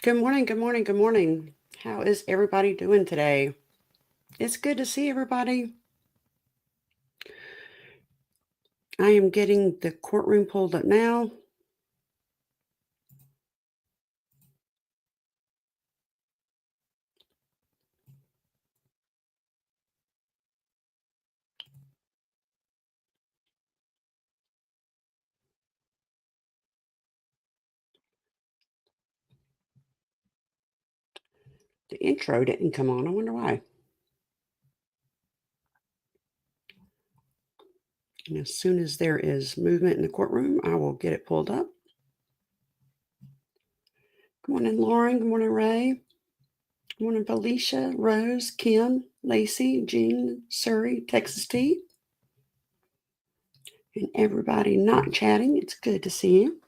Good morning, good morning, good morning. How is everybody doing today? It's good to see everybody. I am getting the courtroom pulled up now. The intro didn't come on. I wonder why. And as soon as there is movement in the courtroom, I will get it pulled up. Good morning, Lauren. Good morning, Ray. Good morning, Felicia, Rose, Kim, Lacey, Jean, Surrey, Texas T. And everybody not chatting. It's good to see you.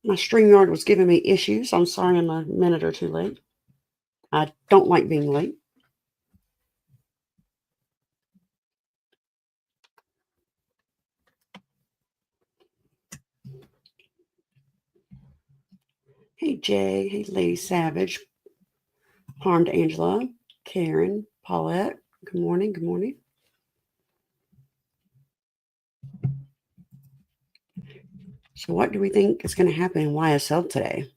My StreamYard was giving me issues. I'm sorry I'm a minute or two late. I don't like being late. Hey, Jay. Hey, Lady Savage. Harmed Angela. Karen. Paulette. Good morning. Good morning. So, what do we think is going to happen in YSL today?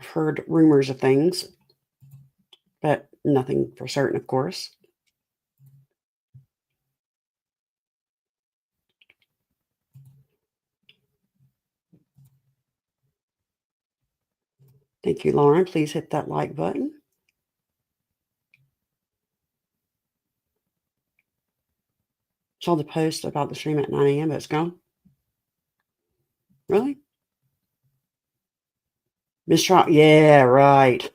I've heard rumors of things, but nothing for certain, of course. Thank you, Lauren. Please hit that like button. Saw the post about the stream at 9 a.m., but it's gone. Really? Mistrial. Yeah, right.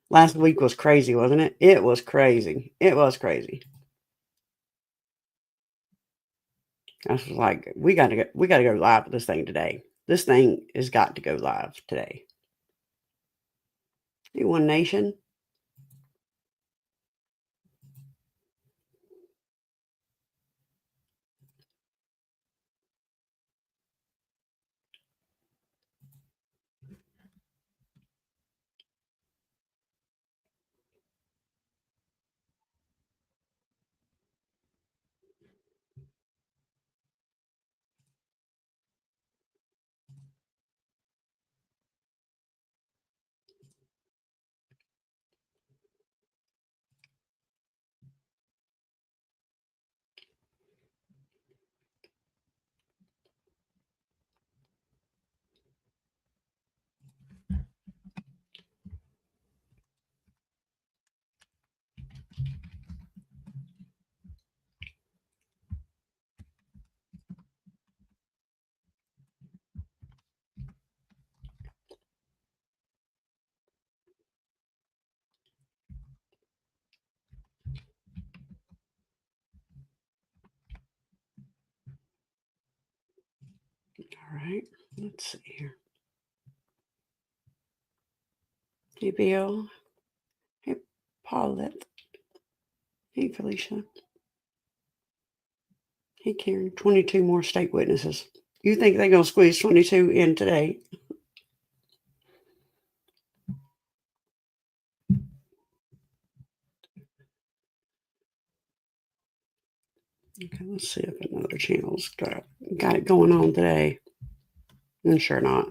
Last week was crazy, wasn't it? It was crazy. It was crazy. I was like, we got to go live with this thing today. This thing has got to go live today. Hey, One Nation. All right, let's see here. Hey, Bill. Hey, Paulette. Hey, Felicia. Hey, Karen. 22 more state witnesses. You think they're going to squeeze 22 in today? Okay, let's see if another channel's got it going on today. And sure not.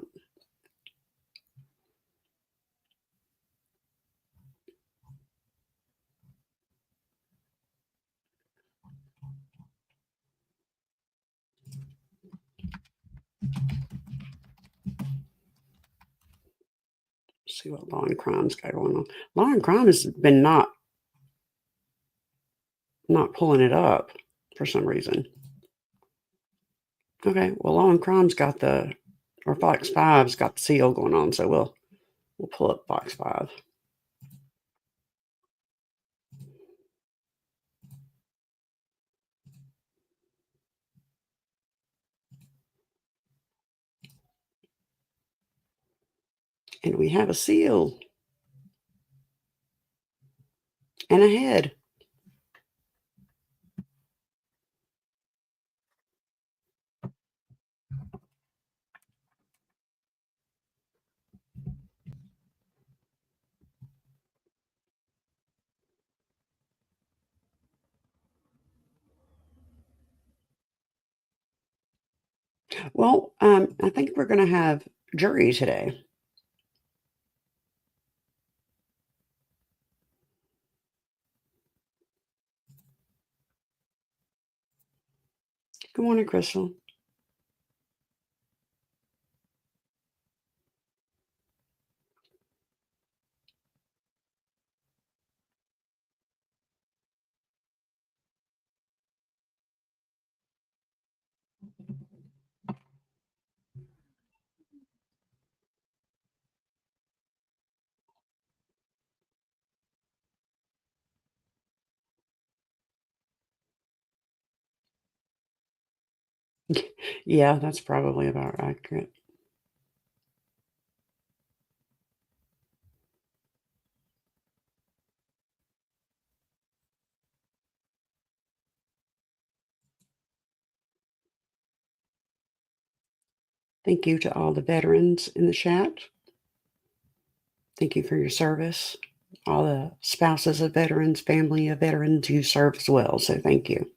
See what Law and Crime's got going on. Law and Crime has been not pulling it up for some reason. Okay, well, Law and Crime's got or Fox 5's got the seal going on, so we'll pull up Fox 5. And we have a seal and a head. Well, I think we're going to have jury today. Good morning, Crystal. Yeah, that's probably about accurate. Thank you to all the veterans in the chat. Thank you for your service. All the spouses of veterans, family of veterans, you serve as well. So thank you.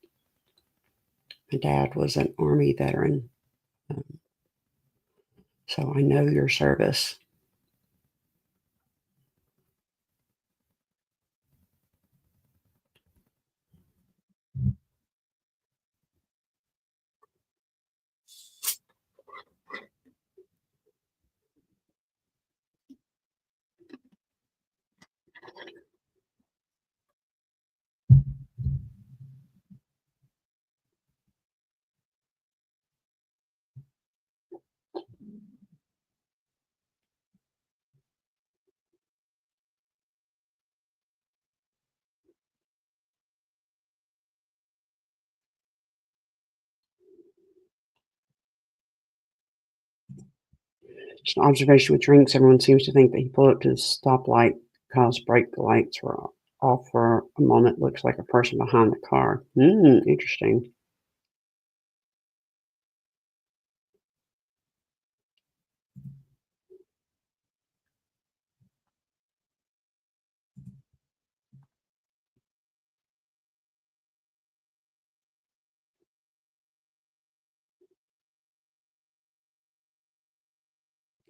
My dad was an Army veteran, um, so I know your service. Just an observation with drinks. Everyone seems to think that he pulled up to the stoplight because brake lights were off for a moment. Looks like a person behind the car. Interesting.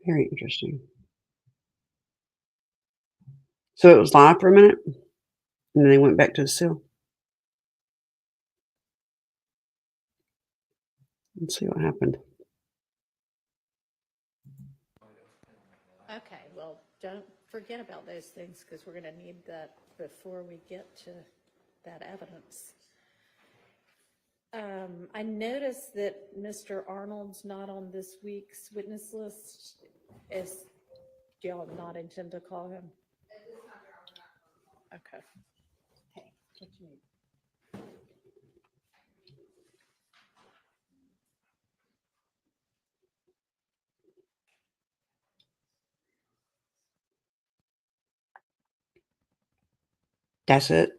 Very interesting. So it was live for a minute, and then they went back to the still. Let's see what happened. Okay, well, don't forget about those things because we're going to need that before we get to that evidence. I noticed that Mr. Arnold's not on this week's witness list. Do y'all not intend to call him? Okay. Okay, what you need? That's it.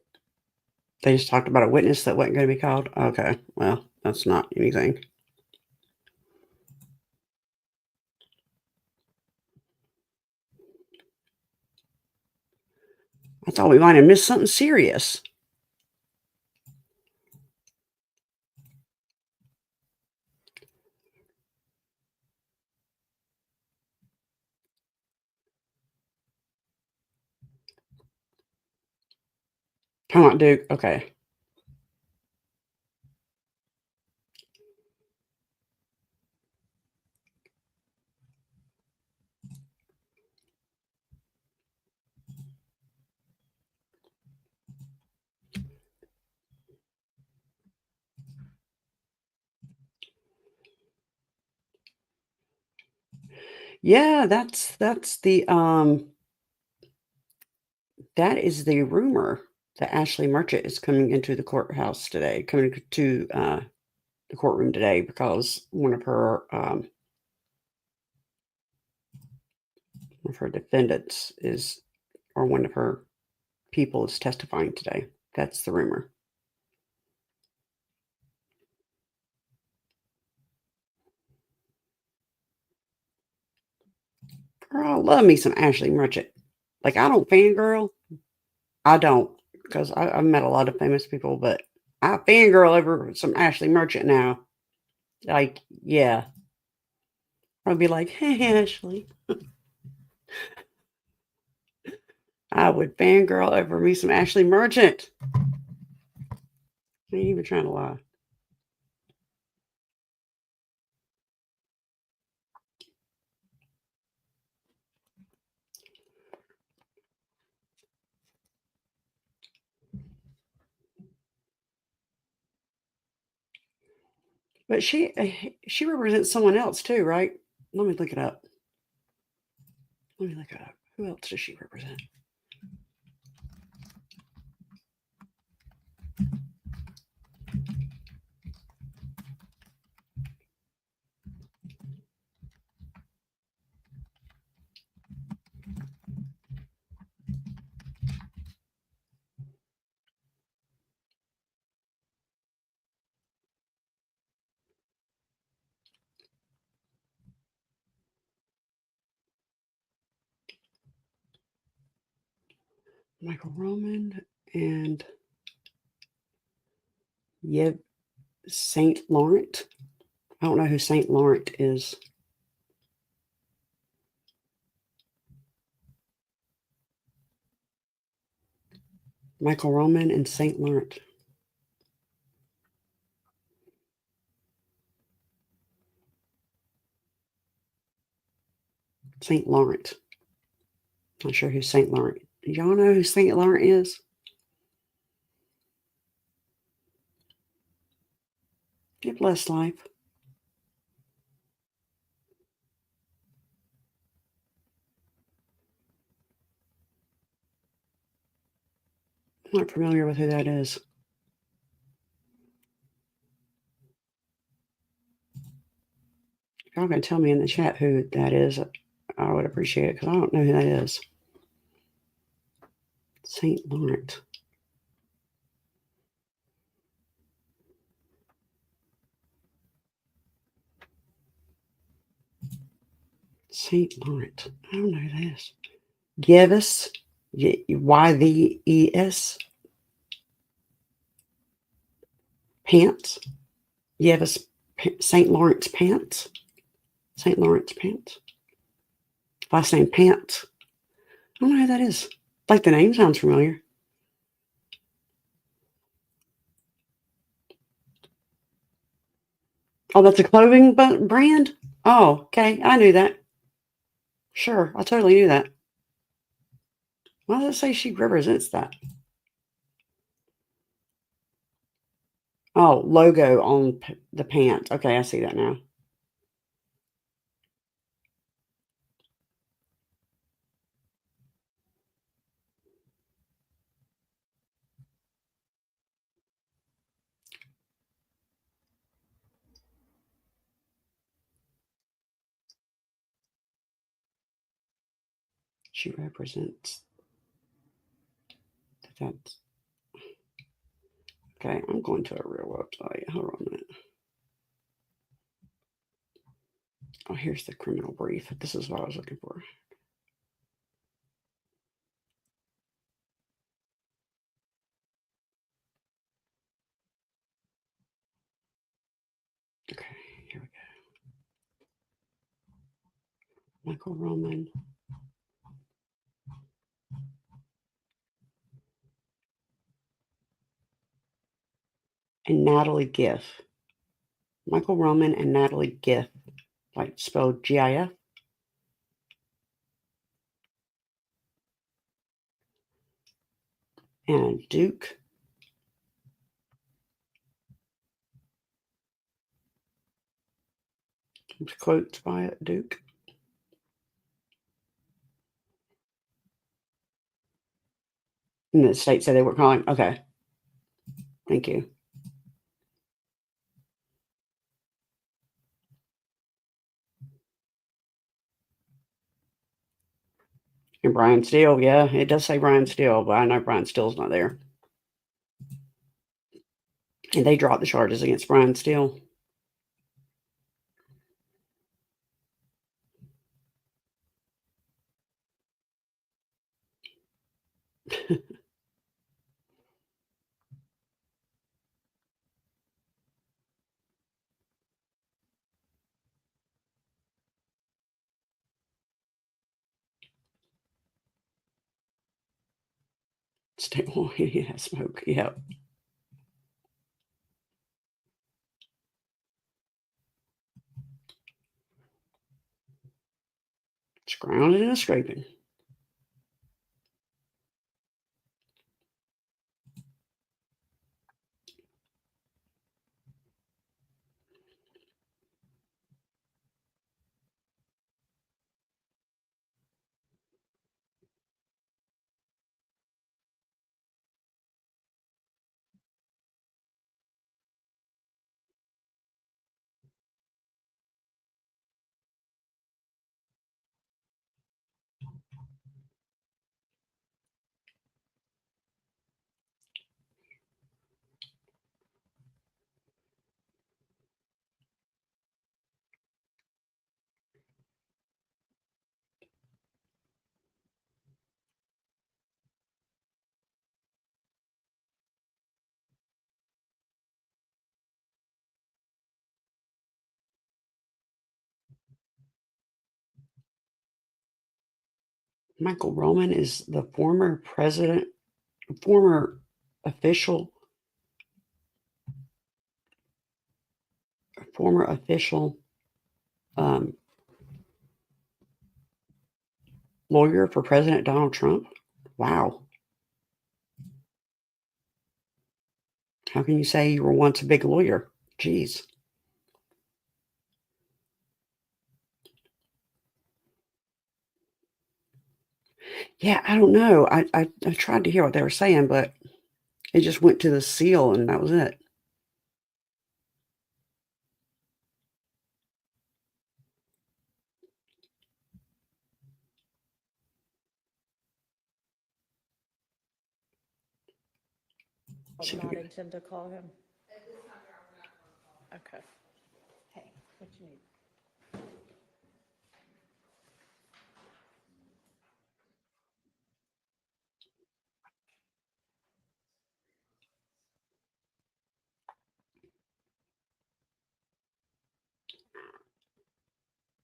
They just talked about a witness that wasn't going to be called. Okay, well, that's not anything. I thought we might have missed something serious. Come on, Duke. Okay. Yeah, that's the that is the rumor that Ashley Merchant is coming into the courthouse today, coming to the courtroom today because one of her defendants is, or one of her people is testifying today. That's the rumor. Girl, I love me some Ashley Merchant. Like, I don't fangirl. I don't, because I've met a lot of famous people, but I fangirl over some Ashley Merchant now. Like, yeah. I'd be like, hey, Ashley. I would fangirl over me some Ashley Merchant. I ain't even trying to lie. But she represents someone else too, right? Let me look it up. Let me look it up. Who else does she represent? Michael Roman and Yev Saint Laurent. I don't know who Saint Laurent is. Michael Roman and Saint Laurent. Saint Laurent. Not sure who Saint Laurent. Y'all know who Saint Laurent is? Get blessed life. I'm not familiar with who that is. If y'all can tell me in the chat who that is, I would appreciate it because I don't know who that is. Saint Laurent. Saint Laurent. I don't know who that is. Yevis. Yves. Pants. Yevis. Saint Lawrence Pants. Saint Lawrence Pants. Last name Pants. I don't know who that is. Like the name sounds familiar. Oh, that's a clothing brand? Oh, okay. I knew that. Sure. I totally knew that. Why does it say she represents that? Oh, logo on the pants. Okay, I see that now. She represents that. Okay, I'm going to a real website. Hold on a minute. Oh, here's the criminal brief. This is what I was looking for. Okay, here we go. Michael Roman. And Natalie Giff. Michael Roman and Natalie Giff. Like spelled GIF. And Duke. Quotes by it, Duke. And the state said they were calling. Okay. Thank you. And Brian Steele, yeah, it does say Brian Steele, but I know Brian Steele's not there. And they dropped the charges against Brian Steele. Stillwell, yeah, smoke, yep. It's grounded and scraping. Michael Roman is the former president, former official, former official um, lawyer for President Donald Trump. Wow. How can you say you were once a big lawyer? Jeez. Yeah, I don't know. I tried to hear what they were saying, but it just went to the seal and that was it. I'll not intend to call him. Okay. Hey, what you need?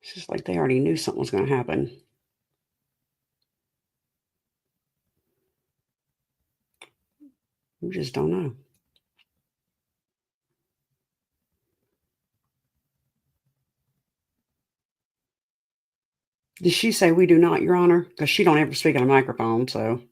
It's just like they already knew something was going to happen. We just don't know. Did she say we do not, Your Honor? Because she don't ever speak on a microphone, so.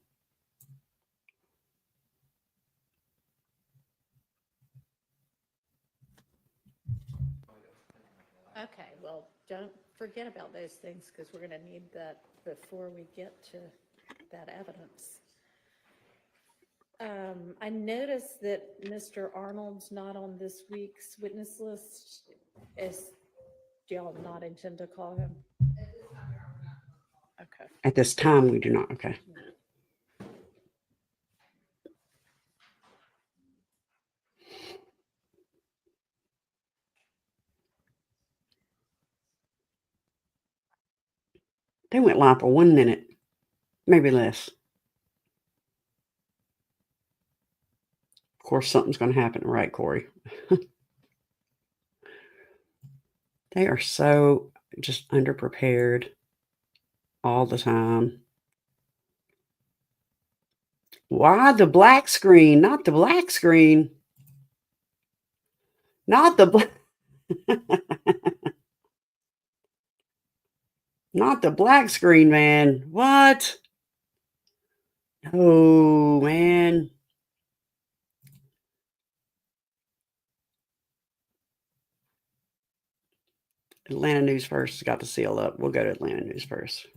Okay, well, don't forget about those things because we're going to need that before we get to that evidence. I noticed that Mr. Arnold's not on this week's witness list. Do y'all not intend to call him? Okay. At this time, we do not. Okay. They went live for 1 minute, maybe less. Of course, something's going to happen, right, Corey? They are so just underprepared all the time. Why the black screen? Not the black screen. Not the black. Not the black screen, man. What? Oh, man. Atlanta News First got the seal up. We'll go to Atlanta News First.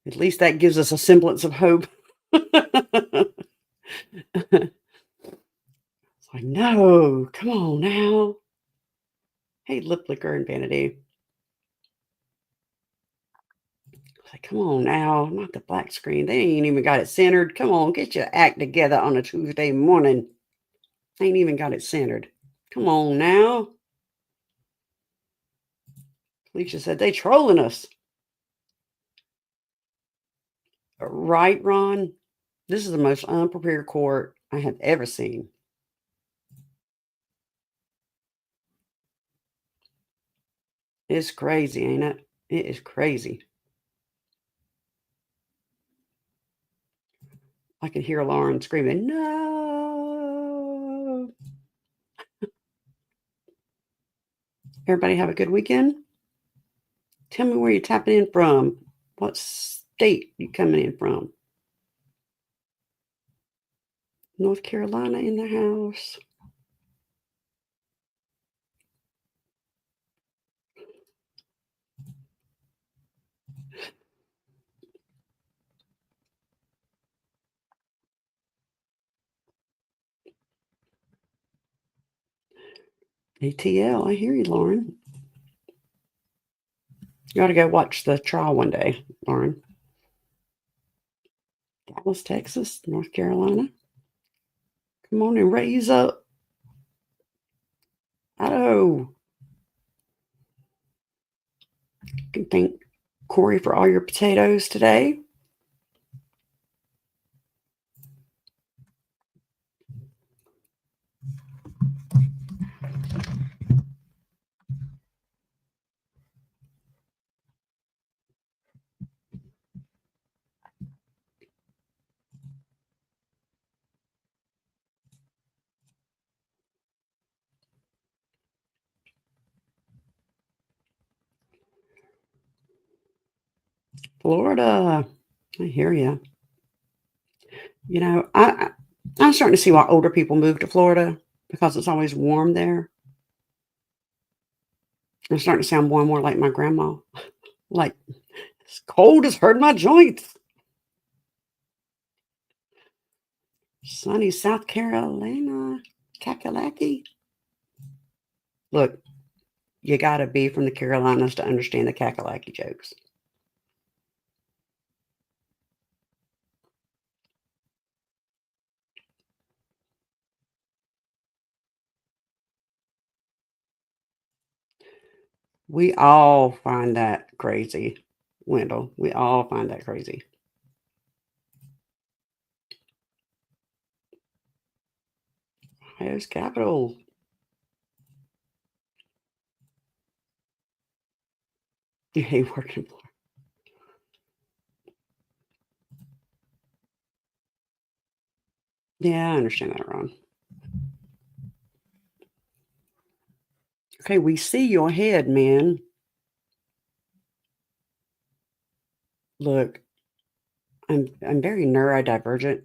At least that gives us a semblance of hope. It's like, no, come on now. Hey, lip liquor and vanity. It's like, come on now, not the black screen. They ain't even got it centered. Come on, get your act together on a Tuesday morning. They ain't even got it centered. Come on now. Alicia said they trolling us. Right, Ron? This is the most unprepared court I have ever seen. It's crazy, ain't it? It is crazy. I could hear Lauren screaming, no. Everybody have a good weekend. Tell me where you're tapping in from. What state you coming in from? North Carolina in the house. ATL, I hear you, Lauren. You ought to go watch the trial one day, Lauren. Dallas, Texas, North Carolina. Come on and raise up. Idaho. You can thank Corey for all your potatoes today. Florida. I hear you. You know, I'm starting to see why older people move to Florida because it's always warm there. I'm starting to sound more and more like my grandma. Like, it's cold, it's hurting my joints. Sunny South Carolina, Kakalaki. Look, you got to be from the Carolinas to understand the Kakalaki jokes. We all find that crazy, Wendell. We all find that crazy. Ohio's capital. You hate working for. Yeah, I understand that, Ron. Okay, we see your head, man. Look, I'm very neurodivergent,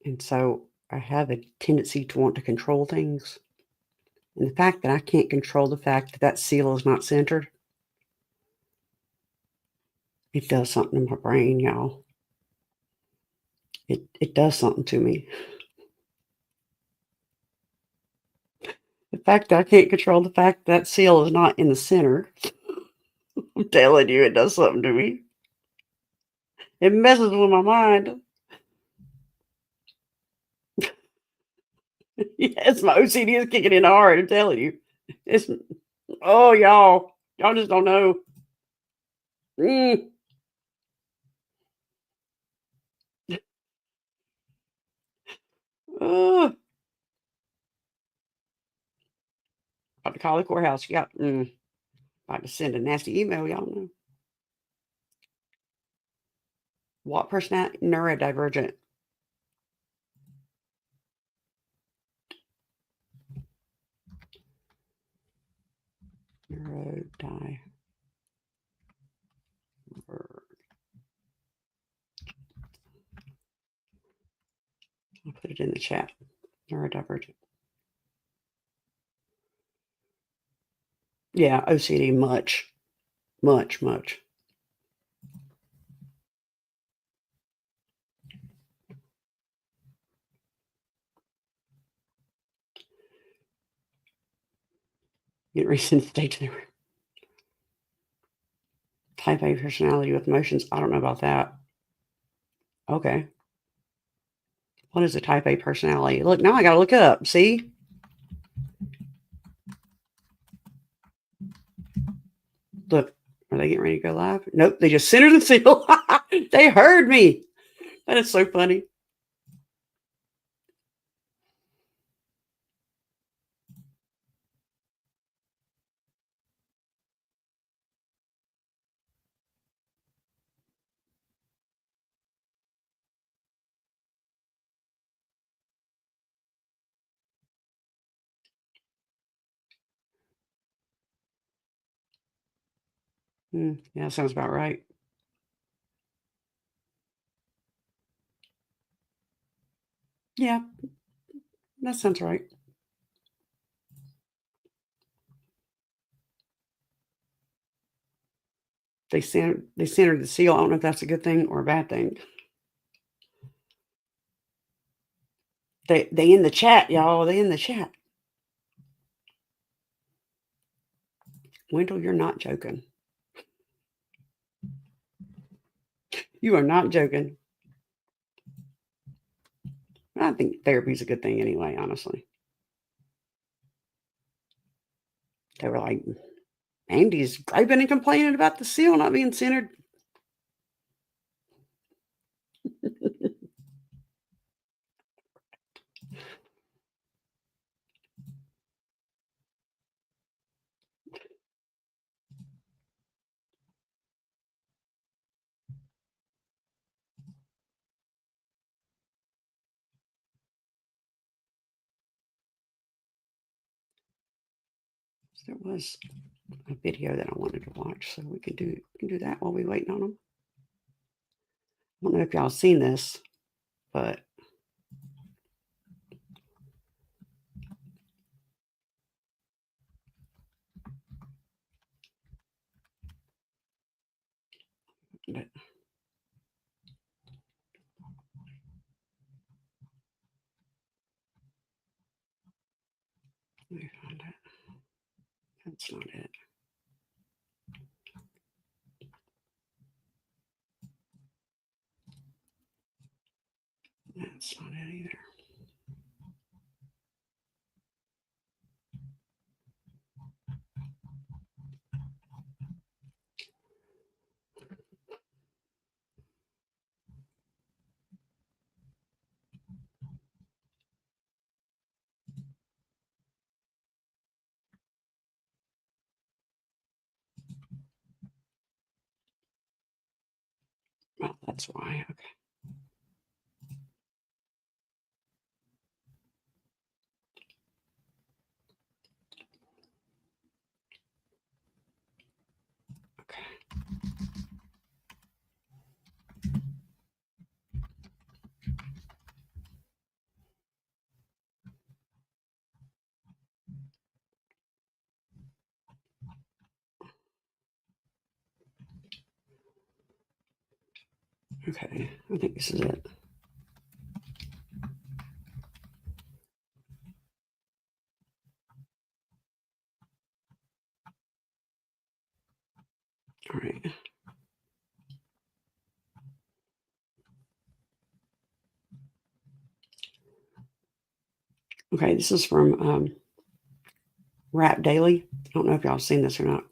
and so I have a tendency to want to control things. And the fact that I can't control the fact that that seal is not centered, it does something to my brain, y'all. It does something to me. The fact that I can't control the fact that seal is not in the center, I'm telling you, it does something to me. It messes with my mind. Yes, my OCD is kicking in hard. I'm telling you. It's oh y'all just don't know. Mm. Oh, about to call the courthouse. Yeah, about to send a nasty email. Y'all know what personality? Neurodivergent. Neurodivergent. I'll put it in the chat. Neurodivergent. Yeah, OCD. Much. Get recent stage there. Type A personality with emotions. I don't know about that. Okay. What is a type A personality? Look, now I gotta look it up. See? Look, are they getting ready to go live? Nope, they just centered the seal. They heard me. That is so funny. Yeah, sounds about right. Yeah, that sounds right. They centered the seal. I don't know if that's a good thing or a bad thing. They in the chat, y'all. They in the chat. Wendell, you're not joking. You are not joking. I think therapy's a good thing anyway, honestly. They were like, Andy's griping and complaining about the seal not being centered. There was a video that I wanted to watch, so we can do that while we waiting on them. I don't know if y'all seen this, but let me find it. That's not it. That's not it either. Well, that's why. Okay. Okay. Okay. I think this is it. All right. Okay, this is from Rap Daily. I don't know if y'all seen this or not,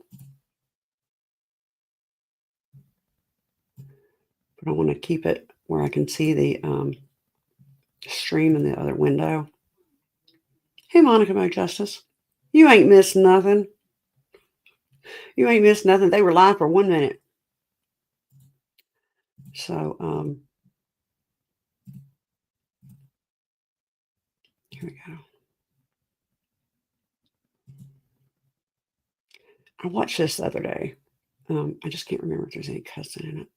but I want to keep it where I can see the stream in the other window. Hey, Monica Mo Justice, you ain't missed nothing. You ain't missed nothing. They were live for 1 minute. So here we go. I watched this the other day. I just can't remember if there's any cussing in it.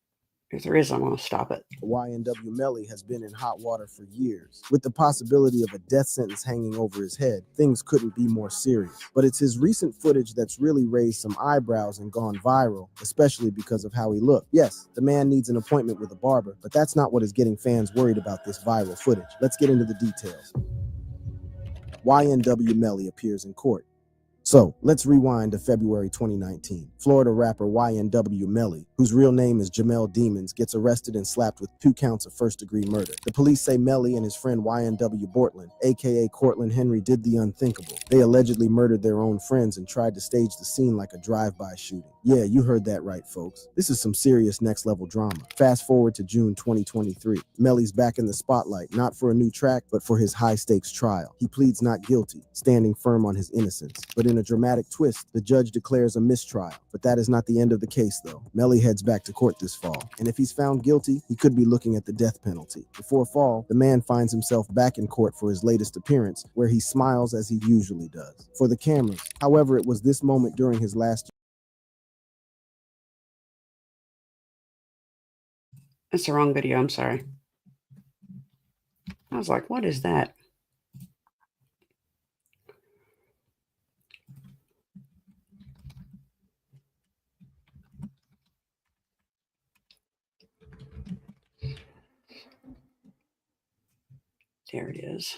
If there is, I'm going to stop it. YNW Melly has been in hot water for years. With the possibility of a death sentence hanging over his head, things couldn't be more serious. But it's his recent footage that's really raised some eyebrows and gone viral, especially because of how he looked. Yes, the man needs an appointment with a barber, but that's not what is getting fans worried about this viral footage. Let's get into the details. YNW Melly appears in court. So let's rewind to February 2019. Florida rapper YNW Melly, whose real name is Jamel Demons, gets arrested and slapped with 2 counts of first-degree murder. The police say Melly and his friend YNW Bortland, aka Cortland Henry, did the unthinkable. They allegedly murdered their own friends and tried to stage the scene like a drive-by shooting. Yeah, you heard that right, folks. This is some serious next-level drama. Fast forward to June 2023. Melly's back in the spotlight, not for a new track, but for his high-stakes trial. He pleads not guilty, standing firm on his innocence. But in a dramatic twist, the judge declares a mistrial. But that is not the end of the case, though. Melly heads back to court this fall, and if he's found guilty, he could be looking at the death penalty. Before fall, the man finds himself back in court for his latest appearance, where he smiles as he usually does for the cameras. However, it was this moment during his last That's the wrong video. I'm sorry. I was like, what is that? There it is.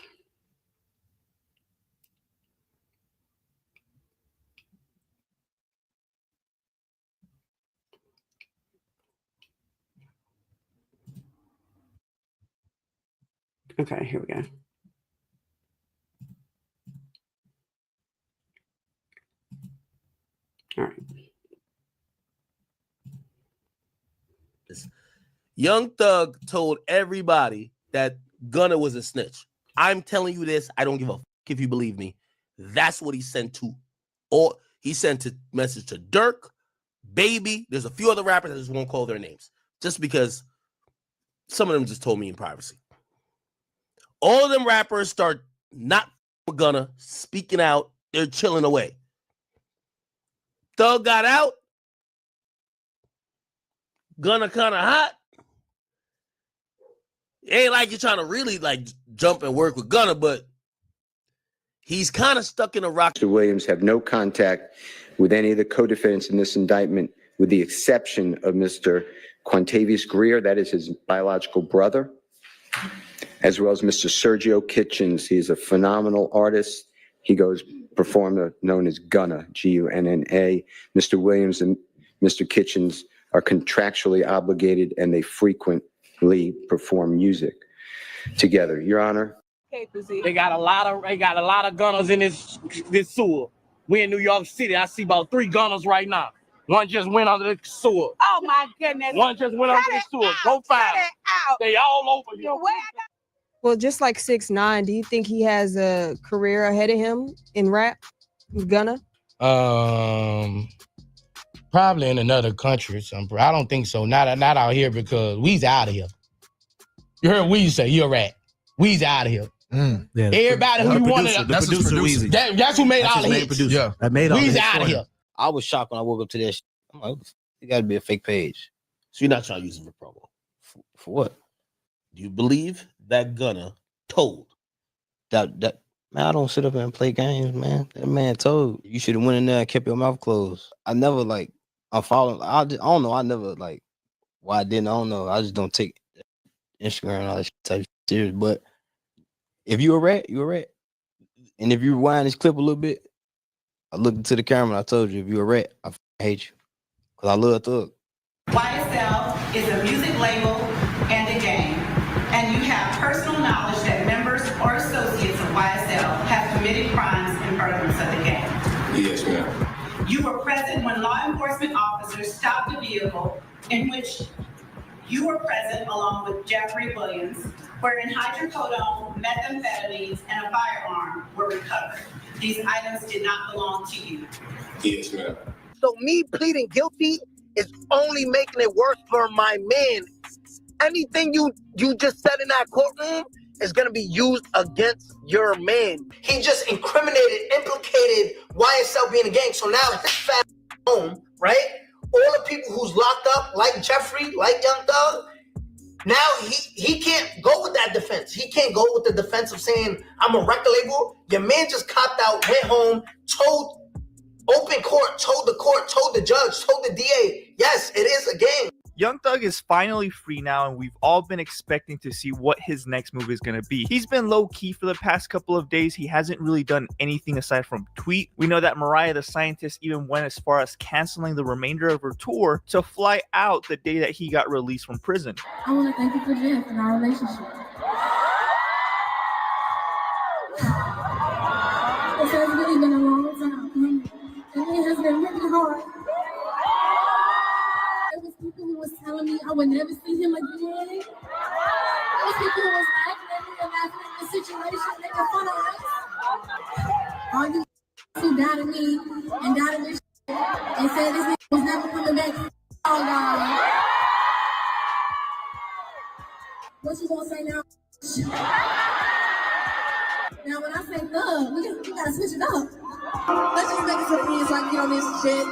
Okay, here we go. All right. Young Thug told everybody that Gunna was a snitch. I'm telling you this. I don't give a fuck if you believe me. That's what he sent to. Or he sent a message to Dirk, Baby. There's a few other rappers I just won't call their names. Just because some of them just told me in privacy. All of them rappers start not with Gunna, speaking out. They're chilling away. Thug got out. Gunna kind of hot. It ain't like you're trying to really like jump and work with Gunna, but he's kind of stuck in a rock. Mr. Williams have no contact with any of the co-defendants in this indictment, with the exception of Mr. Quantavious Greer, that is his biological brother, as well as Mr. Sergio Kitchens. He's a phenomenal artist. He goes performer known as Gunna, Gunna. Mr. Williams and Mr. Kitchens are contractually obligated, and they frequently perform music together. Your Honor. They got a lot of gunners in this sewer. We in New York City. I see about 3 gunners right now. One just went under the sewer. Oh my goodness. One just went under the sewer. Go find them. They all over here. Well, just like 6ix9ine, do you think he has a career ahead of him in rap? Gunna? Probably in another country or something. I don't think so. Not out here, because Weezy out of here. You heard Weezy say, you're a rat. Weezy out of here. Yeah, everybody who you wanted. That's his producer. That's who made all the hits. Yeah, that made all the Weezy hits out of for here. him. I was shocked when I woke up to that shit. I'm like, it got to be a fake page. So you're not trying to use him for promo. For what? Do you believe that Gunna told? That man, I don't sit up and play games, man. That man told you should have went in there and kept your mouth closed. I never like unfollowed. I don't know. I never like why I didn't. I don't know. I just don't take Instagram and all that shit type of serious. But if you a rat, you a rat. And if you rewind this clip a little bit, I looked into the camera and I told you, if you a rat, I hate you. Because I love Thug. YSL is a music label and a gang. And you have personal knowledge that members or associates of YSL have committed crimes in furtherance of the gang. Yes, ma'am. You were present when law enforcement officers stopped a vehicle in which you were present along with Jeffrey Williams, wherein hydrocodone, methamphetamines, and a firearm were recovered. These items did not belong to you. Yes, ma'am. So me pleading guilty is only making it worse for my man. Anything you just said in that courtroom is going to be used against your man. He just implicated YSL being a gang. So now his fat home, right? All the people who's locked up, like Jeffrey, like Young Thug, now he can't go with that defense. He can't go with the defense of saying, I'm a record label. Your man just copped out, went home, told open court, told the judge, told the DA, yes, it is a gang. Young Thug is finally free now, and we've all been expecting to see what his next move is going to be. He's been low-key for the past couple of days. He hasn't really done anything aside from tweet. We know that Mariah the Scientist even went as far as canceling the remainder of her tour to fly out the day that he got released from prison. I want to thank you for Jeff and our relationship. This has really been a long time, and it has been really hard. There was people who was telling me I would never see him again. There was people who was laughing at me and laughing at the situation, making fun of us. All you who doubted me and doubted me and said this nigga was never coming back. Oh God. What you gonna say now? Now when I say Thug, we gotta switch it up. Let's just make it so the ends like get on this shit.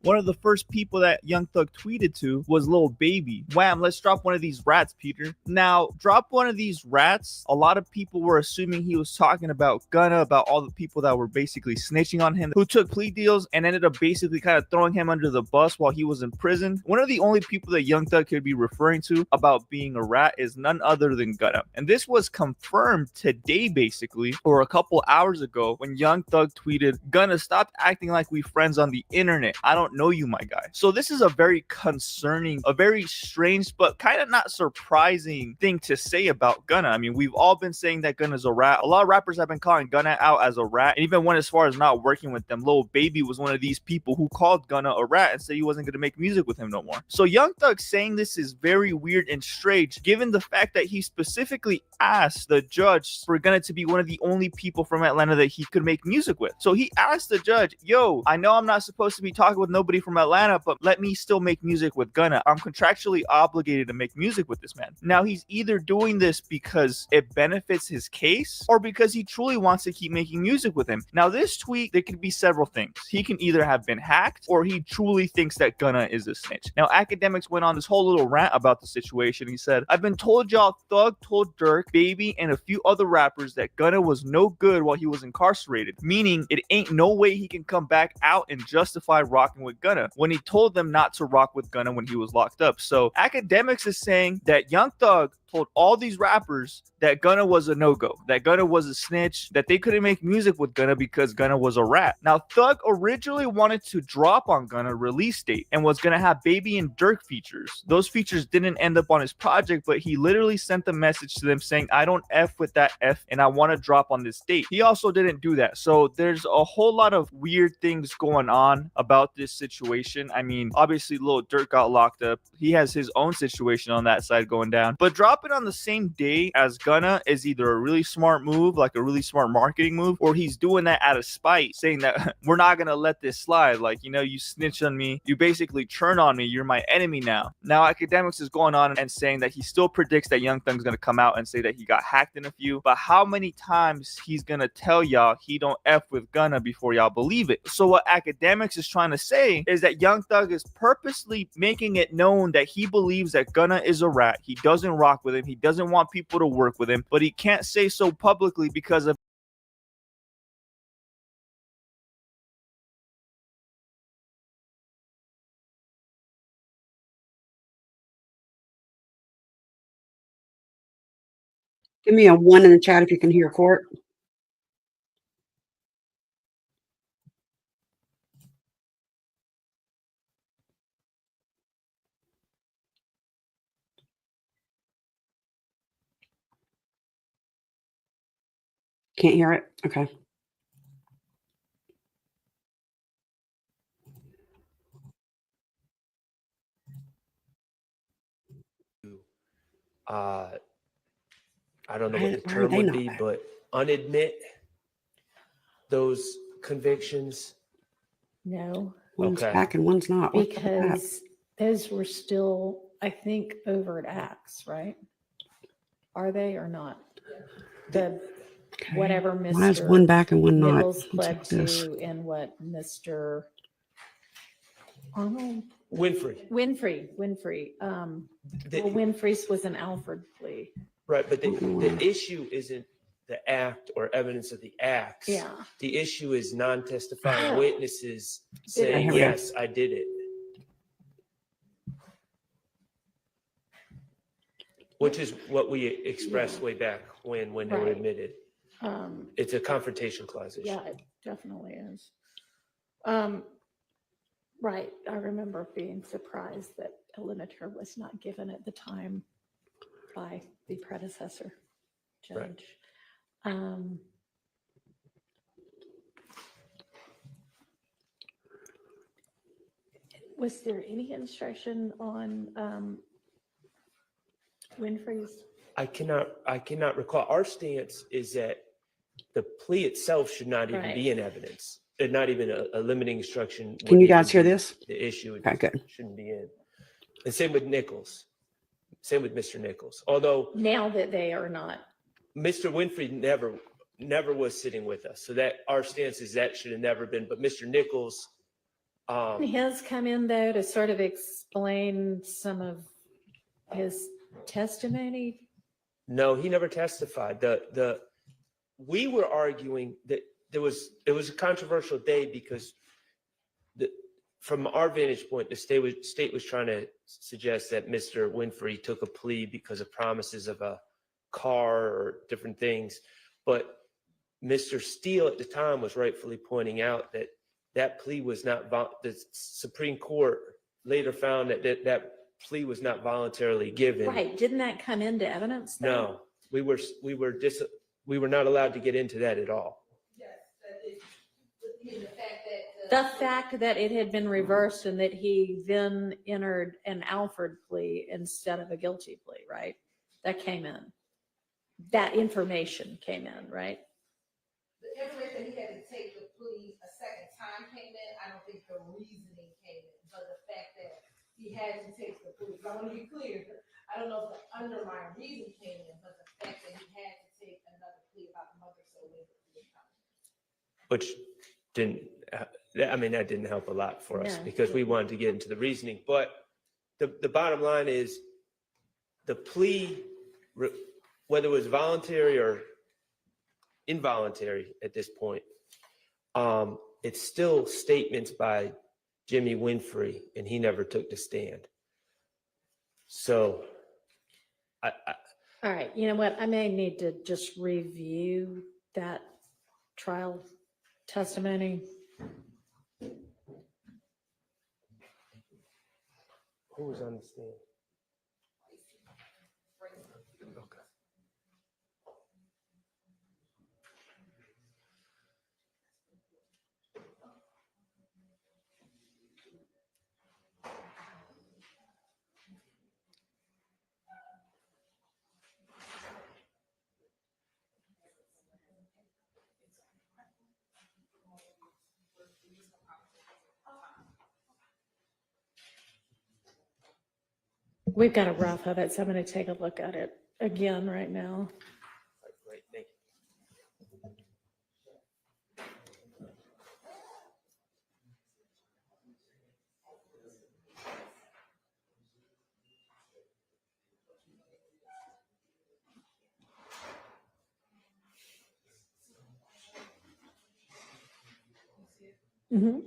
One of the first people that Young Thug tweeted to was Lil Baby. Wham, let's drop one of these rats, Peter. Now, drop one of these rats. A lot of people were assuming he was talking about Gunna, about all the people that were basically snitching on him, who took plea deals and ended up basically kind of throwing him under the bus while he was in prison. One of the only people that Young Thug could be referring to about being a rat is none other than Gunna. And this was confirmed today, basically, or a couple hours ago, when Young Thug tweeted, Gunna, stop acting like we friends on the internet. I don't know you, my guy. So this is a very concerning, a very strange, but kind of not surprising thing to say about Gunna. I mean, we've all been saying that Gunna's a rat. A lot of rappers have been calling Gunna out as a rat, and even went as far as not working with them. Lil Baby was one of these people who called Gunna a rat and said he wasn't going to make music with him no more. So Young Thug saying this is very weird and strange, given the fact that he specifically asked the judge for Gunna to be one of the only people from Atlanta that he could make music with. So he asked the judge, yo, I know I'm not supposed to be talking with nobody from Atlanta, but let me still make music with Gunna. I'm contractually obligated to make music with this man. Now, he's either doing this because it benefits his case or because he truly wants to keep making music with him. Now, this tweet, there could be several things. He can either have been hacked or he truly thinks that Gunna is a snitch. Now, Academics went on this whole little rant about the situation. He said, I've been told y'all Thug told Dirk, Baby, and a few other rappers that Gunna was no good while he was incarcerated, meaning it ain't no way he can come back out and justify rocking with Gunna when he told them not to rock with Gunna when he was locked up. So Academics is saying that Young Thug told all these rappers that Gunna was a no-go, that Gunna was a snitch, that they couldn't make music with Gunna because Gunna was a rat. Now, Thug originally wanted to drop on Gunna release date and was going to have Baby and Dirk features. Those features didn't end up on his project, but he literally sent the message to them saying, I don't F with that F and I want to drop on this date. He also didn't do that. So there's a whole lot of weird things going on about this situation. I mean, obviously Lil Durk got locked up. He has his own situation on that side going down, but dropping on the same day as Gunna is either a really smart move, like a really smart marketing move, or he's doing that out of spite, saying that we're not going to let this slide. Like, you know, you snitch on me, you basically turn on me, you're my enemy now. Now, Academics is going on and saying that he still predicts that Young Thug's going to come out and say that he got hacked in a few, but how many times he's going to tell y'all he don't F with Gunna before y'all believe it? So what Academics is trying to say is that Young Thug is purposely making it known that he believes that Gunna is a rat. He doesn't rock with him. He doesn't want people to work with him, but he can't say so publicly because of Give me a 1 in the chat if you can hear Court. Can't hear it? Okay. I don't know what the term would be, but unadmit those convictions? No. One's back and one's not. What's up with that? Because those were still, I think, overt acts, right? Are they or not? The whatever Mr. Why is one back and one not? Nichols What's pled up with this? to and what Mr. Arnold? Winfrey. Winfrey. Well, Winfrey's was an Alfred plea. Right, but the issue isn't the act or evidence of the acts. Yeah. The issue is non-testifying witnesses saying, Here we go. yes, I did it. Which is what we expressed way back when they were admitted. It's a confrontation clause issue. Yeah, it definitely is. Right. I remember being surprised that a limiter was not given at the time by the predecessor judge. Right. Was there any instruction on Winfrey's? I cannot recall. Our stance is that the plea itself should not even be in evidence. Not even a limiting instruction. Can you guys hear this? The issue Okay, good. shouldn't be in. And same with Nichols. Same with Mr. Nichols. Although Now that they are not. Mr. Winfrey never was sitting with us. So that our stance is that should have never been. But Mr. Nichols, His come in though to sort of explain some of his testimony. No, he never testified. We were arguing that it was a controversial day because from our vantage point, the state was trying to suggest that Mr. Winfrey took a plea because of promises of a car or different things. But Mr. Steele at the time was rightfully pointing out that that plea was not, the Supreme Court later found that plea was not voluntarily given. Right. Didn't that come into evidence though? No, we were not allowed to get into that at all. The fact that it had been reversed and that he then entered an Alford plea instead of a guilty plea, right? That came in. That information came in, right? The information he had to take the plea a second time came in. I don't think the reasoning came in, but the fact that he had to take the plea. I want to be clear. I don't know if the underlying reason came in, but the fact that he had to take another plea about a month or so later. Which didn't, that didn't help a lot for us because we wanted to get into the reasoning. But the bottom line is the plea, whether it was voluntary or involuntary at this point, it's still statements by Jimmy Winfrey, and he never took the stand. So, all right, you know what? I may need to just review that trial testimony. Who was on the stand? Okay. We've got a rough of it, so I'm going to take a look at it again right now. Great, thank you. Mm-hmm.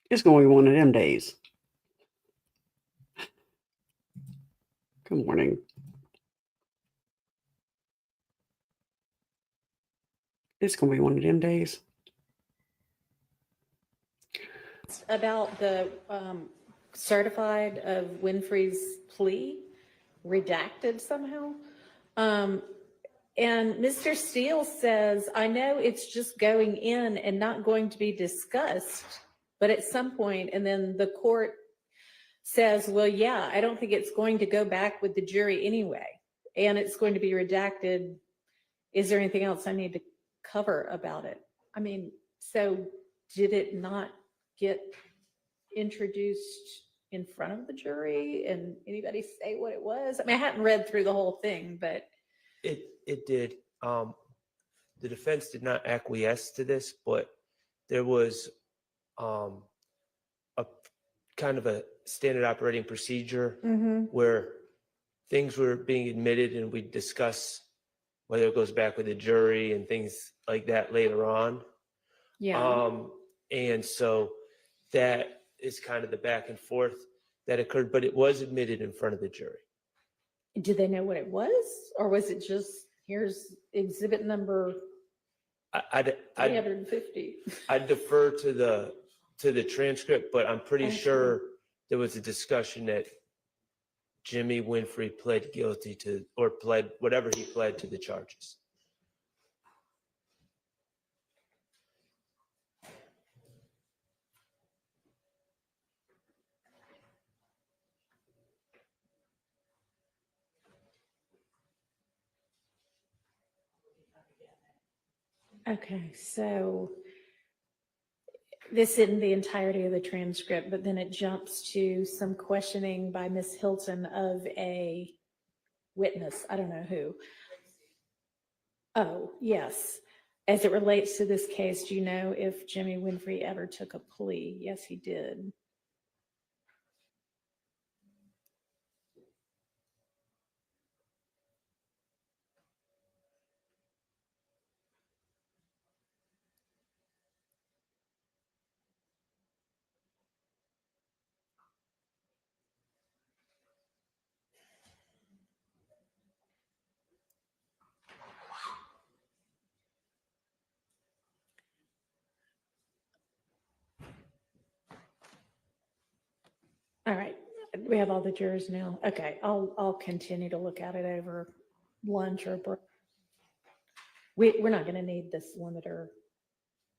It's going to be one of them days. Good morning. It's going to be one of them days. About the certified of Winfrey's plea redacted somehow. And Mr. Steele says, I know it's just going in and not going to be discussed, but at some point, and then the court says, well, yeah, I don't think it's going to go back with the jury anyway, and it's going to be redacted. Is there anything else I need to cover about it? I mean, so did it not get introduced in front of the jury and anybody say what it was? I mean, I hadn't read through the whole thing, but. It did. The defense did not acquiesce to this, but there was a kind of a standard operating procedure where things were being admitted and we discuss whether it goes back with the jury and things like that later on. Yeah. And so that is kind of the back and forth that occurred, but it was admitted in front of the jury. Do they know what it was? Or was it just, here's exhibit number 350? I'd defer to the transcript, but I'm pretty sure there was a discussion that Jimmy Winfrey pled guilty to, or pled whatever he pled to the charges. Okay, so this isn't the entirety of the transcript, but then it jumps to some questioning by Miss Hilton of a witness. I don't know who. Oh, yes. As it relates to this case, do you know if Jimmy Winfrey ever took a plea? Yes, he did. All right, we have all the jurors now. Okay, I'll continue to look at it over lunch or break. We're not going to need this limiter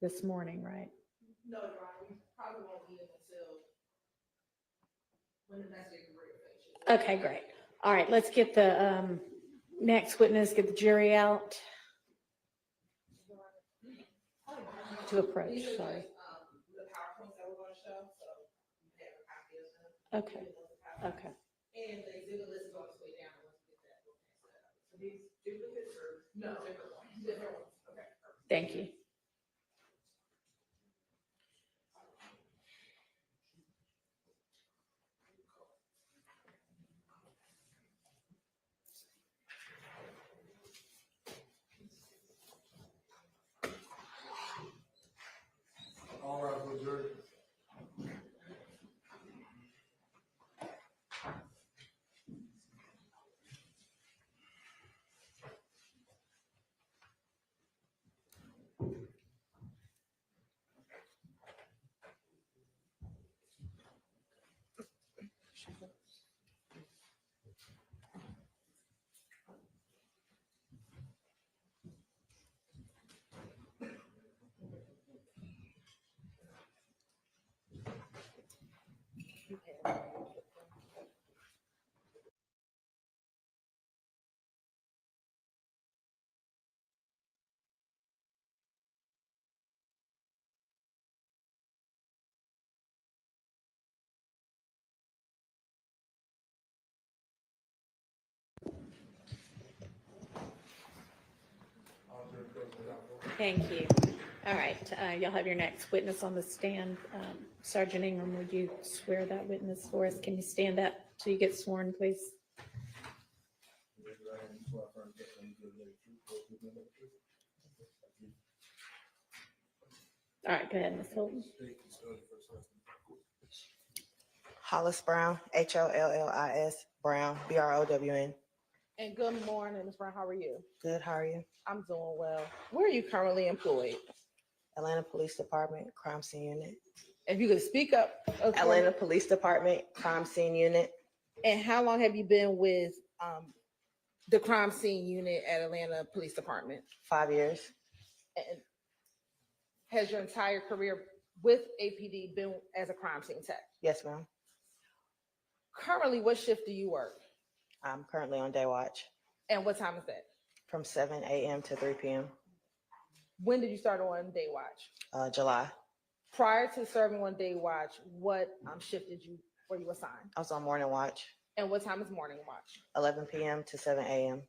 this morning, right? No, we probably won't need it until when the next day. Okay, great. All right, let's get the next witness, get the jury out to approach, sorry. The PowerPoints that we're going to show, so you have a copy of them. Okay, okay. And the exhibit list is on its way down once we get that book set up. So these duplicates or no, different ones? Different ones, okay. Thank you. All right, for jury. Thank you. All right, y'all have your next witness on the stand. Sergeant Ingram, would you swear that witness for us? Can you stand up till you get sworn, please? All right, go ahead, Ms. Hilton. Hollis Brown, Hollis Brown, Brown. And good morning, Ms. Brown. How are you? Good, how are you? I'm doing well. Where are you currently employed? Atlanta Police Department, Crime Scene Unit. If you could speak up. Atlanta Police Department, Crime Scene Unit. And how long have you been with the crime scene unit at Atlanta Police Department? 5 years. And has your entire career with APD been as a crime scene tech? Yes, ma'am. Currently, what shift do you work? I'm currently on day watch. And what time is that? From 7 a.m. to 3 p.m. When did you start on day watch? July. Prior to serving on day watch, what shift were you assigned? I was on morning watch. And what time is morning watch? 11 p.m. to 7 a.m.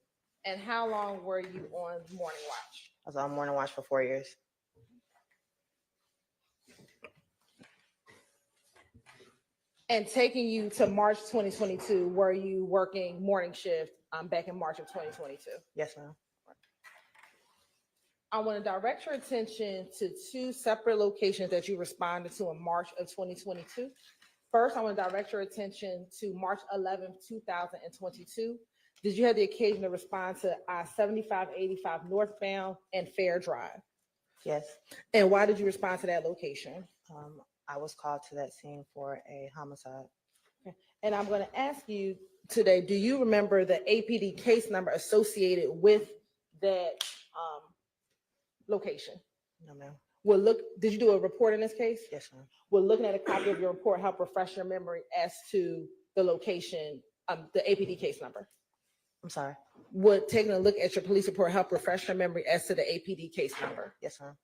And how long were you on morning watch? I was on morning watch for 4 years. And taking you to March 2022, were you working morning shift back in March of 2022? Yes, ma'am. I want to direct your attention to two separate locations that you responded to in March of 2022. First, I want to direct your attention to March 11th, 2022. Did you have the occasion to respond to I-7585 northbound and Fair Drive? Yes. And why did you respond to that location? I was called to that scene for a homicide. Okay. And I'm going to ask you today, do you remember the APD case number associated with that location? No, ma'am. Did you do a report in this case? Yes, ma'am. Will looking at a copy of your report help refresh your memory as to the location, the APD case number? I'm sorry. Would taking a look at your police report help refresh your memory as to the APD case number? Yes, ma'am.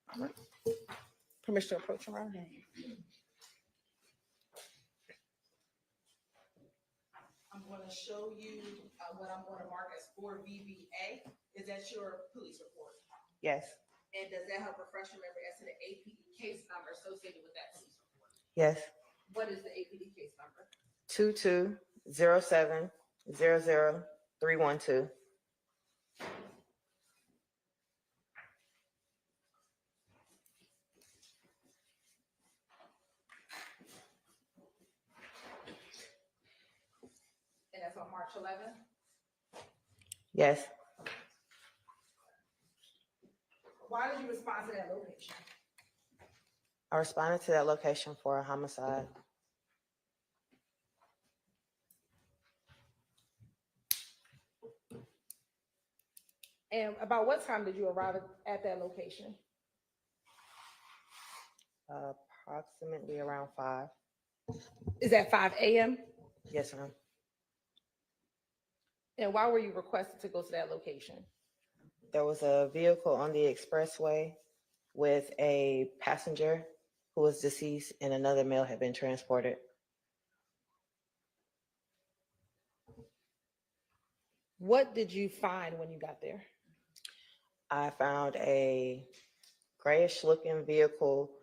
Permission to approach around? I'm going to show you what I'm going to mark as 4VBA. Is that your police report? Yes. And does that help refresh your memory as to the APD case number associated with that police report? Yes. What is the APD case number? 220700312. And that's on March 11th? Yes. Why did you respond to that location? I responded to that location for a homicide. And about what time did you arrive at that location? Approximately around 5. Is that 5 a.m.? Yes, ma'am. And why were you requested to go to that location? There was a vehicle on the expressway with a passenger who was deceased and another male had been transported. What did you find when you got there? I found a grayish looking vehicle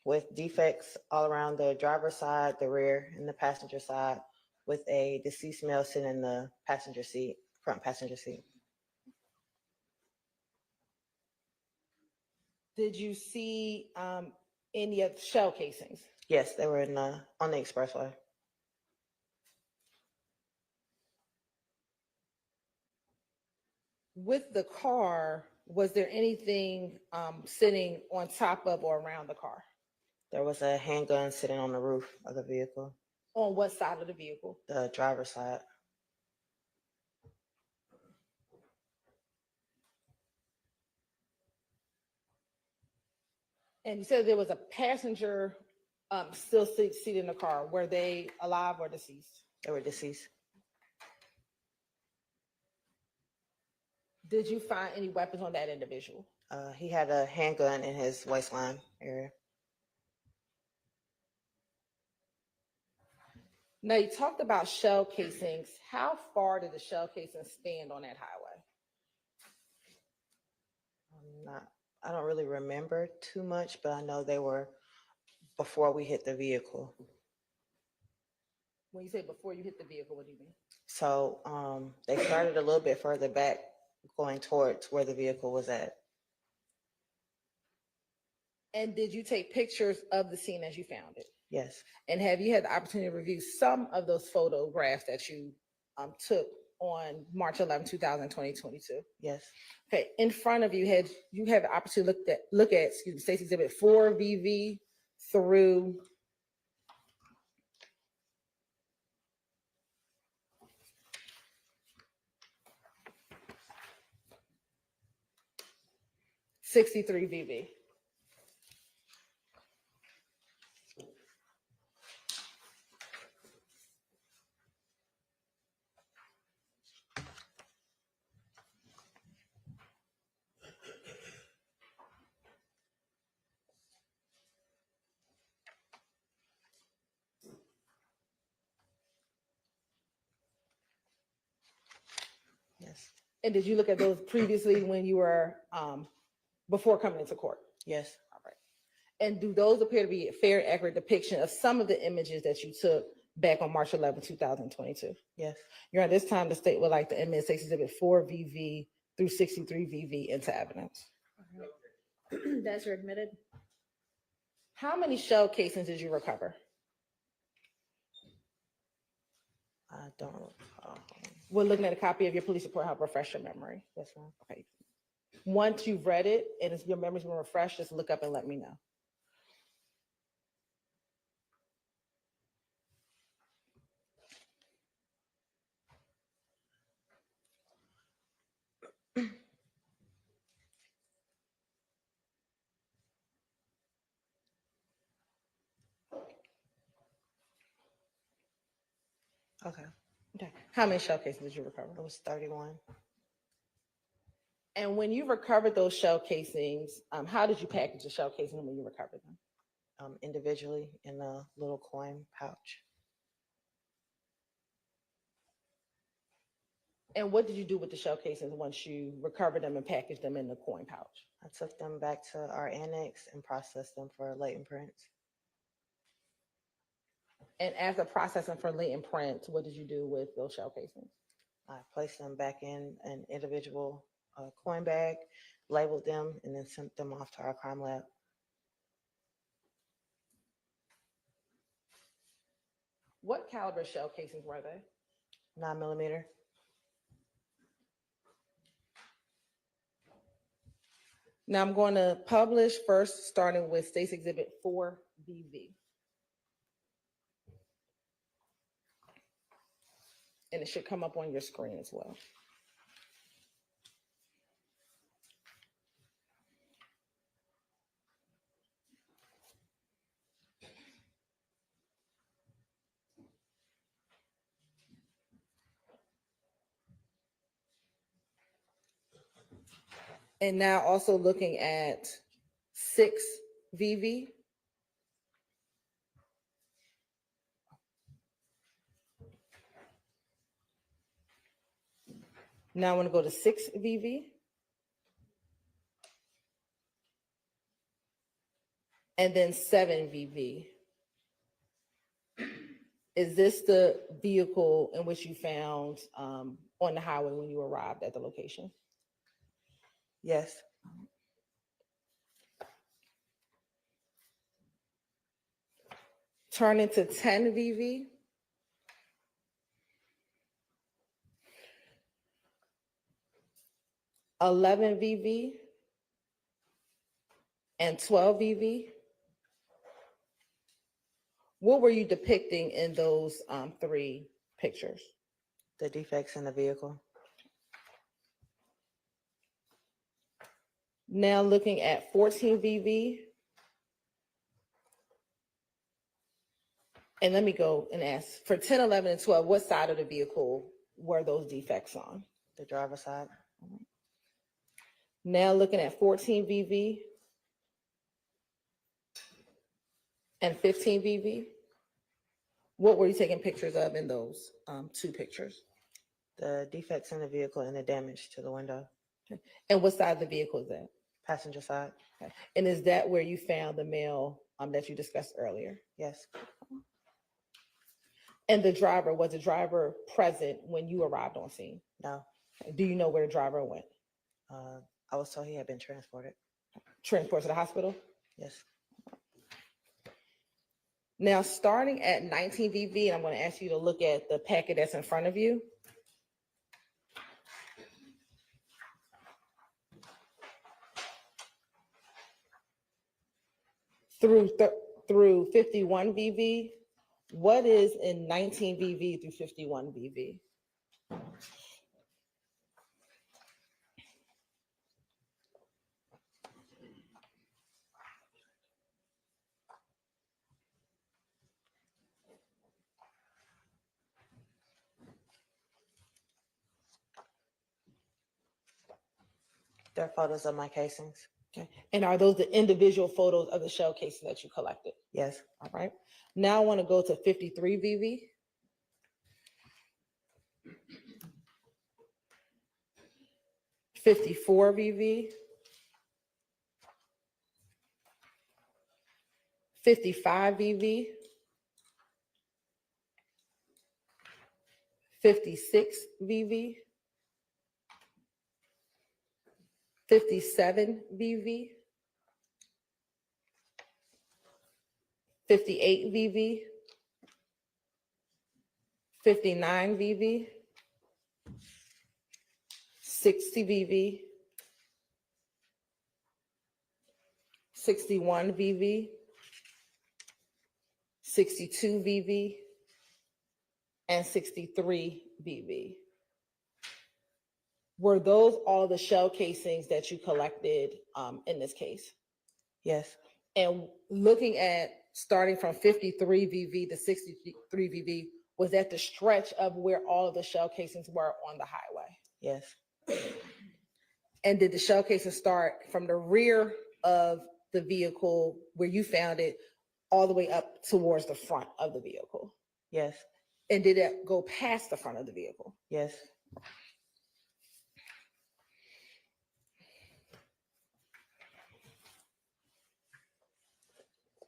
with defects all around the driver's side, the rear, and the passenger side, with a deceased male sitting in the passenger seat, front passenger seat. Did you see any of the shell casings? Yes, they were on the expressway. With the car, was there anything sitting on top of or around the car? There was a handgun sitting on the roof of the vehicle. On what side of the vehicle? The driver's side. And you said there was a passenger still seated in the car. Were they alive or deceased? They were deceased. Did you find any weapons on that individual? He had a handgun in his waistline area. Now, you talked about shell casings. How far did the shell casings stand on that highway? I don't really remember too much, but I know they were before we hit the vehicle. When you say before you hit the vehicle, what do you mean? So they started a little bit further back, going towards where the vehicle was at. And did you take pictures of the scene as you found it? Yes. And have you had the opportunity to review some of those photographs that you took on March 11, 2022? Yes. Okay, in front of you have the opportunity to look at Stacy Exhibit 4 VV through '63 VV. Yes. And did you look at those previously when you were before coming into court? Yes. All right. And do those appear to be a fair, accurate depiction of some of the images that you took back on March 11, 2022? Yes. At this time, the state would like to admit Stacy Exhibit 4 VV through 63 VV into evidence. Those are admitted. How many shell casings did you recover? I don't recall. We're looking at a copy of your police report. Help refresh your memory. Yes, ma'am. Okay. Once you've read it and your memory's been refreshed, just look up and let me know. Okay. Okay. How many shell casings did you recover? It was 31. And when you recovered those shell casings, how did you package the shell casings when you recovered them? Individually in a little coin pouch. And what did you do with the shell casings once you recovered them and packaged them in the coin pouch? I took them back to our annex and processed them for latent prints. And after processing for latent prints, what did you do with those shell casings? I placed them back in an individual coin bag, labeled them, and then sent them off to our crime lab. What caliber shell casings were they? 9mm. Now I'm going to publish first, starting with Stacy Exhibit 4 VV. And it should come up on your screen as well. And now also looking at 6 VV. Now I want to go to 6 VV. And then 7 VV. Is this the vehicle in which you found on the highway when you arrived at the location? Yes. Turn into 10 VV. $11 VV and 12 VV. What were you depicting in those 3 pictures? The defects in the vehicle. Now looking at 14 VV. And let me go and ask, for 10, 11, and 12, what side of the vehicle were those defects on? The driver's side. Now looking at 14 VV and 15 VV. What were you taking pictures of in those 2 pictures? The defects in the vehicle and the damage to the window. Okay. And what side of the vehicle is that? Passenger side. Okay. And is that where you found the male that you discussed earlier? Yes. And was the driver present when you arrived on scene? No. Do you know where the driver went? I was told he had been transported. Transported to the hospital? Yes. Now, starting at 19 VV, and I'm going to ask you to look at the packet that's in front of you. through 51 VV. What is in 19 VV through 51 VV? They're photos of my casings. Okay. And are those the individual photos of the shell casing that you collected? Yes. All right. Now I want to go to 53 VV. '54 VV. 55 VV. 56 VV. 57 VV. 58 VV. 59 VV. 60 VV. 61 VV. 62 VV. And 63 VV. Were those all the shell casings that you collected in this case? Yes. And looking at starting from 53 VV to 63 VV, was that the stretch of where all of the shell casings were on the highway? Yes. And did the shell casing start from the rear of the vehicle where you found it all the way up towards the front of the vehicle? Yes. And did it go past the front of the vehicle? Yes.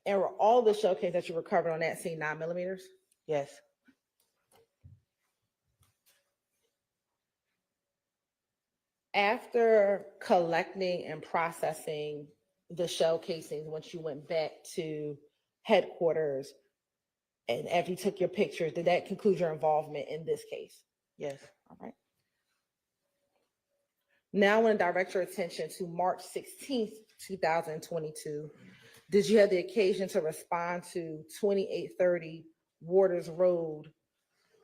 And were all the shell casings that you recovered on that scene 9mm? Yes. After collecting and processing the shell casings, once you went back to headquarters and after you took your pictures, did that conclude your involvement in this case? Yes. All right. Now I want to direct your attention to March 16th, 2022. Did you have the occasion to respond to 2830 Waters Road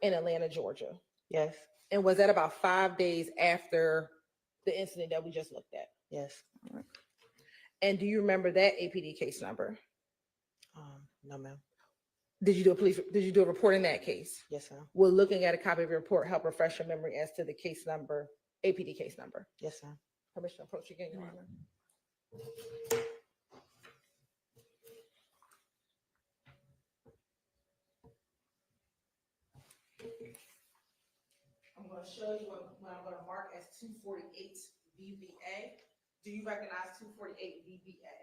in Atlanta, Georgia? Yes. And was that about 5 days after the incident that we just looked at? Yes. All right. And do you remember that APD case number? No, ma'am. Did you do a report in that case? Yes, ma'am. Will looking at a copy of your report help refresh your memory as to the case number, APD case number? Yes, ma'am. Permission to approach again, Your Honor. I'm going to show you what I'm going to mark as 248 VBA. Do you recognize 248 VBA?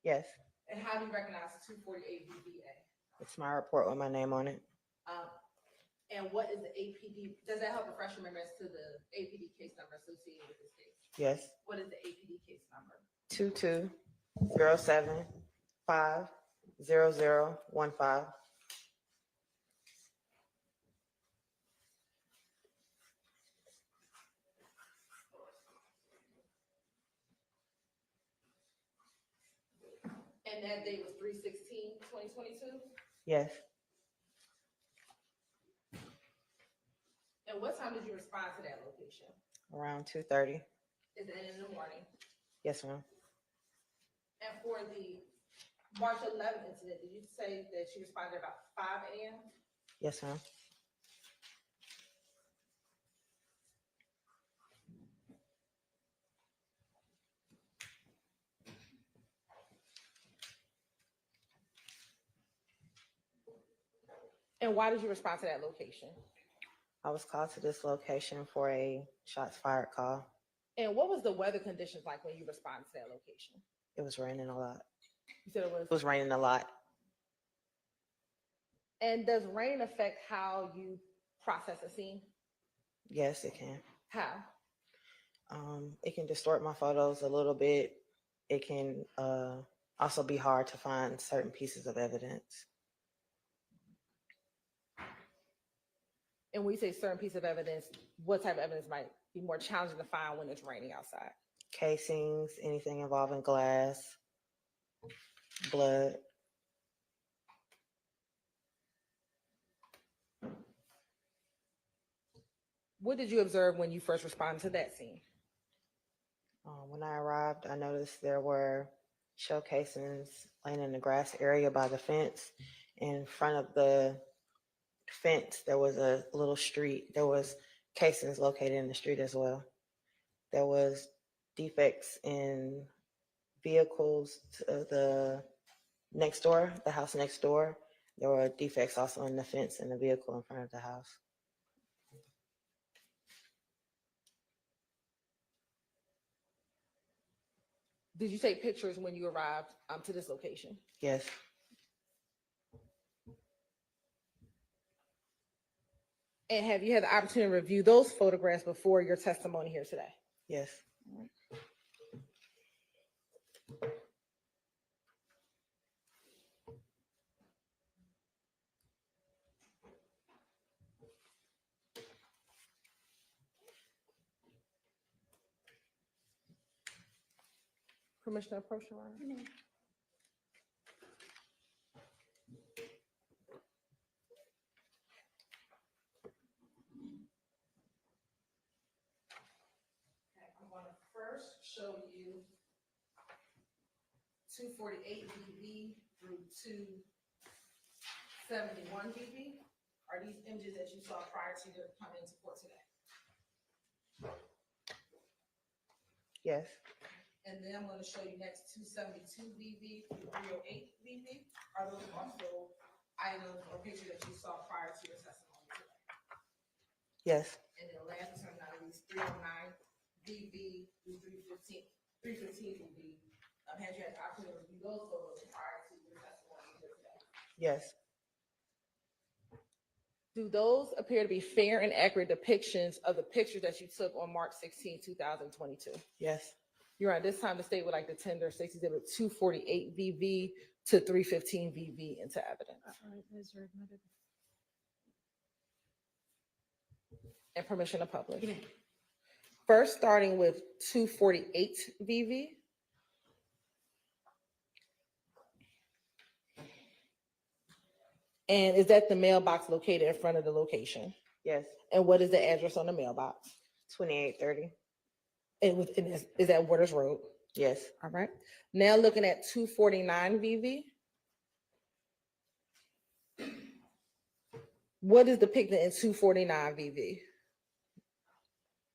Yes. And how do you recognize 248 VBA? It's my report with my name on it. And what is the APD? Does that help refresh your memory as to the APD case number associated with this case? Yes. What is the APD case number? 220750015. And that date was 3/16/2022? Yes. And what time did you respond to that location? Around 2:30. Is that in the morning? Yes, ma'am. And for the March 11th incident, did you say that you responded about 5 a.m.? Yes, ma'am. And why did you respond to that location? I was called to this location for a shots fired call. And what was the weather conditions like when you responded to that location? It was raining a lot. You said It was raining a lot. And does rain affect how you process a scene? Yes, it can. How? It can distort my photos a little bit. It can also be hard to find certain pieces of evidence. And when you say certain piece of evidence, what type of evidence might be more challenging to find when it's raining outside? Casings, anything involving glass. blood. What did you observe when you first responded to that scene? When I arrived, I noticed there were shell casings laying in the grass area by the fence. In front of the fence, there was a little street. There was casings located in the street as well. There was defects in vehicles to the next door, the house next door. There were defects also in the fence and the vehicle in front of the house. Did you take pictures when you arrived to this location? Yes. And have you had the opportunity to review those photographs before your testimony here today? Yes. Commissioner, approach the line. I'm going to first show you 248 VV through 271 VV. Are these images that you saw prior to your coming into court today? Yes. And then I'm going to show you next 272 VV through 308 VV. Are those also items or pictures that you saw prior to your testimony today? Yes. And then last term out of these 309 VV through 315 VV. Had you had the opportunity to review those photos prior to your testimony here today? Yes. Do those appear to be fair and accurate depictions of the pictures that you took on March 16, 2022? Yes. You're at this time, the state would like to tender 248 VV to 315 VV into evidence. And permission to publish. First, starting with 248 VV. And is that the mailbox located in front of the location? Yes. And what is the address on the mailbox? 2830. Is that Waters Road? Yes. All right. Now looking at 249 VV. What is depicted in 249 VV?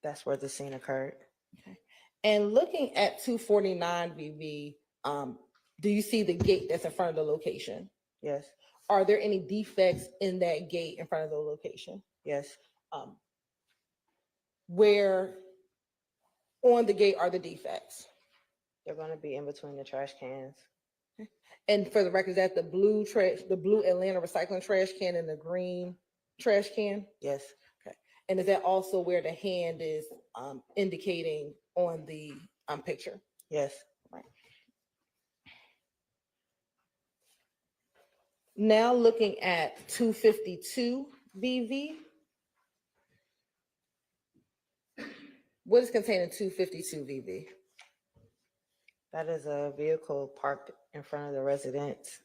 That's where the scene occurred. Okay. And looking at 249 VV, do you see the gate that's in front of the location? Yes. Are there any defects in that gate in front of the location? Yes. Where on the gate are the defects? They're going to be in between the trash cans. And for the record, is that the blue Atlanta recycling trash can and the green trash can? Yes. Okay. And is that also where the hand is indicating on the picture? Yes. Right. Now looking at 252 VV. What is contained in 252 VV? That is a vehicle parked in front of the residence.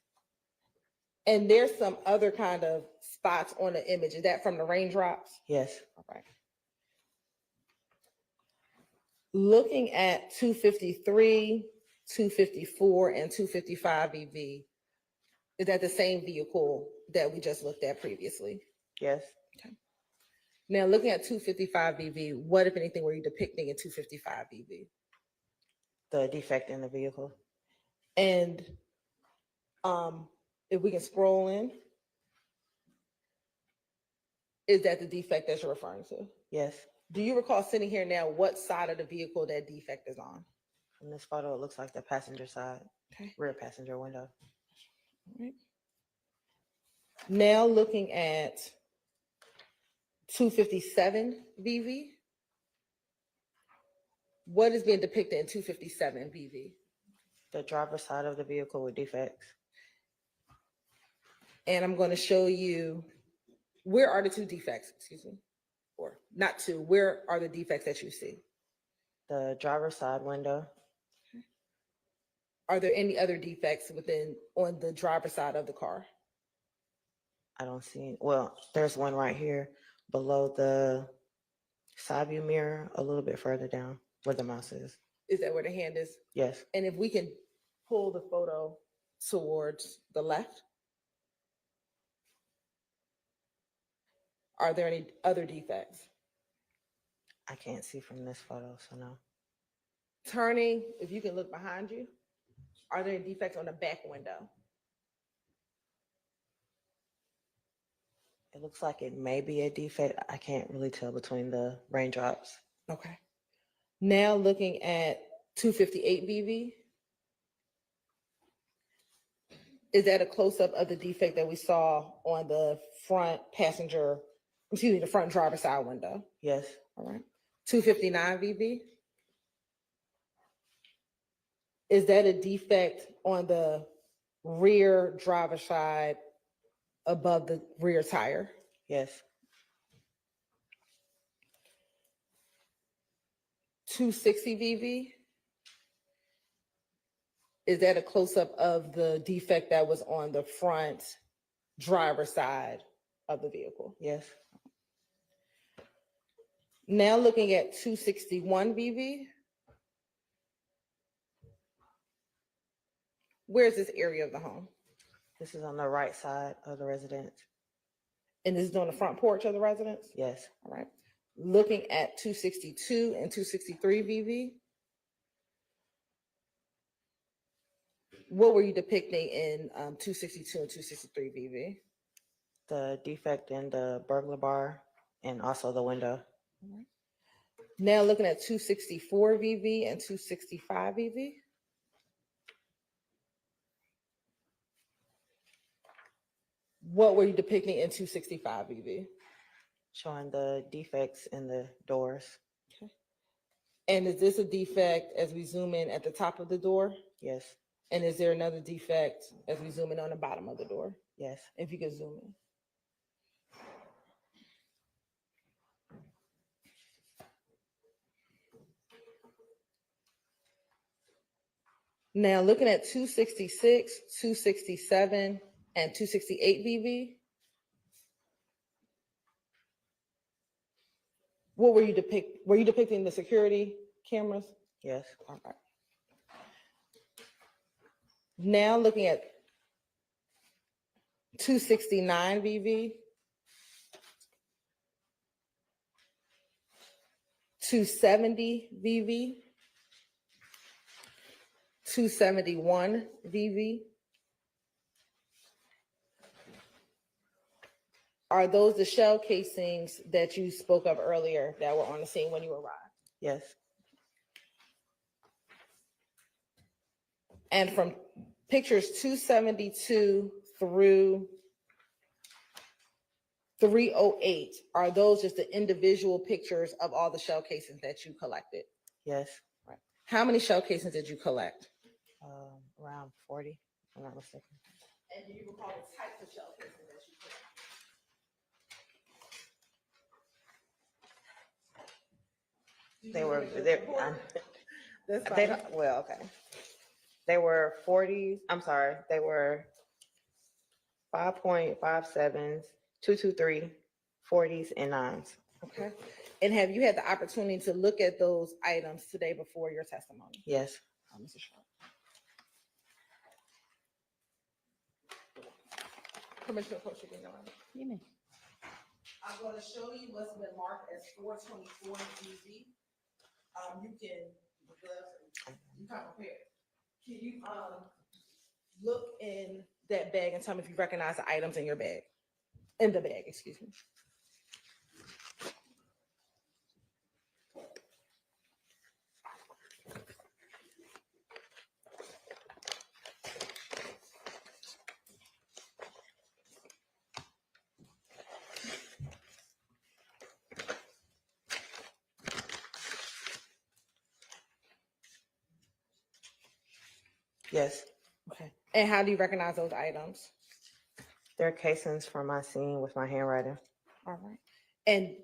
And there's some other kind of spots on the image. Is that from the raindrops? Yes. All right. Looking at 253, 254, and 255 VV, is that the same vehicle that we just looked at previously? Yes. Okay. Now looking at 255 VV, what, if anything, were you depicting in 255 VV? The defect in the vehicle. And if we can scroll in, is that the defect that you're referring to? Yes. Do you recall sitting here now what side of the vehicle that defect is on? In this photo, it looks like the passenger side, rear passenger window. All right. Now looking at 257 VV, what is being depicted in 257 VV? The driver's side of the vehicle with defects. And I'm going to show you, where are the two defects, excuse me, or not two, where are the defects that you see? The driver's side window. Are there any other defects on the driver's side of the car? I don't see, well, there's one right here below the side view mirror, a little bit further down where the mouse is. Is that where the hand is? Yes. And if we can pull the photo towards the left. Are there any other defects? I can't see from this photo, so no. Turning, if you can look behind you, are there any defects on the back window? It looks like it may be a defect. I can't really tell between the raindrops. Okay. Now looking at 258 BV. Is that a close-up of the defect that we saw on the front the front driver's side window? Yes. All right. 259 VV. Is that a defect on the rear driver's side above the rear tire? Yes. 260 VV. Is that a close-up of the defect that was on the front driver's side of the vehicle? Yes. Now looking at 261 VV. Where's this area of the home? This is on the right side of the residence. And this is on the front porch of the residence? Yes. All right. Looking at 262 and 263 VV. What were you depicting in 262 and 263 VV? The defect in the burglar bar and also the window. Now looking at 264 VV and 265 VV. What were you depicting in 265 VV? Showing the defects in the doors. Okay. And is this a defect as we zoom in at the top of the door? Yes. And is there another defect as we zoom in on the bottom of the door? Yes. If you could zoom in. Now looking at 266, 267, and 268 VV. What were you depicting the security cameras? Yes. All right. Now looking at 269 VV, 270 VV, 271 VV. Are those the shell casings that you spoke of earlier that were on the scene when you arrived? Yes. And from pictures 272 through 308, are those just the individual pictures of all the shell casings that you collected? Yes. Right. How many shell casings did you collect? Around 40, if I'm not mistaken. And do you recall the types of shell casings that you collected? Well, okay. They were 40s. I'm sorry. They were 5.57s, 223, 40s, and 9s. Okay. And have you had the opportunity to look at those items today before your testimony? Yes. Mr. Sharp. Permission to approach again, Your Honor. You may. I'm going to show you what's been marked as 424 DV. You can come prepared. Can you look in that bag and tell me if you recognize the items in your bag? In the bag, excuse me. Yes. Okay. And how do you recognize those items? They're casings from my scene with my handwriting. All right. And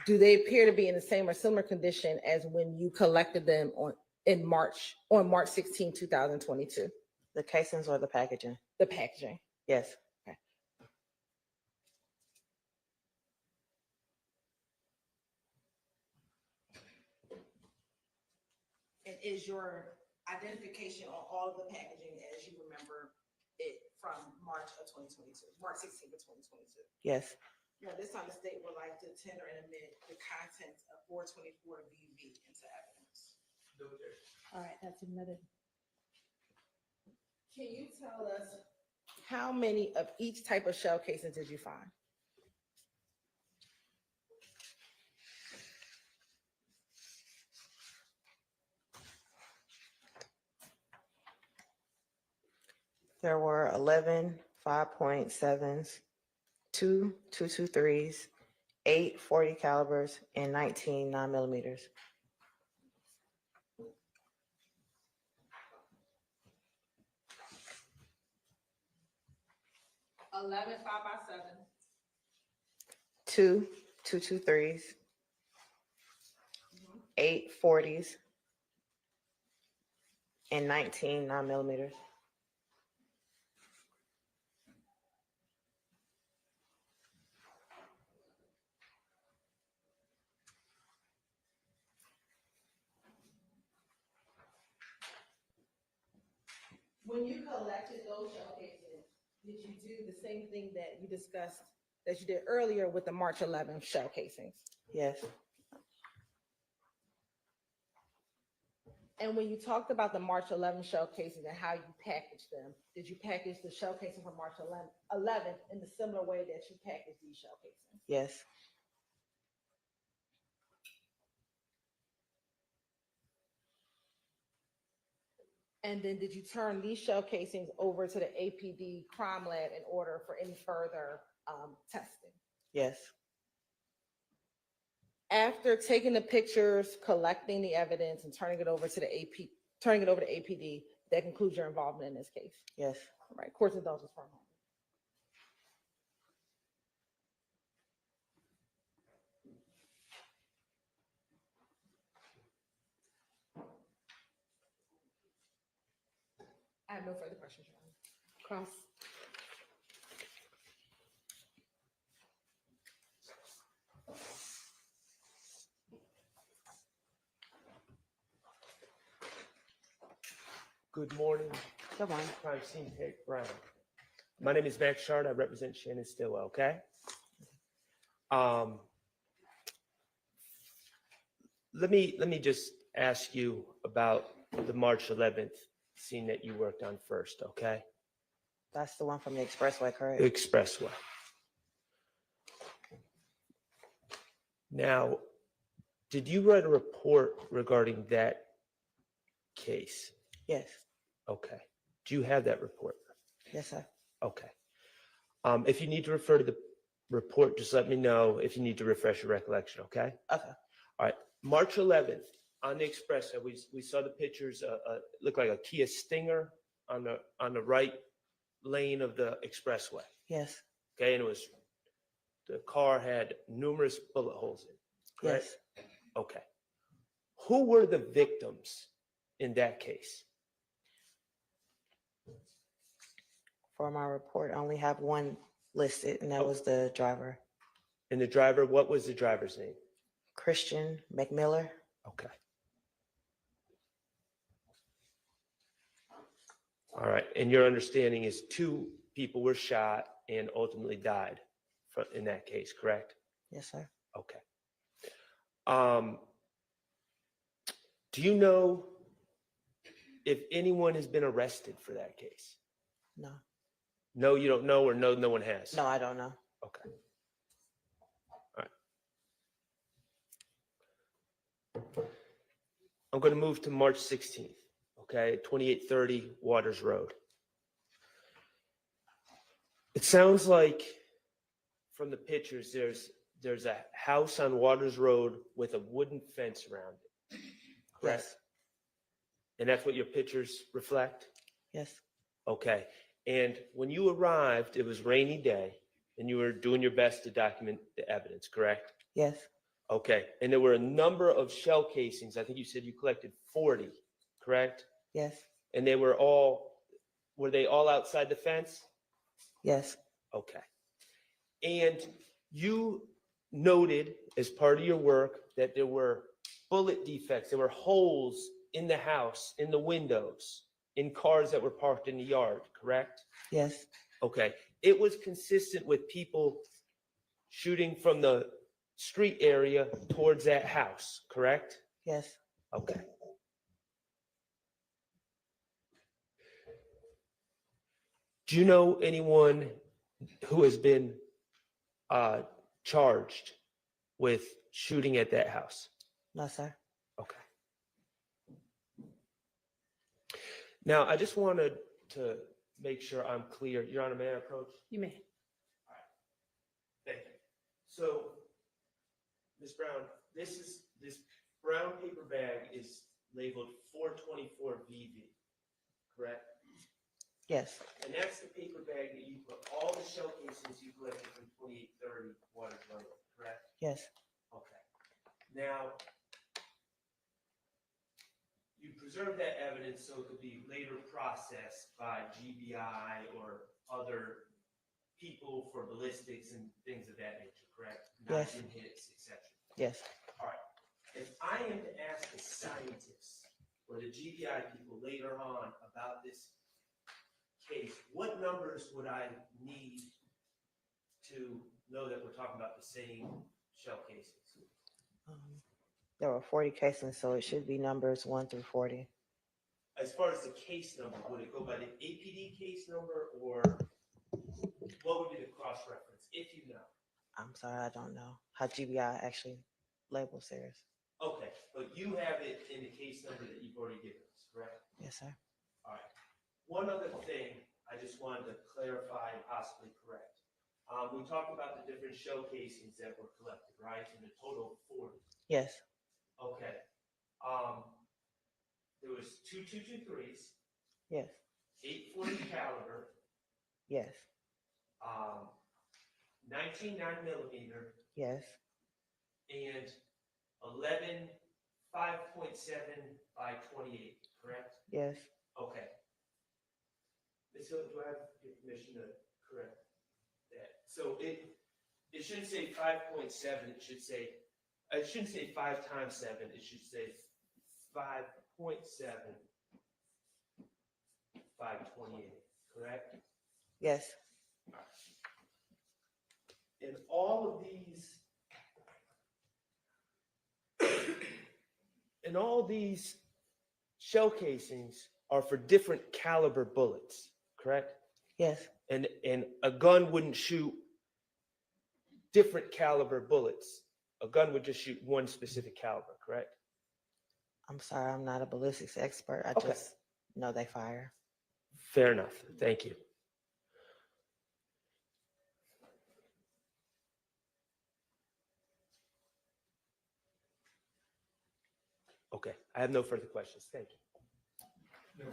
do they appear to be in the same or similar condition as when you collected them in on March 16, 2022? The casings or the packaging? The packaging. Yes. Okay. And is your identification on all of the packaging as you remember it from March of 2022, March 16th of 2022? Yes. Now, this time the state would like to tender and admit the contents of 424 BV into evidence. All right, that's admitted. Can you tell us how many of each type of shell casings did you find? There were 11 5.7s, 2 223s, 8 40 calibers, and 19 9mm. 11 5x7. 2 223s, 8 40s, and 19 9mm. When you collected those shell casings, did you do the same thing that you discussed that you did earlier with the March 11th shell casings? Yes. And when you talked about the March 11th shell casings and how you packaged them, did you package the shell casing from March 11th in the similar way that you packaged these shell casings? Yes. And then did you turn these shell casings over to the APD crime lab in order for any further testing? Yes. After taking the pictures, collecting the evidence, and turning it over to APD, that concludes your involvement in this case. Yes. All right, court's indulgence for a moment. I have no further questions, Your Honor. Cross. Good morning. Good morning. Crime scene take Brown. My name is Max Shard. I represent Shannon Stillwell, okay? Let me just ask you about the March 11th scene that you worked on first, okay? That's the one from the expressway, correct? The expressway. Now, did you write a report regarding that case? Yes. Okay. Do you have that report? Yes, sir. Okay. If you need to refer to the report, just let me know if you need to refresh your recollection, okay? Okay. All right. March 11th on the expressway, we saw the pictures. Looked like a Kia Stinger on the right lane of the expressway. Yes. Okay, and the car had numerous bullet holes in it. Correct? Yes. Okay. Who were the victims in that case? For my report, I only have one listed, and that was the driver. And the driver, what was the driver's name? Christian McMiller. Okay. All right. And your understanding is 2 people were shot and ultimately died in that case, correct? Yes, sir. Okay. Do you know if anyone has been arrested for that case? No. No, you don't know, or no one has? No, I don't know. Okay. All right. I'm going to move to March 16th, okay, 2830 Waters Road. It sounds like from the pictures there's a house on Waters Road with a wooden fence around it. Correct? Yes. And that's what your pictures reflect? Yes. Okay. And when you arrived, it was rainy day, and you were doing your best to document the evidence, correct? Yes. Okay. And there were a number of shell casings. I think you said you collected 40 correct? Yes. And were they all outside the fence? Yes. Okay. And you noted as part of your work that there were bullet defects, there were holes in the house, in the windows, in cars that were parked in the yard, correct? Yes. Okay. It was consistent with people shooting from the street area towards that house, correct? Yes. Okay. Do you know anyone who has been charged with shooting at that house? No, sir. Okay. Now, I just wanted to make sure I'm clear. Your Honor, may I approach? You may. Thank you. So, Ms. Brown, this brown paper bag is labeled 424 VV, correct? Yes. And that's the paper bag that you put all the shell casings you collected from 2830 Water Road, correct? Yes. Okay. Now, you preserve that evidence so it could be later processed by GBI or other people for ballistics and things of that nature, correct? Yes. Knives and hits, etc. Yes. All right. If I am to ask the scientists or the GBI people later on about this case, what numbers would I need to know that we're talking about the same shell casings? There were 40 casings, so it should be numbers 1 through 40. As far as the case number, would it go by the APD case number or what would be the cross-reference, if you know? I'm sorry, I don't know how GBI actually labels theirs. Okay, but you have it in the case number that you've already given us, correct? Yes, sir. All right. One other thing I just wanted to clarify and possibly correct. We talked about the different shell casings that were collected, right? In a total of 40. Yes. Okay. There was 2 223s, Yes. 840 caliber, Yes. 19 9mm, Yes. and 11 5.7 by 28, correct? Yes. Okay. Ms. Hill, do I have your permission to correct that? So it shouldn't say 5.7, it shouldn't say 5 times 7, it should say 5.7 by 28, correct? Yes. And all of these, shell casings are for different caliber bullets, correct? Yes. And a gun wouldn't shoot different caliber bullets. A gun would just shoot one specific caliber, correct? I'm sorry, I'm not a ballistics expert. I Okay. just know they fire. Fair enough. Thank you. Okay, I have no further questions. Thank you.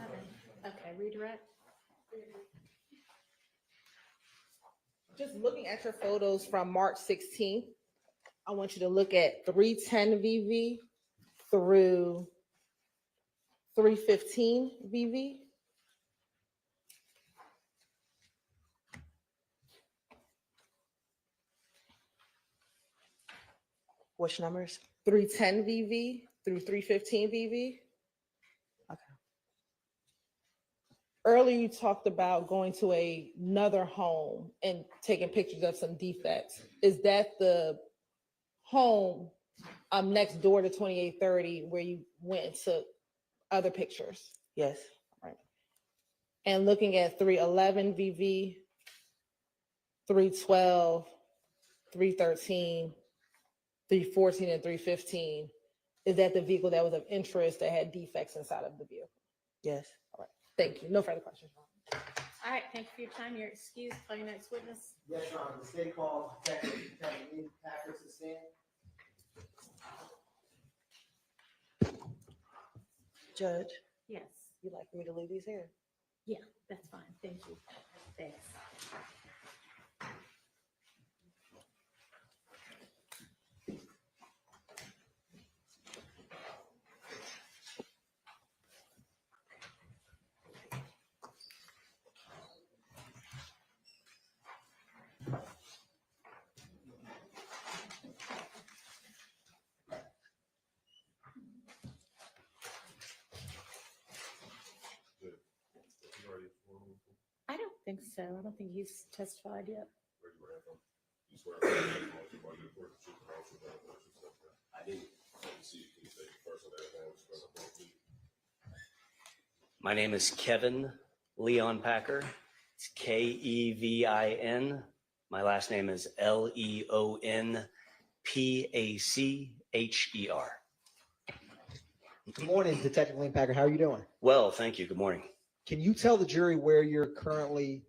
Okay, redirect. Just looking at your photos from March 16th, I want you to look at 310 VV through 315 VV. Which numbers? 310 VV through 315 VV. Okay. Earlier, you talked about going to another home and taking pictures of some defects. Is that the home next door to 2830 where you went and took other pictures? Yes. Right. And looking at 311 VV, 312, 313, 314, and 315, is that the vehicle that was of interest that had defects inside of the vehicle? Yes. All right. Thank you. No further questions. All right, thank you for your time. You're excused. Call your next witness. Yes, Your Honor. The state calls Detective Patrick to stand. Judge, Yes. you'd like for me to leave these here? Yeah, that's fine. Thank you. Thanks. think so. I don't think he's testified yet. My name is Kevin Leon Packer. It's Kevin. My last name is Leonpacher. Good morning, Detective Leon Packer. How are you doing? Well, thank you. Good morning. Can you tell the jury where you're currently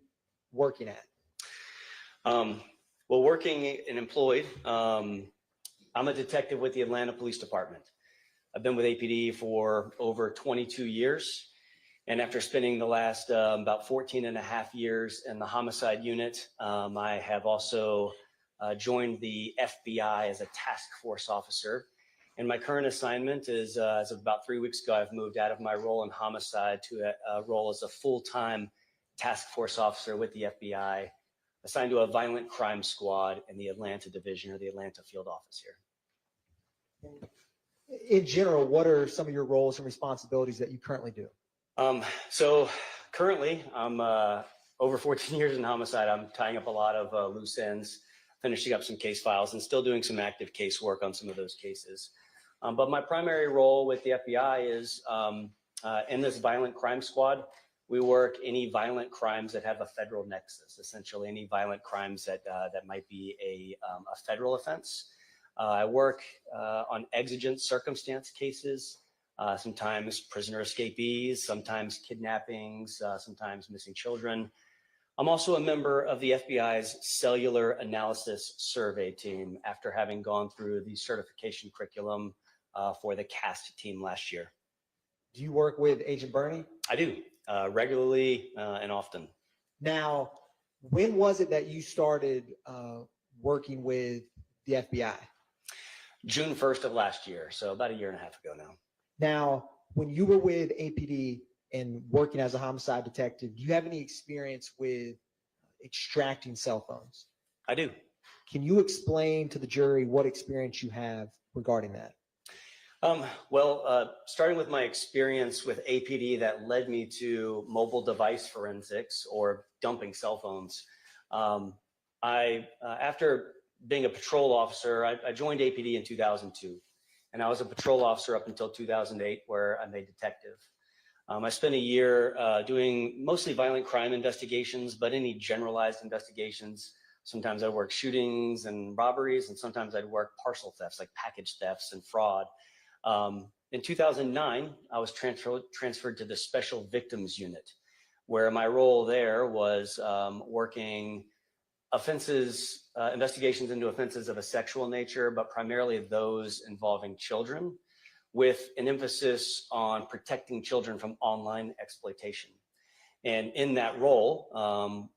working at? Well, working and employed, I'm a detective with the Atlanta Police Department. I've been with APD for over 22 years. And after spending the last about 14 and a half years in the homicide unit, I have also joined the FBI as a task force officer. And my current assignment is, as of about 3 weeks ago, I've moved out of my role in homicide to a role as a full-time task force officer with the FBI, assigned to a violent crime squad in the Atlanta division or the Atlanta field office here. In general, what are some of your roles and responsibilities that you currently do? So currently, I'm over 14 years in homicide. I'm tying up a lot of loose ends, finishing up some case files, and still doing some active case work on some of those cases. But my primary role with the FBI is in this violent crime squad. We work any violent crimes that have a federal nexus, essentially any violent crimes that might be a federal offense. I work on exigent circumstance cases, sometimes prisoner escapees, sometimes kidnappings, sometimes missing children. I'm also a member of the FBI's Cellular Analysis Survey team after having gone through the certification curriculum for the CAST team last year. Do you work with Agent Bernie? I do, regularly and often. Now, when was it that you started working with the FBI? June 1st of last year, so about a year and a half ago now. Now, when you were with APD and working as a homicide detective, do you have any experience with extracting cell phones? I do. Can you explain to the jury what experience you have regarding that? Starting with my experience with APD that led me to mobile device forensics or dumping cell phones. After being a patrol officer, I joined APD in 2002, and I was a patrol officer up until 2008, where I made detective. I spent a year doing mostly violent crime investigations, but any generalized investigations. Sometimes I'd work shootings and robberies, and sometimes I'd work parcel thefts, like package thefts and fraud. In 2009, I was transferred to the Special Victims Unit, where my role there was working offenses, investigations into offenses of a sexual nature, but primarily those involving children, with an emphasis on protecting children from online exploitation. And in that role,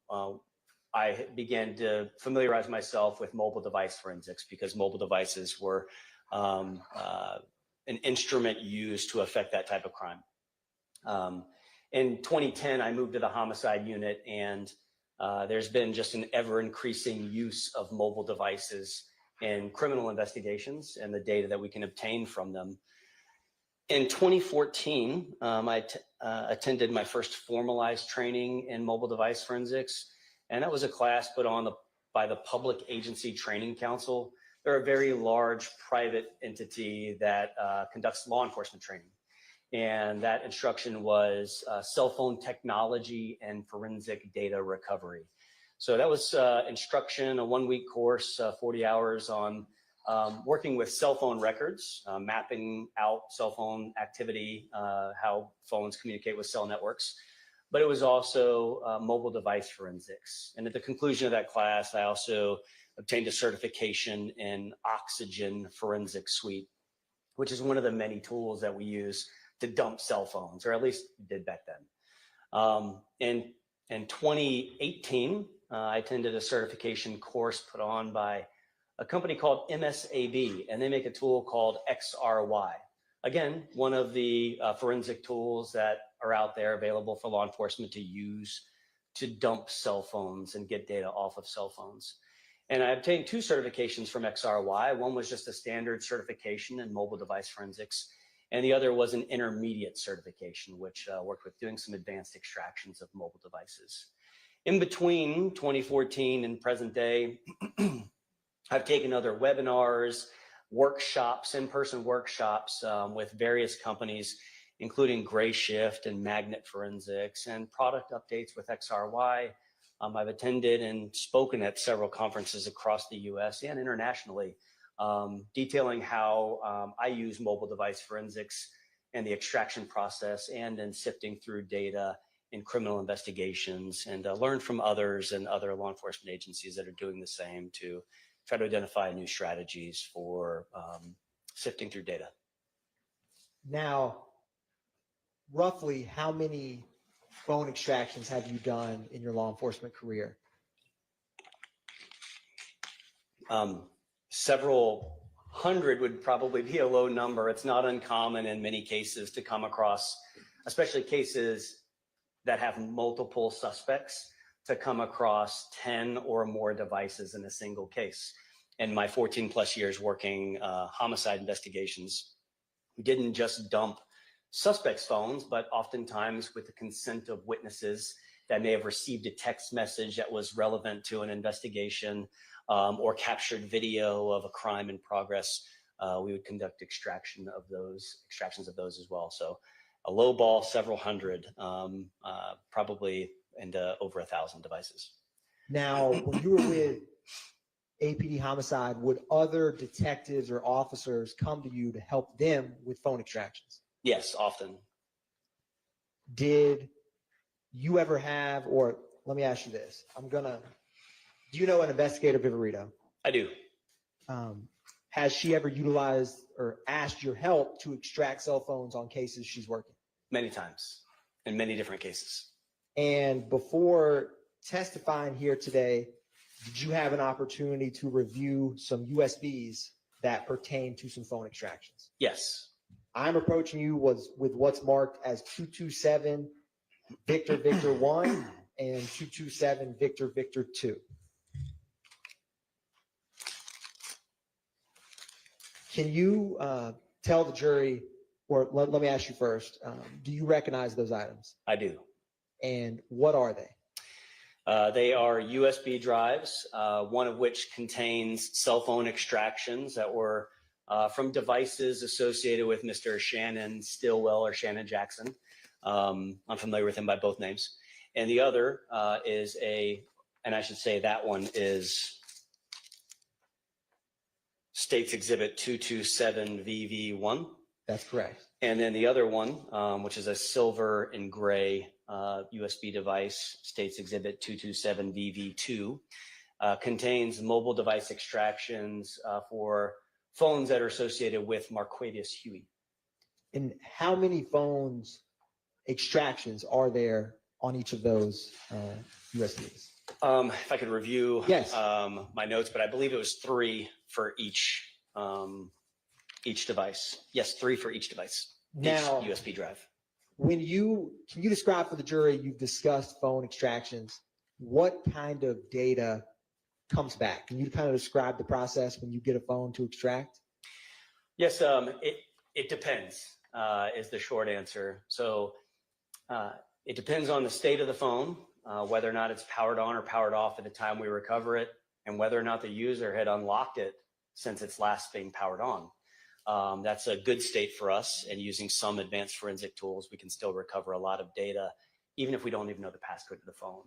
I began to familiarize myself with mobile device forensics, because mobile devices were an instrument used to affect that type of crime. In 2010, I moved to the homicide unit, and there's been just an ever-increasing use of mobile devices in criminal investigations and the data that we can obtain from them. In 2014, I attended my first formalized training in mobile device forensics, and that was a class put on by the Public Agency Training Council. They're a very large private entity that conducts law enforcement training. And that instruction was cell phone technology and forensic data recovery. So that was instruction, a 1-week course, 40 hours on working with cell phone records, mapping out cell phone activity, how phones communicate with cell networks. But it was also mobile device forensics. And at the conclusion of that class, I also obtained a certification in Oxygen Forensic Suite, which is one of the many tools that we use to dump cell phones, or at least did back then. In 2018, I attended a certification course put on by a company called MSAB, and they make a tool called XRY. Again, one of the forensic tools that are out there available for law enforcement to use to dump cell phones and get data off of cell phones. And I obtained 2 certifications from XRY. One was just a standard certification in mobile device forensics, and the other was an intermediate certification, which worked with doing some advanced extractions of mobile devices. In between 2014 and present day, I've taken other webinars, workshops, in-person workshops with various companies, including Gray Shift and Magnet Forensics, and product updates with XRY. I've attended and spoken at several conferences across the US and internationally, detailing how I use mobile device forensics and the extraction process and in sifting through data in criminal investigations, and learn from others and other law enforcement agencies that are doing the same to try to identify new strategies for sifting through data. Now, roughly how many phone extractions have you done in your law enforcement career? Several hundred would probably be a low number. It's not uncommon in many cases to come across, especially cases that have multiple suspects, to come across 10 or more devices in a single case. In my 14 plus years working homicide investigations, we didn't just dump suspects' phones, but oftentimes with the consent of witnesses that may have received a text message that was relevant to an investigation, or captured video of a crime in progress, we would conduct extractions of those as well. So a low ball, several hundred, probably into over 1,000 devices. Now, when you were with APD Homicide, would other detectives or officers come to you to help them with phone extractions? Yes, often. Did you ever have, or let me ask you this, do you know an investigator, Viverito? I do. Has she ever utilized or asked your help to extract cell phones on cases she's working? Many times, in many different cases. And before testifying here today, did you have an opportunity to review some USBs that pertain to some phone extractions? Yes. I'm approaching you with what's marked as 227 Victor Victor 1 and 227 Victor Victor 2. Can you tell the jury, or let me ask you first, do you recognize those items? I do. And what are they? They are USB drives, one of which contains cell phone extractions that were from devices associated with Mr. Shannon Stillwell or Shannon Jackson. I'm familiar with him by both names. And the other is and I should say that one is State's Exhibit 227VV1. That's correct. And then the other one, which is a silver and gray USB device, State's Exhibit 227VV2, contains mobile device extractions for phones that are associated with Marquavius Huey. And how many phones extractions are there on each of those USBs? If I could review my notes, but I believe it was 3 for each device. Yes, 3 for each device. Now, each USB drive. Can you describe for the jury, you've discussed phone extractions, what kind of data comes back? Can you kind of describe the process when you get a phone to extract? Yes, it depends, is the short answer. So it depends on the state of the phone, whether or not it's powered on or powered off at the time we recover it, and whether or not the user had unlocked it since it's last being powered on. That's a good state for us, and using some advanced forensic tools, we can still recover a lot of data, even if we don't even know the passcode to the phone.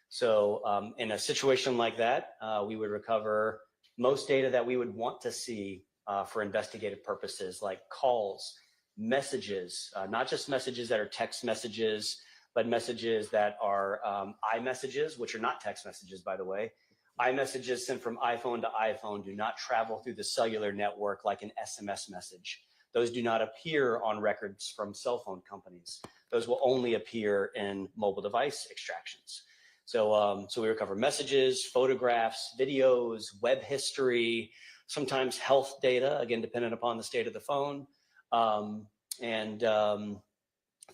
So in a situation like that, we would recover most data that we would want to see for investigative purposes, like calls, messages, not just messages that are text messages, but messages that are iMessages, which are not text messages, by the way. iMessages sent from iPhone to iPhone do not travel through the cellular network like an SMS message. Those do not appear on records from cell phone companies. Those will only appear in mobile device extractions. So we recover messages, photographs, videos, web history, sometimes health data, again, dependent upon the state of the phone, and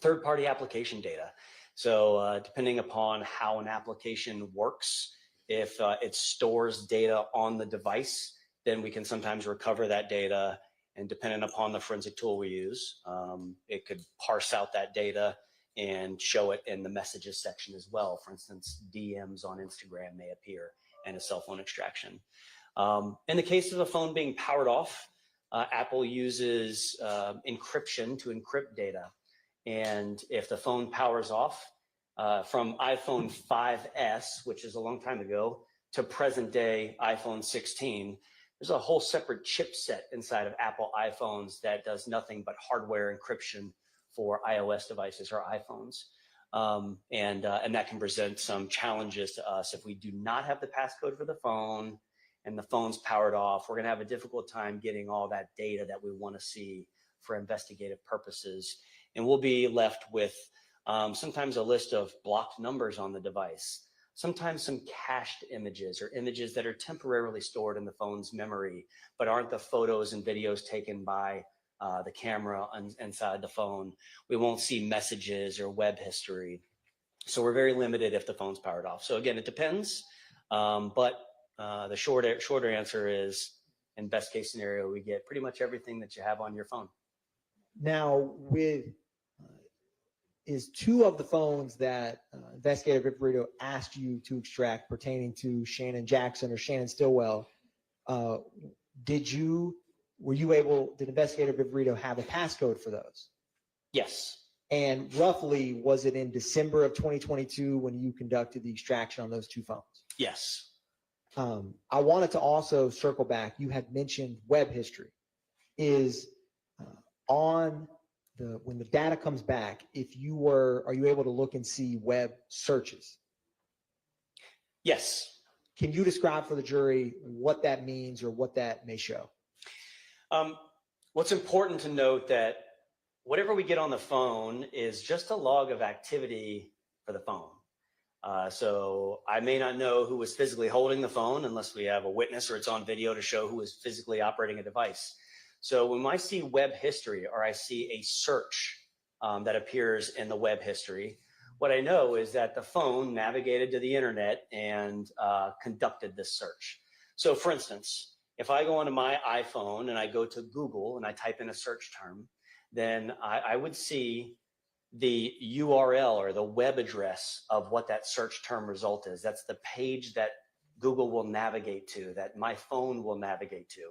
third-party application data. So depending upon how an application works, if it stores data on the device, then we can sometimes recover that data, and depending upon the forensic tool we use, it could parse out that data and show it in the messages section as well. For instance, DMs on Instagram may appear in a cell phone extraction. In the case of a phone being powered off, Apple uses encryption to encrypt data. And if the phone powers off, from iPhone 5S, which is a long time ago, to present day iPhone 16, there's a whole separate chipset inside of Apple iPhones that does nothing but hardware encryption for iOS devices or iPhones. And that can present some challenges to us. If we do not have the passcode for the phone and the phone's powered off, we're gonna have a difficult time getting all that data that we wanna see for investigative purposes. And we'll be left with sometimes a list of blocked numbers on the device, sometimes some cached images or images that are temporarily stored in the phone's memory, but aren't the photos and videos taken by the camera inside the phone. We won't see messages or web history. So we're very limited if the phone's powered off. So again, it depends, but the shorter answer is, in best case scenario, we get pretty much everything that you have on your phone. Now, is two of the phones that investigator Viverito asked you to extract pertaining to Shannon Jackson or Shannon Stillwell, did investigator Viverito have a passcode for those? Yes. And roughly, was it in December of 2022 when you conducted the extraction on those two phones? Yes. I wanted to also circle back. You had mentioned web history. Is when the data comes back, are you able to look and see web searches? Yes. Can you describe for the jury what that means or what that may show? What's important to note that whatever we get on the phone is just a log of activity for the phone. So I may not know who was physically holding the phone unless we have a witness or it's on video to show who was physically operating a device. So when I see web history or I see a search that appears in the web history, what I know is that the phone navigated to the internet and conducted this search. So for instance, if I go onto my iPhone and I go to Google and I type in a search term, then I would see the URL or the web address of what that search term result is. That's the page that Google will navigate to, that my phone will navigate to.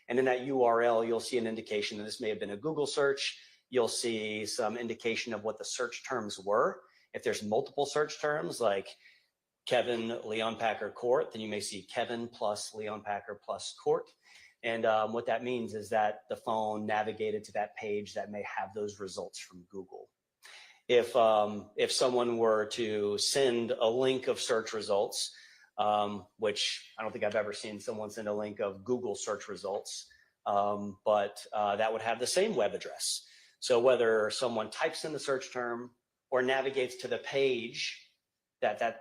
And in that URL, you'll see an indication that this may have been a Google search. You'll see some indication of what the search terms were. If there's multiple search terms like Kevin Leon Packer Court, then you may see Kevin plus Leon Packer plus Court. And what that means is that the phone navigated to that page that may have those results from Google. If someone were to send a link of search results, which I don't think I've ever seen someone send a link of Google search results, but that would have the same web address. So whether someone types in the search term or navigates to the page that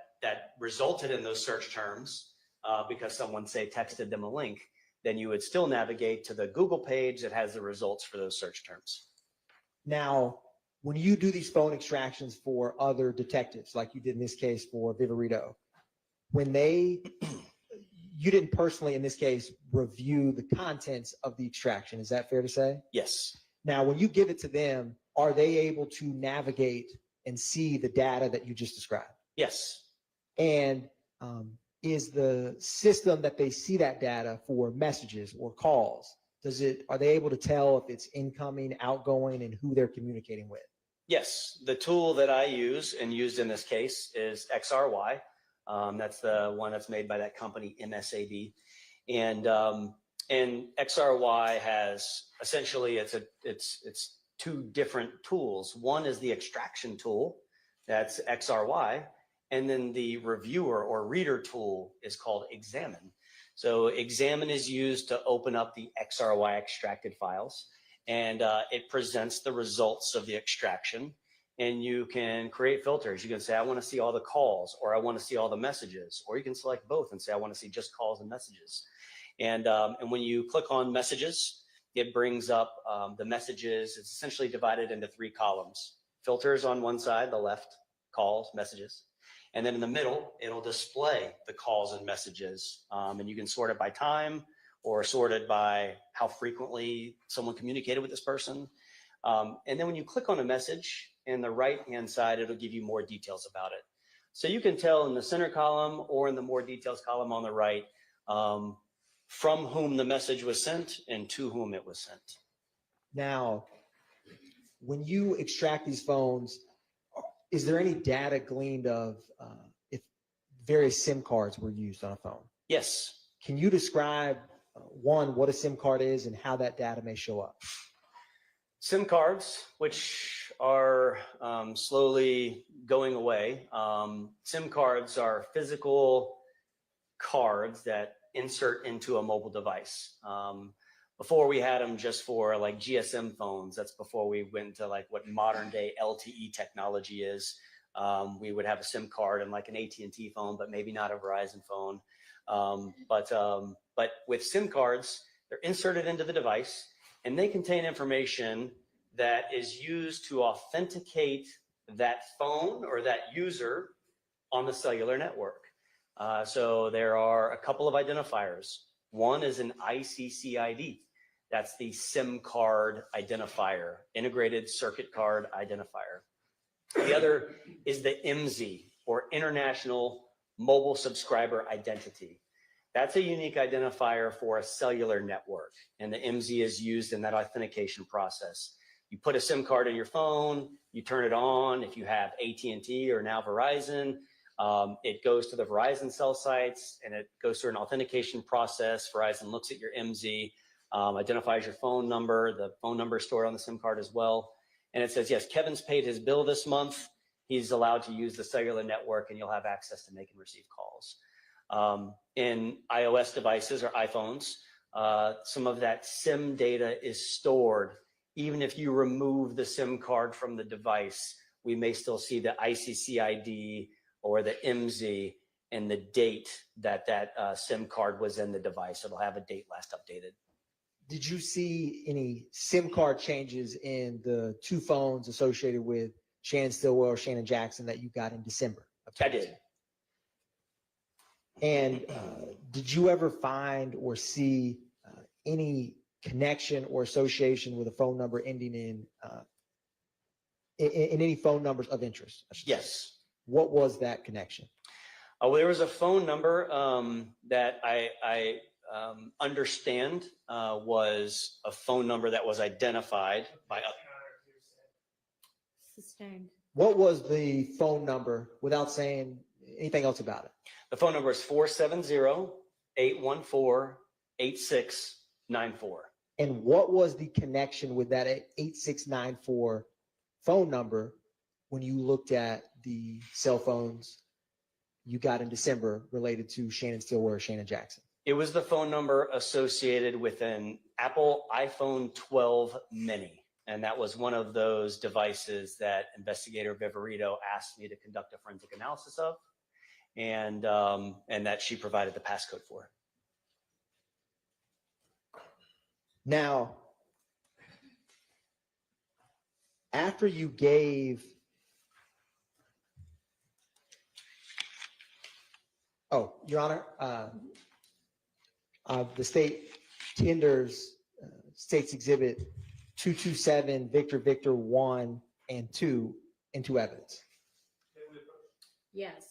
resulted in those search terms because someone, say, texted them a link, then you would still navigate to the Google page that has the results for those search terms. Now, when you do these phone extractions for other detectives, like you did in this case for Viverito, you didn't personally, in this case, review the contents of the extraction. Is that fair to say? Yes. Now, when you give it to them, are they able to navigate and see the data that you just described? Yes. And is the system that they see that data for messages or calls, are they able to tell if it's incoming, outgoing, and who they're communicating with? Yes. The tool that I use and used in this case is XRY. That's the one that's made by that company, MSAD. And XRY has essentially, it's two different tools. One is the extraction tool, that's XRY. And then the reviewer or reader tool is called Examine. So Examine is used to open up the XRY extracted files, and it presents the results of the extraction. And you can create filters. You can say, I want to see all the calls, or I want to see all the messages, or you can select both and say, I want to see just calls and messages. And when you click on messages, it brings up the messages. It's essentially divided into 3 columns. Filters on one side, the left, calls, messages. And then in the middle, it'll display the calls and messages. And you can sort it by time or sort it by how frequently someone communicated with this person. And then when you click on a message, and the right-hand side, it'll give you more details about it. So you can tell in the center column or in the more details column on the right, from whom the message was sent and to whom it was sent. Now, when you extract these phones, is there any data gleaned of if various SIM cards were used on a phone? Yes. Can you describe, one, what a SIM card is and how that data may show up? SIM cards, which are slowly going away. SIM cards are physical cards that insert into a mobile device. Before we had them just for like GSM phones. That's before we went to like what modern day LTE technology is. We would have a SIM card in like an AT&T phone, but maybe not a Verizon phone. But with SIM cards, they're inserted into the device and they contain information that is used to authenticate that phone or that user on the cellular network. So there are a couple of identifiers. One is an ICCID. That's the SIM card identifier, integrated circuit card identifier. The other is the IMSI, or International Mobile Subscriber Identity. That's a unique identifier for a cellular network, and the IMSI is used in that authentication process. You put a SIM card in your phone, you turn it on. If you have AT&T or now Verizon, it goes to the Verizon cell sites and it goes through an authentication process. Verizon looks at your IMSI, identifies your phone number. The phone number is stored on the SIM card as well. And it says, yes, Kevin's paid his bill this month. He's allowed to use the cellular network and you'll have access to make and receive calls. In iOS devices or iPhones, some of that SIM data is stored. Even if you remove the SIM card from the device, we may still see the ICCID or the IMSI and the date that that SIM card was in the device. It'll have a date last updated. Did you see any SIM card changes in the two phones associated with Shannon Stillwell or Shannon Jackson that you got in December? I did. And did you ever find or see any connection or association with a phone number ending in any phone numbers of interest? Yes. What was that connection? Well, there was a phone number that I understand was a phone number that was identified by Sustained. What was the phone number without saying anything else about it? The phone number is 470-814-8694. And what was the connection with that 8694 phone number when you looked at the cell phones you got in December related to Shannon Stillwell or Shannon Jackson? It was the phone number associated with an Apple iPhone 12 mini. And that was one of those devices that investigator Viverito asked me to conduct a forensic analysis of, and that she provided the passcode for. Now, after you gave, Your Honor, the state tenders State's Exhibit 227, Victor 1 and 2 into evidence. Yes.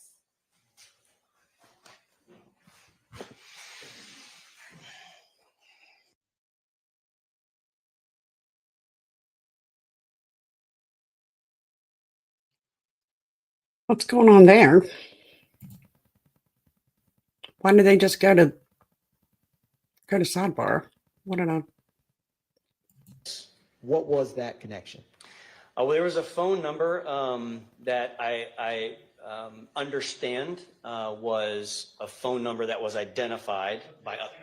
What's going on there? Why did they just go to sidebar? What did I? What was that connection? Well, there was a phone number that I understand was a phone number that was identified by others.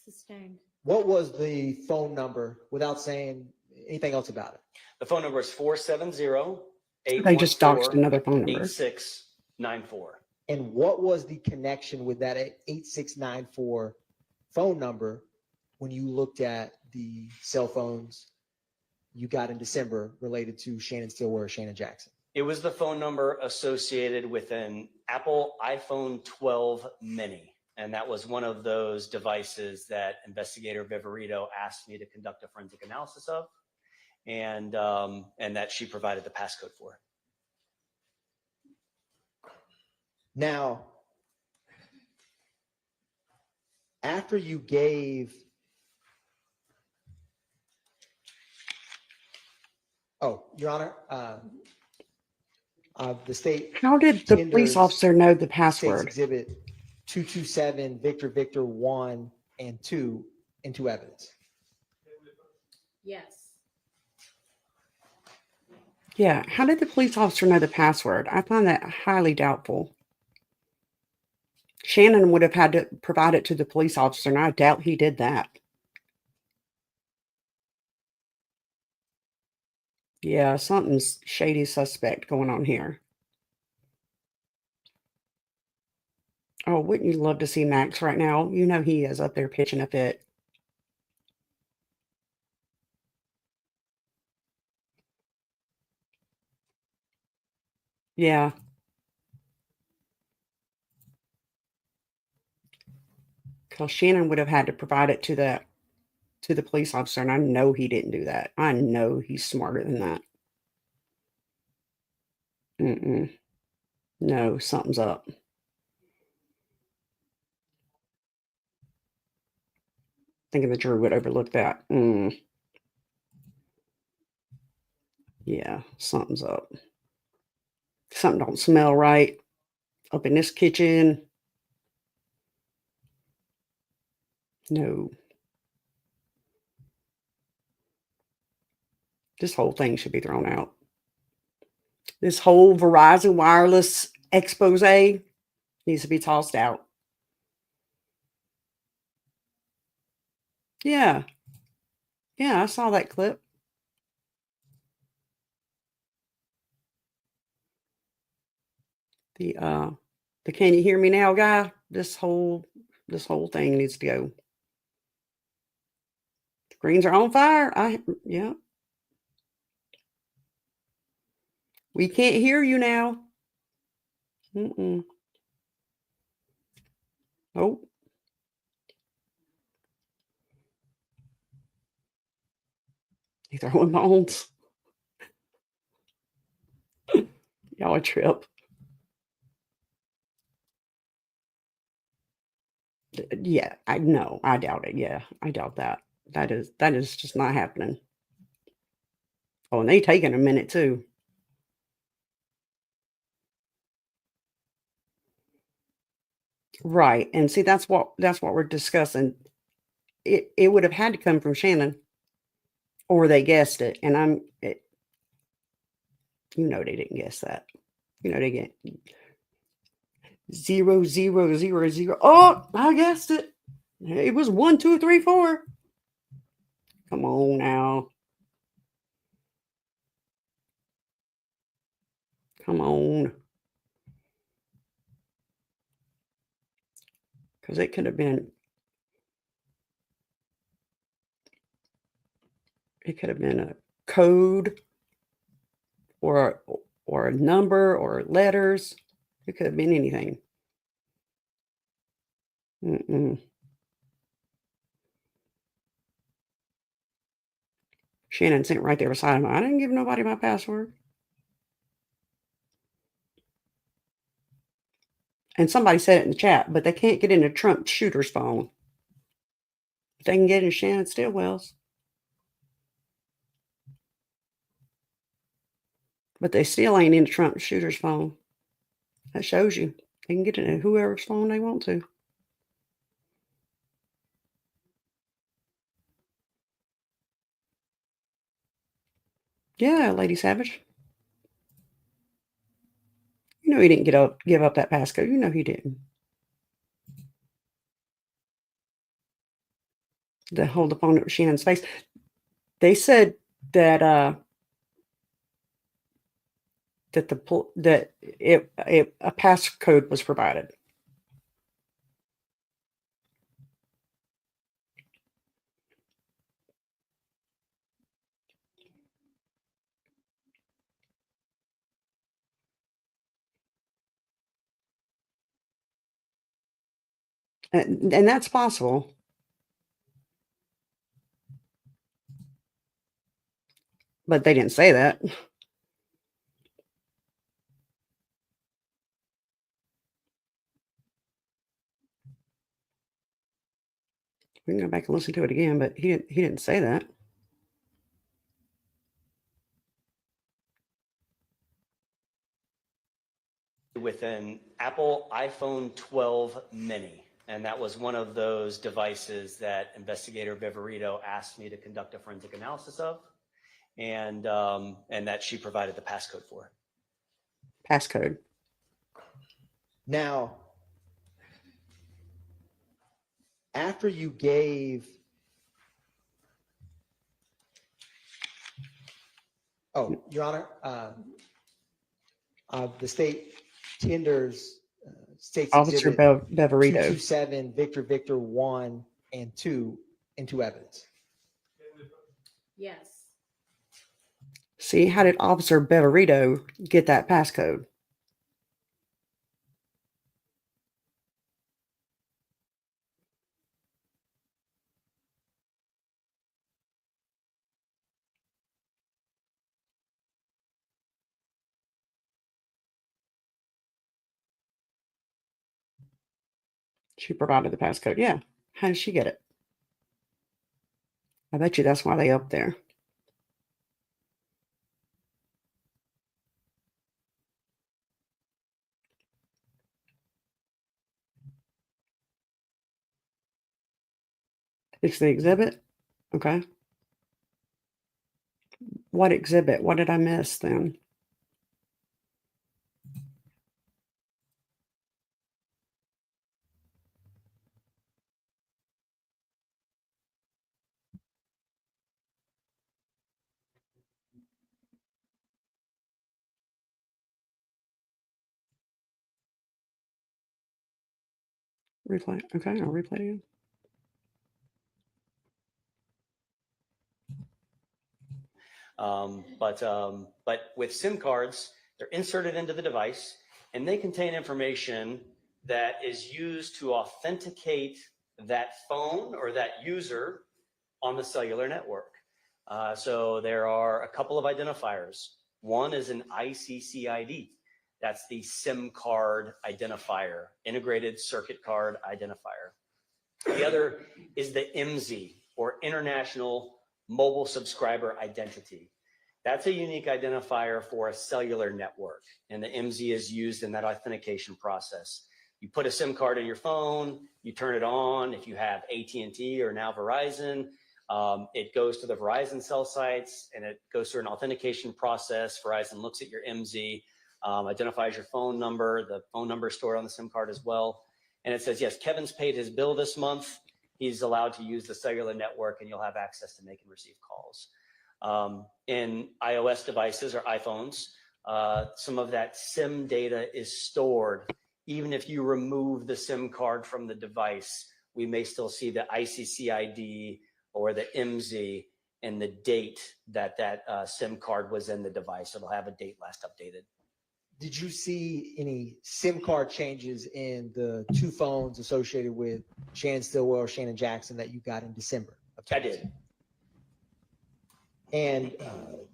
Sustained. What was the phone number without saying anything else about it? The phone number is 470-814-8694. They just doxed another phone number. And what was the connection with that 8694 phone number when you looked at the cell phones you got in December related to Shannon Stillwell or Shannon Jackson? It was the phone number associated with an Apple iPhone 12 mini. And that was one of those devices that investigator Viverito asked me to conduct a forensic analysis of, and that she provided the passcode for. Now, after you gave, Your Honor, the state. How did the police tenders officer know the State's password? Exhibit 227, Victor 1 and 2 into evidence. Yes. Yeah, how did the police officer know the password? I find that highly doubtful. Shannon would have had to provide it to the police officer, and I doubt he did that. Yeah, something's shady suspect going on here. Oh, wouldn't you love to see Max right now? You know he is up there pitching a fit. Yeah. Because Shannon would have had to provide it to the police officer, and I know he didn't do that. I know he's smarter than that. No, something's up. Thinking the jury would overlook that. Yeah, something's up. Something don't smell right up in this kitchen. No. This whole thing should be thrown out. This whole Verizon wireless expose needs to be tossed out. Yeah. Yeah, I saw that clip. The can you hear me now guy? This whole thing needs to go. The greens are on fire. Yeah. We can't hear you now. Oh. You throwing bones. Y'all a trip. Yeah, I doubt it. Yeah, I doubt that. That is just not happening. Oh, and they taking a minute too. Right. And see, that's what we're discussing. It would have had to come from Shannon, or they guessed it. And they didn't guess that. They get 0, 0, 0, 0. Oh, I guessed it. It was 1, 2, 3, 4. Come on now. Come on. Because it could have been a code or a number or letters. It could have been anything. Shannon sitting right there beside him. I didn't give nobody my password. And somebody said it in the chat, but they can't get into Trump shooter's phone. They can get into Shannon Stillwell's. But they still ain't into Trump shooter's phone. That shows you. They can get into whoever's phone they want to. Yeah, Lady Savage. You know he didn't give up that passcode. You know he didn't. To hold the phone up to Shannon's face. They said that a passcode was provided. And that's possible. But they didn't say that. We can go back and listen to it again, but he didn't say that. With an Apple iPhone 12 mini. And that was one of those devices that investigator Viverito asked me to conduct a forensic analysis of, and that she provided the passcode for. Passcode. Now, after you gave, Your Honor, the state tenders state's Officer exhibit Beverito. 227, Victor 1 and 2 into evidence. Yes. See, how did Officer Beverito get that passcode? She provided the passcode. Yeah. How did she get it? I bet you that's why they up there. It's the exhibit? Okay. What exhibit? What did I miss then? Replay. Okay, I'll replay it again. But with SIM cards, they're inserted into the device and they contain information that is used to authenticate that phone or that user on the cellular network. So there are a couple of identifiers. One is an ICCID. That's the SIM card identifier, integrated circuit card identifier. The other is the IMSI, or International Mobile Subscriber Identity. That's a unique identifier for a cellular network, and the IMSI is used in that authentication process. You put a SIM card in your phone, you turn it on. If you have AT&T or now Verizon, it goes to the Verizon cell sites and it goes through an authentication process. Verizon looks at your IMSI, identifies your phone number. The phone number is stored on the SIM card as well. And it says, yes, Kevin's paid his bill this month. He's allowed to use the cellular network and you'll have access to make and receive calls. In iOS devices or iPhones, some of that SIM data is stored. Even if you remove the SIM card from the device, we may still see the ICCID or the IMSI and the date that SIM card was in the device. It'll have a date last updated. Did you see any SIM card changes in the two phones associated with Shannon Stillwell or Shannon Jackson that you got in December? I did. And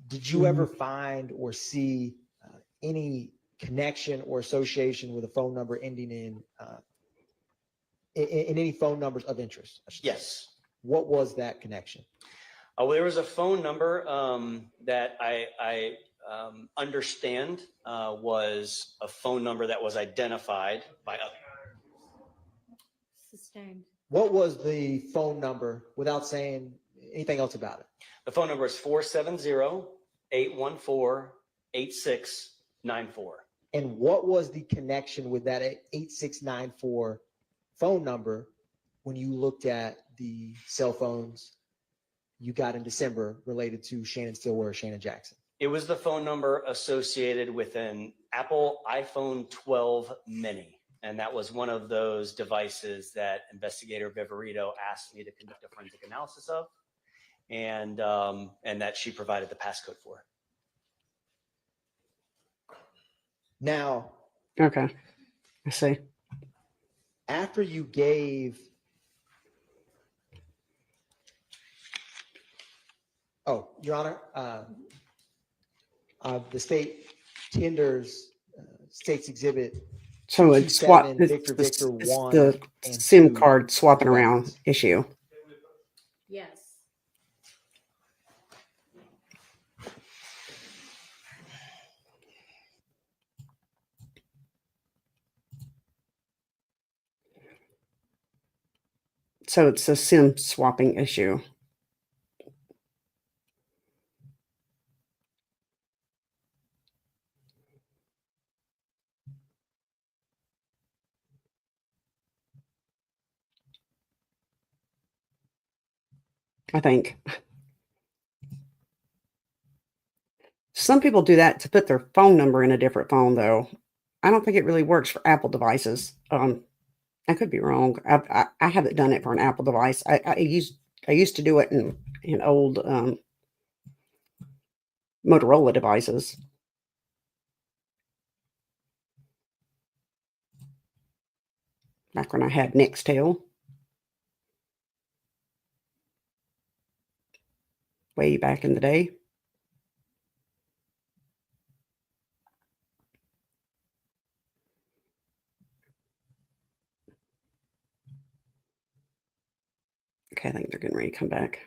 did you ever find or see any connection or association with a phone number ending in any phone numbers of interest? Yes. What was that connection? Well, there was a phone number that I understand was a phone number that was identified by others. Sustained. What was the phone number without saying anything else about it? The phone number is 470-814-8694. And what was the connection with that 8694 phone number when you looked at the cell phones you got in December related to Shannon Stillwell or Shannon Jackson? It was the phone number associated with an Apple iPhone 12 mini. And that was one of those devices that investigator Viverito asked me to conduct a forensic analysis of, and that she provided the passcode for. Now, okay, I see. After you gave, Your Honor, The state tenders State's Exhibit So it's swap. 227, Victor Victor It's 1 the and SIM 2 card swapping of the around weapons. issue. Yes. So it's a SIM swapping issue. I think. Some people do that to put their phone number in a different phone, though. I don't think it really works for Apple devices. I could be wrong. I haven't done it for an Apple device. I used to do it in old Motorola devices. Back when I had Nextel. Way back in the day. Okay, I think they're getting ready to come back.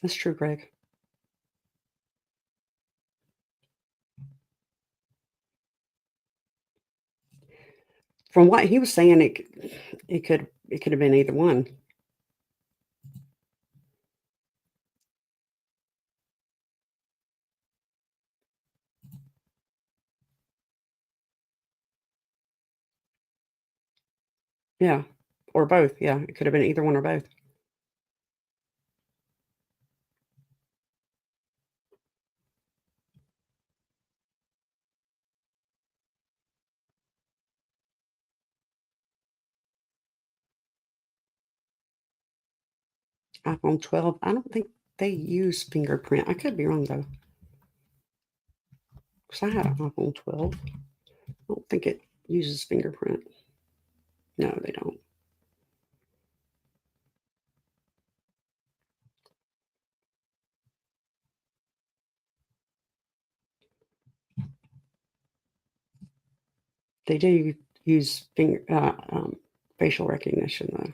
That's true, Greg. From what he was saying, it could have been either one. Yeah, or both. Yeah, it could have been either one or both. iPhone 12. I don't think they use fingerprint. I could be wrong though. Because I had an iPhone 12. I don't think it uses fingerprint. No, they don't. They do use facial recognition though.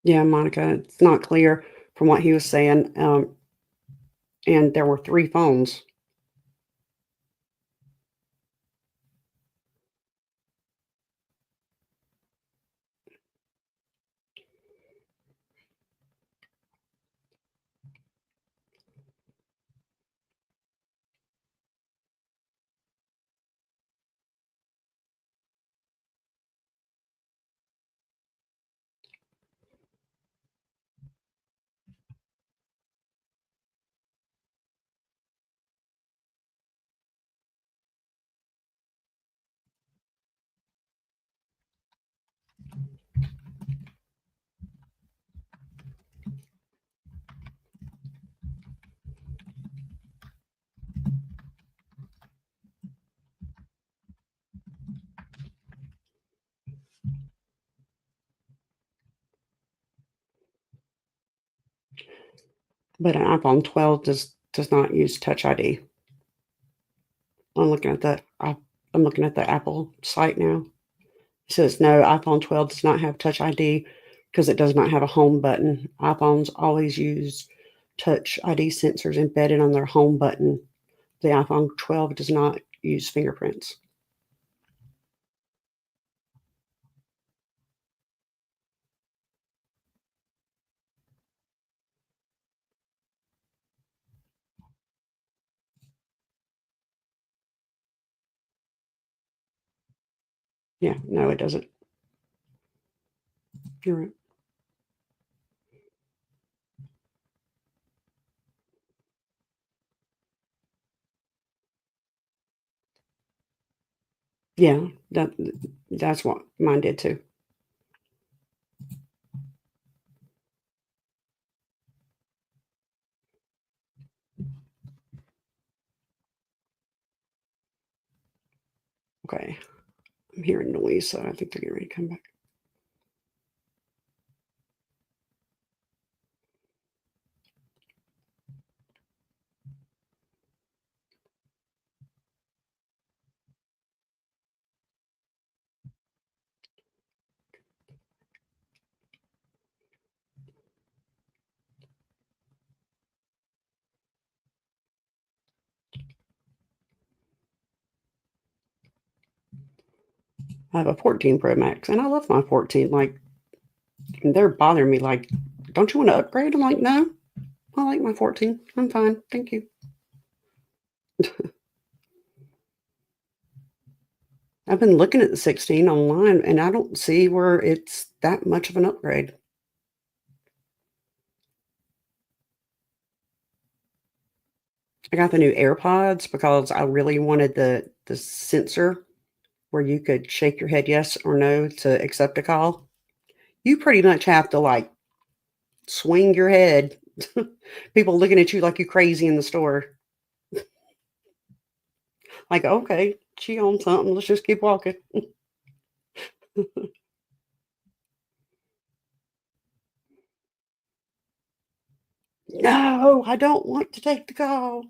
Yeah, Monica, it's not clear from what he was saying. And there were 3 phones. But an iPhone 12 does not use Touch ID. I'm looking at the Apple site now. It says no, iPhone 12 does not have Touch ID because it does not have a home button. iPhones always use Touch ID sensors embedded on their home button. The iPhone 12 does not use fingerprints. Yeah, no, it doesn't. You're right. Yeah, that's what mine did too. Okay. I'm hearing noise, so I think they're getting ready to come back. I have a 14 Pro Max, and I love my 14. Like, they're bothering me. Like, don't you want to upgrade? I'm like, no, I like my 14. I'm fine. Thank you. I've been looking at the 16 online, and I don't see where it's that much of an upgrade. I got the new AirPods because I really wanted the sensor where you could shake your head yes or no to accept a call. You pretty much have to like swing your head. People looking at you like you crazy in the store. Like, okay, she on something. Let's just keep walking. No, I don't want to take the call.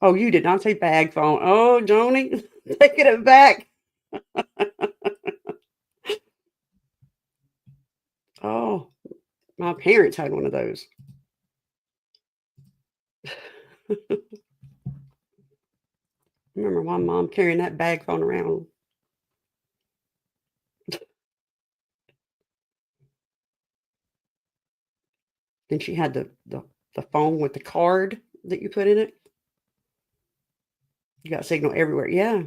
Oh, you did not say bag phone. Oh, Joni, taking it back. Oh, my parents had one of those. Remember my mom carrying that bag phone around. Then she had the phone with the card that you put in it. You got signal everywhere. Yeah.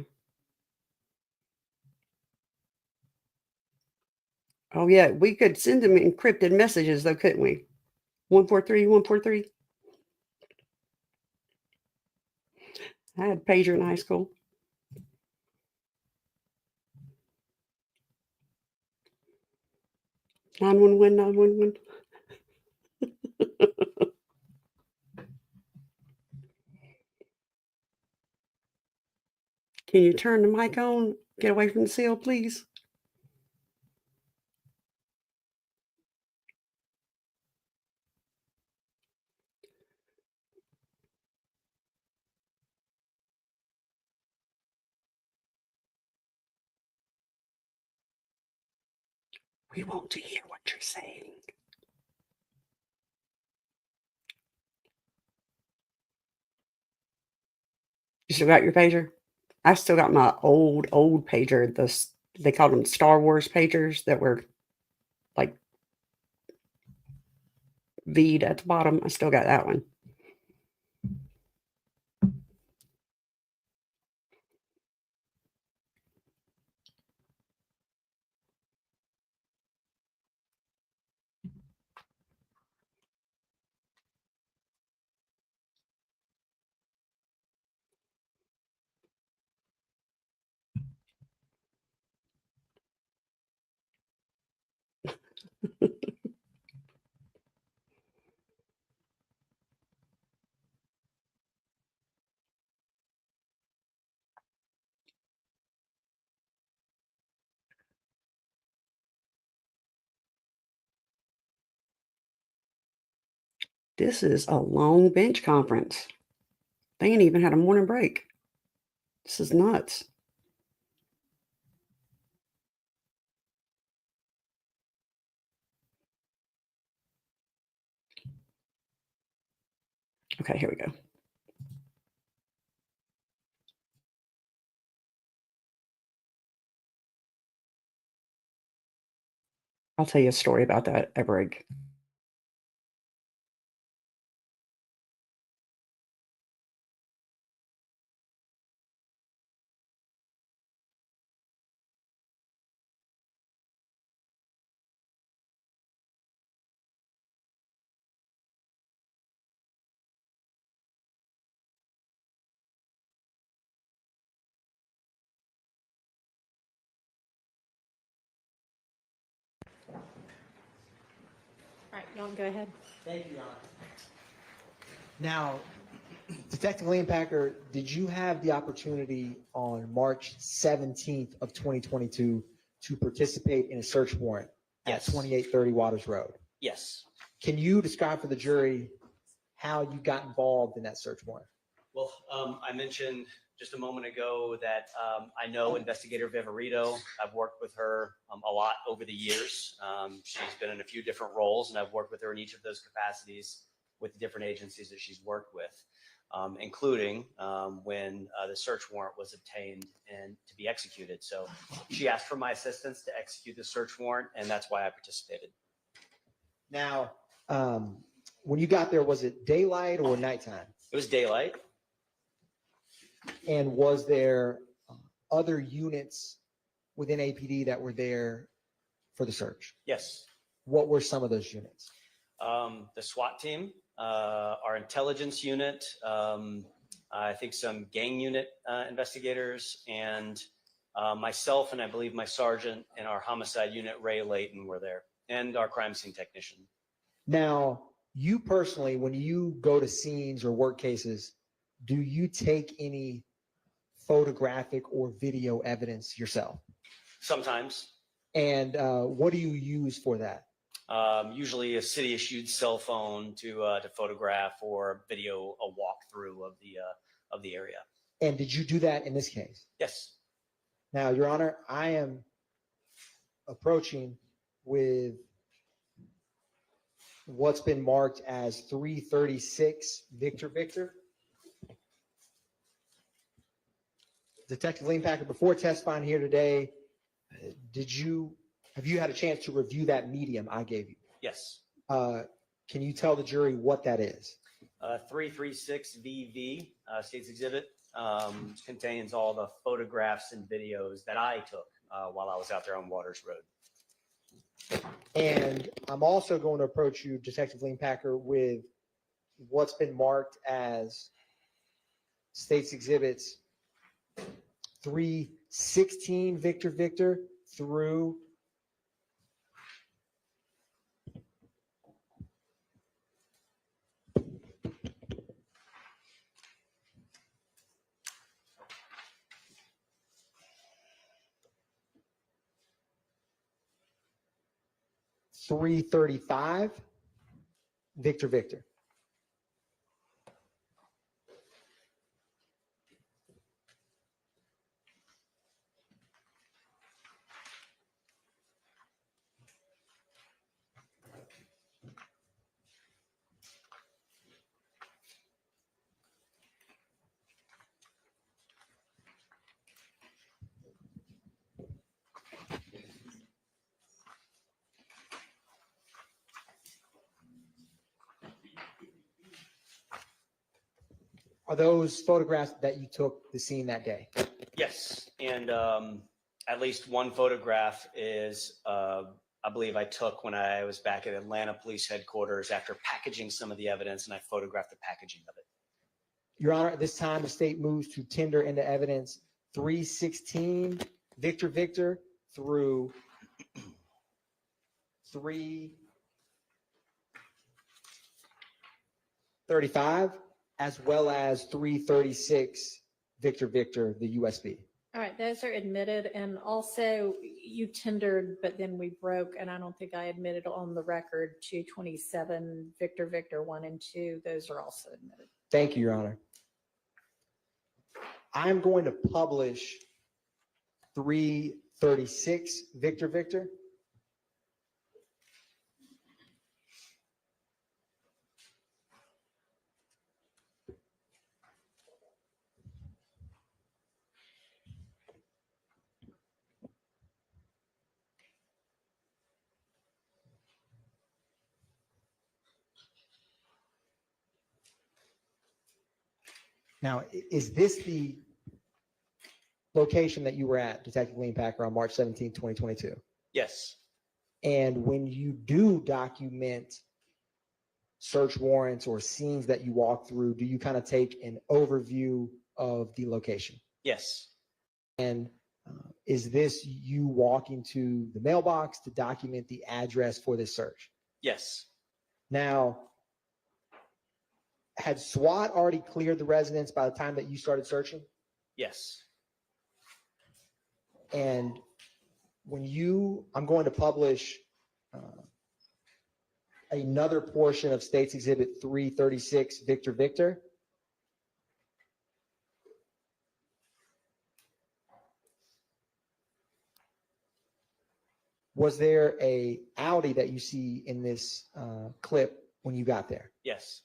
Oh, yeah. We could send them encrypted messages, though, couldn't we? 143, 143. I had a pager in high school. Nine one one 911. Can you turn the mic on? Get away from the seal, please. We want to hear what you're saying. You still got your pager? I still got my old pager. They called them Star Wars pagers that were like V'd at the bottom. I still got that one. This is a long bench conference. They ain't even had a morning break. This is nuts. Okay, here we go. I'll tell you a story about that at break. right, Don, go ahead. Thank you, Your Honor. Now, Detective Lane Packer, did you have the opportunity on March 17th of 2022 to participate in a search warrant Yes. at 2830 Waters Road? Yes. Can you describe for the jury how you got involved in that search warrant? Well, I mentioned just a moment ago that I know Investigator Viverito. I've worked with her a lot over the years. She's been in a few different roles, and I've worked with her in each of those capacities with the different agencies that she's worked with, including when the search warrant was obtained and to be executed. So she asked for my assistance to execute the search warrant, and that's why I participated. Now, when you got there, was it daylight or nighttime? It was daylight. And was there other units within APD that were there for the search? Yes. What were some of those units? The SWAT team, our intelligence unit, I think some gang unit investigators, and myself, and I believe my sergeant and our homicide unit, Ray Layton, were there, and our crime scene technician. Now, you personally, when you go to scenes or work cases, do you take any photographic or video evidence yourself? Sometimes. And what do you use for that? Usually a city-issued cell phone to photograph or video a walkthrough of the area. And did you do that in this case? Yes. Now, Your Honor, I am approaching with what's been marked as 336 Victor. Detective Lane Packer, before testifying here today, have you had a chance to review that medium I gave you? Yes. Can you tell the jury what that is? 336 VV, State's Exhibit, contains all the photographs and videos that I took while I was out there on Waters Road. And I'm also going to approach you, Detective Lane Packer, with what's been marked as State's Exhibits 316 Victor through 335 Victor. Are those photographs that you took the scene that day? Yes, and at least one photograph is, I believe I took when I was back at Atlanta Police Headquarters after packaging some of the evidence, and I photographed the packaging of it. Your Honor, at this time, the state moves to tender into evidence 316 Victor through 335, as well as 336 Victor, the USB. All right, those are admitted, and also you tendered, but then we broke, and I don't think I admitted on the record 227 Victor 1 and 2. Those are also admitted. Thank you, Your Honor. I'm going to publish 336 Victor. Now, is this the location that you were at, Detective Lane Packer, on March 17, 2022? Yes. And when you do document search warrants or scenes that you walk through, do you kind of take an overview of the location? Yes. And is this you walking to the mailbox to document the address for this search? Yes. Now, had SWAT already cleared the residence by the time that you started searching? Yes. And I'm going to publish another portion of State's Exhibit 336, Victor Victor. Was there a Audi that you see in this clip when you got there? Yes.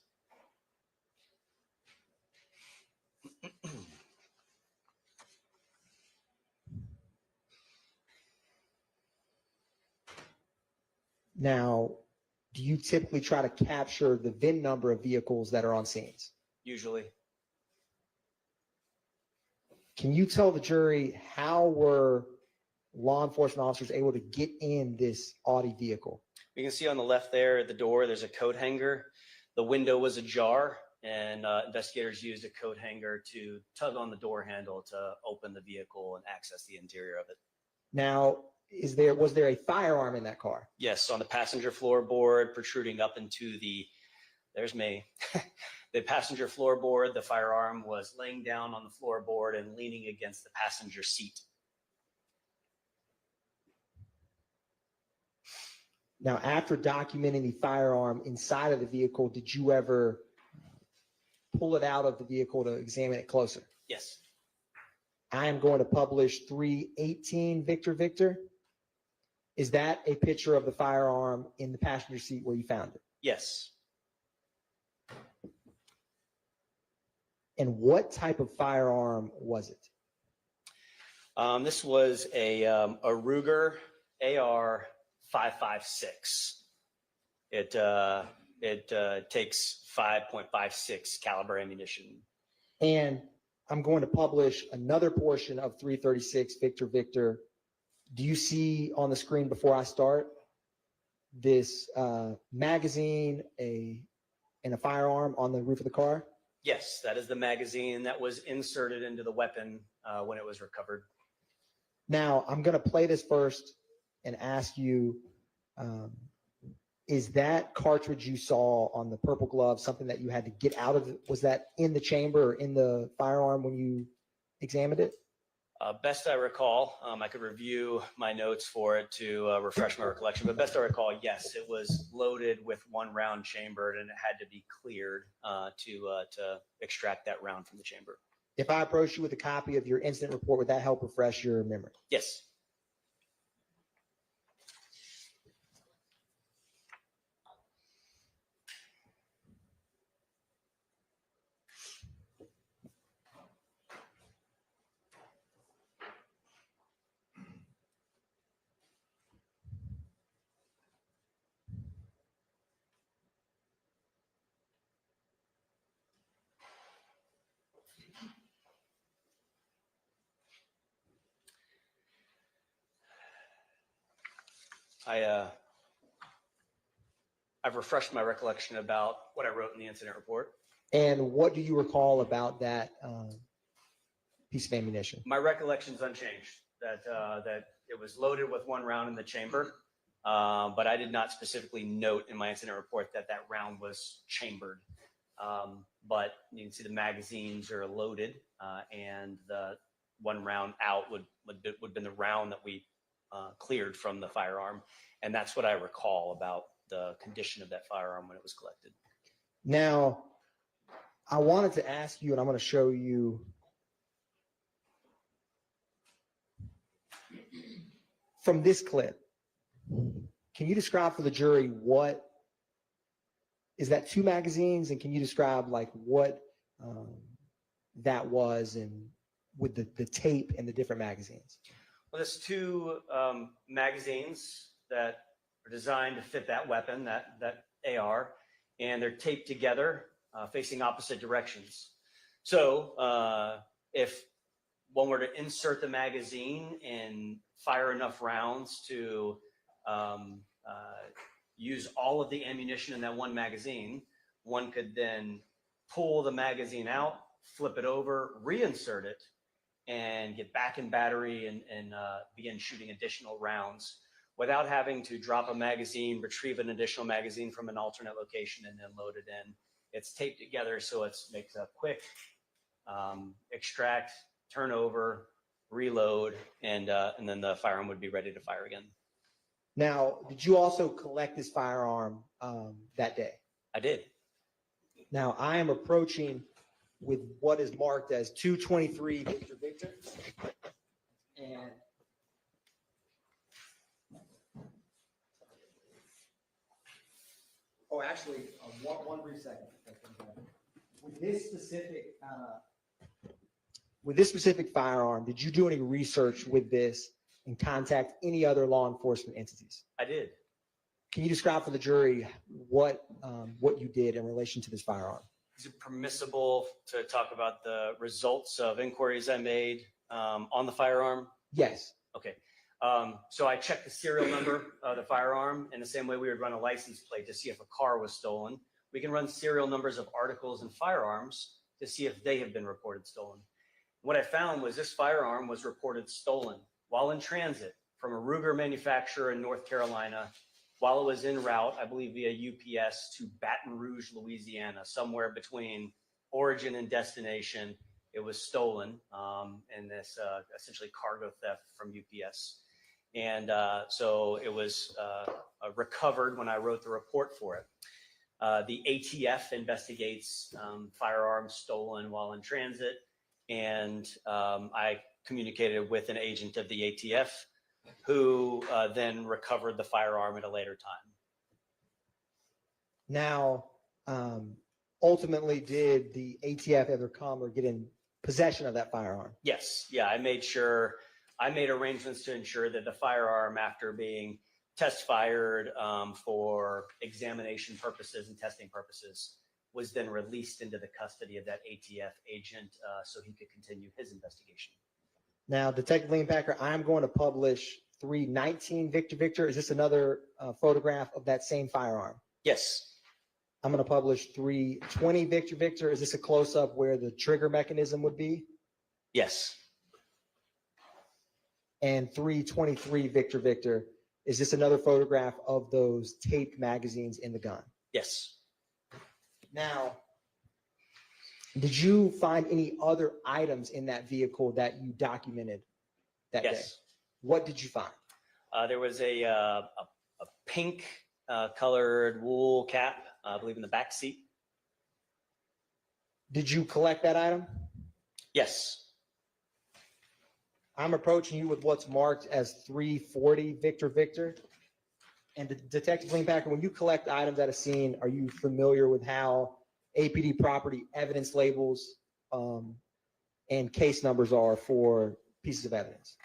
Now, do you typically try to capture the VIN number of vehicles that are on scenes? Usually. Can you tell the jury how were law enforcement officers able to get in this Audi vehicle? You can see on the left there at the door, there's a coat hanger. The window was ajar, and investigators used a coat hanger to tug on the door handle to open the vehicle and access the interior of it. Now, was there a firearm in that car? Yes, on the passenger floorboard, protruding up into there's me. The passenger floorboard, the firearm was laying down on the floorboard and leaning against the passenger seat. Now, after documenting the firearm inside of the vehicle, did you ever pull it out of the vehicle to examine it closer? Yes. I am going to publish 318 Victor Victor. Is that a picture of the firearm in the passenger seat where you found it? Yes. And what type of firearm was it? This was a Ruger AR 5.56. It takes 5.56 caliber ammunition. And I'm going to publish another portion of 336 Victor Victor. Do you see on the screen before I start this magazine and a firearm on the roof of the car? Yes, that is the magazine that was inserted into the weapon when it was recovered. Now, I'm going to play this first and ask you, is that cartridge you saw on the purple glove something that you had to get out of? Was that in the chamber or in the firearm when you examined it? Best I recall, I could review my notes for it to refresh my recollection, but best I recall, yes, it was loaded with one round chambered and it had to be cleared to extract that round from the chamber. If I approach you with a copy of your incident report, would that help refresh your memory? Yes. I've refreshed my recollection about what I wrote in the incident report. And what do you recall about that piece of ammunition? My recollection's unchanged, that it was loaded with one round in the chamber, but I did not specifically note in my incident report that that round was chambered. But you can see the magazines are loaded, and the one round out would have been the round that we cleared from the firearm. And that's what I recall about the condition of that firearm when it was collected. Now, I wanted to ask you, and I'm going to show you from this clip. Can you describe for the jury what is that, 2 magazines, and can you describe like what that was and with the tape and the different magazines? Well, there's 2 magazines that are designed to fit that weapon, that AR, and they're taped together facing opposite directions. So if one were to insert the magazine and fire enough rounds to use all of the ammunition in that one magazine, one could then pull the magazine out, flip it over, reinsert it, and get back in battery and begin shooting additional rounds without having to drop a magazine, retrieve an additional magazine from an alternate location, and then load it in. It's taped together so it makes a quick extract, turn over, reload, and then the firearm would be ready to fire again. Now, did you also collect this firearm that day? I did. Now, I am approaching with what is marked as 223 Victor Victor. And oh, actually, one brief second. With this specific firearm, did you do any research with this and contact any other law enforcement entities? I did. Can you describe for the jury what you did in relation to this firearm? Is it permissible to talk about the results of inquiries I made on the firearm? Yes. Okay. So I checked the serial number of the firearm in the same way we would run a license plate to see if a car was stolen. We can run serial numbers of articles and firearms to see if they have been reported stolen. What I found was this firearm was reported stolen while in transit from a Ruger manufacturer in North Carolina while it was en route, I believe via UPS, to Baton Rouge, Louisiana, somewhere between origin and destination. It was stolen in this essentially cargo theft from UPS. And so it was recovered when I wrote the report for it. The ATF investigates firearms stolen while in transit. And I communicated with an agent of the ATF who then recovered the firearm at a later time. Now, ultimately, did the ATF ever come or get in possession of that firearm? Yes. Yeah, I made arrangements to ensure that the firearm, after being test fired for examination purposes and testing purposes, was then released into the custody of that ATF agent so he could continue his investigation. Now, Detective Lean Packer, I'm going to publish 319 Victor Victor. Is this another photograph of that same firearm? Yes. I'm going to publish 320 Victor Victor. Is this a close-up where the trigger mechanism would be? Yes. And 323 Victor Victor. Is this another photograph of those taped magazines in the gun? Yes. Now, did you find any other items in that vehicle that you documented that day? What did you find? There was a pink colored wool cap, I believe in the back seat. Did you collect that item? Yes. I'm approaching you with what's marked as 340 Victor Victor. And Detective Lean Packer, when you collect items at a scene, are you familiar with how APD property evidence labels and case numbers are for pieces of evidence?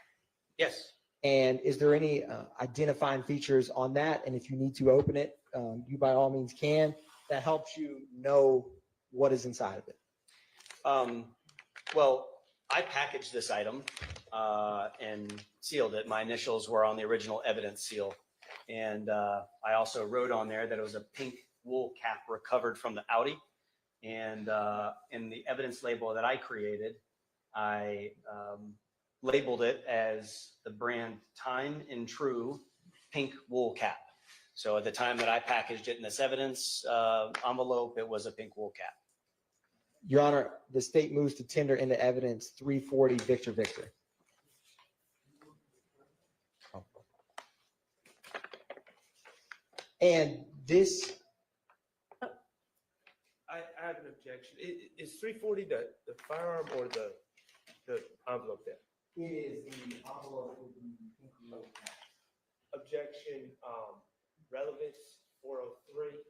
Yes. And is there any identifying features on that? And if you need to open it, you by all means can. That helps you know what is inside of it. Well, I packaged this item and sealed it. My initials were on the original evidence seal. And I also wrote on there that it was a pink wool cap recovered from the Audi. And in the evidence label that I created, I labeled it as the brand Time and True pink wool cap. So at the time that I packaged it in this evidence envelope, it was a pink wool cap. Your Honor, the state moves to tender into evidence 340 Victor Victor. And this, I have an objection. Is 340 the firearm or the envelope there? it is the envelope with the pink wool cap. Objection, relevance 403.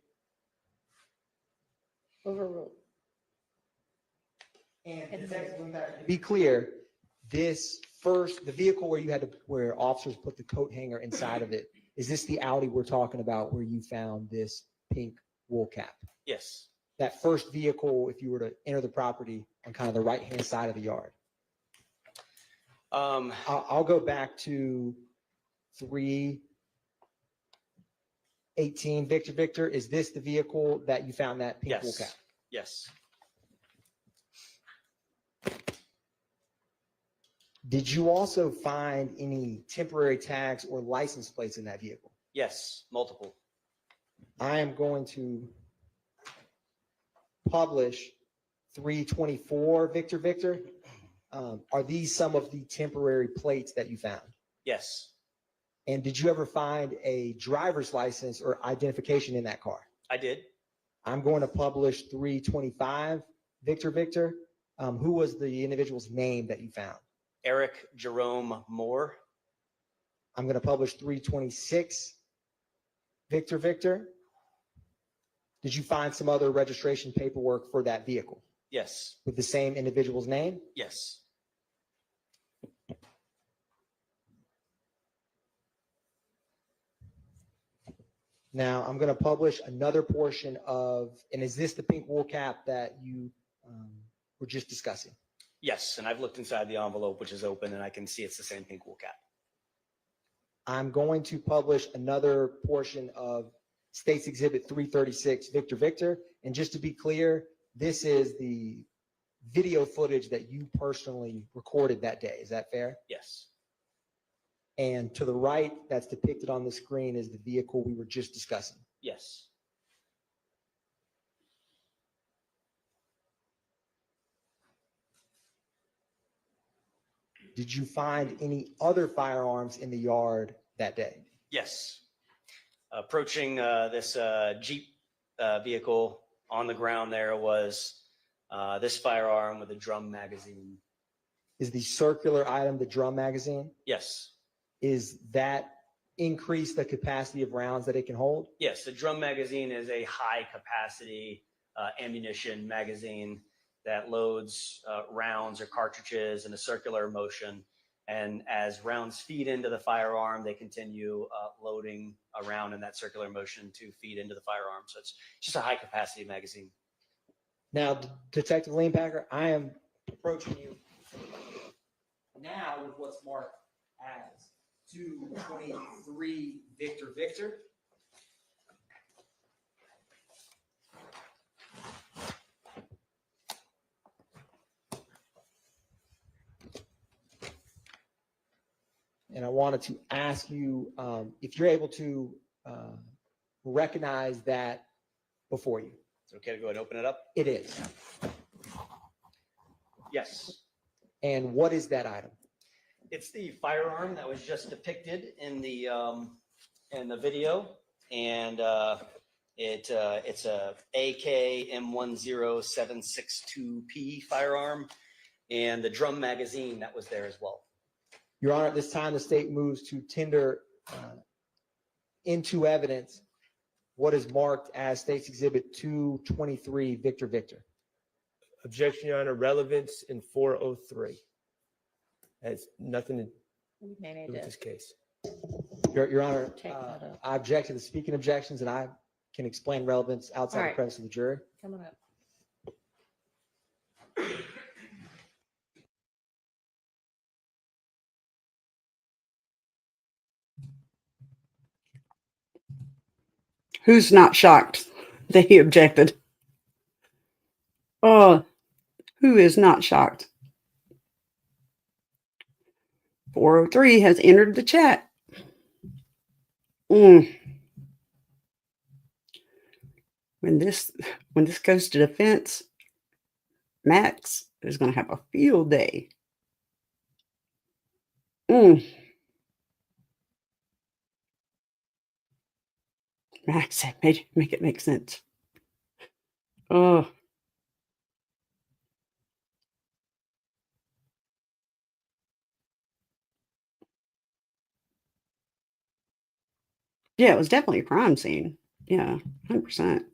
Overruled. And to be clear, this first, the vehicle where you had to, where officers put the coat hanger inside of it, is this the Audi we're talking about where you found this pink wool cap? Yes. That first vehicle, if you were to enter the property on kind of the right-hand side of the yard. I'll go back to 318 Victor Victor. Is this the vehicle that you found that pink wool cap? Yes. Did you also find any temporary tags or license plates in that vehicle? Yes, multiple. I am going to publish 324 Victor Victor. Are these some of the temporary plates that you found? Yes, And did you ever find a driver's license or identification in that car? I did. I'm going to publish 325 Victor Victor. Who was the individual's name that you found? Eric Jerome Moore. I'm going to publish 326 Victor Victor. Did you find some other registration paperwork for that vehicle Yes, with the same individual's name? yes. Now I'm going to publish another portion of, and is this the pink wool cap that you were just discussing? Yes, and I've looked inside the envelope, which is open, and I can see it's the same pink wool cap. I'm going to publish another portion of State's Exhibit 336, Victor Victor. And just to be clear, this is the video footage that you personally recorded that day. Is that fair? Yes. And to the right, that's depicted on the screen, is the vehicle we were just discussing. Yes. Did you find any other firearms in the yard that day? Yes. Approaching this Jeep vehicle, on the ground there was this firearm with a drum magazine. Is the circular item the drum magazine? Yes. Is that increase the capacity of rounds that it can hold? Yes, the drum magazine is a high capacity ammunition magazine that loads rounds or cartridges in a circular motion. And as rounds feed into the firearm, they continue loading a round in that circular motion to feed into the firearm. So it's just a high capacity magazine. Now, Detective Leanpacker, I am approaching you now with what's marked as 223 Victor Victor. And I wanted to ask you if you're able to recognize that before you. Is it okay to go ahead and open it up? It is. Yes. And what is that item? It's the firearm that was just depicted in the video, and it's a AK M10762P firearm, and the drum magazine that was there as well. Your Honor, at this time, the state moves to tender into evidence what is marked as State's Exhibit 223 Victor Victor. Objection, Your Honor. Relevance in 403. Has nothing to do with this case. Your Honor, Take that up. I object to the speaking objections, and I can explain relevance outside All the right. presence of the jury. Coming up. Who's not shocked that he objected? Oh, who is not shocked? 403 has entered the chat. When this goes to defense, Max is going to have a field day. Max said, make it make sense. Oh. Yeah, it was definitely a crime scene. Yeah, 100%.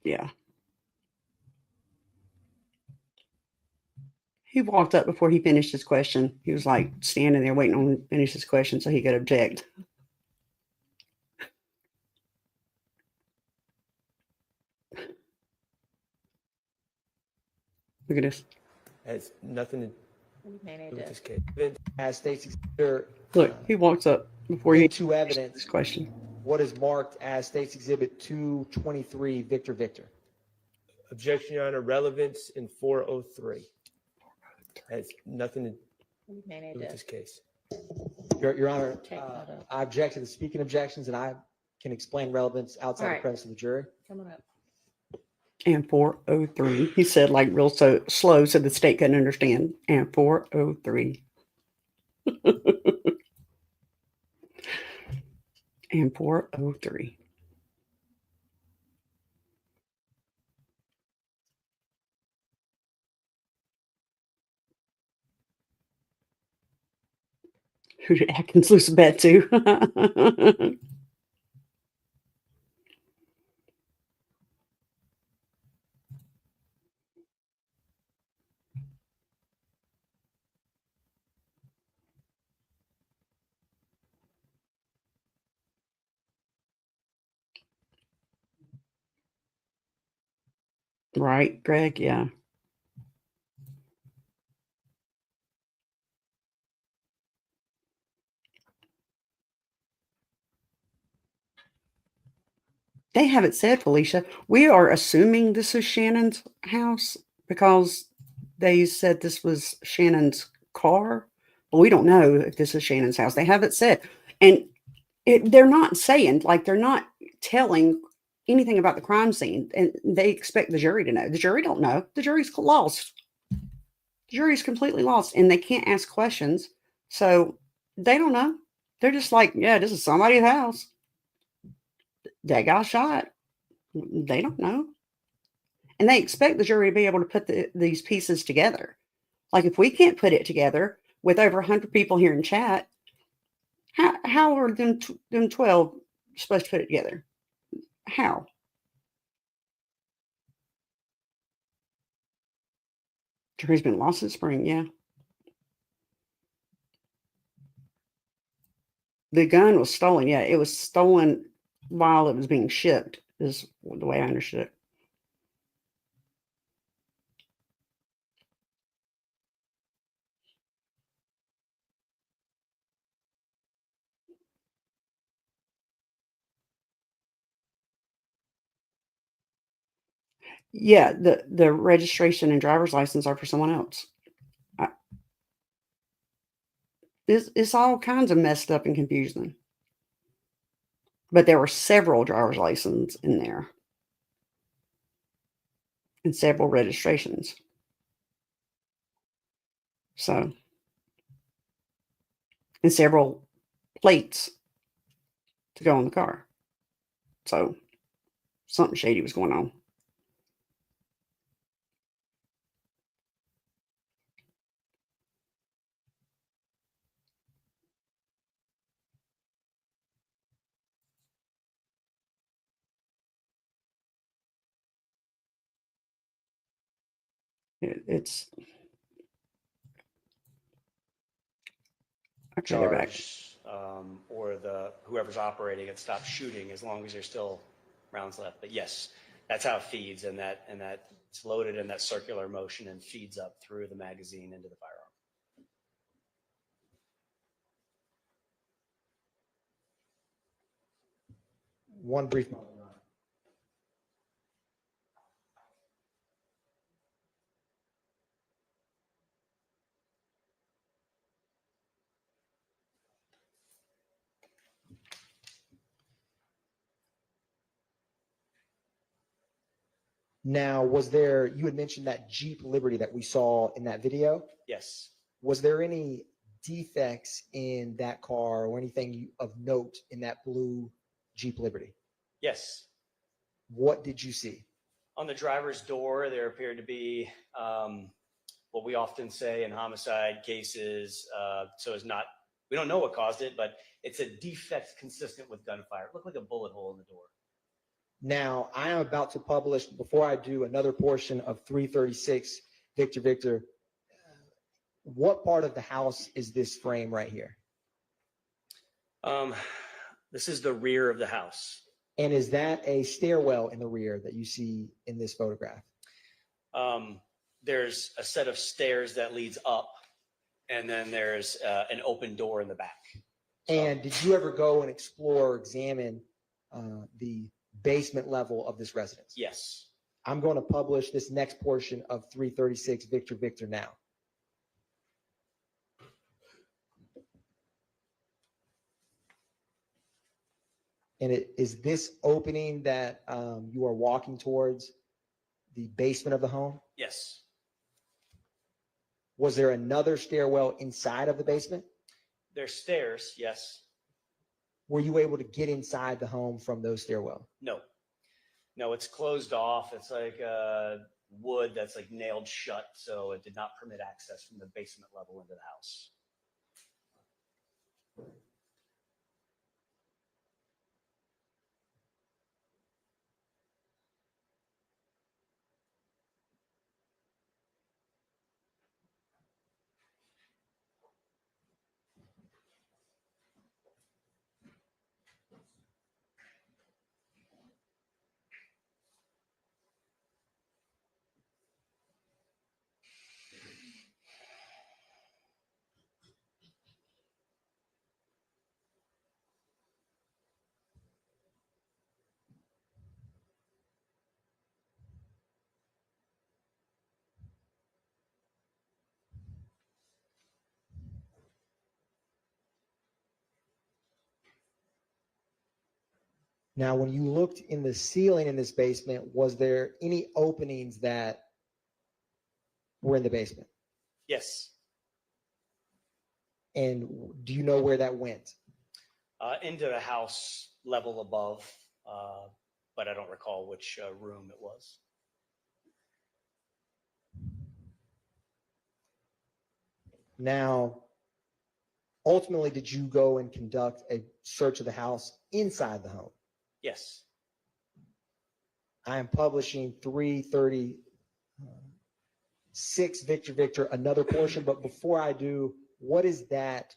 Yeah. He walked up before he finished his question. He was like standing there waiting on him to finish his question so he could object. Look at this. Has nothing to do with this case. As State's Exhibit, Look, he walks up before he into evidence this question. what is marked as State's Exhibit 223, Victor Victor? Objection, Your Honor. Relevance in 403. Has nothing to We may need do with to this case. Your Honor, take that up. I object to the speaking objections, and I can explain relevance outside All the right. presence of the jury. Coming up. And 403. He said like real so slow so the state couldn't understand. And 403. And 403. Who did Atkins lose a bet to? Right, Greg? Yeah. They haven't said, Felicia. We are assuming this is Shannon's house because they said this was Shannon's car. But we don't know if this is Shannon's house. They haven't said. And they're not saying, like, they're not telling anything about the crime scene. And they expect the jury to know. The jury don't know. The jury's lost. The jury's completely lost. And they can't ask questions. So they don't know. They're just like, yeah, this is somebody's house. That got shot. They don't know. And they expect the jury to be able to put these pieces together. Like if we can't put it together with over 100 people here in chat, how are them 12 supposed to put it together? How? Jury's been lost in spring, yeah. The gun was stolen, yeah. It was stolen while it was being shipped, is the way I understood it. Yeah, the registration and driver's license are for someone else. It's all kinds of messed up and confusing. But there were several driver's licenses in there. And several registrations. So, and several plates to go on the car. So, something shady was going on. It's okay. They're back. Or whoever's operating it stops shooting as long as there's still rounds left. But yes, that's how it feeds, and that it's loaded in that circular motion and feeds up through the magazine into the firearm. One brief moment. Now, you had mentioned that Jeep Liberty that we saw in that video? Yes. Was there any defects in that car or anything of note in that blue Jeep Liberty? Yes. What did you see? On the driver's door, there appeared to be what we often say in homicide cases. We don't know what caused it, but it's a defect consistent with gunfire. It looked like a bullet hole in the door. Now, I am about to publish, before I do, another portion of 336, Victor Victor. What part of the house is this frame right here? This is the rear of the house. And is that a stairwell in the rear that you see in this photograph? There's a set of stairs that leads up, and then there's an open door in the back. And did you ever go and explore or examine the basement level of this residence? Yes. I'm going to publish this next portion of 336 Victor Victor now. And is this opening that you are walking towards the basement of the home? Yes. Was there another stairwell inside of the basement? There's stairs. Yes. Were you able to get inside the home from those stairwell? No. No, it's closed off. It's like wood that's like nailed shut, so it did not permit access from the basement level into the house. Now, when you looked in the ceiling in this basement, was there any openings that were in the basement? Yes. And do you know where that went? Into the house level above, but I don't recall which room it was. Now, ultimately, did you go and conduct a search of the house inside the home? Yes. I am publishing 336 Victor Victor, another portion. But before I do, what is that?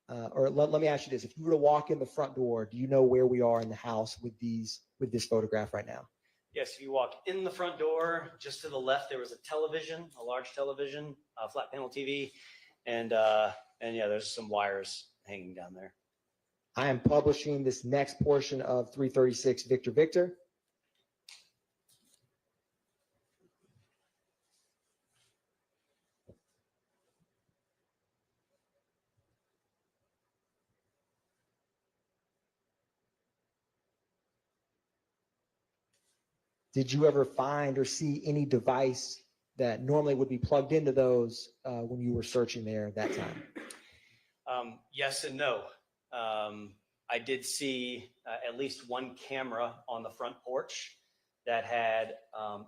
Or let me ask you this. If you were to walk in the front door, do you know where we are in the house with this photograph right now? Yes, if you walk in the front door, just to the left, there was a television, a large television, a flat panel TV, and yeah, there's some wires hanging down there. I am publishing this next portion of 336 Victor Victor. Did you ever find or see any device that normally would be plugged into those when you were searching there at that time? Yes and no. I did see at least one camera on the front porch that had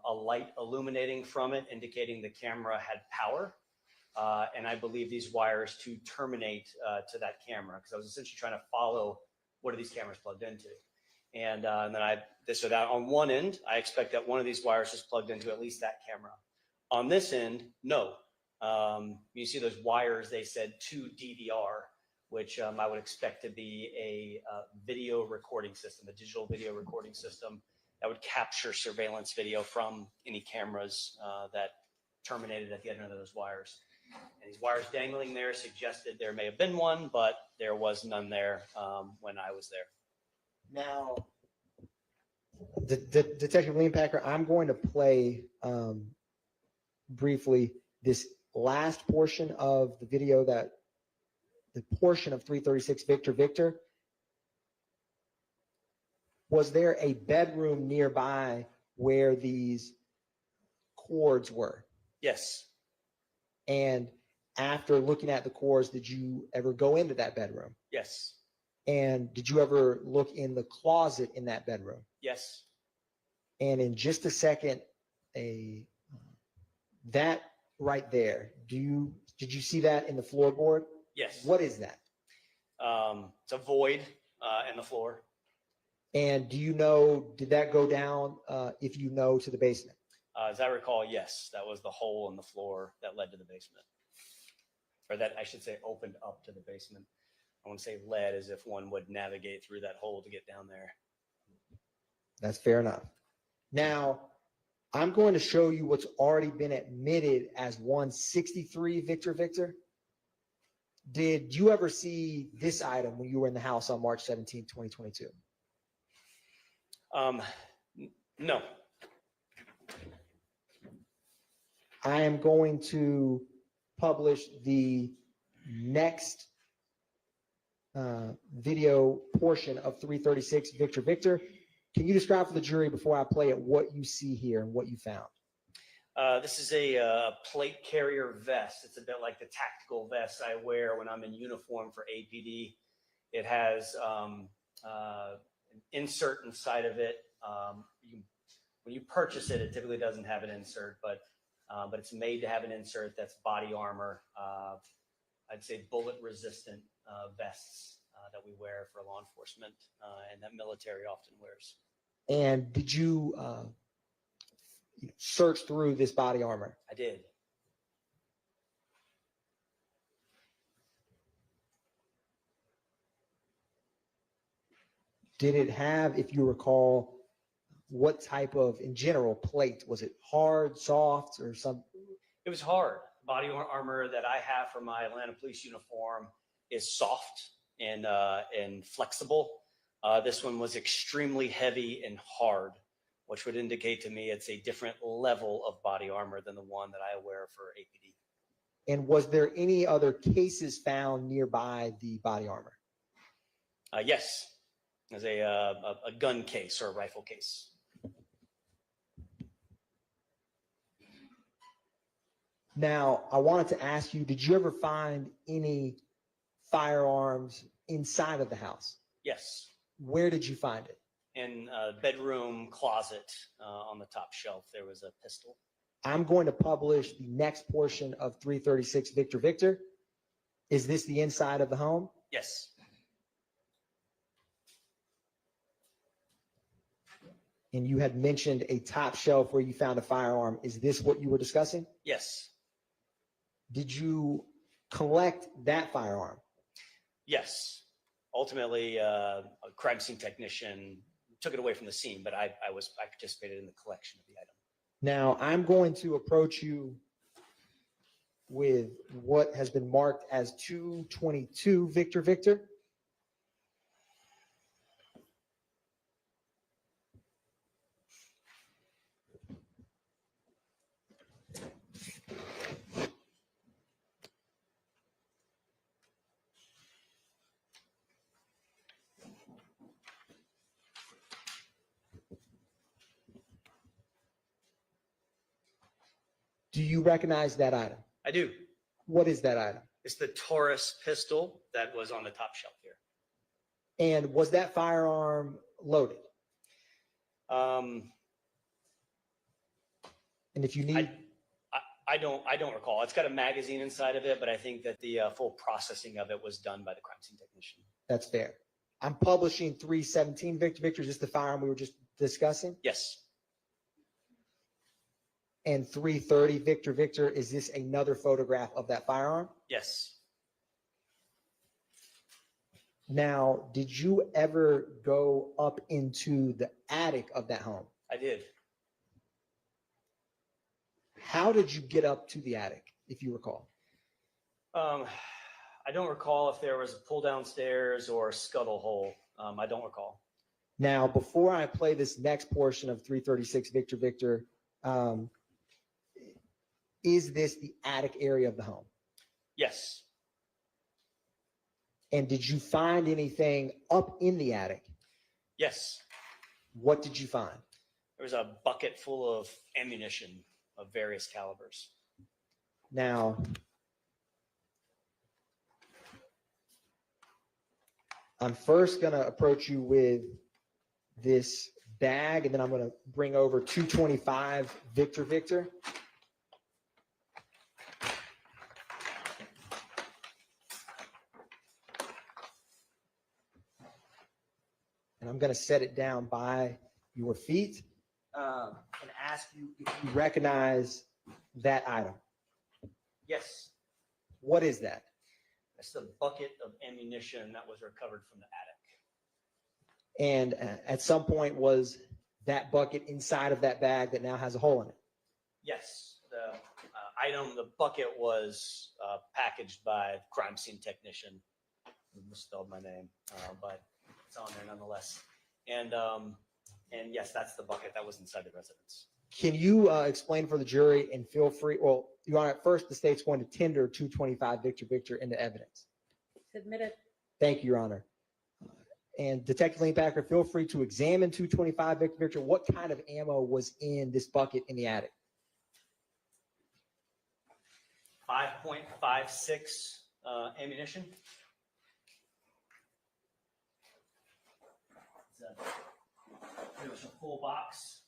a light illuminating from it, indicating the camera had power. And I believe these wires to terminate to that camera, because I was essentially trying to follow what are these cameras plugged into. And then so that on one end, I expect that one of these wires is plugged into at least that camera. On this end, no. You see those wires, they said to DVR, which I would expect to be a video recording system, a digital video recording system that would capture surveillance video from any cameras that terminated at the end of those wires. And these wires dangling there suggested there may have been one, but there was none there when I was there. Now, Detective Lean Packer, I'm going to play briefly this last portion of the video, that the portion of 336 Victor Victor. Was there a bedroom nearby where these cords were? Yes. And after looking at the cords, did you ever go into that bedroom? Yes. And did you ever look in the closet in that bedroom? Yes. And in just a second, that right there, did you see that in the floorboard? Yes. What is that? It's a void in the floor. And do you know, did that go down, if you know, to the basement? As I recall, yes, that was the hole in the floor that led to the basement. Or that, I should say, opened up to the basement. I want to say led, as if one would navigate through that hole to get down there. That's fair enough. Now, I'm going to show you what's already been admitted as 163 Victor Victor. Did you ever see this item when you were in the house on March 17, 2022? No. I am going to publish the next video portion of 336 Victor Victor. Can you describe for the jury before I play it what you see here and what you found? This is a plate carrier vest. It's a bit like the tactical vest I wear when I'm in uniform for APD. It has an insert inside of it. When you purchase it, it typically doesn't have an insert, but it's made to have an insert that's body armor. I'd say bullet resistant vests that we wear for law enforcement and that military often wears. And did you search through this body armor? I did. Did it have, if you recall, what type of, in general, plate? Was it hard, soft, or some? It was hard. Body armor that I have for my Atlanta police uniform is soft and flexible. This one was extremely heavy and hard, which would indicate to me it's a different level of body armor than the one that I wear for APD. And was there any other cases found nearby the body armor? Yes, there's a gun case or a rifle case. Now, I wanted to ask you, did you ever find any firearms inside of the house? Yes. Where did you find it? In a bedroom closet on the top shelf, there was a pistol. I'm going to publish the next portion of 336 Victor Victor. Is this the inside of the home? Yes. And you had mentioned a top shelf where you found a firearm. Is this what you were discussing? Yes. Did you collect that firearm? Yes. Ultimately, a crime scene technician took it away from the scene, but I participated in the collection of the item. Now, I'm going to approach you with what has been marked as 222 Victor Victor. Do you recognize that item? I do. What is that item? It's the Taurus pistol that was on the top shelf here. And was that firearm loaded? And if you need, I don't recall. It's got a magazine inside of it, but I think that the full processing of it was done by the crime scene technician. that's fair. I'm publishing 317 Victor Victor. Is this the firearm we were just discussing? Yes. And 330 Victor Victor, is this another photograph of that firearm? Yes. Now, did you ever go up into the attic of that home? I did. How did you get up to the attic, if you recall? I don't recall if there was a pull downstairs or a scuttle hole. I don't recall. Now, before I play this next portion of 336 Victor Victor, is this the attic area of the home? Yes. And did you find anything up in the attic? Yes. What did you find? There was a bucket full of ammunition of various calibers. Now, I'm first going to approach you with this bag, and then I'm going to bring over 225 Victor Victor. And I'm going to set it down by your feet and ask you if you recognize that item. Yes. What is that? That's the bucket of ammunition that was recovered from the attic. And at some point, was that bucket inside of that bag that now has a hole in it? Yes. The item, the bucket was packaged by crime scene technician. I misspelled my name, but it's on there nonetheless. And And yes, that's the bucket that was inside the residence. Can you explain for the jury and feel free, well, Your Honor, at first the state's going to tender 225 Victor Victor into evidence. Submit it. Thank you, Your Honor. And Detective Lane Packer, feel free to examine 225 Victor Victor. What kind of ammo was in this bucket in the attic? 5.56 ammunition. There was a full box.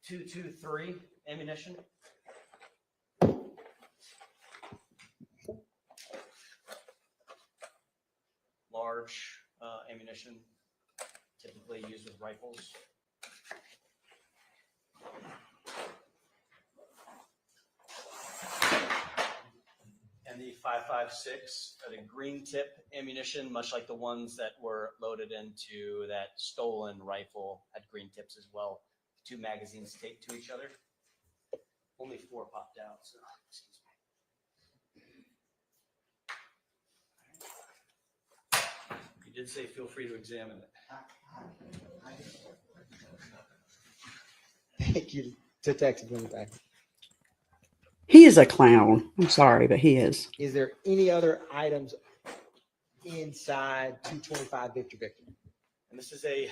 223 ammunition. Large ammunition, typically used with rifles. And the 5.56, the green tip ammunition, much like the ones that were loaded into that stolen rifle, had green tips as well. 2 magazines taped to each other. Only 4 popped out, so excuse me. You did say feel free to examine it. Thank you, Detective Lane Packer. He is a clown. I'm sorry, but he is. Is there any other items inside 225 Victor Victor? And this is a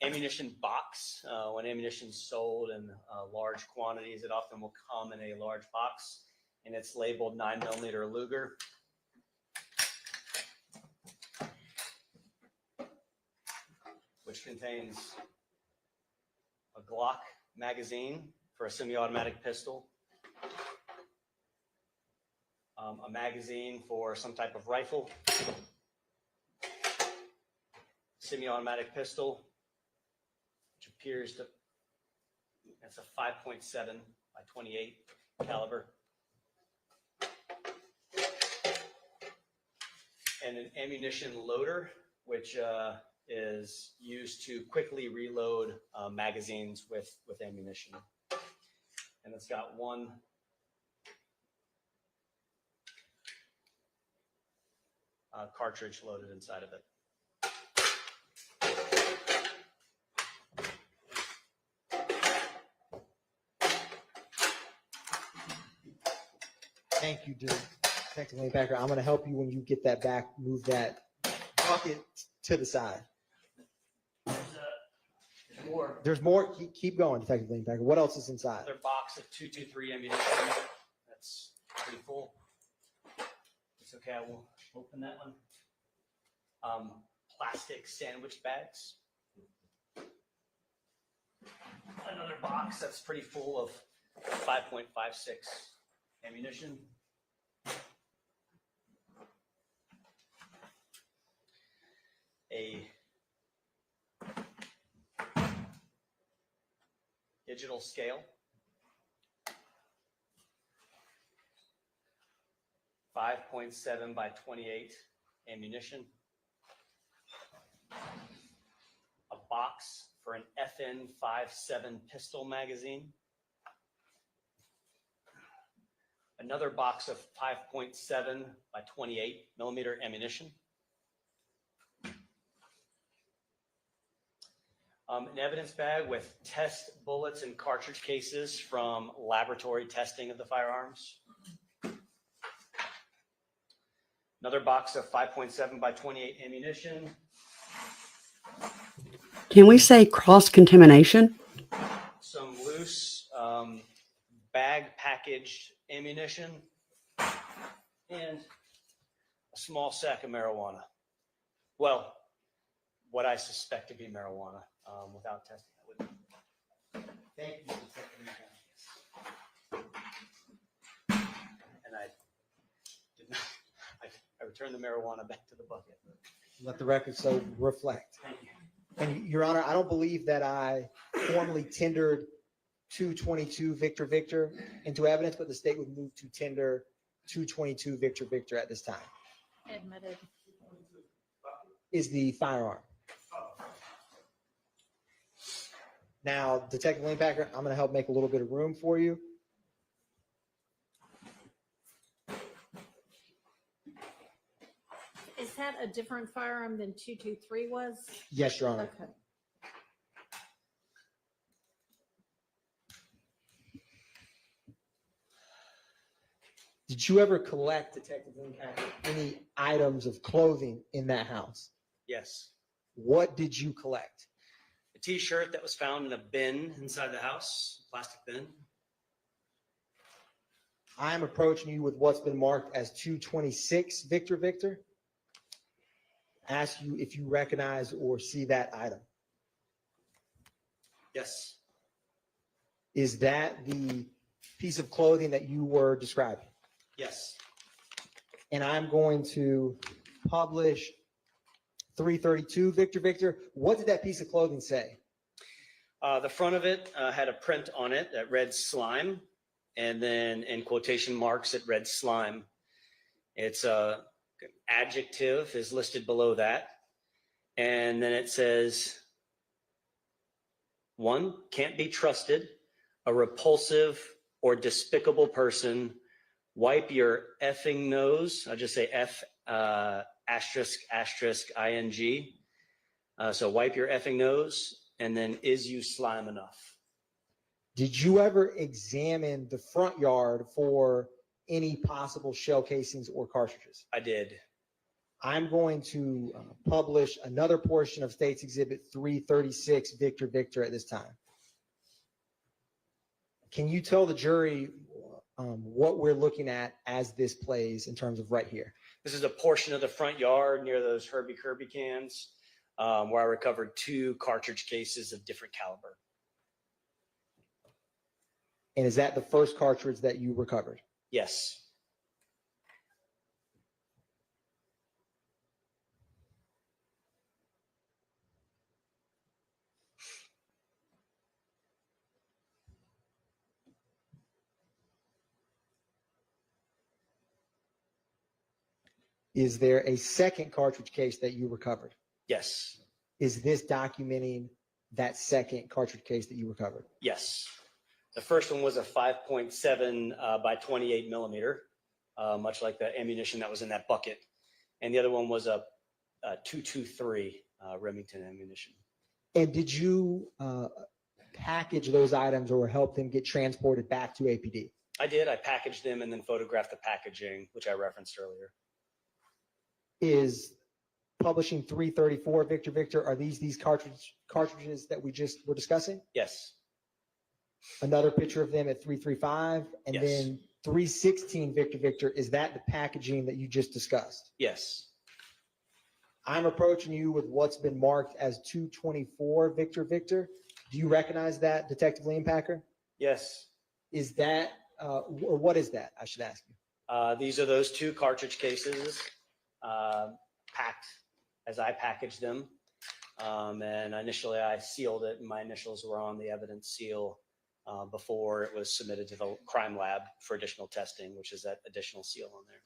ammunition box. When ammunition is sold in large quantities, it often will come in a large box, and it's labeled 9mm Luger. Which contains a Glock magazine for a semi-automatic pistol, a magazine for some type of rifle, semi-automatic pistol, which appears to, that's a 5.7 by 28 caliber, and an ammunition loader, which is used to quickly reload magazines with ammunition. And it's got 1 cartridge loaded inside of it. Thank you, Detective Lane Packer. I'm going to help you when you get that back. Move that bucket to the side. There's more. There's more. Keep going, Detective Lane Packer. What else is inside? Another box of 223 ammunition. That's pretty full. It's okay. I will open that one. Plastic sandwich bags. Another box that's pretty full of 5.56 ammunition. A digital scale. 5.7 by 28 ammunition. A box for an FN57 pistol magazine. Another box of 5.7 by 28 millimeter ammunition. An evidence bag with test bullets and cartridge cases from laboratory testing of the firearms. Another box of 5.7 by 28 ammunition. Can we say cross-contamination? Some loose bag packaged ammunition. And a small sack of marijuana. Well, what I suspect to be marijuana. Without testing, I wouldn't. Thank you. And I did not. I returned the marijuana back to the bucket. Let the record so reflect. Thank you. And Your Honor, I don't believe that I formally tendered 222 Victor Victor into evidence, but the state would move to tender 222 Victor Victor at this time. Admitted. Is the firearm. Now, Detective Lane Packer, I'm going to help make a little bit of room for you. Is that a different firearm than 223 was? Yes, Your Honor. Okay. Did you ever collect, Detective Linebacker, any items of clothing in that house? Yes. What did you collect? A T-shirt that was found in a bin inside the house, plastic bin. I'm approaching you with what's been marked as 226 Victor Victor. Ask you if you recognize or see that item. Yes. Is that the piece of clothing that you were describing? Yes. And I'm going to publish 332 Victor Victor. What did that piece of clothing say? The front of it had a print on it that read slime, and then in quotation marks it read slime. It's a adjective is listed below that, and then it says 1, can't be trusted, a repulsive or despicable person, wipe your effing nose. I'll just say F asterisk asterisk ing. So wipe your effing nose, and then is you slime enough? Did you ever examine the front yard for any possible shell casings or cartridges? I did. I'm going to publish another portion of State's Exhibit 336 Victor Victor at this time. Can you tell the jury what we're looking at as this plays in terms of right here? This is a portion of the front yard near those Herbie Kirby cans where I recovered 2 cartridge cases of different caliber. And is that the first cartridge that you recovered? Yes. Is there a second cartridge case that you recovered? Yes. Is this documenting that second cartridge case that you recovered? Yes. The first one was a 5.7 by 28 millimeter, much like the ammunition that was in that bucket. And the other one was a 223 Remington ammunition. And did you package those items or help them get transported back to APD? I did. I packaged them and then photographed the packaging, which I referenced earlier. Is publishing 334 Victor Victor, are these cartridges that we just were discussing? Yes. Another picture of them at 335, and Yes. then 316 Victor Victor, is that the packaging that you just discussed? Yes. I'm approaching you with what's been marked as 224 Victor Victor. Do you recognize that, Detective Linebacker? Yes. Is that, or what is that, I should ask you? These are those 2 cartridge cases packed as I packaged them. And initially I sealed it, and my initials were on the evidence seal before it was submitted to the crime lab for additional testing, which is that additional seal on there.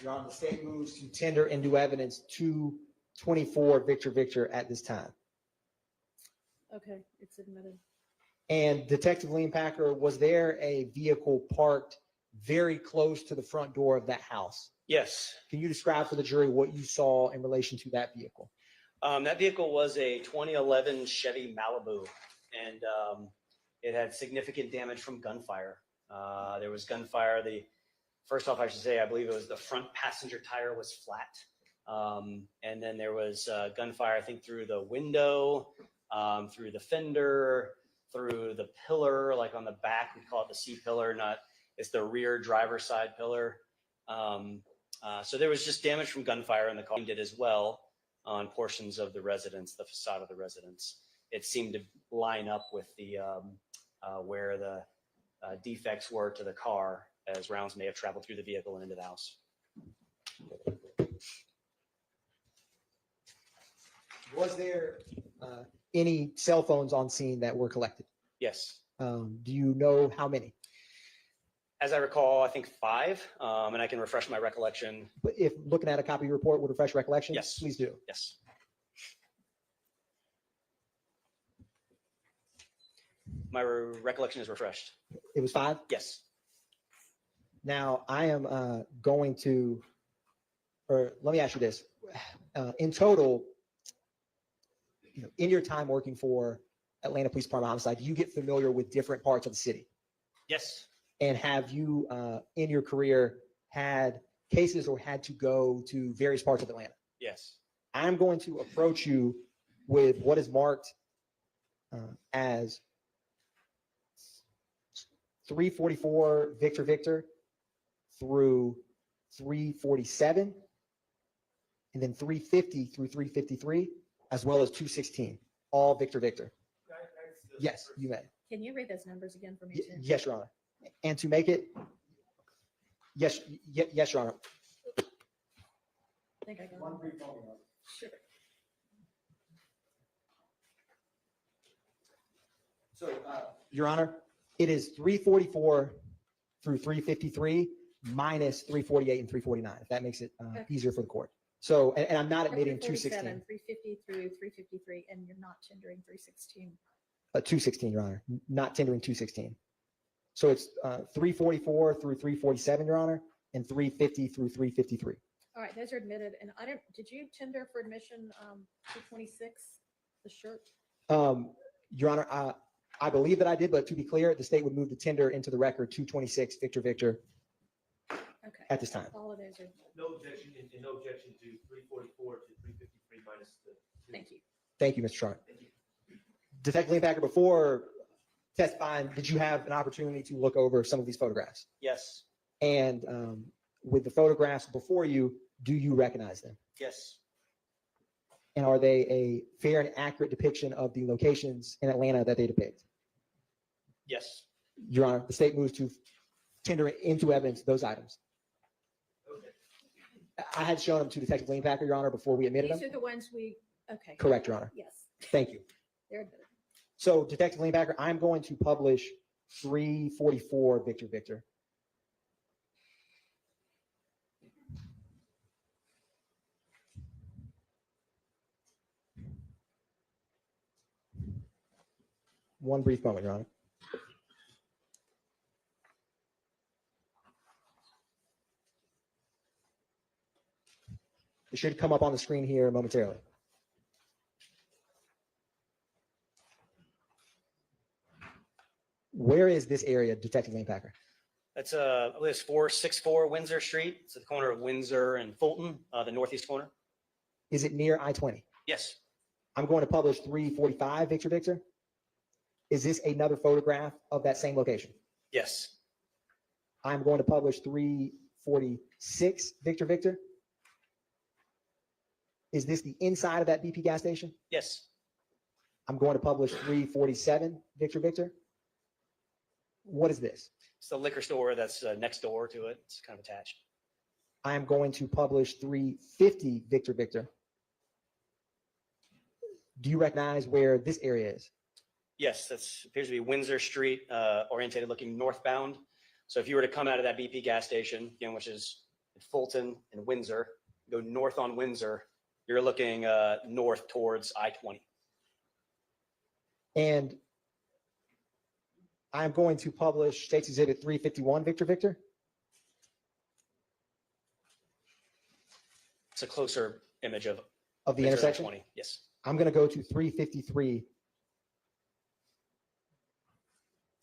Your Honor, the state moves to tender into evidence 224 Victor Victor at this time. Okay, it's admitted. And Detective Linebacker, was there a vehicle parked very close to the front door of that house? Yes. Can you describe for the jury what you saw in relation to that vehicle? That vehicle was a 2011 Chevy Malibu, and it had significant damage from gunfire. There was gunfire. First off, I should say, I believe it was the front passenger tire was flat. And then there was gunfire, I think, through the window, through the fender, through the pillar, like on the back, we call it the C pillar, it's the rear driver's side pillar. So there was just damage from gunfire, and the car did as well on portions of the residence, the facade of the residence. It seemed to line up with the where the defects were to the car, as rounds may have traveled through the vehicle and into the house. Was there any cell phones on scene that were collected? Yes. Do you know how many? As I recall, I think 5, and I can refresh my recollection. But if looking at a copy report would refresh recollection, yes, please do. Yes. My recollection is refreshed. It was 5? Yes. Now I am going to, or let me ask you this. In total, in your time working for Atlanta Police Department Homicide, you get familiar with different parts of the city. Yes. And have you, in your career, had cases or had to go to various parts of Atlanta? Yes. I'm going to approach you with what is marked as 344 Victor through 347, and then 350 through 353, as well as 216, all Victor. Yes, you may. Can you read those numbers again for me too? Yes, Your Honor. And to make it, yes, Your Honor. I think I got one. Sure. So, Your Honor, it is 344 through 353 minus 348 and 349, if that makes it easier for the court. So, and I'm not admitting 216. 350 through 353, and you're not tendering 316. 216, Your Honor, not tendering 216. So it's 344 through 347, Your Honor, and 350 through 353. All right, those are admitted. And I don't, did you tender for admission 226, the shirt? Your Honor, I believe that I did, but to be clear, the state would move the tender into the record 226 Victor Okay. at this time. All of those are. No objection, and no objection to 344 to 353 minus the. Thank you. Thank you, Mr. Sharp. Detective Leanpacker, before testifying, did you have an opportunity to look over some of these photographs? Yes. And with the photographs before you, do you recognize them? Yes. And are they a fair and accurate depiction of the locations in Atlanta that they depict? Yes. Your Honor, the state moves to tender into evidence those items. I had shown them to Detective Leanpacker, Your Honor, before we admitted These them. are the ones we, okay. Correct, Your Honor. Yes, Thank you. they're admitted. So, Detective Leanpacker, I'm going to publish 344 Victor. One brief moment, Your Honor. It should come up on the screen here momentarily. Where is this area, Detective Leanpacker? That's I believe it's 464 Windsor Street. It's at the corner of Windsor and Fulton, the northeast corner. Is it near I-20? Yes. I'm going to publish 345 Victor. Is this another photograph of that same location? Yes. I'm going to publish 346 Victor. Is this the inside of that BP gas station? Yes. I'm going to publish 347 Victor. What is this? It's the liquor store that's next door to it. It's kind of attached. I am going to publish 350 Victor. Do you recognize where this area is? Yes, that appears to be Windsor Street, orientated looking northbound. So if you were to come out of that BP gas station, again, which is in Fulton and Windsor, go north on Windsor, you're looking north towards I-20. And I'm going to publish State's Exhibit 351 Victor. It's a closer image of the Windsor intersection? I-20. Yes. I'm going to go to 353,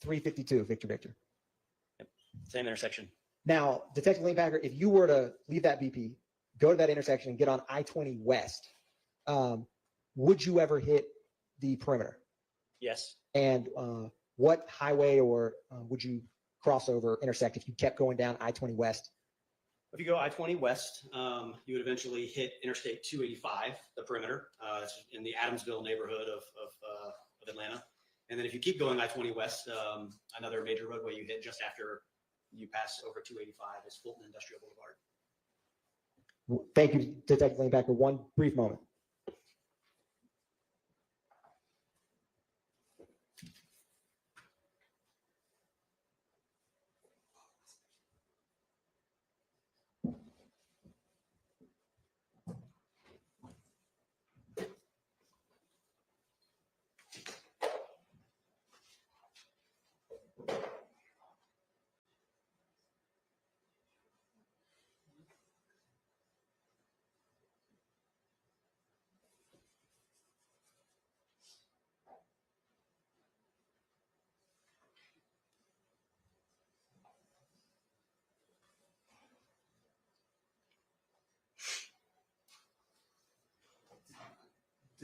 352 Victor. Yep. Same intersection. Now, Detective Leanpacker, if you were to leave that BP, go to that intersection and get on I-20 West, would you ever hit the perimeter? Yes. And what highway or would you cross over, intersect if you kept going down I-20 West? If you go I-20 West, you would eventually hit Interstate 285, the perimeter. It's in the Adamsville neighborhood of Atlanta. And then if you keep going I-20 West, another major roadway you hit just after you pass over 285 is Fulton Industrial Boulevard. Thank you, Detective Leanpacker. One brief moment.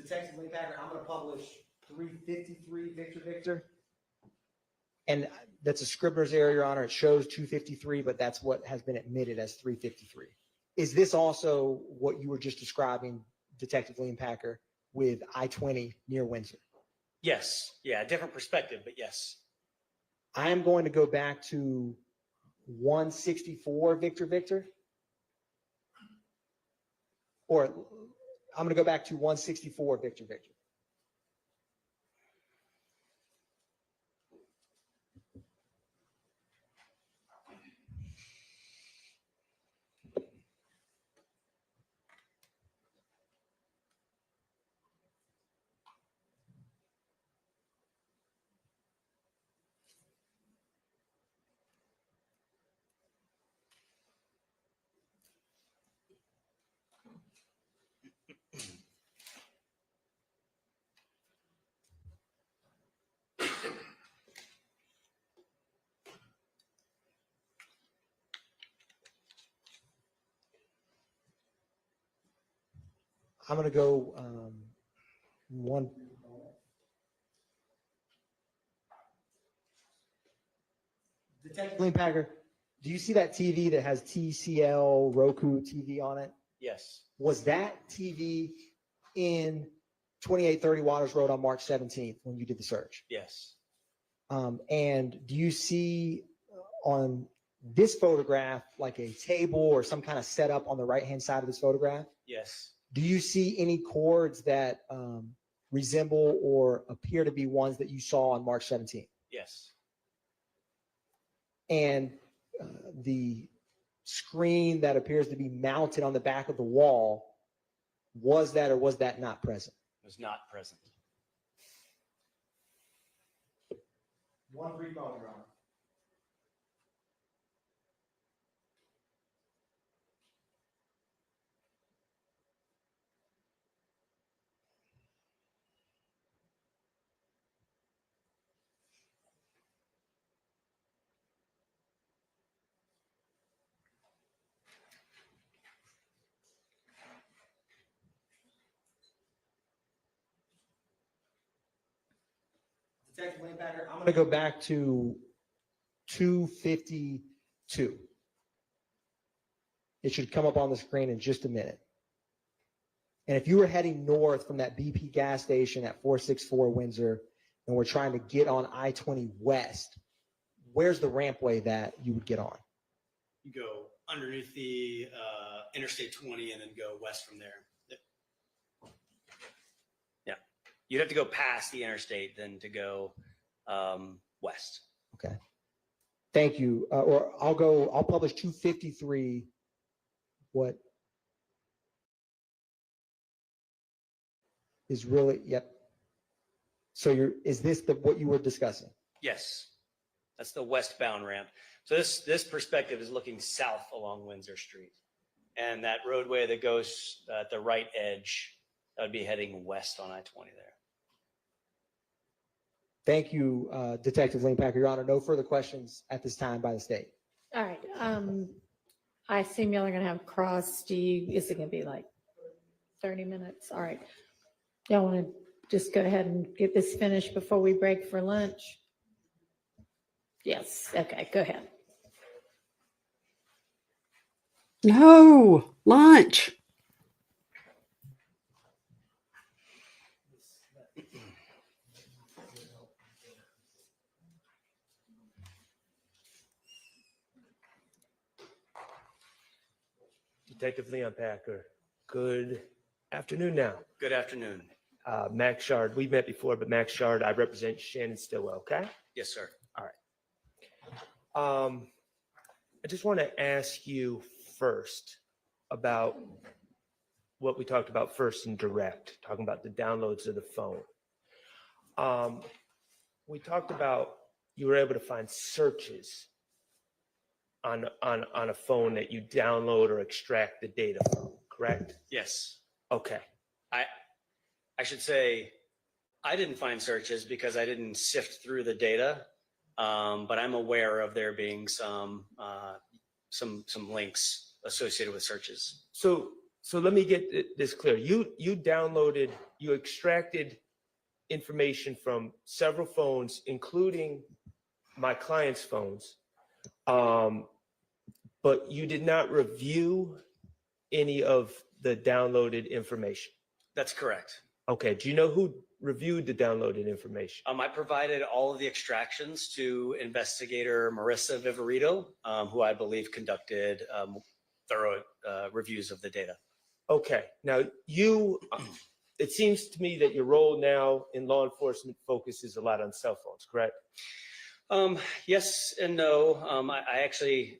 Detective Lee Packer, I'm going to publish 353 Victor Victor. And that's a Scribner's error, Your Honor. It shows 253, but that's what has been admitted as 353. Is this also what you were just describing, Detective Lee Packer, with I-20 near Windsor? Yes. Yeah, different perspective, but yes. I am going to go back to 164 Victor Victor. Or I'm going to go back to 164 Victor Victor. I'm going to go one. Detective Lee Packer, do you see that TV that has TCL Roku TV on it? Yes. Was that TV in 2830 Waters Road on March 17th when you did the search? Yes. And do you see on this photograph like a table or some kind of setup on the right-hand side of this photograph? Yes. Do you see any cords that resemble or appear to be ones that you saw on March 17th? Yes. And the screen that appears to be mounted on the back of the wall, was that or was that not present? Was not present. One brief moment, Your Honor. Detective Lee Packer, I'm going to go back to 252. It should come up on the screen in just a minute. And if you were heading north from that BP gas station at 464 Windsor and we're trying to get on I-20 West, where's the rampway that you would get on? You go underneath the Interstate 20 and then go west from there. Yeah. You'd have to go past the interstate then to go west. Okay. Thank you. Or I'll publish 253. What is really, yep. So is this what you were discussing? Yes. That's the westbound ramp. So this perspective is looking south along Windsor Street. And that roadway that goes at the right edge, that would be heading west on I-20 there. Thank you, Detective Lee Packer. Your Honor, no further questions at this time by the state. All right. I assume y'all are going to have cross. Is it going to be like 30 minutes? All right. Y'all want to just go ahead and get this finished before we break for lunch? Yes. Okay, go ahead. No, lunch. Detective Leon Packer, good afternoon now. Good afternoon. Max Shard, we've met before, but Max Shard, I represent Shannon Stillwell, okay? Yes, sir. All right. I just want to ask you first about what we talked about first in direct, talking about the downloads of the phone. We talked about you were able to find searches on a phone that you download or extract the data from, correct? Yes. Okay. I should say I didn't find searches because I didn't sift through the data, but I'm aware of there being some links associated with searches. So So let me get this clear. You extracted information from several phones, including my client's phones, but you did not review any of the downloaded information. That's correct. Okay, do you know who reviewed the downloaded information? I provided all of the extractions to investigator Marissa Viverito, who I believe conducted thorough reviews of the data. Okay, now it seems to me that your role now in law enforcement focuses a lot on cell phones, correct? Yes and no. I actually,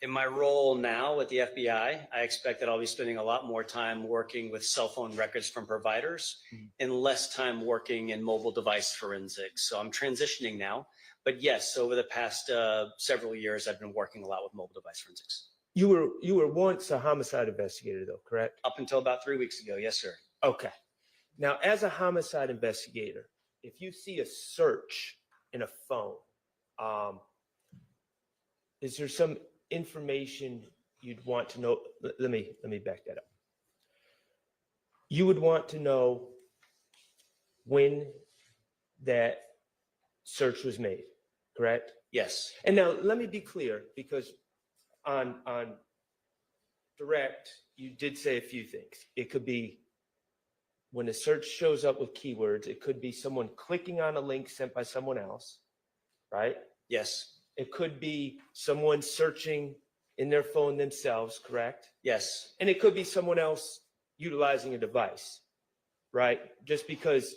in my role now at the FBI, I expect that I'll be spending a lot more time working with cell phone records from providers and less time working in mobile device forensics. So I'm transitioning now. But yes, over the past several years, I've been working a lot with mobile device forensics. You were once a homicide investigator, though, correct? Up until about 3 weeks ago, yes, sir. Okay. Now, as a homicide investigator, if you see a search in a phone, is there some information you'd want to know? Let me back that up. You would want to know when that search was made, correct? Yes. And now let me be clear, because on direct, you did say a few things. It could be when a search shows up with keywords, it could be someone clicking on a link sent by someone else, right? Yes. It could be someone searching in their phone themselves, correct? Yes. And it could be someone else utilizing a device, right? Just because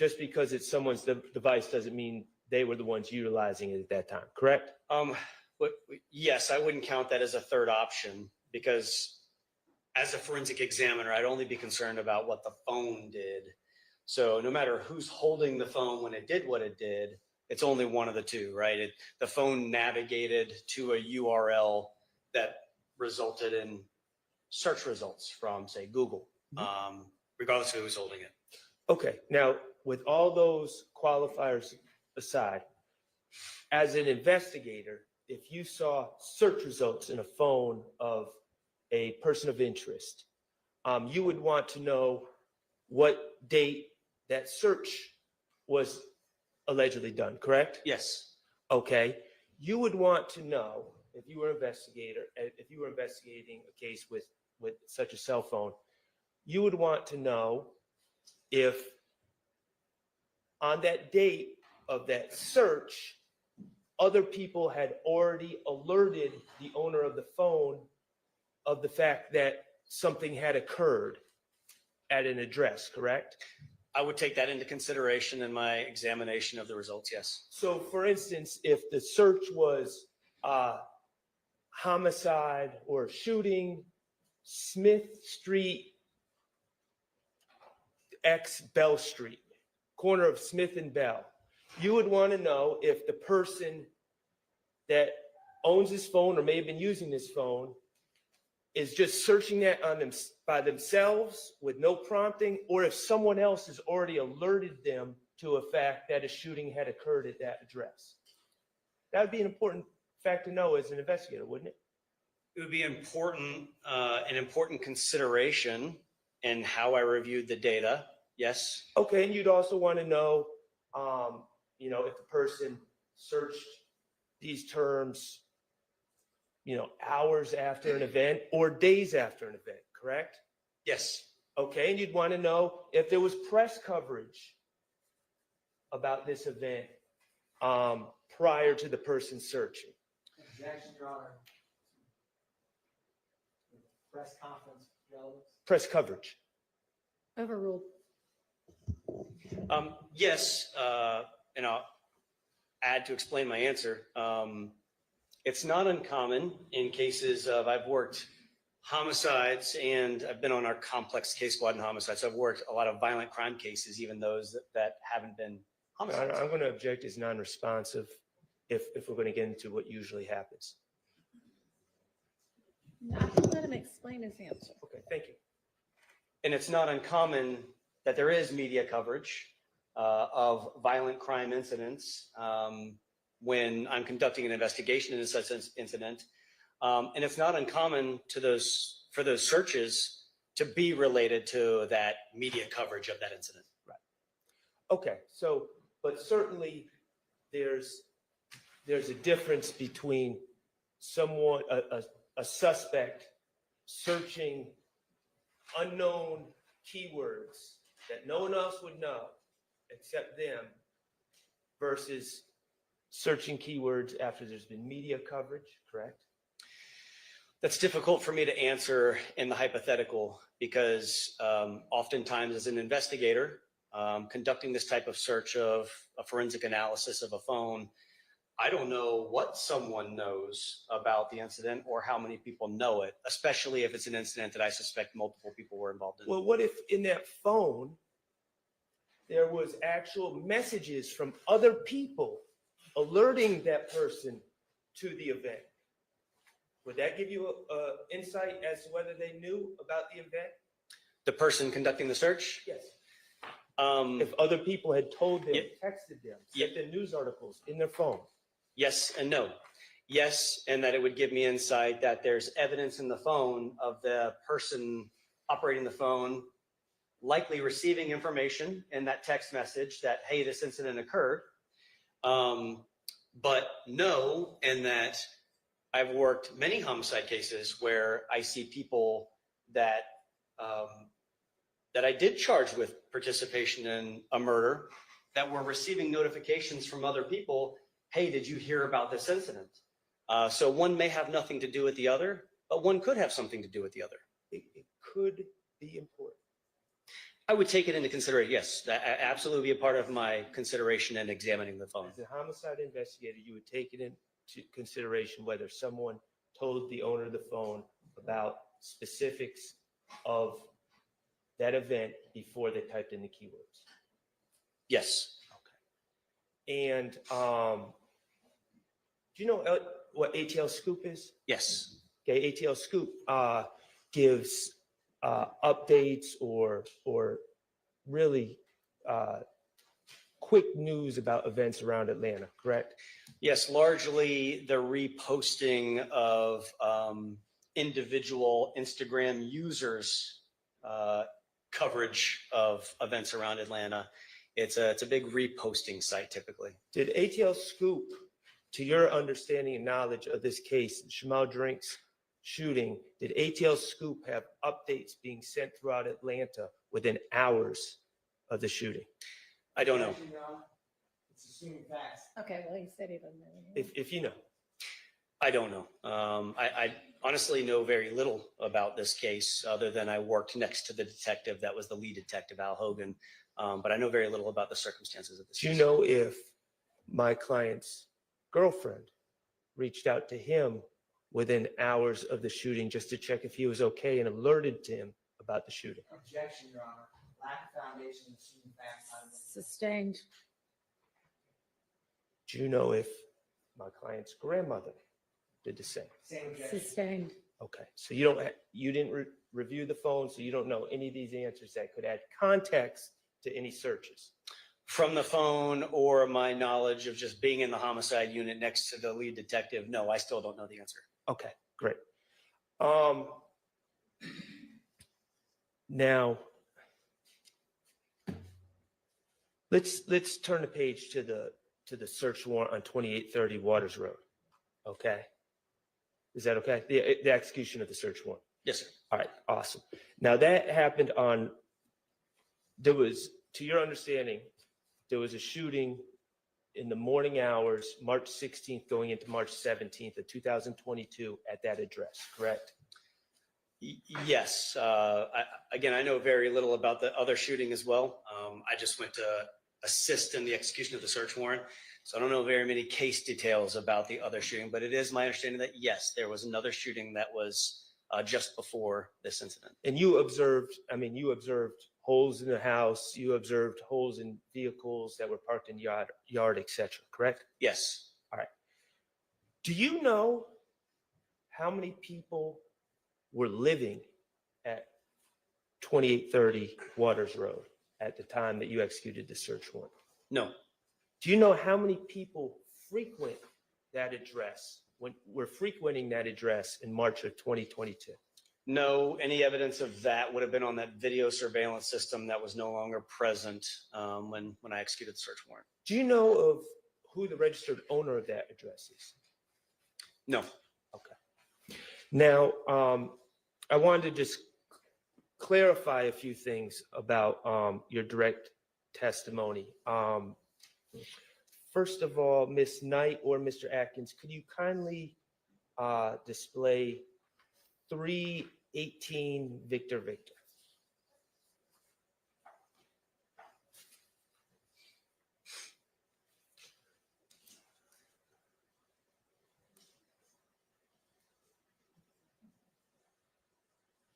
it's someone's device doesn't mean they were the ones utilizing it at that time, correct? But yes, I wouldn't count that as a third option, because as a forensic examiner, I'd only be concerned about what the phone did. So no matter who's holding the phone when it did what it did, it's only one of the two, right? The phone navigated to a URL that resulted in search results from, say, Google, regardless of who's holding it. Okay, now with all those qualifiers aside, as an investigator, if you saw search results in a phone of a person of interest, you would want to know what date that search was allegedly done, correct? Yes. Okay. You would want to know, if you were investigating a case with such a cell phone, you would want to know if on that date of that search, other people had already alerted the owner of the phone of the fact that something had occurred at an address, correct? I would take that into consideration in my examination of the results, yes. So for instance, if the search was homicide or shooting, Smith Street X Bell Street, corner of Smith and Bell, you would want to know if the person that owns this phone or may have been using this phone is just searching that on them by themselves with no prompting, or if someone else has already alerted them to a fact that a shooting had occurred at that address. That would be an important fact to know as an investigator, wouldn't it? It would be important, an important consideration in how I reviewed the data, yes. Okay, and you'd also want to know, if the person searched these terms, hours after an event or days after an event, correct? Yes. Okay, and you'd want to know if there was press coverage about this event prior to the person searching. Objection, Your Honor. Press conference relevance. Press coverage. Overruled. Yes, and I'll add to explain my answer. It's not uncommon in cases of, I've worked homicides and I've been on our complex case squad in homicides. So I've worked a lot of violent crime cases, even those that haven't been homicides. I'm going to object as non-responsive if we're going to get into what usually happens. I can let him explain his answer. Okay, thank you. And it's not uncommon that there is media coverage of violent crime incidents when I'm conducting an investigation in such an incident. And it's not uncommon for those searches to be related to that media coverage of that incident. Right. Okay. So, but certainly there's a difference between someone, a suspect searching unknown keywords that no one else would know except them versus searching keywords after there's been media coverage, correct? That's difficult for me to answer in the hypothetical because oftentimes as an investigator conducting this type of search of a forensic analysis of a phone, I don't know what someone knows about the incident or how many people know it, especially if it's an incident that I suspect multiple people were involved in. Well, what if in that phone there was actual messages from other people alerting that person to the event? Would that give you insight as to whether they knew about the event? The person conducting the search? Yes. If other people had told them, Yep. texted them, sent them news articles in their phone. Yes and no. Yes, and that it would give me insight that there's evidence in the phone of the person operating the phone likely receiving information in that text message that, hey, this incident occurred. But no, and that I've worked many homicide cases where I see people that that I did charge with participation in a murder that were receiving notifications from other people, hey, did you hear about this incident? So one may have nothing to do with the other, but one could have something to do with the other. It could be important. I would take it into consideration, yes. That absolutely be a part of my consideration in examining the phone. As a homicide investigator, you would take it into consideration whether someone told the owner of the phone about specifics of that event before they typed in the keywords. Yes. Okay. And do you know what ATL Scoop is? Yes. Okay, ATL Scoop gives updates or really quick news about events around Atlanta, correct? Yes, largely the reposting of individual Instagram users' coverage of events around Atlanta. It's a big reposting site typically. Did ATL Scoop, to your understanding and knowledge of this case, Shamal Drink's shooting, did ATL Scoop have updates being sent throughout Atlanta within hours of the shooting? I don't know. It's assuming facts. Okay, well, he said he doesn't know. If you know. I don't know. I honestly know very little about this case other than I worked next to the detective that was the lead detective, Al Hogan. But I know very little about the circumstances of this Do you case. know if my client's girlfriend reached out to him within hours of the shooting just to check if he was okay and alerted to him about the shooting? Objection, Your Honor. Lack of foundation, assuming facts. Sustained. Do you know if my client's grandmother did the same? Same objection. Sustained. Okay, so you didn't review the phone, so you don't know any of these answers that could add context to any searches. From the phone or my knowledge of just being in the homicide unit next to the lead detective, no, I still don't know the answer. Okay, great. Now, let's turn the page to the search warrant on 2830 Waters Road. Okay, is that okay? The execution of the search warrant. Yes, sir. All right, awesome. Now that happened there was, to your understanding, there was a shooting in the morning hours, March 16th going into March 17th of 2022 at that address, correct? Yes. Again, I know very little about the other shooting as well. I just went to assist in the execution of the search warrant. So I don't know very many case details about the other shooting, but it is my understanding that yes, there was another shooting that was just before this incident. And you observed holes in the house, you observed holes in vehicles that were parked in yard, etc., correct? Yes. All right. Do you know how many people were living at 2830 Waters Road at the time that you executed the search warrant? No. Do you know how many people frequent that address, were frequenting that address in March of 2022? No, any evidence of that would have been on that video surveillance system that was no longer present when I executed the search warrant. Do you know of who the registered owner of that address is? No. Okay. Now, I wanted to just clarify a few things about your direct testimony. First of all, Ms. Knight or Mr. Atkins, could you kindly display 318 Victor Victor?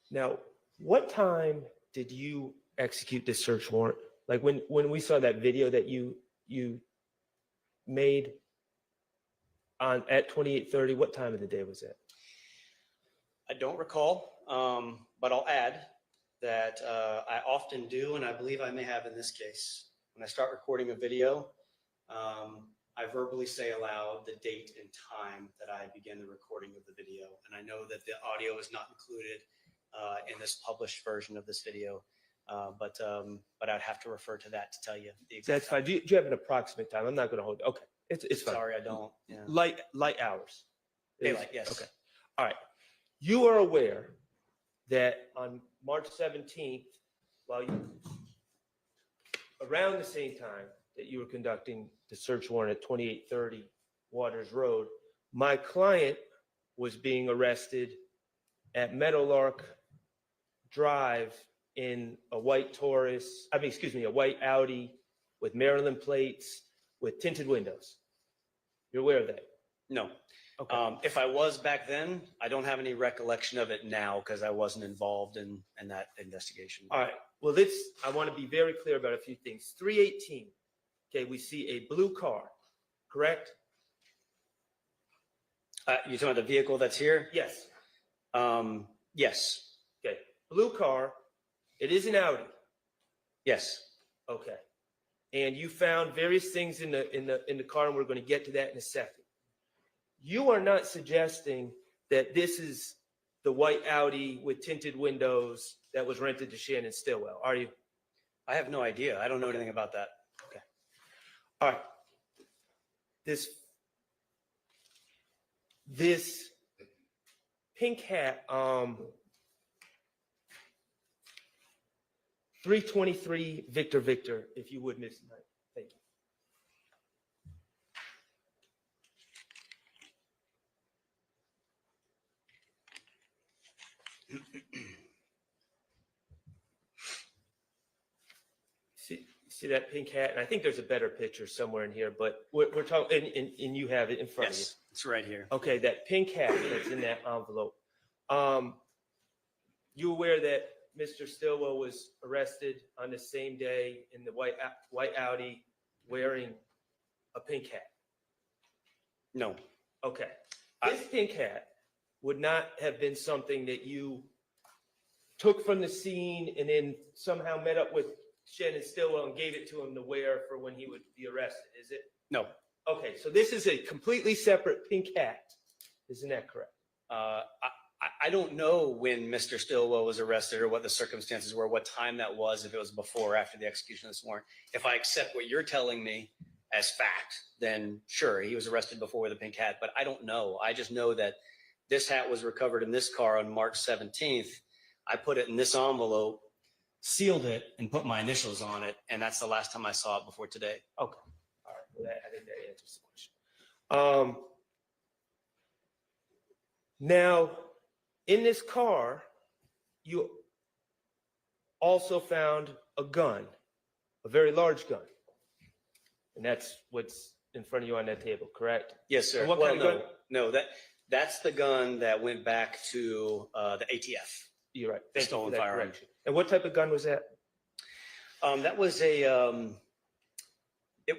Now, what time did you execute this search warrant? Like when we saw that video that you made at 28:30, what time of the day was it? I don't recall, but I'll add that I often do, and I believe I may have in this case. When I start recording a video, I verbally say aloud the date and time that I begin the recording of the video. And I know that the audio is not included in this published version of this video, but I'd have to refer to that to tell you the exact That's fine. Do you have an approximate time? I'm not going to hold. Okay, it's fine. Sorry, I don't. Yeah. Light hours. Daylight, yes. Okay. All right. You are aware that on March 17th, around the same time that you were conducting the search warrant at 2830 Waters Road, my client was being arrested at Meadowlark Drive in a white a white Audi with Maryland plates with tinted windows. You're aware of that? No. Okay. If I was back then, I don't have any recollection of it now because I wasn't involved in that investigation. All right. Well, I want to be very clear about a few things. 318. Okay, we see a blue car, correct? You talking about the vehicle that's here? Yes. Yes. Okay. Blue car. It is an Audi. Yes. Okay. And you found various things in the car, and we're going to get to that in a second. You are not suggesting that this is the white Audi with tinted windows that was rented to Shannon Stillwell, are you? I have no idea. I don't know anything about that. Okay. All right. This pink hat, 323 Victor Victor, if you would, Miss Knight. Thank you. See that pink hat? And I think there's a better picture somewhere in here, but we're talking, and you have it in front of you. Yes, it's right here. Okay, that pink hat that's in that envelope. You aware that Mr. Stillwell was arrested on the same day in the white Audi wearing a pink hat? No. Okay. This pink hat would not have been something that you took from the scene and then somehow met up with Shannon Stillwell and gave it to him to wear for when he would be arrested, is it? No. Okay, so this is a completely separate pink hat. Isn't that correct? I don't know when Mr. Stillwell was arrested or what the circumstances were, what time that was, if it was before or after the execution of this warrant. If I accept what you're telling me as fact, then sure, he was arrested before with a pink hat, but I don't know. I just know that this hat was recovered in this car on March 17th. I put it in this envelope, sealed it, and put my initials on it, and that's the last time I saw it before today. Okay. All right. Well, I think that answers the question. Now, in this car, you also found a gun, a very large gun. And that's what's in front of you on that table, correct? Yes, sir. And what kind of gun? No, that's the gun that went back to the ATF. You're right. The stolen firearm. Correction. And what type of gun was that? That was it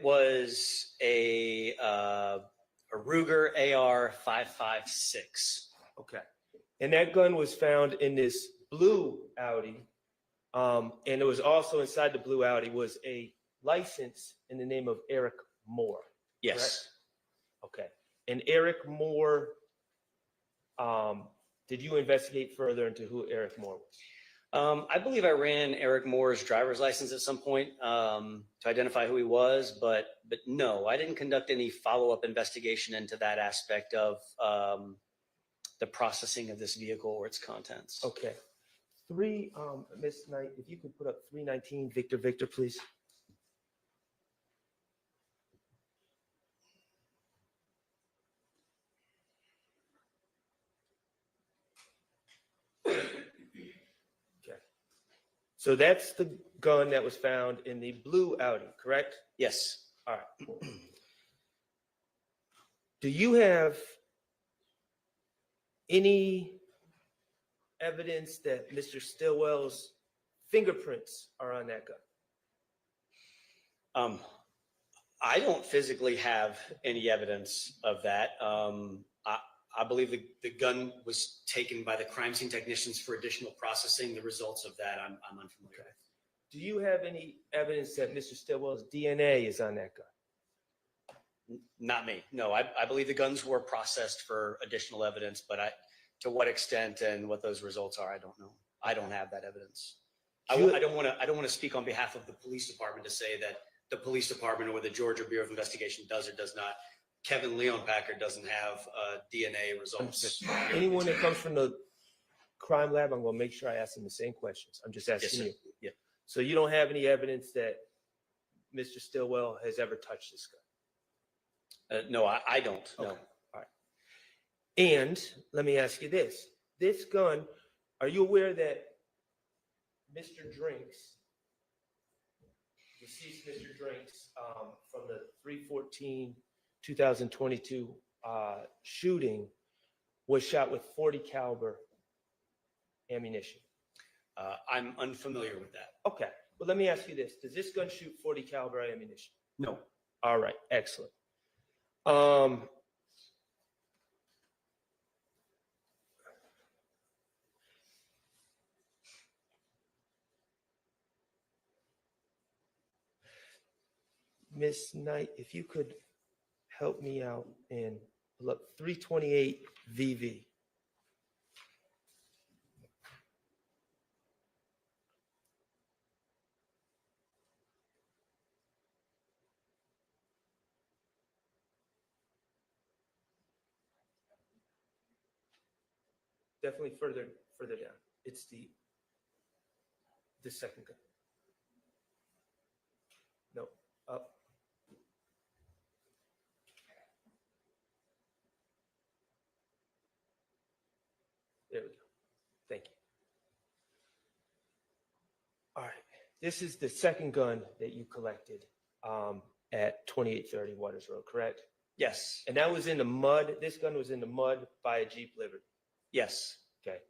was a Ruger AR 5.56. Okay. And that gun was found in this blue Audi. And it was also inside the blue Audi was a license in the name of Eric Moore. Yes. Correct? Okay. And Eric Moore Did you investigate further into who Eric Moore was? I believe I ran Eric Moore's driver's license at some point to identify who he was, but no, I didn't conduct any follow-up investigation into that aspect of the processing of this vehicle or its contents. Okay. Miss Knight, if you could put up 319 Victor, please. Okay. So that's the gun that was found in the blue Audi, correct? Yes. All right. Do you have any evidence that Mr. Stillwell's fingerprints are on that gun? I don't physically have any evidence of that. I believe the gun was taken by the crime scene technicians for additional processing. The results of that, I'm unfamiliar with. Do you have any evidence that Mr. Stillwell's DNA is on that gun? Not me. No, I believe the guns were processed for additional evidence, but to what extent and what those results are, I don't know. I don't have that evidence. I don't want to speak on behalf of the police department to say that the police department or the Georgia Bureau of Investigation does or does not. Kevin Leon Packard doesn't have DNA results. Anyone that comes from the crime lab, I'm going to make sure I ask them the same questions. I'm just asking you. Yeah. So you don't have any evidence that Mr. Stillwell has ever touched this gun? No, I don't. Okay. No. All right. And let me ask you this. This gun, are you aware that Mr. Drinks, deceased Mr. Drinks, from the 3/14/2022 shooting was shot with .40 caliber ammunition? I'm unfamiliar with that. Okay. Well, let me ask you this. Does this gun shoot .40 caliber ammunition? No. All right. Excellent. Miss Knight, if you could help me out and pull up 328 VV. Definitely further down. It's the second gun. No, up. There we go. Thank you. All right. This is the second gun that you collected at 2830 Waters Road, correct? Yes. And that was in the mud. This gun was in the mud by a Jeep Liberty. Yes. Okay.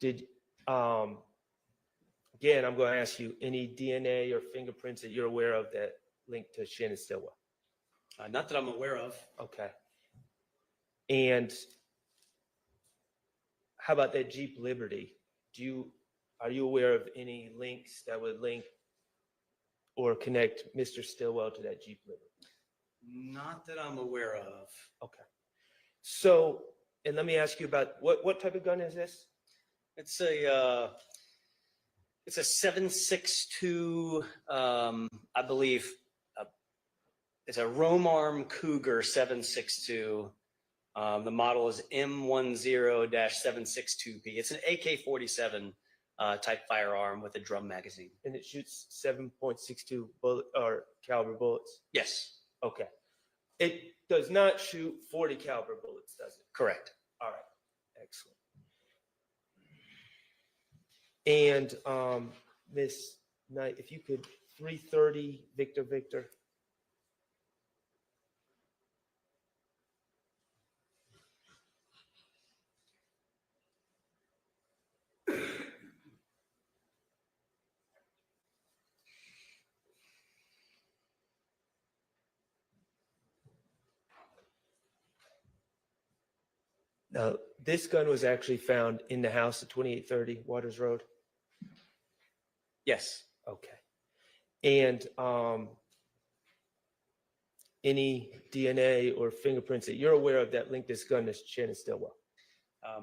Did again, I'm going to ask you any DNA or fingerprints that you're aware of that link to Shannon Stillwell? Not that I'm aware of. Okay. And how about that Jeep Liberty? Are you aware of any links that would link or connect Mr. Stillwell to that Jeep Liberty? Not that I'm aware of. Okay. So, and let me ask you about what type of gun is this? It's a 7.62, I believe. It's a Romarm Cougar 7.62. The model is M10-762P. It's an AK-47 type firearm with a drum magazine. And it shoots 7.62 bullet or caliber bullets? Yes. Okay. It does not shoot 40 caliber bullets, does it? Correct. All right. Excellent. And Miss Knight, if you could 330 Victor. Now, this gun was actually found in the house at 2830 Waters Road? Yes. Okay. And any DNA or fingerprints that you're aware of that link this gun to Shannon Stillwell?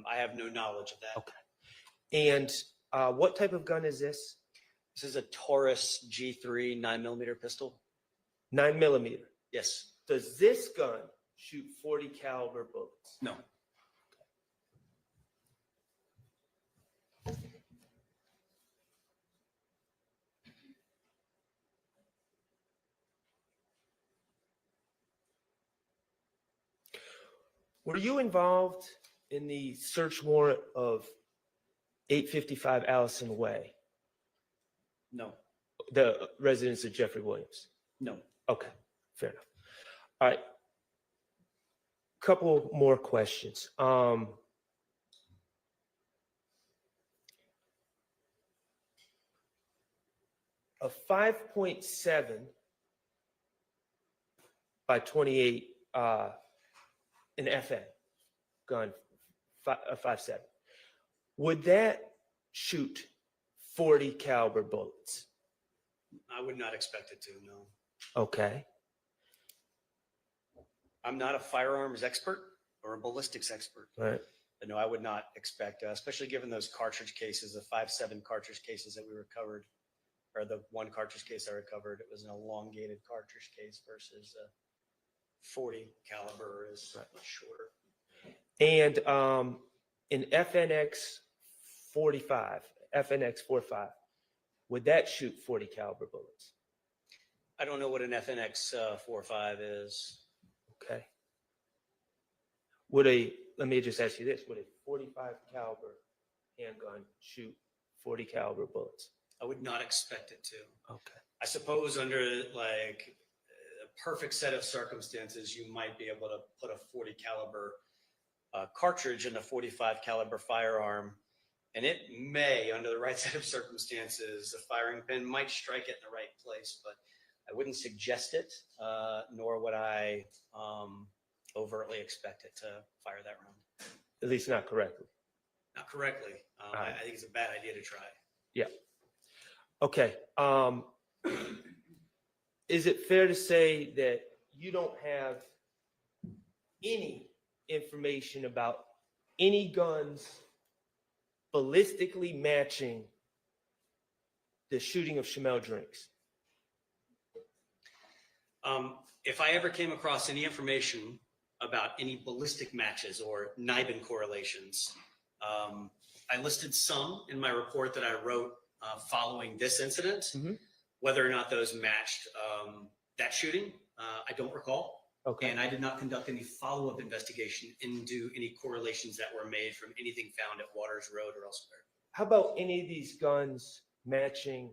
I have no knowledge of that. Okay. And what type of gun is this? This is a Taurus G3 9mm pistol. 9mm. Yes. Does this gun shoot 40 caliber bullets? No. Were you involved in the search warrant of 855 Allison Way, No. the residence of Jeffrey Williams? No. Okay, fair enough. All right. Couple more questions. A 5.7 by 28 an FN gun, 5.7. Would that shoot 40 caliber bullets? I would not expect it to, no. Okay. I'm not a firearms expert or a ballistics expert. Right. But no, I would not expect, especially given those cartridge cases, the 5.7 cartridge cases that we recovered, or the one cartridge case I recovered, it was an elongated cartridge case versus a 40 caliber is much shorter. And an FNX 45, FNX 45, would that shoot 40 caliber bullets? I don't know what an FNX 45 is. Okay. Let me just ask you this, would a 45 caliber handgun shoot 40 caliber bullets? I would not expect it to. Okay. I suppose under like a perfect set of circumstances, you might be able to put a 40 caliber cartridge in a 45 caliber firearm, and it may, under the right set of circumstances, a firing pin might strike it in the right place, but I wouldn't suggest it, nor would I overtly expect it to fire that round. At least not correctly. Not correctly. I think it's a bad idea to try. Yeah. Okay. Is it fair to say that you don't have any information about any guns ballistically matching the shooting of Shamel Drinks? If I ever came across any information about any ballistic matches or NIBIN correlations, I listed some in my report that I wrote following this incident. Mm-hmm. Whether or not those matched that shooting, I don't recall. Okay. And I did not conduct any follow-up investigation into any correlations that were made from anything found at Waters Road or elsewhere. How about any of these guns matching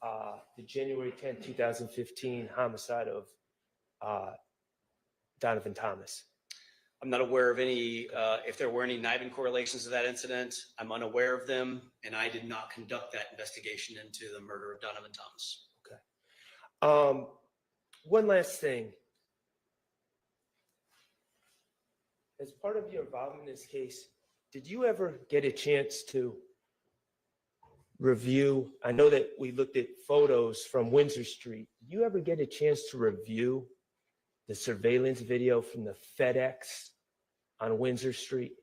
the January 10, 2015 homicide of Donovan Thomas? I'm not aware of any, if there were any NIBIN correlations to that incident, I'm unaware of them, and I did not conduct that investigation into the murder of Donovan Thomas. Okay. One last thing. As part of your involvement in this case, did you ever get a chance to review? I know that we looked at photos from Windsor Street. Did you ever get a chance to review the surveillance video from the FedEx on Windsor Street?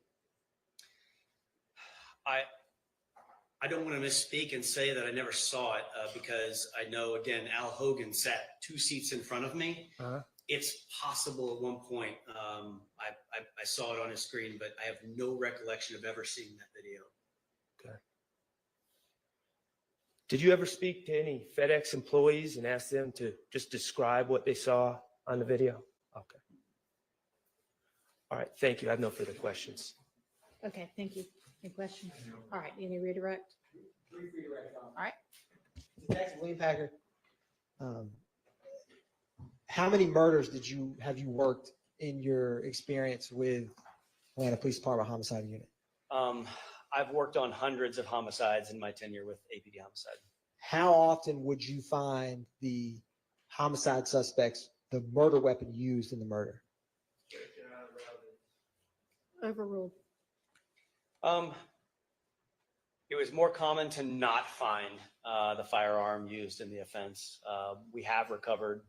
I don't want to misspeak and say that I never saw it because I know, again, Al Hogan sat 2 seats in front of me. Uh-huh. It's possible at one point I saw it on his screen, but I have no recollection of ever seeing that video. Okay. Did you ever speak to any FedEx employees and ask them to just describe what they saw on the video? Okay. All right. Thank you. I have no further questions. Okay, thank you. Any questions? All right, any redirect? All right. Detective William Packer, how many murders have you worked in your experience with Atlanta Police Department Homicide Unit? I've worked on hundreds of homicides in my tenure with APD Homicide. How often would you find the homicide suspects, the murder weapon used in the murder? Overruled. It was more common to not find the firearm used in the offense. I have recovered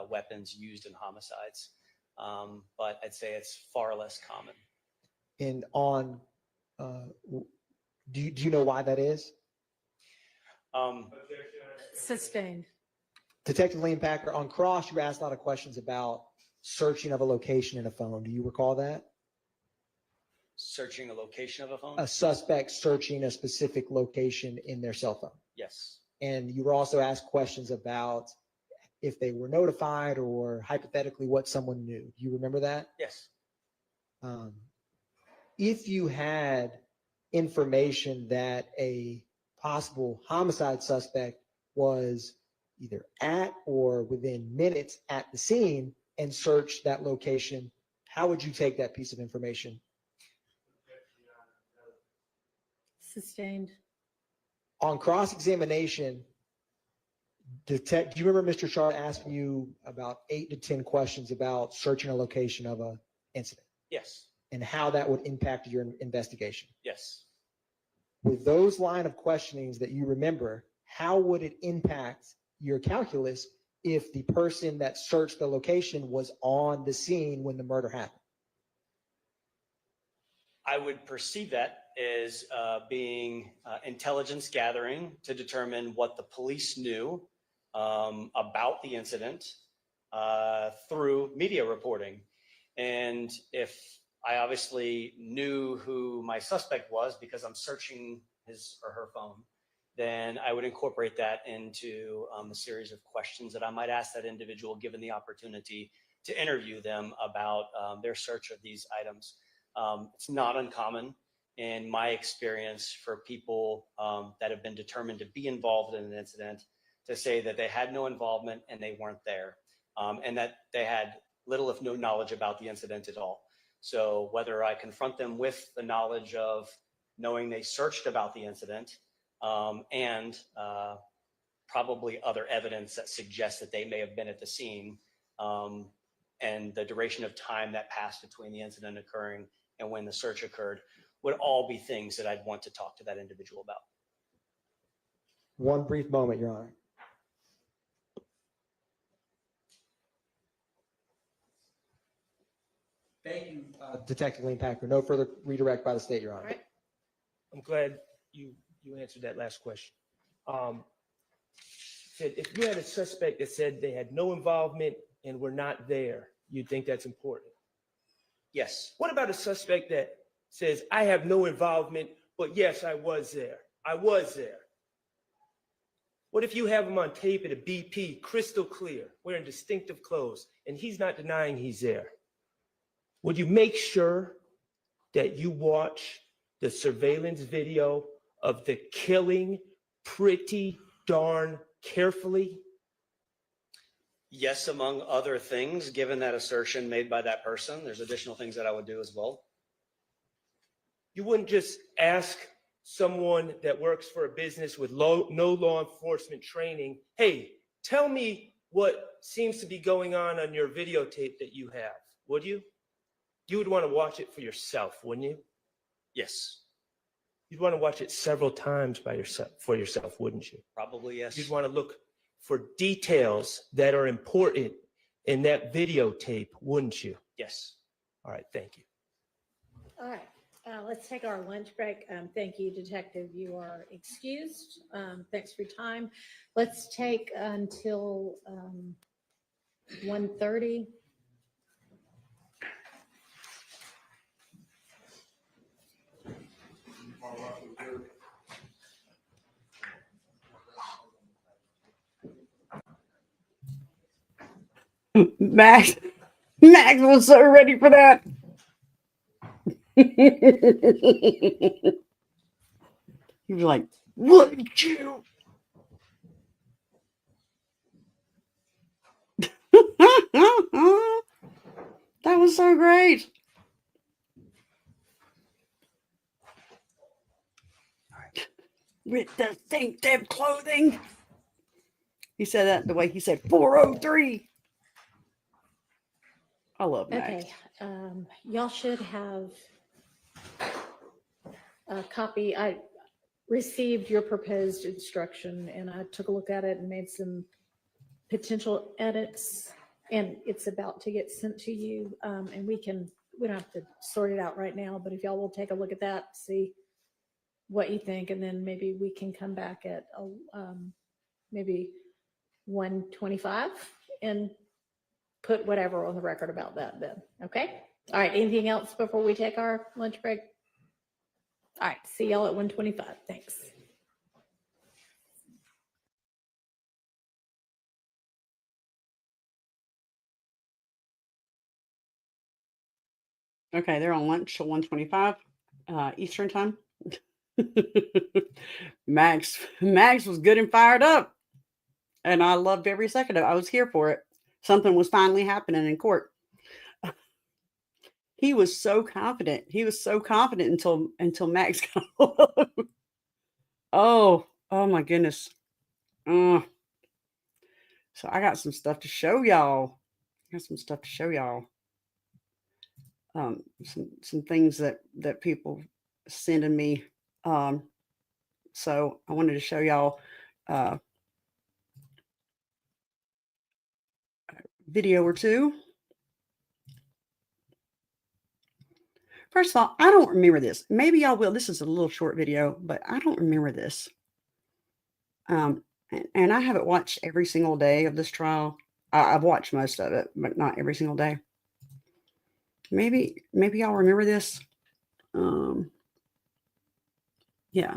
weapons used in homicides, but I'd say it's far less common. And on, do you know why that is? Sustained. Detective Lane Packer, on cross, you asked a lot of questions about searching of a location in a phone. Do you recall that? Searching a location of a phone? A suspect searching a specific location in their cell phone. Yes. And you were also asked questions about if they were notified or hypothetically what someone knew. Do you remember that? Yes. If you had information that a possible homicide suspect was either at or within minutes at the scene and searched that location, how would you take that piece of information? Sustained. On cross-examination, do you remember Mr. Shard asking you about 8 to 10 questions about searching a location of an incident Yes. and how that would impact your investigation? Yes. With those line of questionings that you remember, how would it impact your calculus if the person that searched the location was on the scene when the murder happened? I would perceive that as being intelligence gathering to determine what the police knew about the incident through media reporting. And if I obviously knew who my suspect was because I'm searching his or her phone, then I would incorporate that into a series of questions that I might ask that individual given the opportunity to interview them about their search of these items. It's not uncommon in my experience for people that have been determined to be involved in an incident to say that they had no involvement and they weren't there, and that they had little if no knowledge about the incident at all. So whether I confront them with the knowledge of knowing they searched about the incident and probably other evidence that suggests that they may have been at the scene and the duration of time that passed between the incident occurring and when the search occurred would all be things that I'd want to talk to that individual about. One brief moment, Your Honor. Thank you, Detective Lane Packer. No further redirect by the state, Your Honor. All right. I'm glad you answered that last question. Said if you had a suspect that said they had no involvement and were not there, you'd think that's important. Yes. What about a suspect that says, I have no involvement, but yes, I was there. I was there. What if you have him on tape at a BP, crystal clear, wearing distinctive clothes, and he's not denying he's there? Would you make sure that you watch the surveillance video of the killing pretty darn carefully? Yes, among other things, given that assertion made by that person, there's additional things that I would do as well. You wouldn't just ask someone that works for a business with no law enforcement training, hey, tell me what seems to be going on your videotape that you have, would you? You would want to watch it for yourself, wouldn't you? Yes. You'd want to watch it several times for yourself, wouldn't you? Probably, yes. You'd want to look for details that are important in that videotape, wouldn't you? Yes. All right, thank you. All right. Let's take our lunch break. Thank you, Detective. You are excused. Thanks for your time. Let's take until 1:30. Max was so ready for that. He was like, "Wouldn't you?" That was so great. With distinctive clothing. He said that the way he said 403. I love Max. Okay. Y'all should have a copy. I received your proposed instruction and I took a look at it and made some potential edits, and it's about to get sent to you. And we can we don't have to sort it out right now, but if y'all will take a look at that, see what you think, and then maybe we can come back at maybe 125 and put whatever on the record about that then. Okay. All right. Anything else before we take our lunch break? All right. See y'all at 125. Thanks. Okay, they're on lunch till 125 Eastern time. Max was good and fired up, and I loved every second of it. I was here for it. Something was finally happening in court. He was so confident. He was so confident until Max got oh my goodness. So I got some stuff to show y'all. Some things that people sending me. So I wanted to show y'all a video or two. First of all, I don't remember this. Maybe y'all will. This is a little short video, but I don't remember this. And I haven't watched every single day of this trial. I've watched most of it, but not every single day. Maybe y'all remember this. Yeah.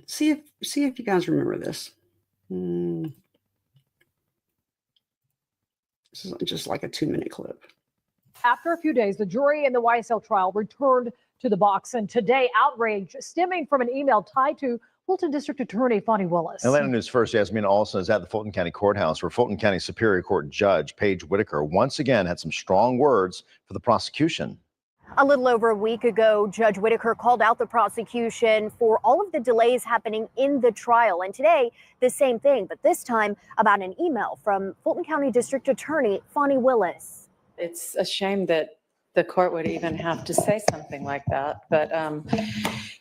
See if you guys remember this. This is just like a 2-minute clip. After a few days, the jury in the YSL trial returned to the box, and today outrage stemming from an email tied to Fulton District Attorney Fonnie Willis. Atlanta News First, Yasmina Olsen is at the Fulton County Courthouse, where Fulton County Superior Court Judge Paige Whitaker once again had some strong words for the prosecution. A little over a week ago, Judge Whitaker called out the prosecution for all of the delays happening in the trial. And today, the same thing, but this time about an email from Fulton County District Attorney Fonnie Willis. It's a shame that the court would even have to say something like that. But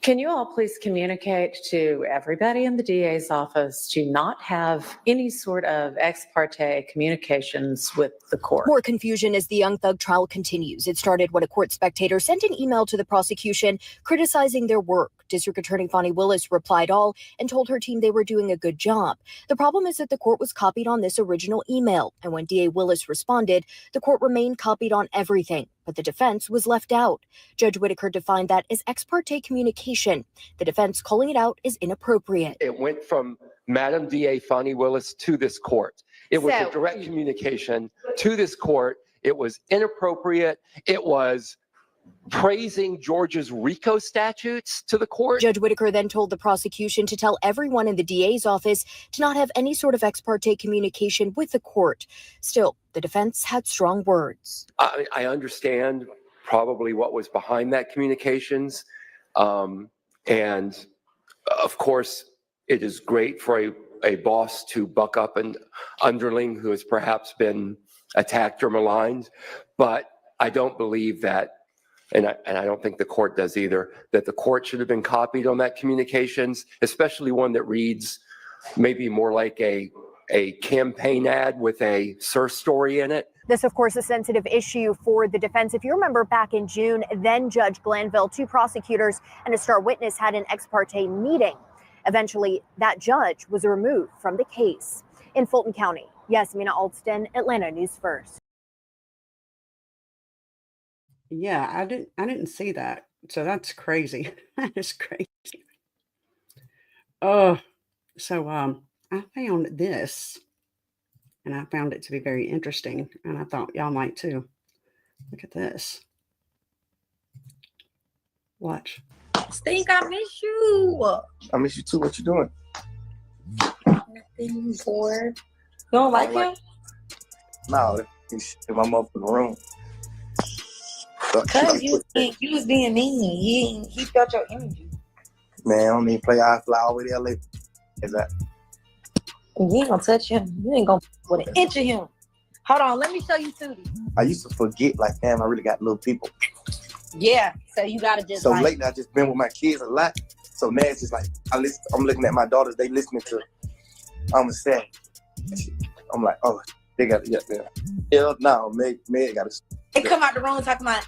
can you all please communicate to everybody in the DA's office to not have any sort of ex parte communications with the court? More confusion as the Young Thug trial continues. It started when a court spectator sent an email to the prosecution criticizing their work. District Attorney Fonnie Willis replied all and told her team they were doing a good job. The problem is that the court was copied on this original email. And when DA Willis responded, the court remained copied on everything, but the defense was left out. Judge Whitaker defined that as ex parte communication. The defense calling it out is inappropriate. It went from Madam DA Fonnie Willis to this court. It was a direct communication to this court. It was inappropriate. It was praising Georgia's Rico statutes to the court. Judge Whitaker then told the prosecution to tell everyone in the DA's office to not have any sort of ex parte communication with the court. Still, the defense had strong words. I understand probably what was behind that communications. And of course, it is great for a boss to buck up an underling who has perhaps been attacked or maligned. But I don't believe that, and I don't think the court does either, that the court should have been copied on that communications, especially one that reads maybe more like a campaign ad with a source story in it. This, of course, a sensitive issue for the defense. If you remember back in June, then Judge Glanville, 2 prosecutors and a star witness had an ex parte meeting. Eventually, that judge was removed from the case. In Fulton County, Yasmina Alston, Atlanta News First. Yeah, I didn't see that. So that's crazy. That is crazy. Oh, so I found this, and I found it to be very interesting, and I thought y'all might too. Look at this. Watch. Stink, I miss you. I miss you too. What you doing? Nothing, bored. You don't like him? No, he's in my motherfucking room. Cause you was being mean. He felt your energy. Man, I don't even play. I fly all the way to LA. Is that? You ain't gonna touch him. You ain't gonna put an inch of him. Hold on, let me show you Tootie. I used to forget, like, damn, I really got little people. Yeah, so you gotta just. So lately, I just been with my kids a lot. So now it's just like I'm looking at my daughters. They listening to. I'm sad. I'm like, oh, they got to get there. Hell no, Meg got to. They come out the room talking about,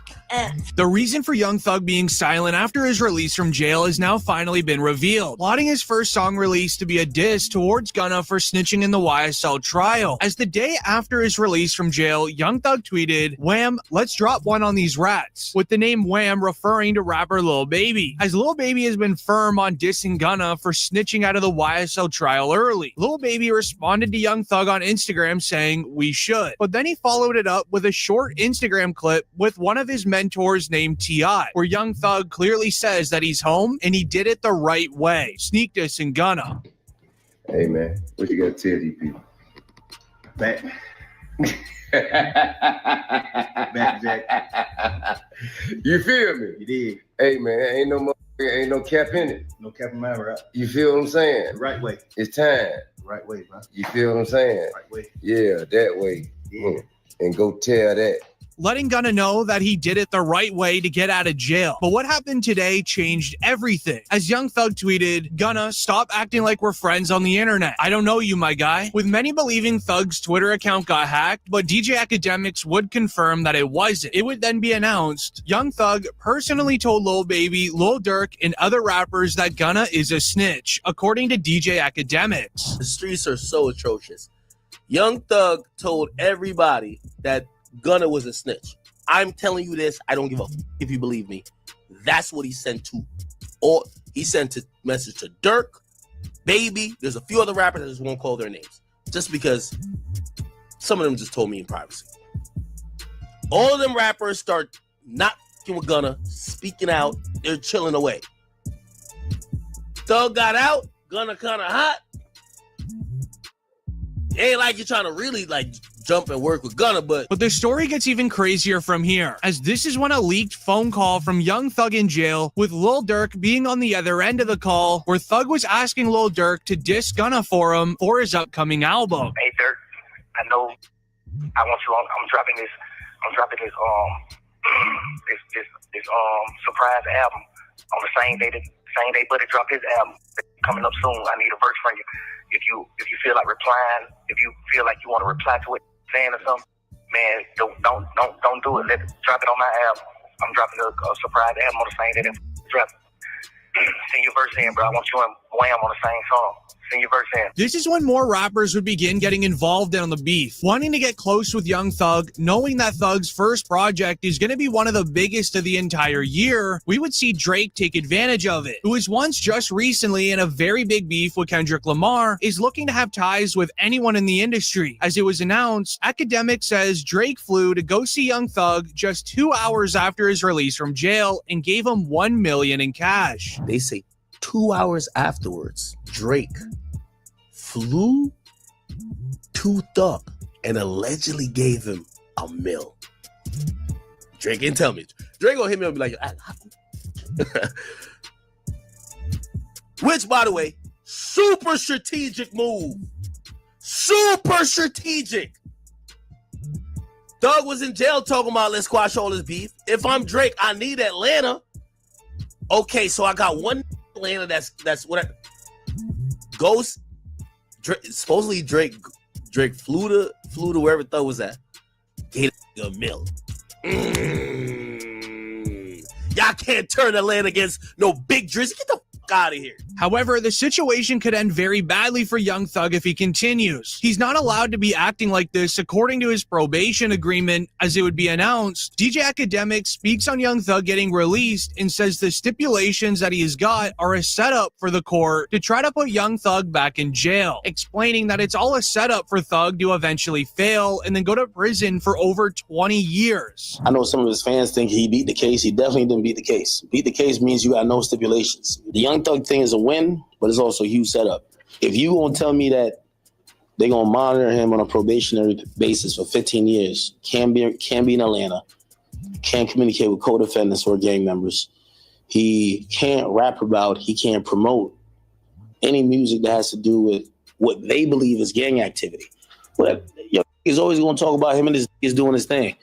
The reason for Young Thug being silent after his release from jail has now finally been revealed, plotting his first song release to be a diss towards Gunna for snitching in the YSL trial. As the day after his release from jail, Young Thug tweeted, "Wham, let's drop one on these rats," with the name Wham referring to rapper Lil Baby, as Lil Baby has been firm on dissing Gunna for snitching out of the YSL trial early. Lil Baby responded to Young Thug on Instagram saying, "We should," but then he followed it up with a short Instagram clip with one of his mentors named T.I., where Young Thug clearly says that he's home and he did it the right way, sneak dissing Gunna. Hey man, what you got to tell these people? Back. Back, Jack. You feel me? You did. Hey man, ain't no cap in it. No cap in my rap. You feel what I'm saying? The right way. It's time. The right way, bro. You feel what I'm saying? Right way. Yeah, that way. Yeah. And go tell that. Letting Gunna know that he did it the right way to get out of jail. But what happened today changed everything. As Young Thug tweeted, "Gunna, stop acting like we're friends on the internet. I don't know you, my guy." With many believing Thug's Twitter account got hacked, but DJ Academics would confirm that it wasn't. It would then be announced Young Thug personally told Lil Baby, Lil Durk, and other rappers that Gunna is a snitch, according to DJ Academics. The streets are so atrocious. Young Thug told everybody that Gunna was a snitch. I'm telling you this. I don't give a if you believe me. That's what he sent to. Or he sent a message to Durk, Baby. There's a few other rappers I just won't call their names, just because some of them just told me in privacy. All of them rappers start not fucking with Gunna, speaking out. They're chilling away. Thug got out. Gunna kind of hot. It ain't like you're trying to really like jump and work with Gunna, but the story gets even crazier from here, as this is when a leaked phone call from Young Thug in jail, with Lil Durk being on the other end of the call, where Thug was asking Lil Durk to diss Gunna for him for his upcoming album. "Hey Durk, I know I want you on. I'm dropping this this surprise album on the same day Buddy dropped his album. Coming up soon. I need a verse from you. If you feel like replying, if you feel like you want to reply to it, saying or something, man, don't do it. Drop it on my album. I'm dropping a surprise album on the same day that drop. Send your verse in, bro. I want you and Wham on the same song. Send your verse in." This is when more rappers would begin getting involved in the beef, wanting to get close with Young Thug, knowing that Thug's first project is going to be one of the biggest of the entire year. We would see Drake take advantage of it, who was once just recently in a very big beef with Kendrick Lamar, is looking to have ties with anyone in the industry. As it was announced, Academic says Drake flew to go see Young Thug just 2 hours after his release from jail and gave him $1 million in cash. they say 2 hours afterwards, Drake flew to Thug and allegedly gave him $1 million. Drake didn't tell me. Drake gonna hit me up and be like, which, by the way, super strategic move. Super strategic. Thug was in jail talking about let's squash all this beef. If I'm Drake, I need Atlanta. Okay, so I got one Atlanta. That's what I Ghost. Supposedly Drake flew to wherever Thug was at. Gave $1 million. Y'all can't turn Atlanta against no big Drizzy. Get the fuck out of here. However, the situation could end very badly for Young Thug if he continues. He's not allowed to be acting like this according to his probation agreement, as it would be announced. DJ Academic speaks on Young Thug getting released and says the stipulations that he has got are a setup for the court to try to put Young Thug back in jail, explaining that it's all a setup for Thug to eventually fail and then go to prison for over 20 years. I know some of his fans think he beat the case. He definitely didn't beat the case. Beat the case means you got no stipulations. The Young Thug thing is a win, but it's also a huge setup. If you gonna tell me that they're gonna monitor him on a probationary basis for 15 years, can't be in Atlanta, can't communicate with co-defendants or gang members, he can't rap about, he can't promote any music that has to do with what they believe is gang activity. But he's always gonna talk about him and his doing his thing.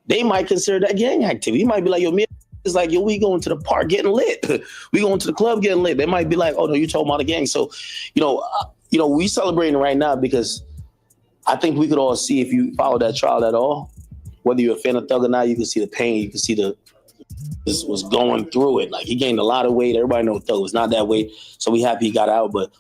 They might consider that gang activity. He might be like, yo, me. It's like, yo, we going to the park getting lit. We going to the club getting lit. They might be like, oh, no, you're talking about a gang. So, we celebrating right now because I think we could all see, if you follow that trial at all, whether you're a fan of Thug or not, you can see the pain. You can see this was going through it. Like, he gained a lot of weight. Everybody knows Thug was not that weight. So we happy he got out, but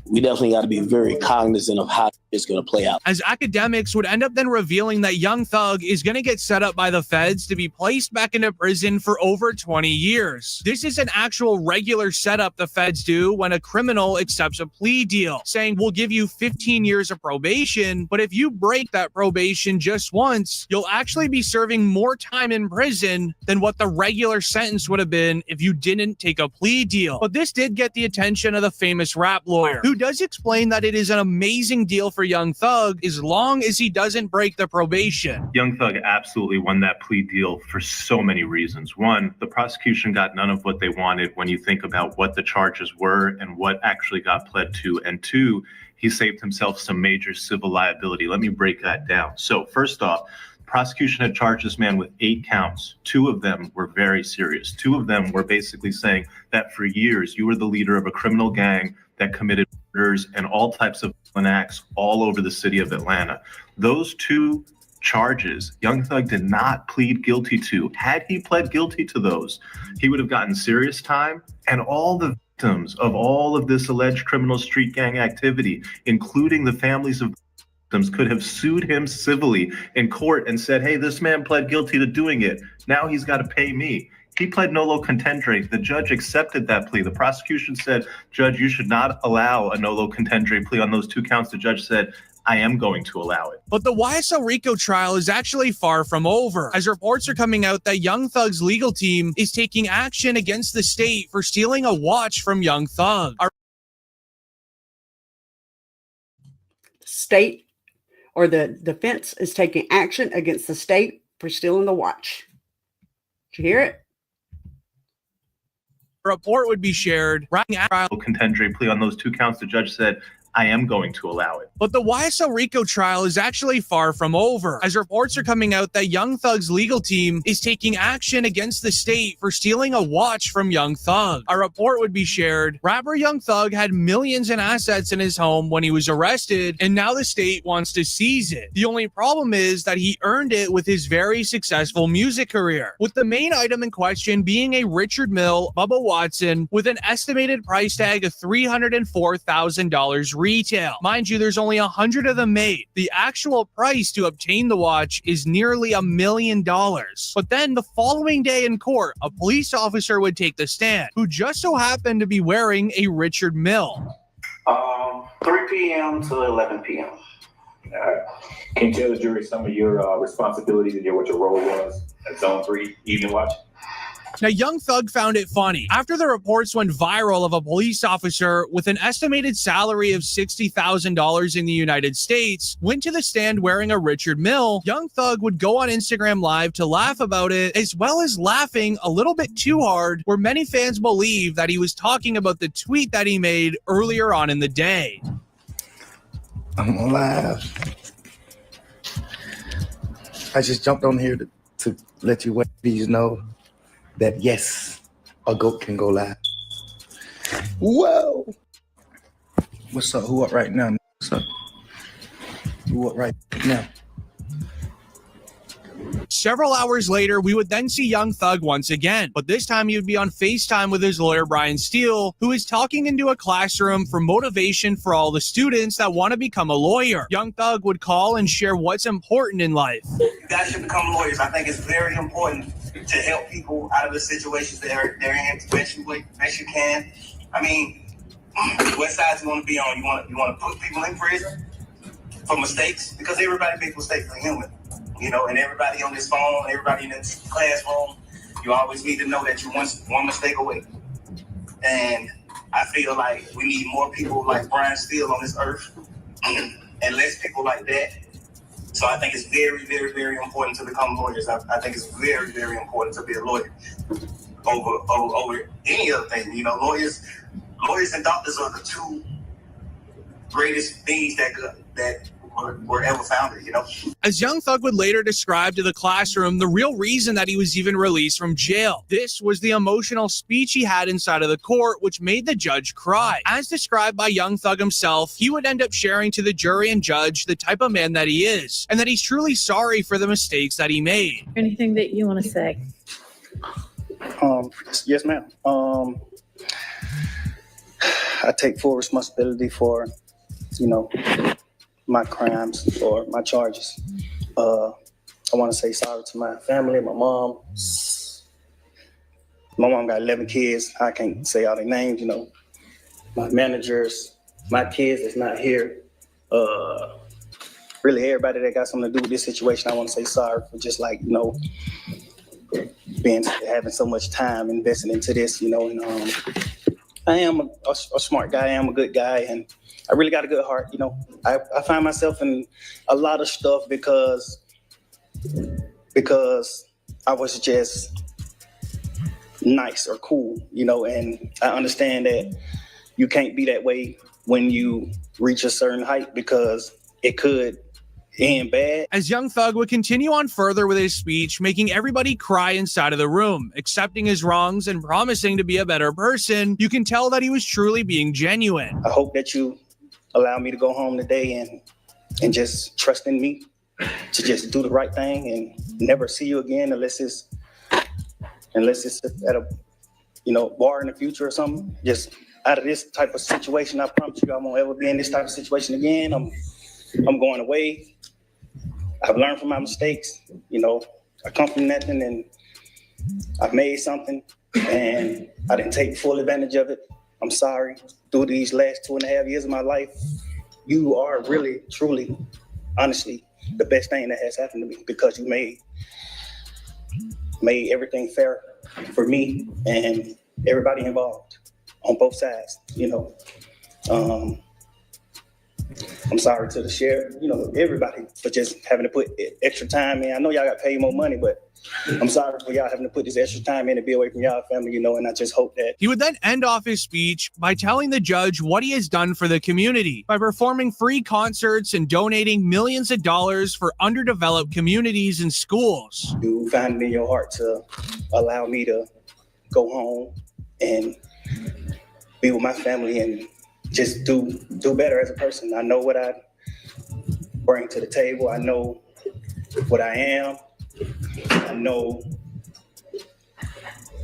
we definitely got to be very cognizant of how it's going to play out. As academics would end up then revealing that Young Thug is going to get set up by the feds to be placed back into prison for over 20 years. This is an actual regular setup the feds do when a criminal accepts a plea deal, saying we'll give you 15 years of probation, but if you break that probation just once, you'll actually be serving more time in prison than what the regular sentence would have been if you didn't take a plea deal. But this did get the attention of the famous rap lawyer, who does explain that it is an amazing deal for Young Thug as long as he doesn't break the probation. Young Thug absolutely won that plea deal for so many reasons. One, the prosecution got none of what they wanted when you think about what the charges were and what actually got pled to. And two, he saved himself some major civil liability. Let me break that down. So first off, prosecution had charged this man with 8 counts. 2 of them were very serious. 2 of them were basically saying that for years you were the leader of a criminal gang that committed murders and all types of violent acts all over the city of Atlanta. Those 2 charges, Young Thug did not plead guilty to. Had he pled guilty to those, he would have gotten serious time, and all the victims of all of this alleged criminal street gang activity, including the families of victims, could have sued him civilly in court and said, hey, this man pled guilty to doing it. Now he's got to pay me. He pled nolo contendere. The judge accepted that plea. The prosecution said, Judge, you should not allow a nolo contendere plea on those 2 counts. The judge said, I am going to allow it. But the YSL Rico trial is actually far from over, as reports are coming out that Young Thug's legal team is taking action against the state for stealing a watch from Young Thug. State or the defense is taking action against the state for stealing the watch. Did you hear it? A report would be shared. Contendere plea on those 2 counts. The judge said, I am going to allow it. But the YSL Rico trial is actually far from over, as reports are coming out that Young Thug's legal team is taking action against the state for stealing a watch from Young Thug. A report would be shared. Rapper Young Thug had millions in assets in his home when he was arrested, and now the state wants to seize it. The only problem is that he earned it with his very successful music career, with the main item in question being a Richard Mille Bubba Watson with an estimated price tag of $304,000 retail. Mind you, there's only 100 of them made. The actual price to obtain the watch is nearly $1 million. But then the following day in court, a police officer would take the stand, who just so happened to be wearing a Richard Mille. 3 p.m. to 11 p.m. Can you tell the jury some of your responsibilities and what your role was at Zone 3 Evening Watch? Now, Young Thug found it funny. After the reports went viral of a police officer with an estimated salary of $60,000 in the United States went to the stand wearing a Richard Mille, Young Thug would go on Instagram Live to laugh about it, as well as laughing a little bit too hard, where many fans believe that he was talking about the tweet that he made earlier on in the day. I'm on live. I just jumped on here to let you ladies know that yes, a goat can go live. Whoa! What's up? Who up right now? What's up? Who up right now? Several hours later, we would then see Young Thug once again, but this time he would be on FaceTime with his lawyer, Brian Steele, who is talking into a classroom for motivation for all the students that want to become a lawyer. Young Thug would call and share what's important in life. You guys should become lawyers. I think it's very important to help people out of the situations they're in as best you can. I mean, what side you want to be on? You want to put people in prison for mistakes? Because everybody makes mistakes, are human. You know, and everybody on this phone, everybody in this classroom, you always need to know that you're one mistake away. And I feel like we need more people like Brian Steele on this earth and less people like that. So I think it's very, very, very important to become lawyers. I think it's very, very important to be a lawyer over any other thing. You know, lawyers and doctors are the 2 greatest things that were ever founded, you know? As Young Thug would later describe to the classroom the real reason that he was even released from jail. This was the emotional speech he had inside of the court, which made the judge cry. As described by Young Thug himself, he would end up sharing to the jury and judge the type of man that he is, and that he's truly sorry for the mistakes that he made. Anything that you want to say? Yes, ma'am. I take full responsibility for, you know, my crimes or my charges. I want to say sorry to my family, my mom. My mom got 11 kids. I can't say all their names, you know. My managers, my kids that's not here. Really everybody that got something to do with this situation, I want to say sorry for just like, you know, having so much time invested into this, you know. And I am a smart guy. I am a good guy, and I really got a good heart. You know, I find myself in a lot of stuff because I was just nice or cool, you know, and I understand that you can't be that way when you reach a certain height because it could end bad. As Young Thug would continue on further with his speech, making everybody cry inside of the room, accepting his wrongs and promising to be a better person, you can tell that he was truly being genuine. I hope that you allow me to go home today and just trust in me to just do the right thing and never see you again unless it's at a, you know, bar in the future or something. Just out of this type of situation, I promise you I won't ever be in this type of situation again. I'm going away. I've learned from my mistakes. You know, I come from nothing and I've made something and I didn't take full advantage of it. I'm sorry. Through these last 2.5 years of my life, you are really, truly, honestly, the best thing that has happened to me because you made everything fair for me and everybody involved on both sides, you know. I'm sorry to the sheriff, you know, everybody for just having to put extra time in. I know y'all got paid more money, but I'm sorry for y'all having to put this extra time in to be away from y'all family, you know, and I just hope that. He would then end off his speech by telling the judge what he has done for the community by performing free concerts and donating millions of dollars for underdeveloped communities and schools. You find it in your heart to allow me to go home and be with my family and just do better as a person. I know what I bring to the table. I know what I am. I know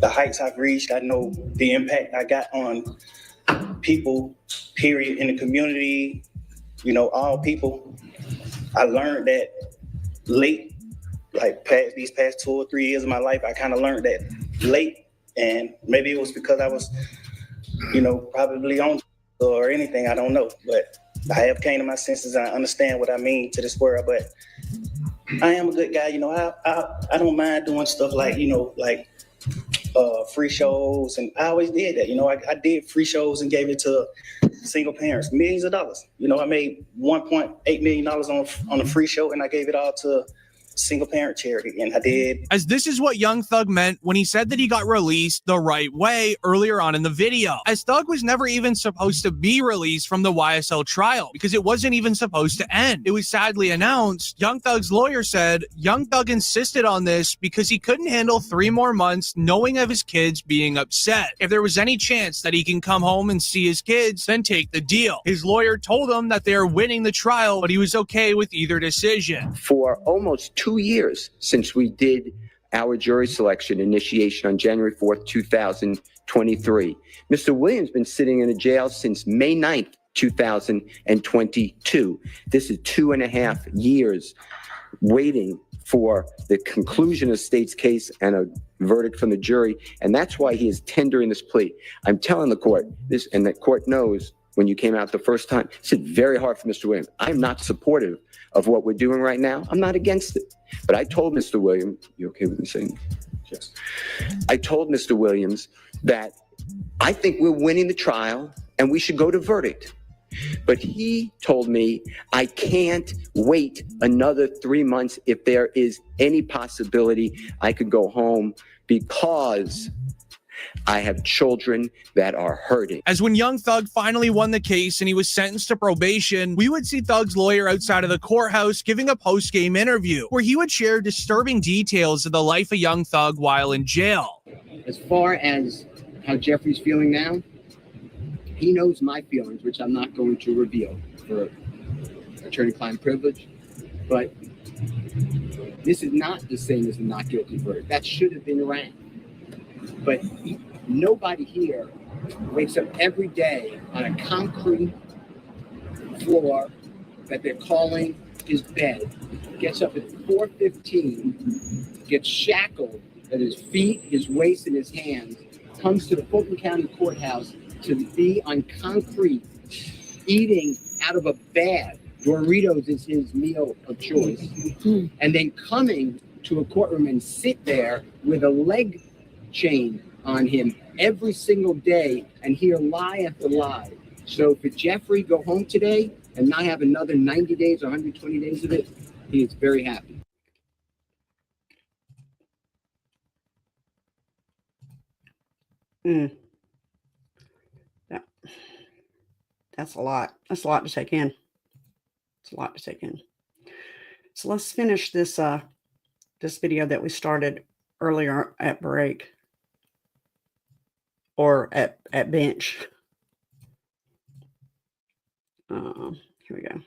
the heights I've reached. I know the impact I got on people, period, in the community, you know, all people. I learned that late, like these past 2 or 3 years of my life, I kind of learned that late. And maybe it was because I was, you know, probably on or anything, I don't know. But I have came to my senses and I understand what I mean to this world. But I am a good guy, you know. I don't mind doing stuff like, you know, like free shows, and I always did that. You know, I did free shows and gave it to single parents, millions of dollars. You know, I made $1.8 million on a free show, and I gave it all to single parent charity, and I did. As this is what Young Thug meant when he said that he got released the right way earlier on in the video, as Thug was never even supposed to be released from the YSL trial because it wasn't even supposed to end. It was sadly announced. Young Thug's lawyer said Young Thug insisted on this because he couldn't handle 3 more months knowing of his kids being upset. If there was any chance that he can come home and see his kids, then take the deal. His lawyer told him that they are winning the trial, but he was okay with either decision. For almost 2 years since we did our jury selection initiation on January 4th, 2023. Mr. Williams been sitting in a jail since May 9th, 2022. This is 2.5 years waiting for the conclusion of the state's case and a verdict from the jury. And that's why he is tendering this plea. I'm telling the court this, and the court knows when you came out the first time, it's very hard for Mr. Williams. I'm not supportive of what we're doing right now. I'm not against it. But I told Mr. Williams, you okay with me saying yes? I told Mr. Williams that I think we're winning the trial and we should go to verdict. But he told me I can't wait another 3 months if there is any possibility I could go home because I have children that are hurting. As when Young Thug finally won the case and he was sentenced to probation, we would see Thug's lawyer outside of the courthouse giving a post-game interview where he would share disturbing details of the life of Young Thug while in jail. As far as how Jeffrey's feeling now, he knows my feelings, which I'm not going to reveal for attorney-client privilege, but this is not the same as a not guilty verdict. That should have been ran. But nobody here wakes up every day on a concrete floor that they're calling his bed, gets up at 4:15, gets shackled at his feet, his waist, and his hands, comes to the Fulton County Courthouse to be on concrete, eating out of a bag. Doritos is his meal of choice. And then coming to a courtroom and sit there with a leg chain on him every single day and hear lie after lie. So for Jeffrey, go home today and not have another 90 days or 120 days of it, he is very happy. Yeah. That's a lot. That's a lot to take in. It's a lot to take in. So let's finish this this video that we started earlier at break or at bench. Here we go.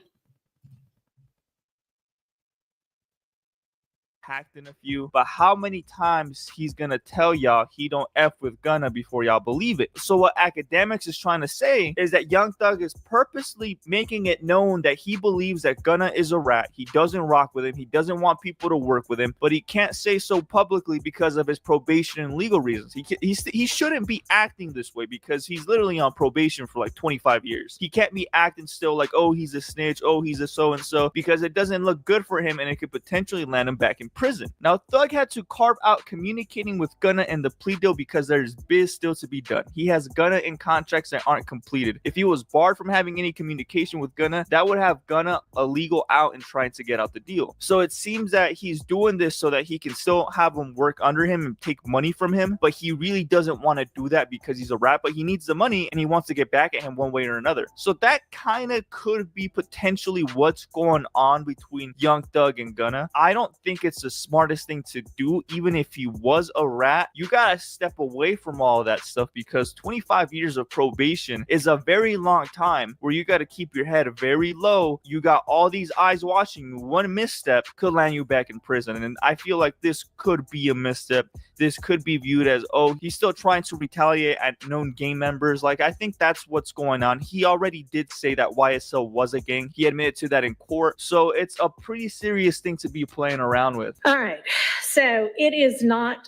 Hacked in a few, but how many times he's gonna tell y'all he don't F with Gunna before y'all believe it? So what Academics is trying to say is that Young Thug is purposely making it known that he believes that Gunna is a rat. He doesn't rock with him. He doesn't want people to work with him, but he can't say so publicly because of his probation and legal reasons. He shouldn't be acting this way because he's literally on probation for like 25 years. He can't be acting still like, oh, he's a snitch, oh, he's a so-and-so, because it doesn't look good for him and it could potentially land him back in prison. Now, Thug had to carve out communicating with Gunna and the plea deal because there's biz still to be done. He has Gunna in contracts that aren't completed. If he was barred from having any communication with Gunna, that would have Gunna a legal out in trying to get out the deal. So it seems that he's doing this so that he can still have him work under him and take money from him, but he really doesn't want to do that because he's a rat, but he needs the money and he wants to get back at him one way or another. So that kind of could be potentially what's going on between Young Thug and Gunna. I don't think it's the smartest thing to do. Even if he was a rat, you gotta step away from all of that stuff because 25 years of probation is a very long time where you got to keep your head very low. You got all these eyes watching you. One misstep could land you back in prison, and I feel like this could be a misstep. This could be viewed as, oh, he's still trying to retaliate at known gang members. Like, I think that's what's going on. He already did say that YSL was a gang. He admitted to that in court. So it's a pretty serious thing to be playing around with. All right. So it is not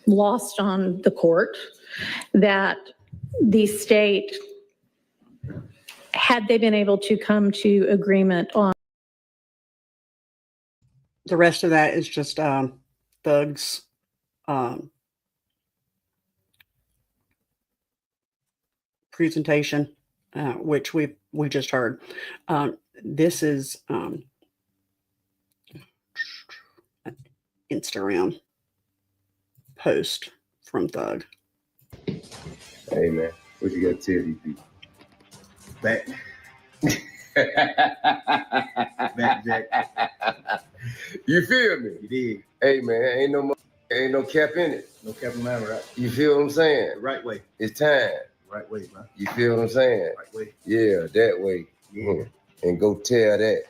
lost on the court that the state, had they been able to come to agreement on. The rest of that is just Thug's presentation, which we just heard. This is Instagram post from Thug. Hey man, what you got to tell these people? Back. Back, Jack. You feel me? You did. Hey man, ain't no cap in it. No cap in mine, right? You feel what I'm saying? The right way. It's time. Right way, man. You feel what I'm saying? Right way. Yeah, that way. Yeah. And go tell that.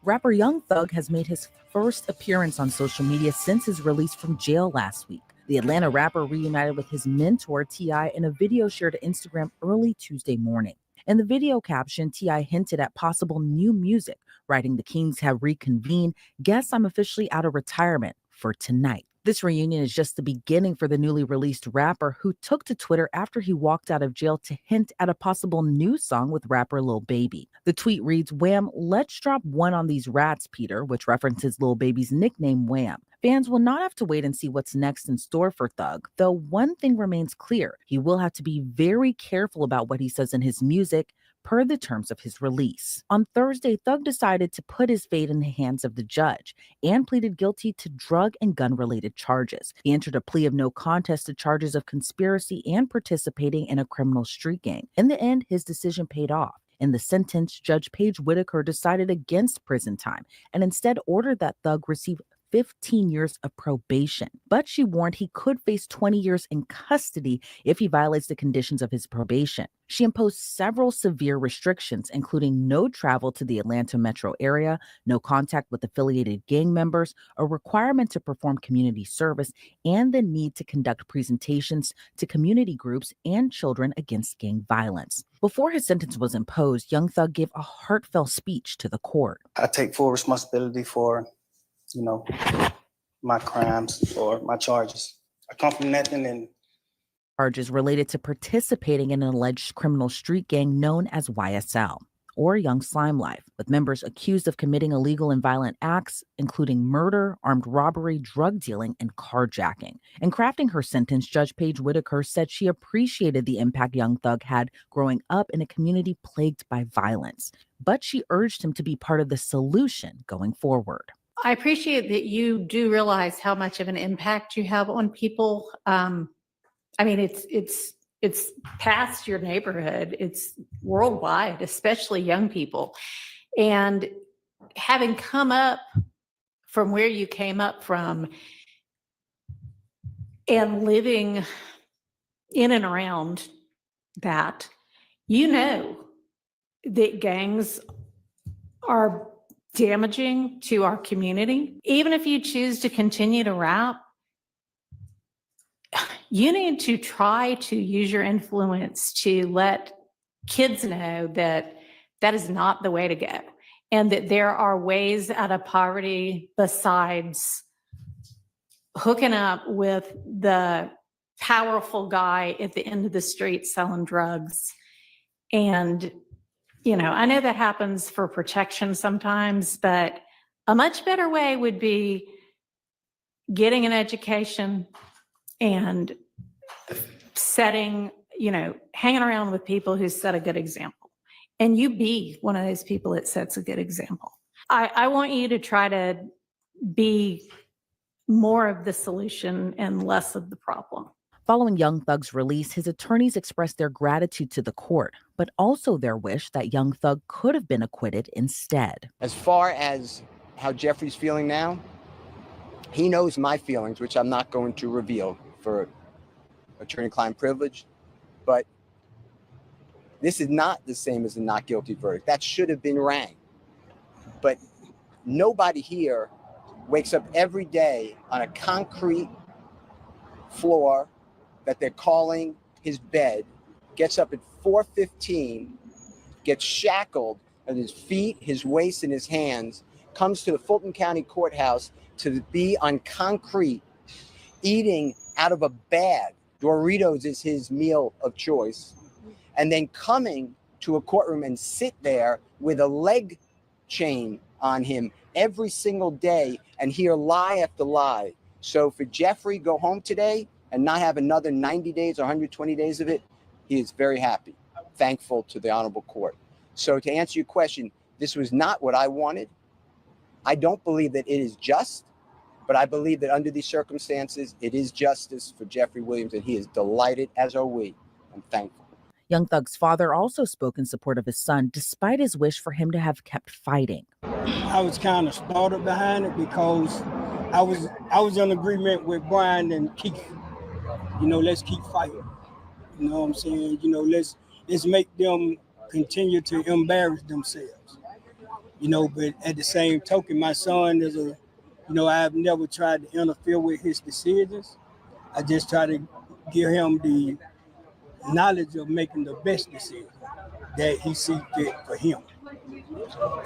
Rapper Young Thug has made his first appearance on social media since his release from jail last week. The Atlanta rapper reunited with his mentor, T.I., in a video shared to Instagram early Tuesday morning. In the video caption, T.I. hinted at possible new music, writing, "The Kings have reconvened. Guess I'm officially out of retirement for tonight." This reunion is just the beginning for the newly released rapper, who took to Twitter after he walked out of jail to hint at a possible new song with rapper Lil Baby. The tweet reads, "Wham, let's drop one on these rats, Peter," which references Lil Baby's nickname Wham. Fans will not have to wait and see what's next in store for Thug, though one thing remains clear. He will have to be very careful about what he says in his music, per the terms of his release. On Thursday, Thug decided to put his fate in the hands of the judge and pleaded guilty to drug and gun-related charges. He entered a plea of no contest to charges of conspiracy and participating in a criminal street gang. In the end, his decision paid off. In the sentence, Judge Paige Whitaker decided against prison time and instead ordered that Thug receive 15 years of probation. But she warned he could face 20 years in custody if he violates the conditions of his probation. She imposed several severe restrictions, including no travel to the Atlanta metro area, no contact with affiliated gang members, a requirement to perform community service, and the need to conduct presentations to community groups and children against gang violence. Before his sentence was imposed, Young Thug gave a heartfelt speech to the court. I take full responsibility for my crimes or my charges. I come from nothing and Charges related to participating in an alleged criminal street gang known as YSL, or Young Slime Life, with members accused of committing illegal and violent acts, including murder, armed robbery, drug dealing, and carjacking. In crafting her sentence, Judge Paige Whitaker said she appreciated the impact Young Thug had growing up in a community plagued by violence, but she urged him to be part of the solution going forward. I appreciate that you do realize how much of an impact you have on people. I mean, it's past your neighborhood. It's worldwide, especially young people. And having come up from where you came up from and living in and around that, you know that gangs are damaging to our community. Even if you choose to continue to rap, you need to try to use your influence to let kids know that that is not the way to go, and that there are ways out of poverty besides hooking up with the powerful guy at the end of the street selling drugs. And I know that happens for protection sometimes, but a much better way would be getting an education and hanging around with people who set a good example. And you be one of those people that sets a good example. I want you to try to be more of the solution and less of the problem. Following Young Thug's release, his attorneys expressed their gratitude to the court, but also their wish that Young Thug could have been acquitted instead. As far as how Jeffrey's feeling now, he knows my feelings, which I'm not going to reveal for attorney-client privilege, but this is not the same as a not guilty verdict. That should have been rang. But nobody here wakes up every day on a concrete floor that they're calling his bed, gets up at 4:15, gets shackled at his feet, his waist, and his hands, comes to the Fulton County Courthouse to be on concrete, eating out of a bag. Doritos is his meal of choice. And then coming to a courtroom and sit there with a leg chain on him every single day and hear lie after lie. So for Jeffrey, go home today and not have another 90 days or 120 days of it, he is very happy, thankful to the honorable court. So to answer your question, this was not what I wanted. I don't believe that it is just, but I believe that under these circumstances, it is justice for Jeffrey Williams, and he is delighted, as are we. I'm thankful. Young Thug's father also spoke in support of his son, despite his wish for him to have kept fighting. I was kind of startled behind it because I was in agreement with Brian and Keith. Let's keep fighting. You know what I'm saying? Let's make them continue to embarrass themselves. But at the same token, my son is I've never tried to interfere with his decisions. I just try to give him the knowledge of making the best decision that he sees fit for him.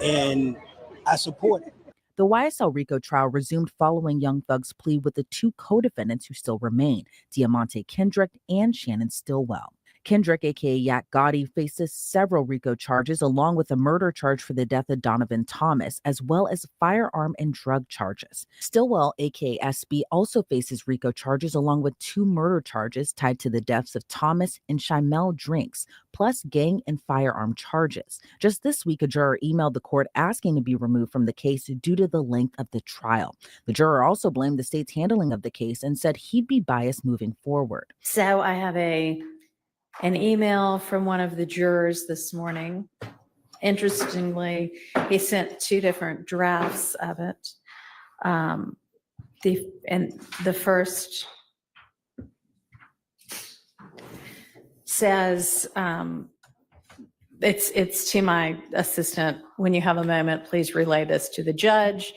And I support it. The YSL Rico trial resumed following Young Thug's plea with the two co-defendants who still remain, Deamonte Kendrick and Shannon Stillwell. Kendrick, aka Yak Gotti, faces several RICO charges along with a murder charge for the death of Donovan Thomas, as well as firearm and drug charges. Stillwell, aka SB, also faces RICO charges along with 2 murder charges tied to the deaths of Thomas and Shimel Drinks, plus gang and firearm charges. Just this week, a juror emailed the court asking to be removed from the case due to the length of the trial. The juror also blamed the state's handling of the case and said he'd be biased moving forward. So I have an email from one of the jurors this morning. Interestingly, he sent 2 different drafts of it. The first says, it's to my assistant. When you have a moment, please relay this to the judge.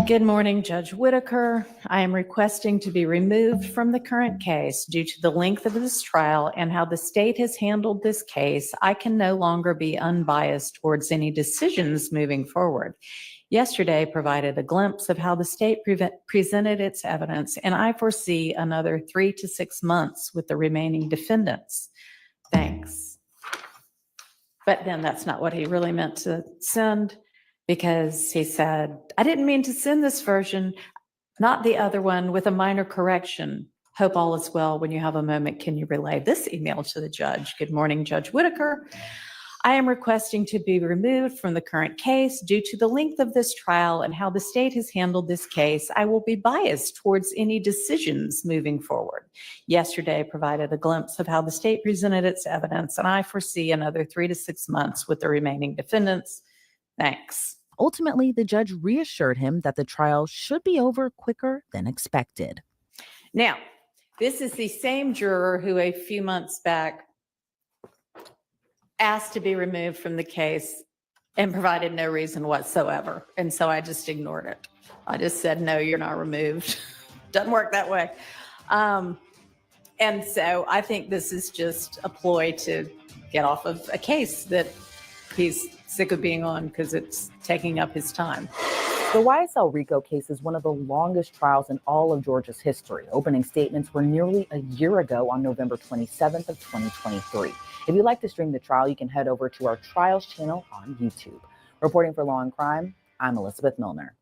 Good morning, Judge Whitaker. I am requesting to be removed from the current case due to the length of this trial and how the state has handled this case. I can no longer be unbiased towards any decisions moving forward. Yesterday provided a glimpse of how the state presented its evidence, and I foresee another 3 to 6 months with the remaining defendants. Thanks. But then that's not what he really meant to send, because he said, I didn't mean to send this version, not the other one, with a minor correction. Hope all is well. When you have a moment, can you relay this email to the judge? Good morning, Judge Whitaker. I am requesting to be removed from the current case due to the length of this trial and how the state has handled this case. I will be biased towards any decisions moving forward. Yesterday provided a glimpse of how the state presented its evidence, and I foresee another 3 to 6 months with the remaining defendants. Thanks. Ultimately, the judge reassured him that the trial should be over quicker than expected. Now, this is the same juror who a few months back asked to be removed from the case and provided no reason whatsoever. And so I just ignored it. I just said, no, you're not removed. Doesn't work that way. And so I think this is just a ploy to get off of a case that he's sick of being on because it's taking up his time. The YSL Rico case is one of the longest trials in all of Georgia's history. Opening statements were nearly a year ago on November 27th of 2023. If you'd like to stream the trial, you can head over to our Trials channel on YouTube. Reporting for Law and Crime, I'm Elizabeth Milner.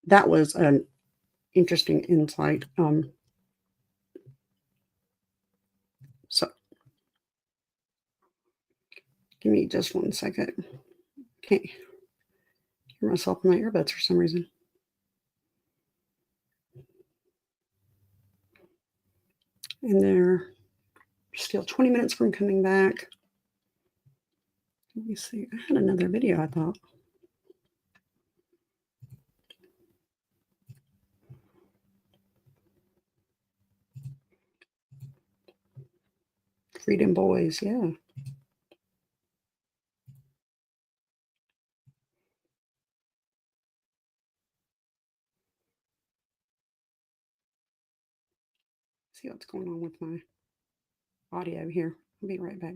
That was an interesting insight. So give me just 1 second. Can't hear myself in my earbuds for some reason. And they're still 20 minutes from coming back. Let me see. I had another video, I thought. Freedom Boys, yeah. See what's going on with my audio here. I'll be right back.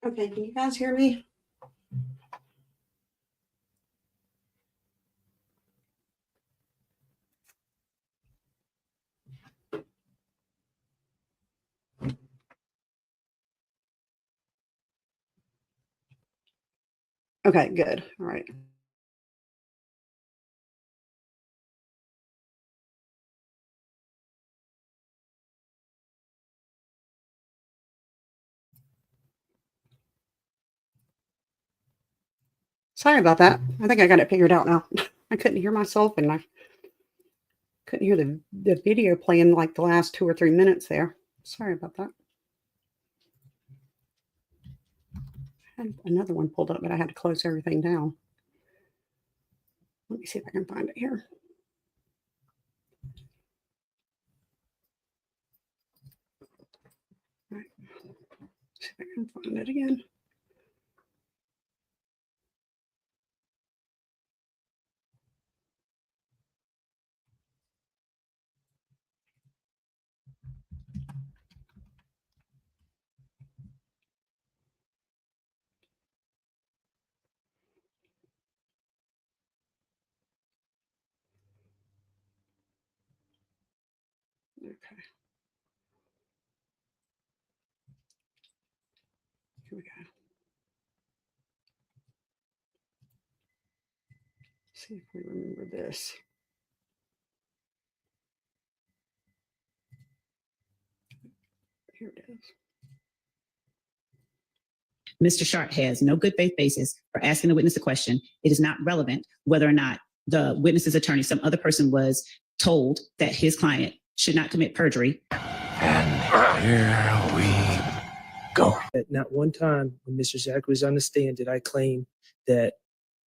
Okay, can you guys hear me? Okay, good. All right. Sorry about that. I think I got it figured out now. I couldn't hear myself and I couldn't hear the video playing like the last 2 or 3 minutes there. Sorry about that. I had another one pulled up, but I had to close everything down. Let me see if I can find it here. All right. See if I can find it again. Okay. Here we go. See if we remember this. Here it is. Mr. Sharp has no good faith basis for asking the witness a question. It is not relevant whether or not the witness's attorney, some other person, was told that his client should not commit perjury. And here we go. At not one time when Mr. Zachary was on the stand did I claim that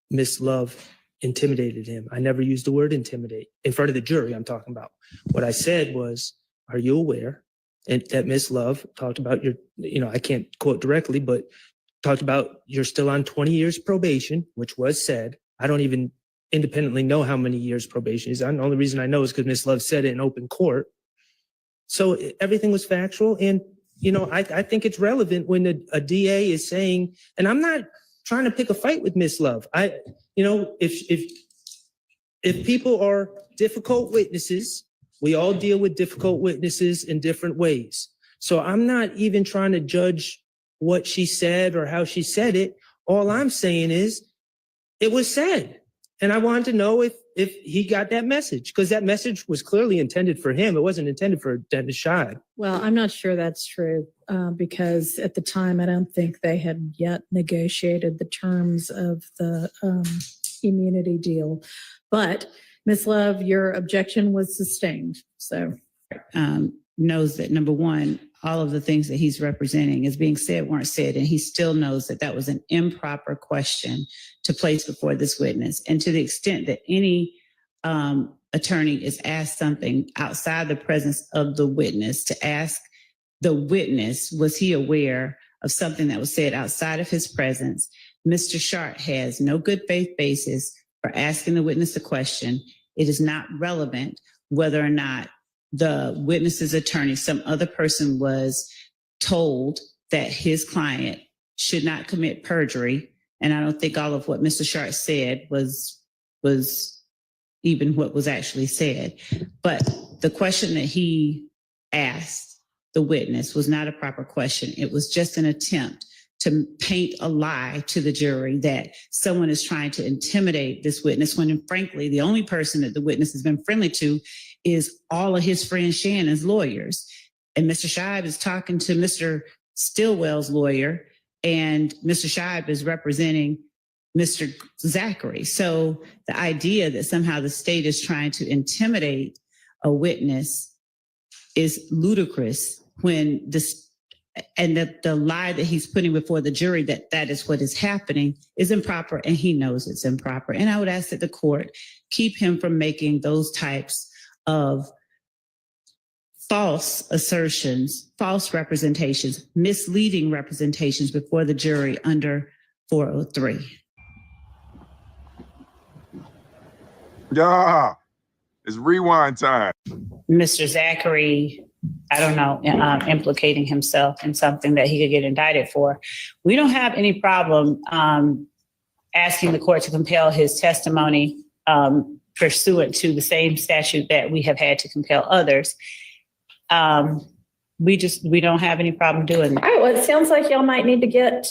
Miss Love intimidated him. I never used the word intimidate in front of the jury. I'm talking about. What I said was, are you aware and that Miss Love talked about your, I can't quote directly, but talked about you're still on 20 years probation, which was said. I don't even independently know how many years probation is on. The only reason I know is because Miss Love said it in open court. So everything was factual. And, I think it's relevant when a DA is saying, and I'm not trying to pick a fight with Miss Love. If people are difficult witnesses, we all deal with difficult witnesses in different ways. So I'm not even trying to judge what she said or how she said it. All I'm saying is it was said. And I wanted to know if he got that message, because that message was clearly intended for him. It wasn't intended for Dennis Scheib. Well, I'm not sure that's true because at the time, I don't think they had yet negotiated the terms of the immunity deal. But Ms. Love, your objection was sustained. So Knows that, number one, all of the things that he's representing is being said weren't said, and he still knows that that was an improper question to place before this witness. And to the extent that any attorney is asked something outside the presence of the witness, to ask the witness, was he aware of something that was said outside of his presence? Mr. Sharp has no good faith basis for asking the witness a question. It is not relevant whether or not the witness's attorney, some other person, was told that his client should not commit perjury. And I don't think all of what Mr. Sharp said was even what was actually said. But the question that he asked the witness was not a proper question. It was just an attempt to paint a lie to the jury that someone is trying to intimidate this witness, when frankly, the only person that the witness has been friendly to is all of his friend Shannon's lawyers. And Mr. Scheib is talking to Mr. Stillwell's lawyer, and Mr. Scheib is representing Mr. Zachary. So the idea that somehow the state is trying to intimidate a witness is ludicrous, when this, and that the lie that he's putting before the jury that that is what is happening is improper, and he knows it's improper. And I would ask that the court keep him from making those types of false assertions, false representations, misleading representations before the jury under 403. Yeah, it's rewind time. Mr. Zachary implicating himself in something that he could get indicted for. We don't have any problem asking the court to compel his testimony pursuant to the same statute that we have had to compel others. We don't have any problem doing that. All right, well, it sounds like y'all might need to get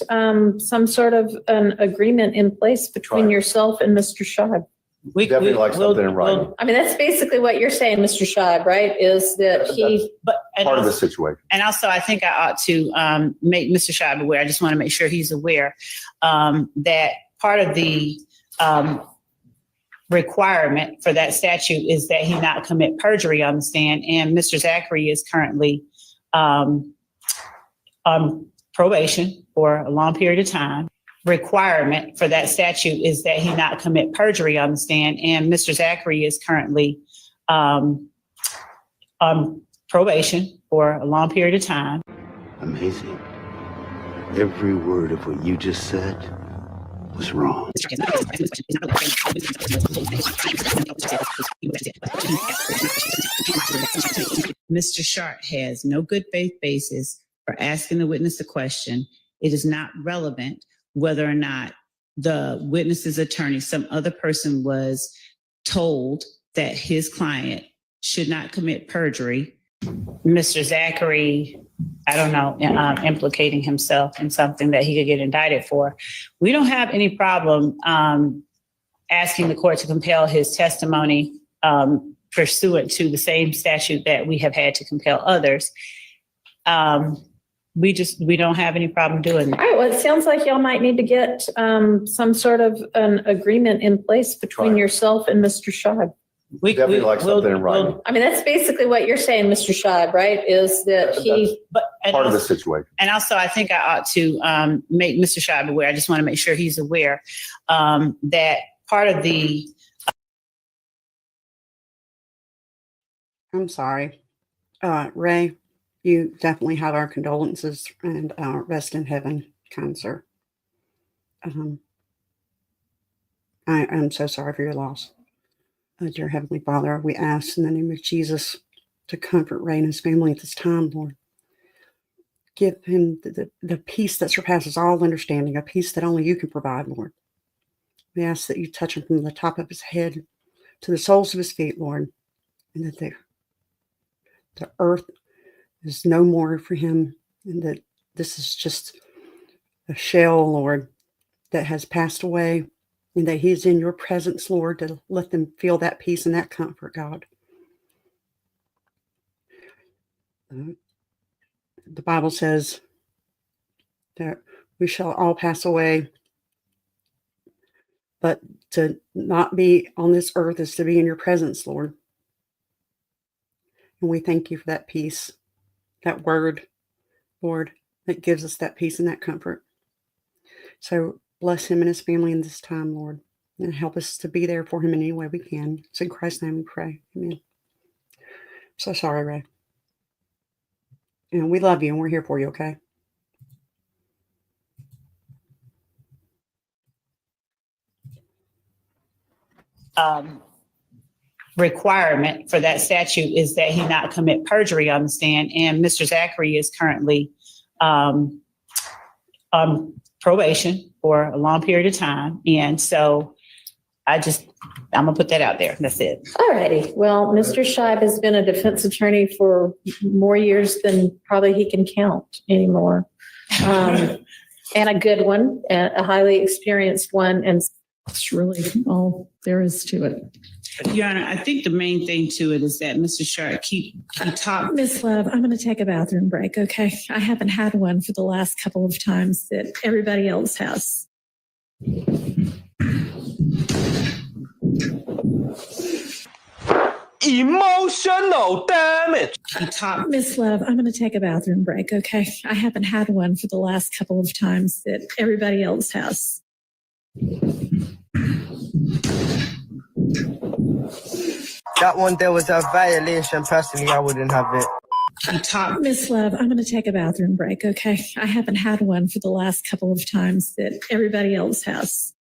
some sort of an agreement in place between yourself and Mr. Scheib. We definitely like something in writing. I mean, that's basically what you're saying, Mr. Scheib, right? Is that Part of the situation. And also, I think I ought to make Mr. Scheib aware. I just want to make sure he's aware that part of the requirement for that statute is that he not commit perjury on the stand. And Mr. Zachary is currently on probation for a long period of time. Requirement for that statute is that he not commit perjury on the stand. And Mr. Zachary is currently on probation for a long period of time. Amazing. Every word of what you just said was wrong. Mr. Sharp has no good faith basis for asking the witness a question. It is not relevant whether or not the witness's attorney, some other person, was told that his client should not commit perjury. Mr. Zachary, implicating himself in something that he could get indicted for. We don't have any problem asking the court to compel his testimony pursuant to the same statute that we have had to compel others. We don't have any problem doing that. All right, well, it sounds like y'all might need to get some sort of an agreement in place between yourself and Mr. Scheib. We definitely like something in writing. I mean, that's basically what you're saying, Mr. Scheib, right? Is that Part of the situation. And also, I think I ought to make Mr. Scheib aware. I just want to make sure he's aware that part of the. I'm sorry. Ray, you definitely have our condolences and rest in heaven, kind sir. I'm so sorry for your loss. Dear Heavenly Father, we ask in the name of Jesus to comfort Ray and his family at this time, Lord. Give him the peace that surpasses all understanding, a peace that only you can provide, Lord. We ask that you touch him from the top of his head to the soles of his feet, Lord, and that the earth is no more for him, and that this is just a shell, Lord, that has passed away, and that he is in your presence, Lord, to let them feel that peace and that comfort, God. The Bible says that we shall all pass away, but to not be on this earth is to be in your presence, Lord. And we thank you for that peace, that word, Lord, that gives us that peace and that comfort. So bless him and his family in this time, Lord, and help us to be there for him in any way we can. It's in Christ's name we pray. Amen. So sorry, Ray. And we love you and we're here for you, okay? Requirement for that statute is that he not commit perjury on the stand. And Mr. Zachary is currently on probation for a long period of time. And so I'm going to put that out there. That's it. All righty. Well, Mr. Scheib has been a defense attorney for more years than probably he can count anymore. And a good one, a highly experienced one. And it's really all there is to it. Your Honor, I think the main thing to it is that Mr. Sharp Miss Love, I'm going to take a bathroom break, okay? I haven't had one for the last couple of times that everybody else has. Emotional damage. Miss Love, I'm going to take a bathroom break, okay? I haven't had one for the last couple of times that everybody else has. That one there was a violation. Personally, I wouldn't have it. Miss Love, I'm going to take a bathroom break, okay? I haven't had one for the last couple of times that everybody else has.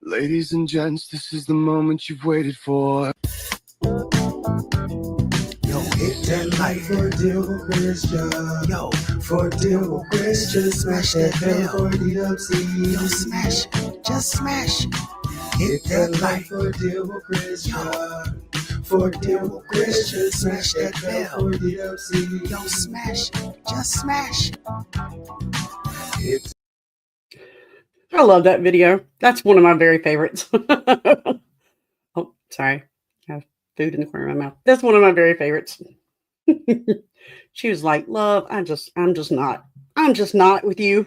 Ladies and gents, this is the moment you've waited for. Yo, hit that like for a deal with Christian. Yo, for a deal with Christian. Smash that bell for DWC. Yo, smash it. Just smash it. Hit that like for a deal with Christian. For a deal with Christian. Smash that bell for DWC. Yo, smash it. Just smash it. I love that video. That's one of my very favorites. Oh, sorry. I have food in the corner of my mouth. That's one of my very favorites. She was like, love, I'm just not with you.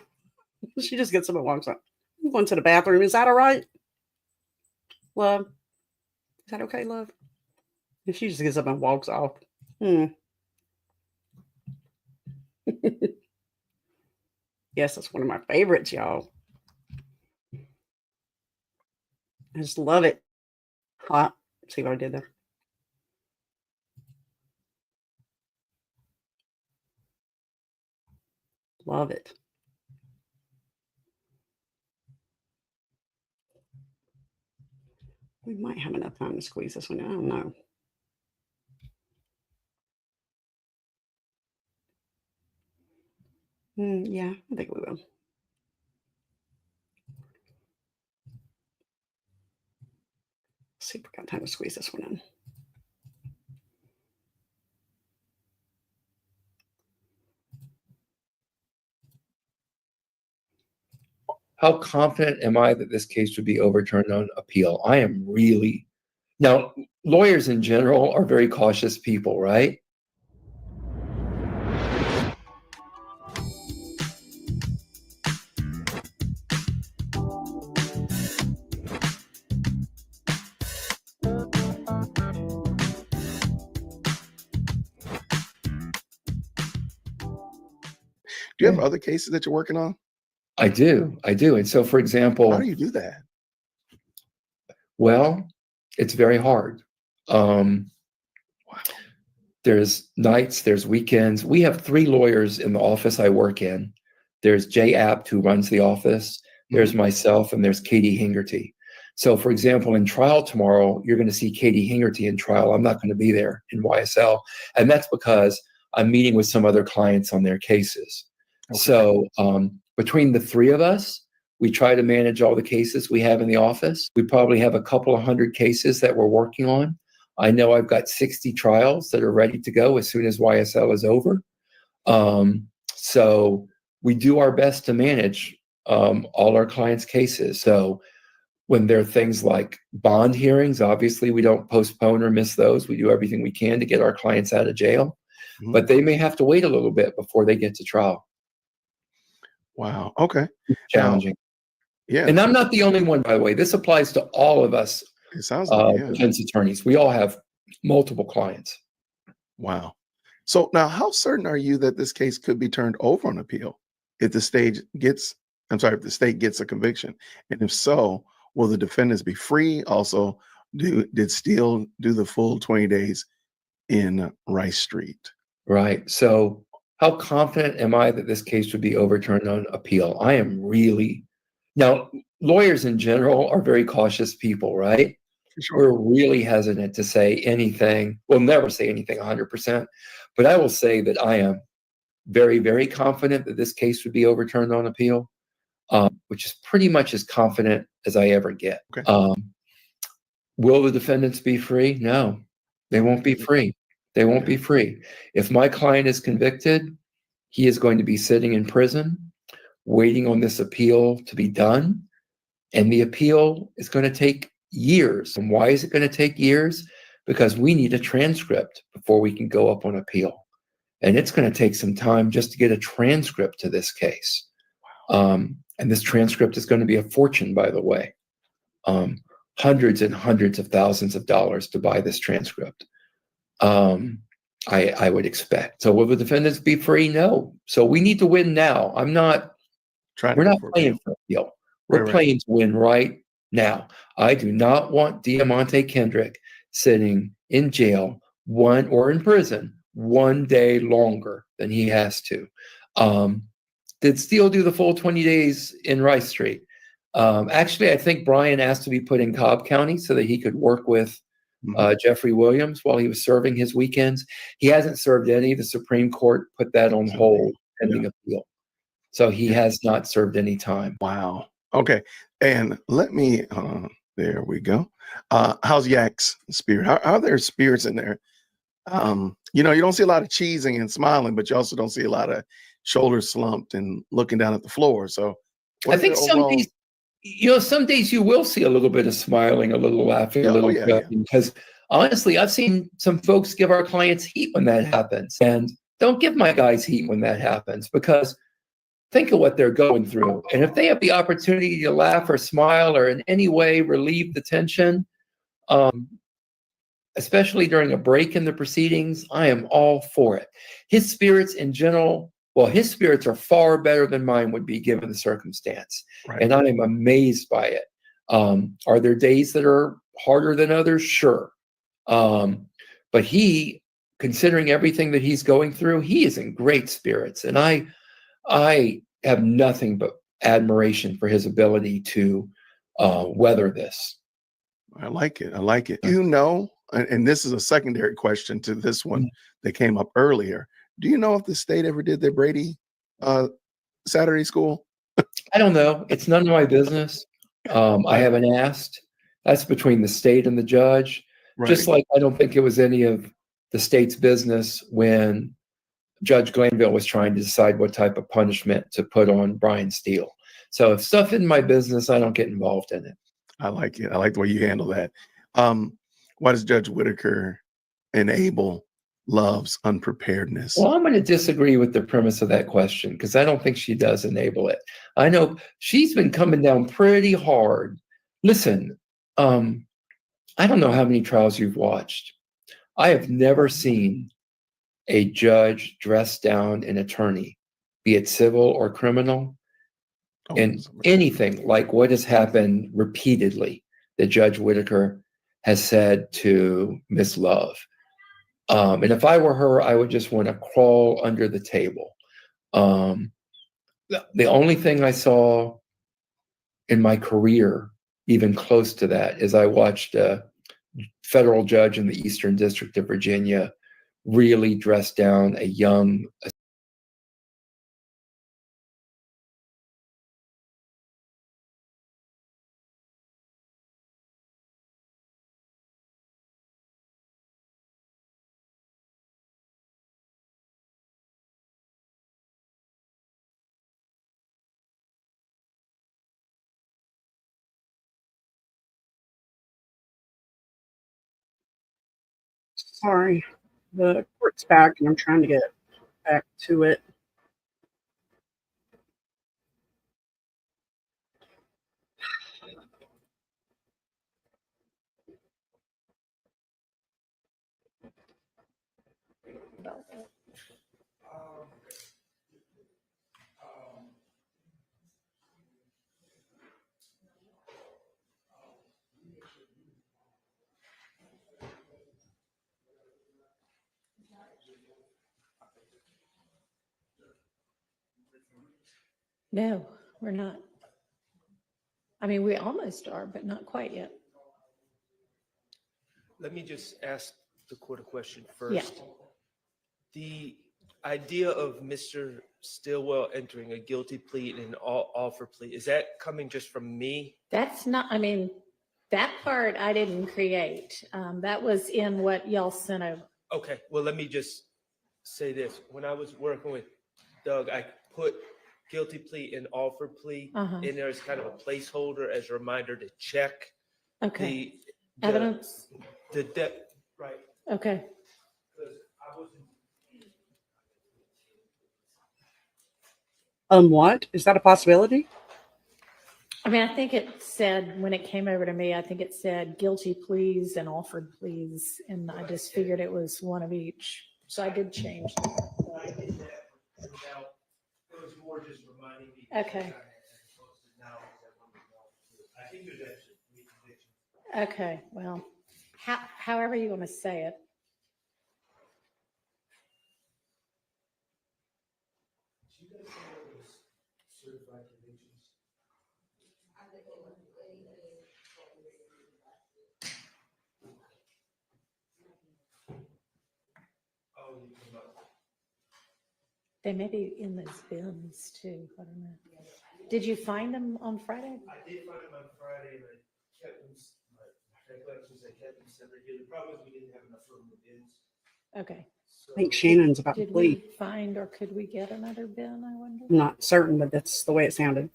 She just gets up and walks up. I'm going to the bathroom. Is that all right? Love? Is that okay, love? And she just gets up and walks off. Yes, that's one of my favorites, y'all. I just love it. Hot. See what I did there? Love it. We might have enough time to squeeze this one. I don't know. Yeah, I think we will. See if we got time to squeeze this one in. How confident am I that this case would be overturned on appeal? I am really. Now, lawyers in general are very cautious people, right? Do you have other cases that you're working on? I do. And so, for example, How do you do that? well, it's very hard. There's nights, there's weekends. We have 3 lawyers in the office I work in. There's Jay Apt, who runs the office. There's myself, and there's Katie Hingerty. So, for example, in trial tomorrow, you're going to see Katie Hingerty in trial. I'm not going to be there in YSL. And that's because I'm meeting with some other clients on their cases. Okay. So between the 3 of us, we try to manage all the cases we have in the office. We probably have a couple of 100 cases that we're working on. I know I've got 60 trials that are ready to go as soon as YSL is over. So we do our best to manage all our clients' cases. So when there are things like bond hearings, obviously we don't postpone or miss those. We do everything we can to get our clients out of jail, but they may have to wait a little bit before they get to trial. Wow. Okay. It's challenging. Yeah. And I'm not the only one, by the way. This applies to all of us. It sounds like defense attorneys. We all have multiple clients. Wow. So now, how certain are you that this case could be turned over on appeal if the state gets a conviction? And if so, will the defendants be free? Also, did Steele do the full 20 days in Rice Street? Right. So how confident am I that this case would be overturned on appeal? I am really. Now, lawyers in general are very cautious people, right? Sure. We're really hesitant to say anything. We'll never say anything 100%, but I will say that I am very, very confident that this case would be overturned on appeal, which is pretty much as confident as I ever get. Okay. Will the defendants be free? No, they won't be free. They won't be free. If my client is convicted, he is going to be sitting in prison, waiting on this appeal to be done. And the appeal is going to take years. And why is it going to take years? Because we need a transcript before we can go up on appeal. And it's going to take some time just to get a transcript to this case. And this transcript is going to be a fortune, by the way. Hundreds and hundreds of thousands of dollars to buy this transcript. I would expect. So will the defendants be free? No. So we need to win now. We're not playing for appeal. We're playing to win right Now, I do not want Deamonte Kendrick sitting in jail or in prison 1 day longer than he has to. Did Steele do the full 20 days in Rice Street? Actually, I think Brian asked to be put in Cobb County so that he could work with Jeffrey Williams while he was serving his weekends. He hasn't served any. The Supreme Court put that on hold pending appeal. So he has not served any time. Wow. Okay. And let me, there we go. How's Yak's spirit? How are there spirits in there? You know, you don't see a lot of cheesing and smiling, but you also don't see a lot of shoulders slumped and looking down at the floor. So I think some days, you know, some days you will see a little bit of smiling, a little laughing, a little joking, because honestly, I've seen some folks give our clients heat when that happens. And don't give my guys heat when that happens, because think of what they're going through. And if they have the opportunity to laugh or smile or in any way relieve the tension, especially during a break in the proceedings, I am all for it. His spirits in general, well, his spirits are far better than mine would be given the circumstance. Right. And I am amazed by it. Are there days that are harder than others? Sure. But he, considering everything that he's going through, he is in great spirits. And I have nothing but admiration for his ability to weather this. I like it. I like it. You know, and this is a secondary question to this one that came up earlier. Do you know if the state ever did their Brady Saturday school? I don't know. It's none of my business. I haven't asked. That's between the state and the judge. Right. Just like I don't think it was any of the state's business when Judge Glanville was trying to decide what type of punishment to put on Brian Steele. So if stuff isn't my business, I don't get involved in it. I like it. I like the way you handle that. Why does Judge Whitaker enable Love's unpreparedness? Well, I'm going to disagree with the premise of that question because I don't think she does enable it. I know she's been coming down pretty hard. Listen, I don't know how many trials you've watched. I have never seen a judge dress down an attorney, be it civil or criminal, and anything like what has happened repeatedly that Judge Whitaker has said to Miss Love. And if I were her, I would just want to crawl under the table. The only thing I saw in my career, even close to that, is I watched a federal judge in the Eastern District of Virginia really dress down a young Sorry, the court's back and I'm trying to get back to it. No, we're not. I mean, we almost are, but not quite yet. Let me just ask the court a question first. Yeah. The idea of Mr. Stillwell entering a guilty plea and an offer plea, is that coming just from me? That's not, I mean, that part I didn't create. That was in what y'all sent over. Okay, well, let me just say this. When I was working with Doug, I put guilty plea and offer plea in there as kind of a placeholder as a reminder to check the evidence. The depth, right? Okay. What? Is that a possibility? I mean, I think it said when it came over to me, I think it said guilty pleas and offered pleas, and I just figured it was one of each. So I did change. I did that. It was more just reminding me. Okay. I think there's actually Okay, well, however you want to say it. They may be in those bins too. I don't know. Did you find them on Friday? I did find them on Friday and I kept them, my collections, I kept them separate. The problem is we didn't have enough room in the bins. Okay. I think Shannon's about to Did we plea. find or could we get another bin, I wonder? I'm not certain, but that's the way it sounded.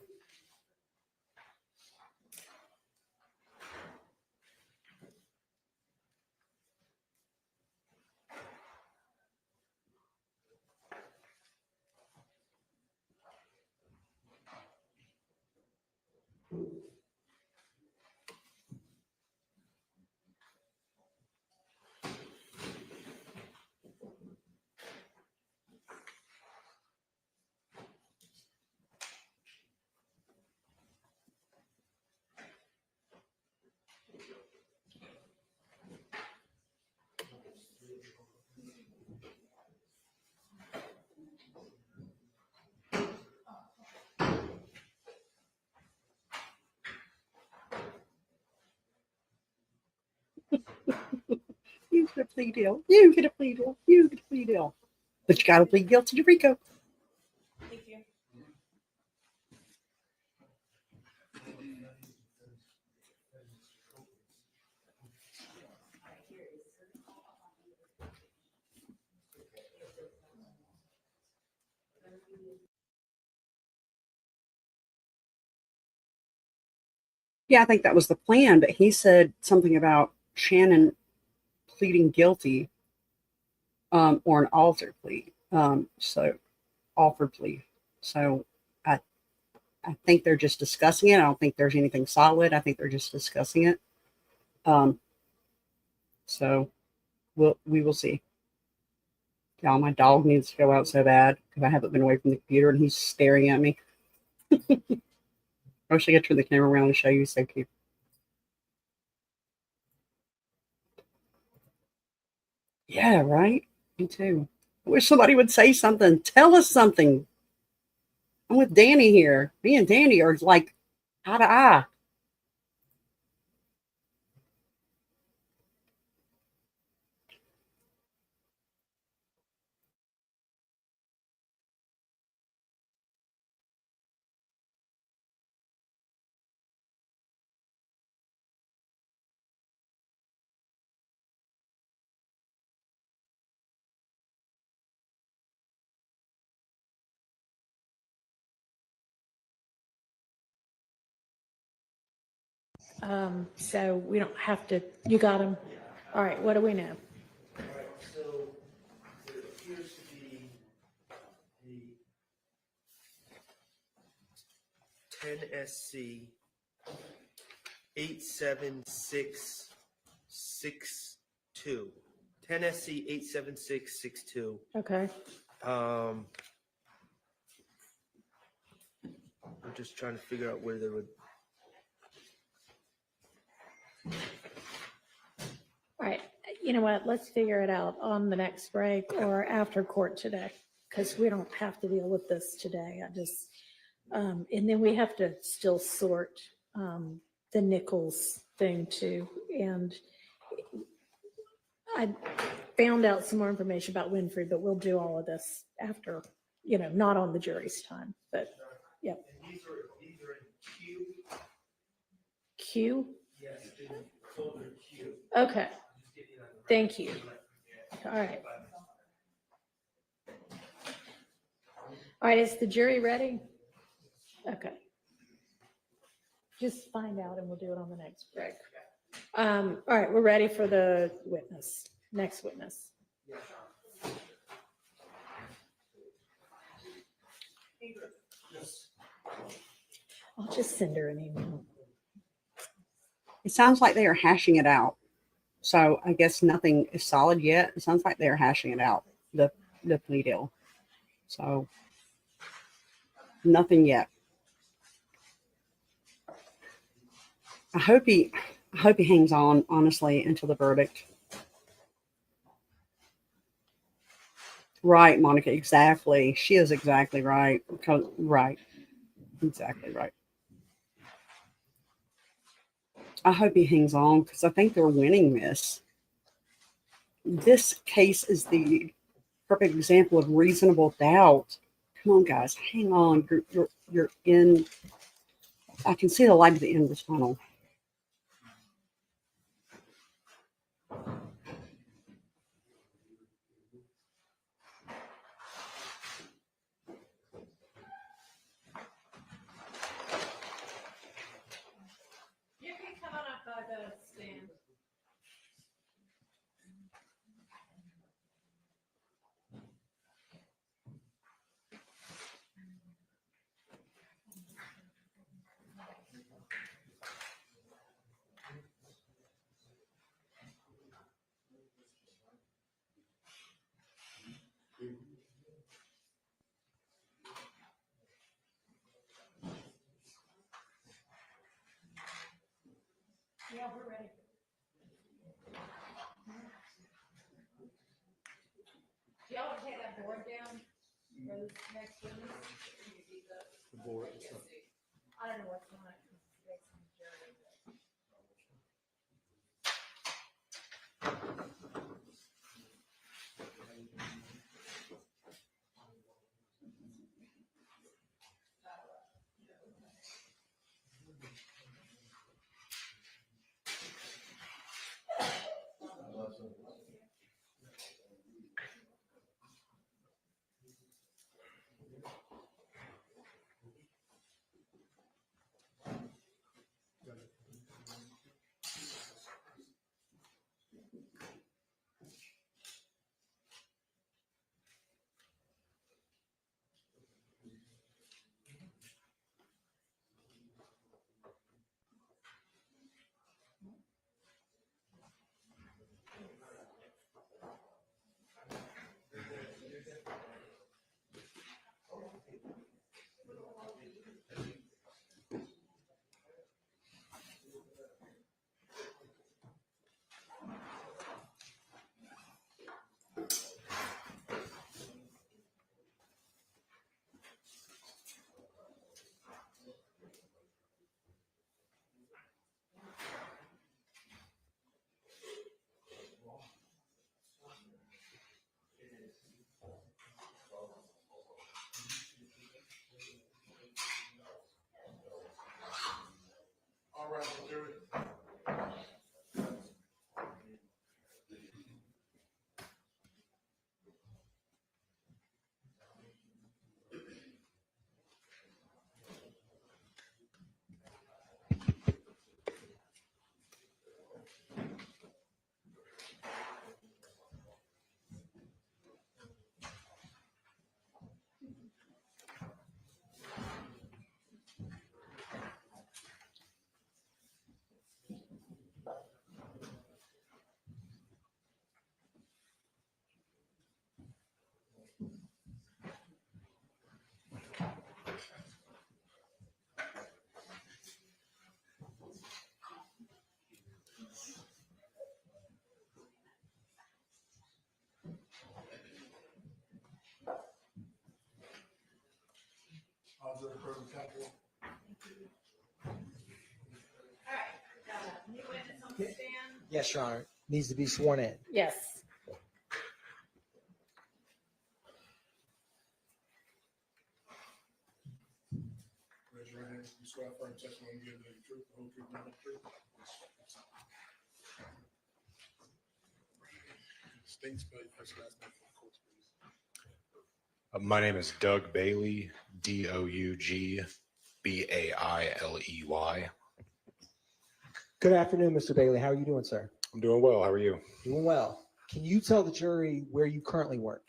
You get a plea deal. You get a plea deal. You get a plea deal. But you got to plead guilty to Rico. Thank you. Yeah, I think that was the plan, but he said something about Shannon pleading guilty or an altered plea. So offered plea. So I think they're just discussing it. I don't think there's anything solid. I think they're just discussing it. So we will see. Y'all, my dog needs to go out so bad because I haven't been away from the computer and he's staring at me. I wish I could turn the camera around and show you. He's so cute. Yeah, right? Me too. I wish somebody would say something. Tell us something. I'm with Danny here. Me and Danny are like eye to eye. So we don't have to, you got them. All right, what do we know? All right, so there appears to be the 10SC 87662. 10SC 87662. Okay. I'm just trying to figure out where they would. All right, you know what, let's figure it out on the next break or after court today, because we don't have to deal with this today. I just, and then we have to still sort the Nichols thing too. And I found out some more information about Winfrey, but we'll do all of this after, not on the jury's time, but yep. And these are in Q. Q? Yes, in folder Q. Okay. Thank you. All right. All right, is the jury ready? Okay. Just find out and we'll do it on the next break. All right, we're ready for the witness, next witness. I'll just send her an email. It sounds like they are hashing it out. So I guess nothing is solid yet. It sounds like they're hashing it out, the plea deal. So nothing yet. I hope he I hope he hangs on, honestly, until the verdict. Right, Monica, exactly. She is exactly right. Right. Exactly right. I hope he hangs on because I think they're winning this. This case is the perfect example of reasonable doubt. Come on, guys, hang on. You're in. I can see the light at the end of this tunnel. You can come on up by the stand. Yeah, we're ready. Do y'all want to take that board down? Rose next to this? The board. I don't know what's on it. Yes, Your Honor. Needs to be sworn in. Yes. Raise your hand. You swear affirm testimony you give the truth, the whole truth, and nothing but the truth. State spell your first last name for the courts, please. My name is Doug Bailey, DOUGBAILEY. Good afternoon, Mr. Bailey. How are you doing, sir? I'm doing well. How are you? Doing well. Can you tell the jury where you currently work?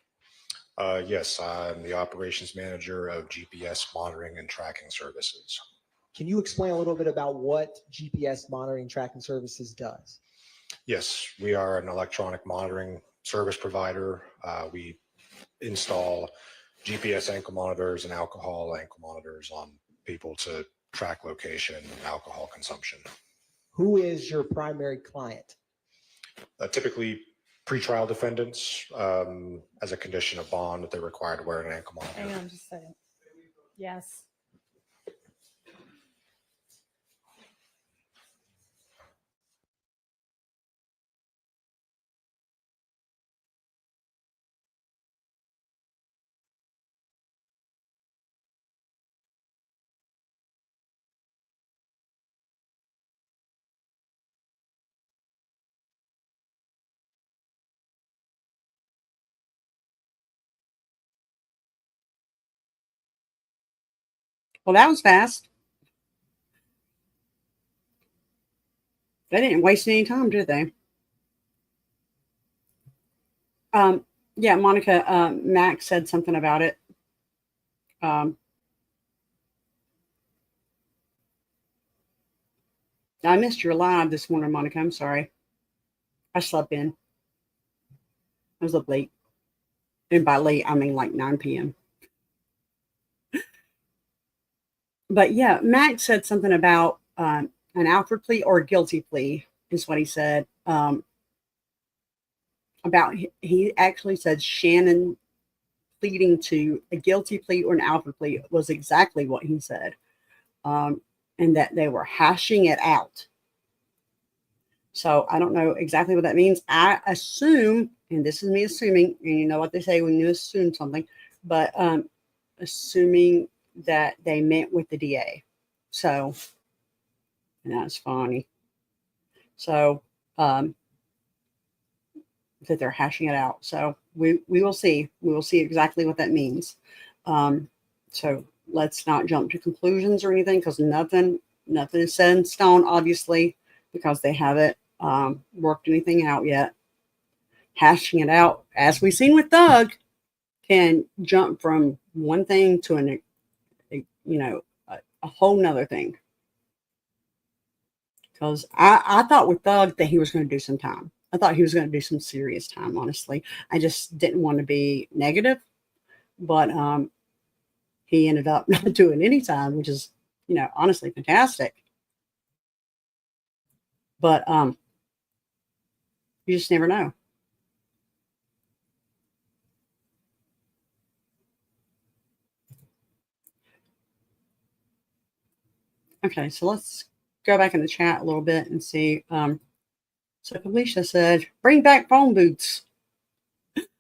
Yes, I'm the operations manager of GPS monitoring and tracking services. Can you explain a little bit about what GPS monitoring tracking services does? Yes, we are an electronic monitoring service provider. We install GPS ankle monitors and alcohol ankle monitors on people to track location and alcohol consumption. Who is your primary client? Typically, pretrial defendants, as a condition of bond, that they're required to wear an ankle monitor. Hang on just a second. Yes. Well, that was fast. They didn't waste any time, did they? Yeah, Monica, Max said something about it. I missed your live this morning, Monica. I'm sorry. I slept in. I was up late. And by late, I mean like 9 p.m. But yeah, Max said something about an Alfred plea or a guilty plea is what he said. About he actually said Shannon pleading to a guilty plea or an Alfred plea was exactly what he said, and that they were hashing it out. So I don't know exactly what that means. I assume, and this is me assuming, and you know what they say when you assume something, but assuming that they met with the DA. So, and that's funny. So, that they're hashing it out. So we will see. We will see exactly what that means. So let's not jump to conclusions or anything, because nothing is set in stone, obviously, because they haven't worked anything out yet. Hashing it out, as we've seen with Doug, can jump from one thing to a whole nother thing. Because I thought with Doug that he was going to do some time. I thought he was going to do some serious time, honestly. I just didn't want to be negative. But he ended up not doing any time, which is, honestly fantastic. But you just never know. Okay, so let's go back in the chat a little bit and see. So Felicia said, bring back phone booths.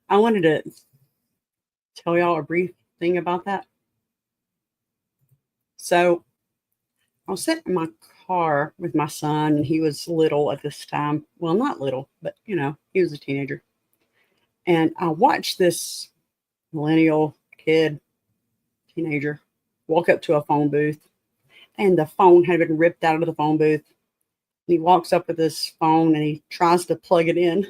I wanted to tell y'all a brief thing about that. So I was sitting in my car with my son, and he was little at this time. Well, not little, but he was a teenager. And I watched this millennial kid, teenager, walk up to a phone booth, and the phone had been ripped out of the phone booth. And he walks up with his phone and he tries to plug it in.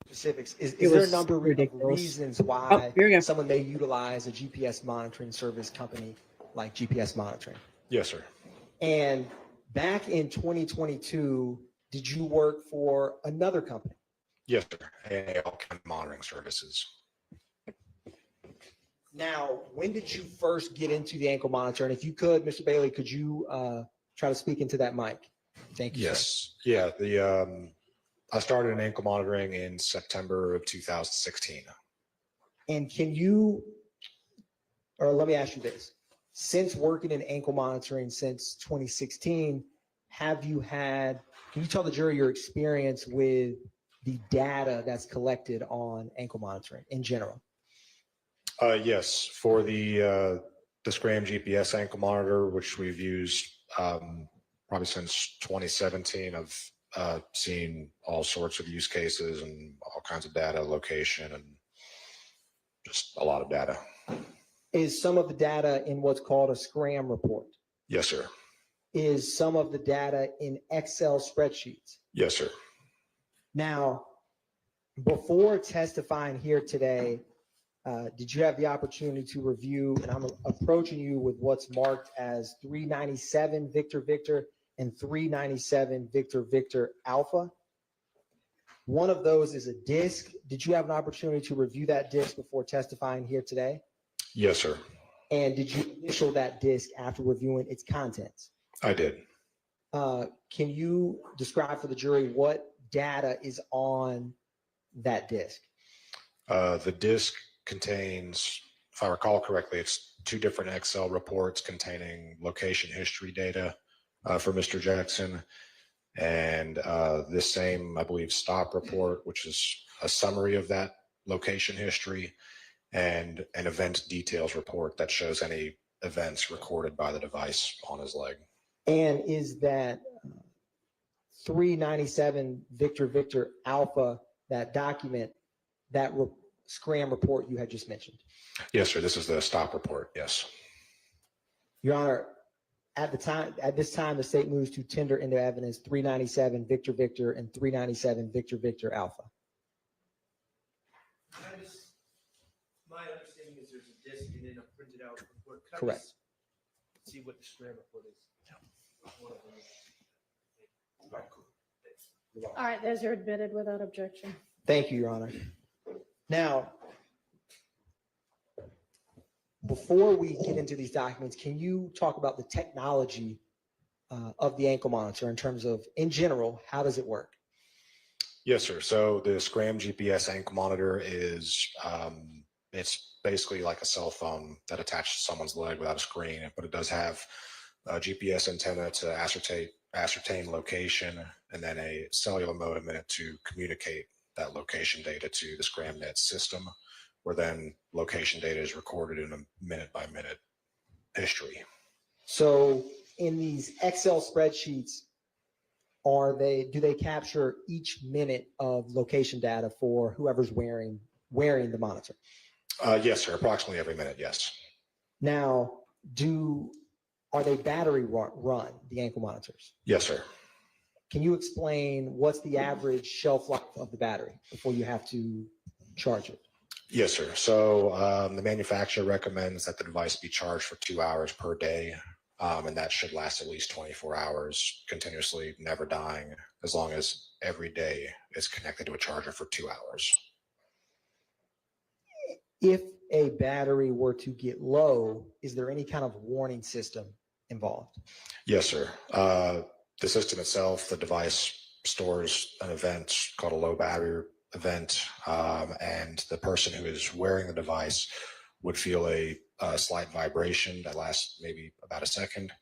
Specifics. Is there a number of reasons why someone may utilize a GPS monitoring service company like GPS monitoring? Yes, sir. And back in 2022, did you work for another company? Yes, sir. AAL County Monitoring Services. Now, when did you first get into the ankle monitor? And if you could, Mr. Bailey, could you try to speak into that mic? Thank you. Yes. Sir. Yeah. I started in ankle monitoring in September of 2016. And let me ask you this. Since working in ankle monitoring since 2016, can you tell the jury your experience with the data that's collected on ankle monitoring in general? Yes, for the Scram GPS ankle monitor, which we've used probably since 2017, I've seen all sorts of use cases and all kinds of data, location, and just a lot of data. Is some of the data in what's called a Scram report? Yes, sir. Is some of the data in Excel spreadsheets? Yes, sir. Now, before testifying here today, did you have the opportunity to review, and I'm approaching you with what's marked as 397 Victor Victor and 397 Victor Victor Alpha? One of those is a disk. Did you have an opportunity to review that disk before testifying here today? Yes, sir. And did you initial that disk after reviewing its contents? I did. Can you describe for the jury what data is on that disk? The disk contains, if I recall correctly, it's 2 different Excel reports containing location history data for Mr. Jackson, and this same, I believe, stop report, which is a summary of that location history, and an event details report that shows any events recorded by the device on his leg. And is that 397 Victor Alpha, that document, that scram report you had just mentioned? Yes, sir. This is the stop report. Yes. Your Honor, at this time, the state moves to tender into evidence 397 Victor and 397 Victor Alpha. My understanding is there's a disk and then a printed out report. Could I Correct. just see what the scram report is? All right, those are admitted without objection. Thank you, Your Honor. Now, before we get into these documents, can you talk about the technology of the ankle monitor in terms of, in general, how does it work? Yes, sir. So the Scram GPS ankle monitor is, it's basically like a cell phone that attaches to someone's leg without a screen, but it does have a GPS antenna to ascertain location, and then a cellular modem in it to communicate that location data to the ScramNet system, where then location data is recorded in a minute-by-minute history. So in these Excel spreadsheets, do they capture each minute of location data for whoever's wearing the monitor? Yes, sir. Approximately every minute, yes. Now, are they battery run, the ankle monitors? Yes, sir. Can you explain what's the average shelf life of the battery before you have to charge it? Yes, sir. So the manufacturer recommends that the device be charged for 2 hours per day, and that should last at least 24 hours continuously, never dying, as long as every day is connected to a charger for 2 hours. If a battery were to get low, is there any kind of warning system involved? Yes, sir. The system itself, the device stores an event called a low battery event, and the person who is wearing the device would feel a slight vibration that lasts maybe about a second.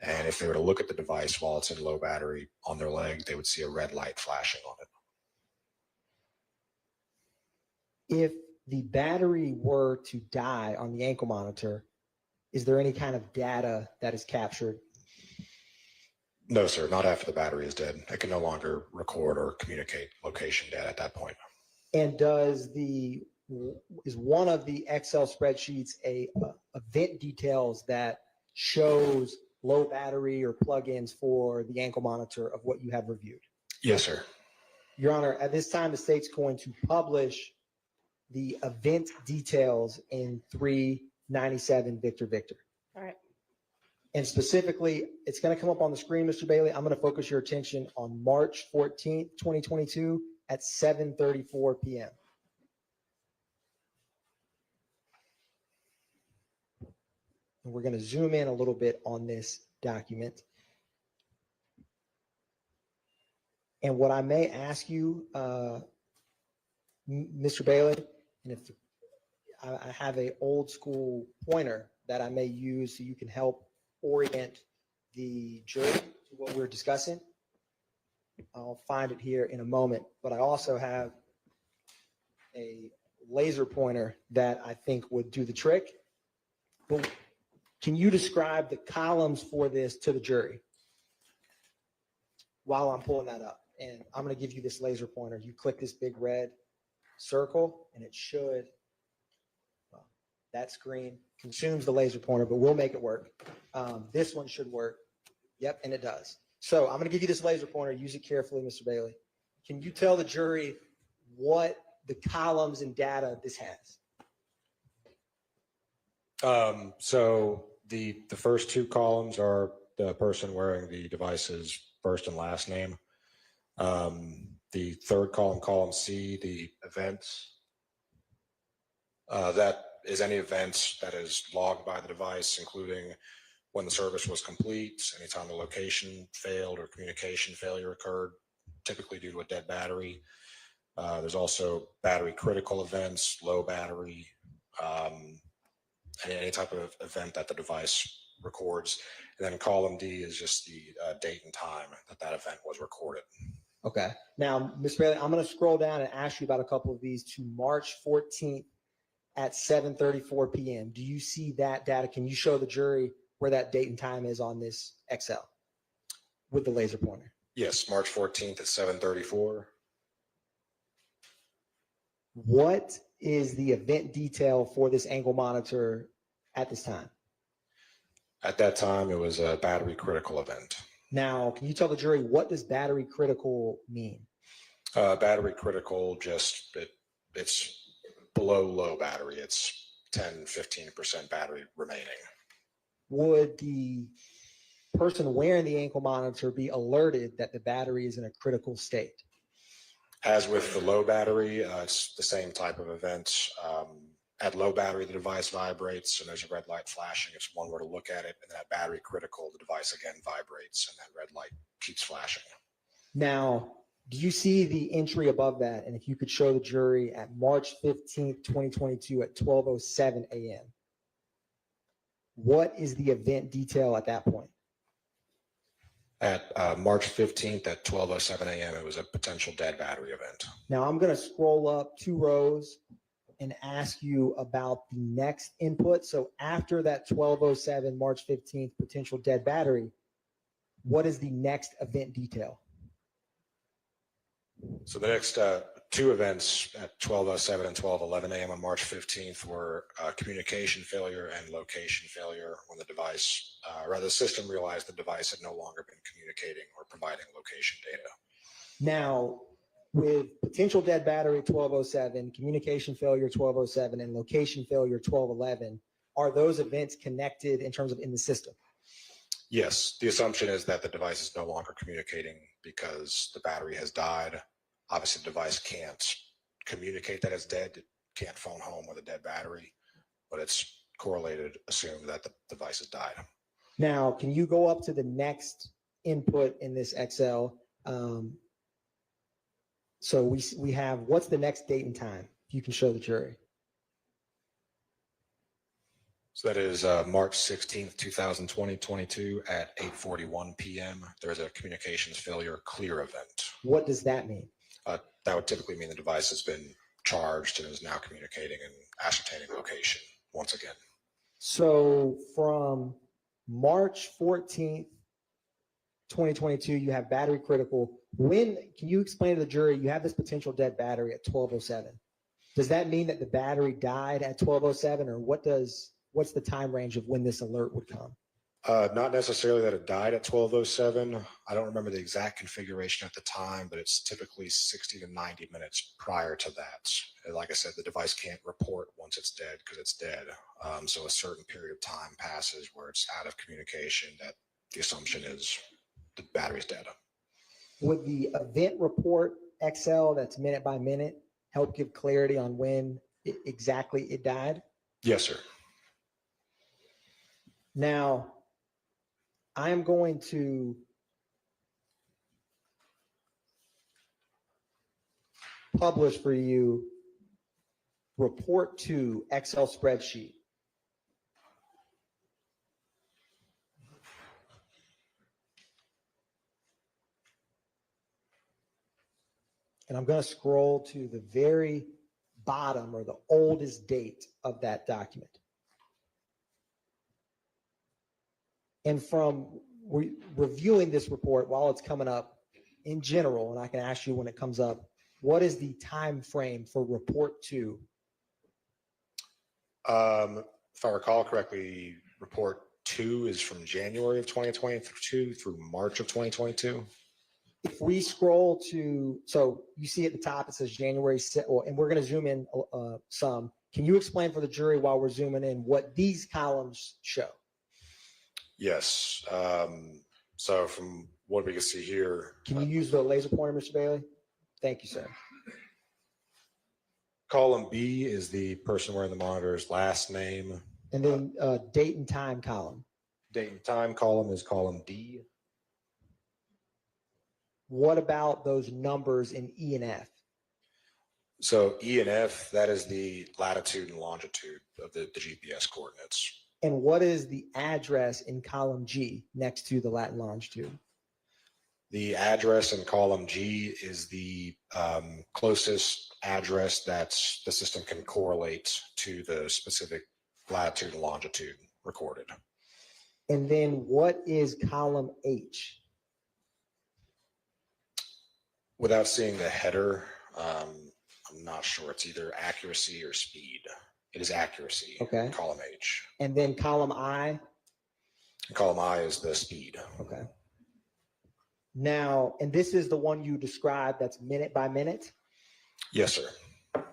And if they were to look at the device while it's in low battery on their leg, they would see a red light flashing on it. If the battery were to die on the ankle monitor, is there any kind of data that is captured? No, sir, not after the battery is dead. It can no longer record or communicate location data at that point. And is one of the Excel spreadsheets a event details that shows low battery or plugins for the ankle monitor of what you have reviewed? Yes, sir. Your Honor, at this time, the state's going to publish the event details in 397 Victor. All right. And specifically, it's going to come up on the screen, Mr. Bailey. I'm going to focus your attention on March 14th, 2022 at 7:34 p.m. And we're going to zoom in a little bit on this document. And what I may ask you, Mr. Bailey, and if I have an old school pointer that I may use so you can help orient the jury to what we're discussing. I'll find it here in a moment, but I also have a laser pointer that I think would do the trick. But can you describe the columns for this to the jury while I'm pulling that up? And I'm going to give you this laser pointer. You click this big red circle and it should, well, that screen consumes the laser pointer, but we'll make it work. This one should work. Yep, and it does. So I'm going to give you this laser pointer. Use it carefully, Mr. Bailey. Can you tell the jury what the columns and data this has? So the first 2 columns are the person wearing the device's first and last name. The third column, column C, the events. That is any events that is logged by the device, including when the service was complete, anytime the location failed or communication failure occurred, typically due to a dead battery. There's also battery critical events, low battery, and any type of event that the device records. And then column D is just the date and time that event was recorded. Okay. Now, Ms. Bailey, I'm going to scroll down and ask you about a couple of these to March 14th at 7:34 p.m. Do you see that data? Can you show the jury where that date and time is on this Excel with the laser pointer? Yes, March 14th at 7:34. What is the event detail for this ankle monitor at this time? At that time, it was a battery critical event. Now, can you tell the jury what does battery critical mean? Battery critical, just it's below low battery. It's 10-15% battery remaining. Would the person wearing the ankle monitor be alerted that the battery is in a critical state? As with the low battery, it's the same type of event. At low battery, the device vibrates and there's a red light flashing. If one were to look at it, and at battery critical, the device again vibrates and that red light keeps flashing. Now, do you see the entry above that? And if you could show the jury at March 15th, 2022 at 12:07 a.m. What is the event detail at that point? At March 15th at 12:07 a.m., it was a potential dead battery event. Now I'm going to scroll up 2 rows and ask you about the next input. So after that 12:07 March 15th potential dead battery, what is the next event detail? So the next 2 events at 12:07 and 12:11 a.m. on March 15th were communication failure and location failure when the device, rather the system realized the device had no longer been communicating or providing location data. Now, with potential dead battery at 12:07, communication failure 12:07, and location failure 12:11, are those events connected in terms of in the system? Yes, the assumption is that the device is no longer communicating because the battery has died. Obviously, the device can't communicate that it's dead. It can't phone home with a dead battery, but it's correlated, assumed that the device has died. Now, can you go up to the next input in this Excel? So we have, what's the next date and time? You can show the jury. So that is March 16th, 2022 at 8:41 p.m. There's a communications failure clear event. What does that mean? That would typically mean the device has been charged and is now communicating and ascertaining location once again. So from March 14th, 2022, you have battery critical. When, can you explain to the jury, you have this potential dead battery at 12:07. Does that mean that the battery died at 12:07, or what's the time range of when this alert would come? Not necessarily that it died at 12:07. I don't remember the exact configuration at the time, but it's typically 60 to 90 minutes prior to that. And like I said, the device can't report once it's dead because it's dead. So a certain period of time passes where it's out of communication, that the assumption is the battery's dead. Would the event report Excel that's minute by minute help give clarity on when exactly it died? Yes, sir. Now, I am going to publish for you report 2 Excel spreadsheet. And I'm going to scroll to the very bottom or the oldest date of that document. And from reviewing this report while it's coming up in general, and I can ask you when it comes up, what is the time frame for report 2? If I recall correctly, report 2 is from January of 2022 through March of 2022. If we scroll to, so you see at the top, it says January, and we're going to zoom in some. Can you explain for the jury while we're zooming in what these columns show? Yes. So from what we can see here. Can you use the laser pointer, Mr. Bailey? Thank you, sir. Column B is the person wearing the monitor's last name. And then date and time column. Date and time column is column D. What about those numbers in E and F? So E and F, that is the latitude and longitude of the GPS coordinates. And what is the address in column G next to the lat and longitude? The address in column G is the closest address that the system can correlate to the specific latitude and longitude recorded. And then what is column H? Without seeing the header, I'm not sure. It's either accuracy or speed. It is accuracy. Okay. Column H. And then column I? And column I is the speed. Okay. Now, and this is the one you described that's minute by minute? Yes, sir.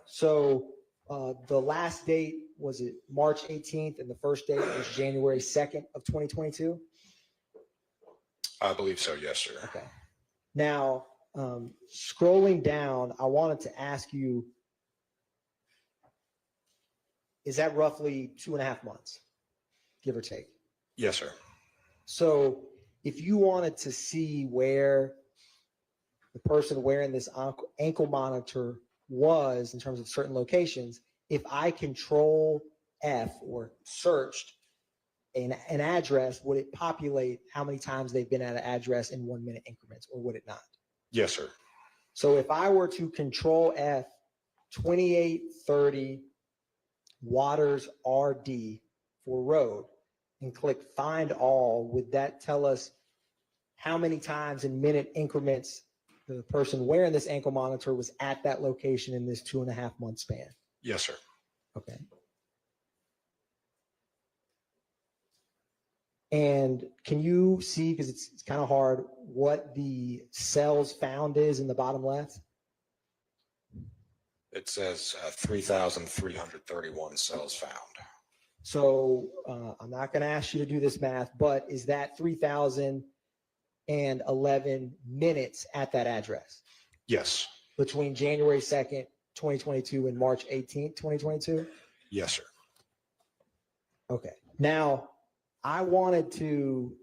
So the last date, was it March 18th, and the first date was January 2nd of 2022? I believe so, yes, sir. Okay. Now, scrolling down, I wanted to ask you, is that roughly 2.5 months, give or take? Yes, sir. So if you wanted to see where the person wearing this ankle monitor was in terms of certain locations, if I control F or searched an address, would it populate how many times they've been at an address in 1 minute increments, or would it not? Yes, sir. So if I were to control F 2830 Waters RD for road and click find all, would that tell us how many times in minute increments the person wearing this ankle monitor was at that location in this 2.5 month span? Yes, sir. Okay. And can you see, because it's kind of hard, what the cells found is in the bottom left? It says 3,331 cells found. So I'm not going to ask you to do this math, but is that 3,011 minutes at that address Yes. between January 2nd, 2022 and March 18th, 2022? Yes, sir. Okay. Now, I wanted to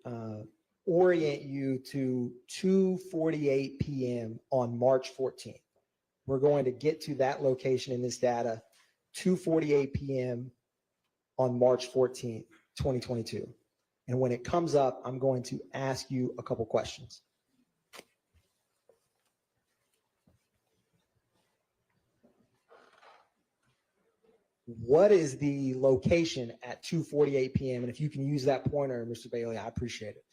orient you to 2:48 p.m. on March 14th. We're going to get to that location in this data, 2:48 p.m. on March 14th, 2022. And when it comes up, I'm going to ask you a couple questions. What is the location at 2:48 p.m.? And if you can use that pointer, Mr. Bailey, I appreciate it.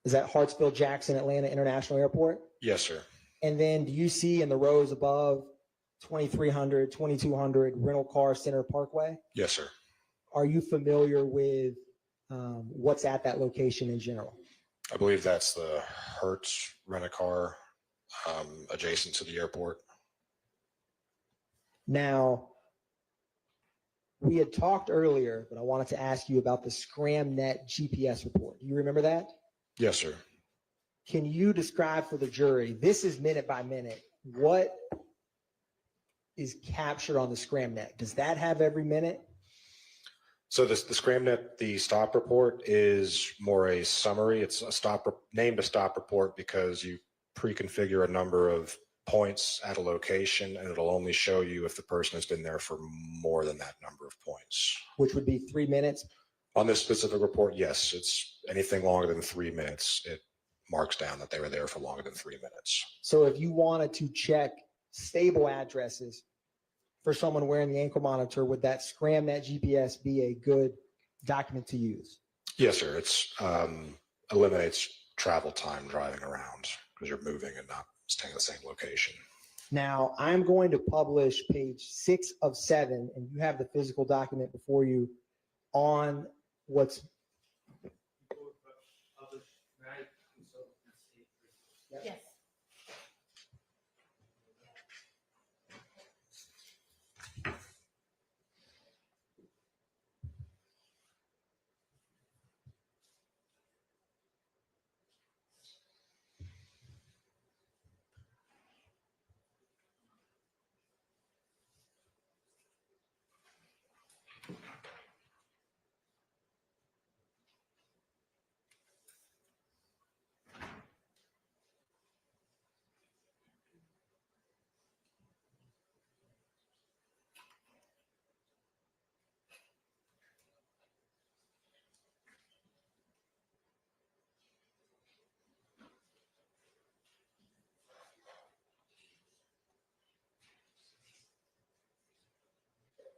Is that Hartsfield Jackson Atlanta International Airport? Yes, sir. And then do you see in the rows above 2300, 2200 Rental Car Center Parkway? Yes, sir. Are you familiar with what's at that location in general? I believe that's the Hertz Rent-A-Car adjacent to the airport. Now, we had talked earlier, but I wanted to ask you about the ScramNet GPS report. Do you remember that? Yes, sir. Can you describe for the jury, this is minute by minute, what is captured on the ScramNet? Does that have every minute? So the ScramNet, the stop report is more a summary. It's a named a stop report because you pre-configure a number of points at a location, and it'll only show you if the person has been there for more than that number of points. Which would be 3 minutes? On this specific report, yes, it's anything longer than 3 minutes. It marks down that they were there for longer than 3 minutes. So if you wanted to check stable addresses for someone wearing the ankle monitor, would that ScramNet GPS be a good document to use? Yes, sir. It's eliminates travel time driving around because you're moving and not staying in the same location. Now, I'm going to publish page 6 of 7, and you have the physical document before you on what's. Yes.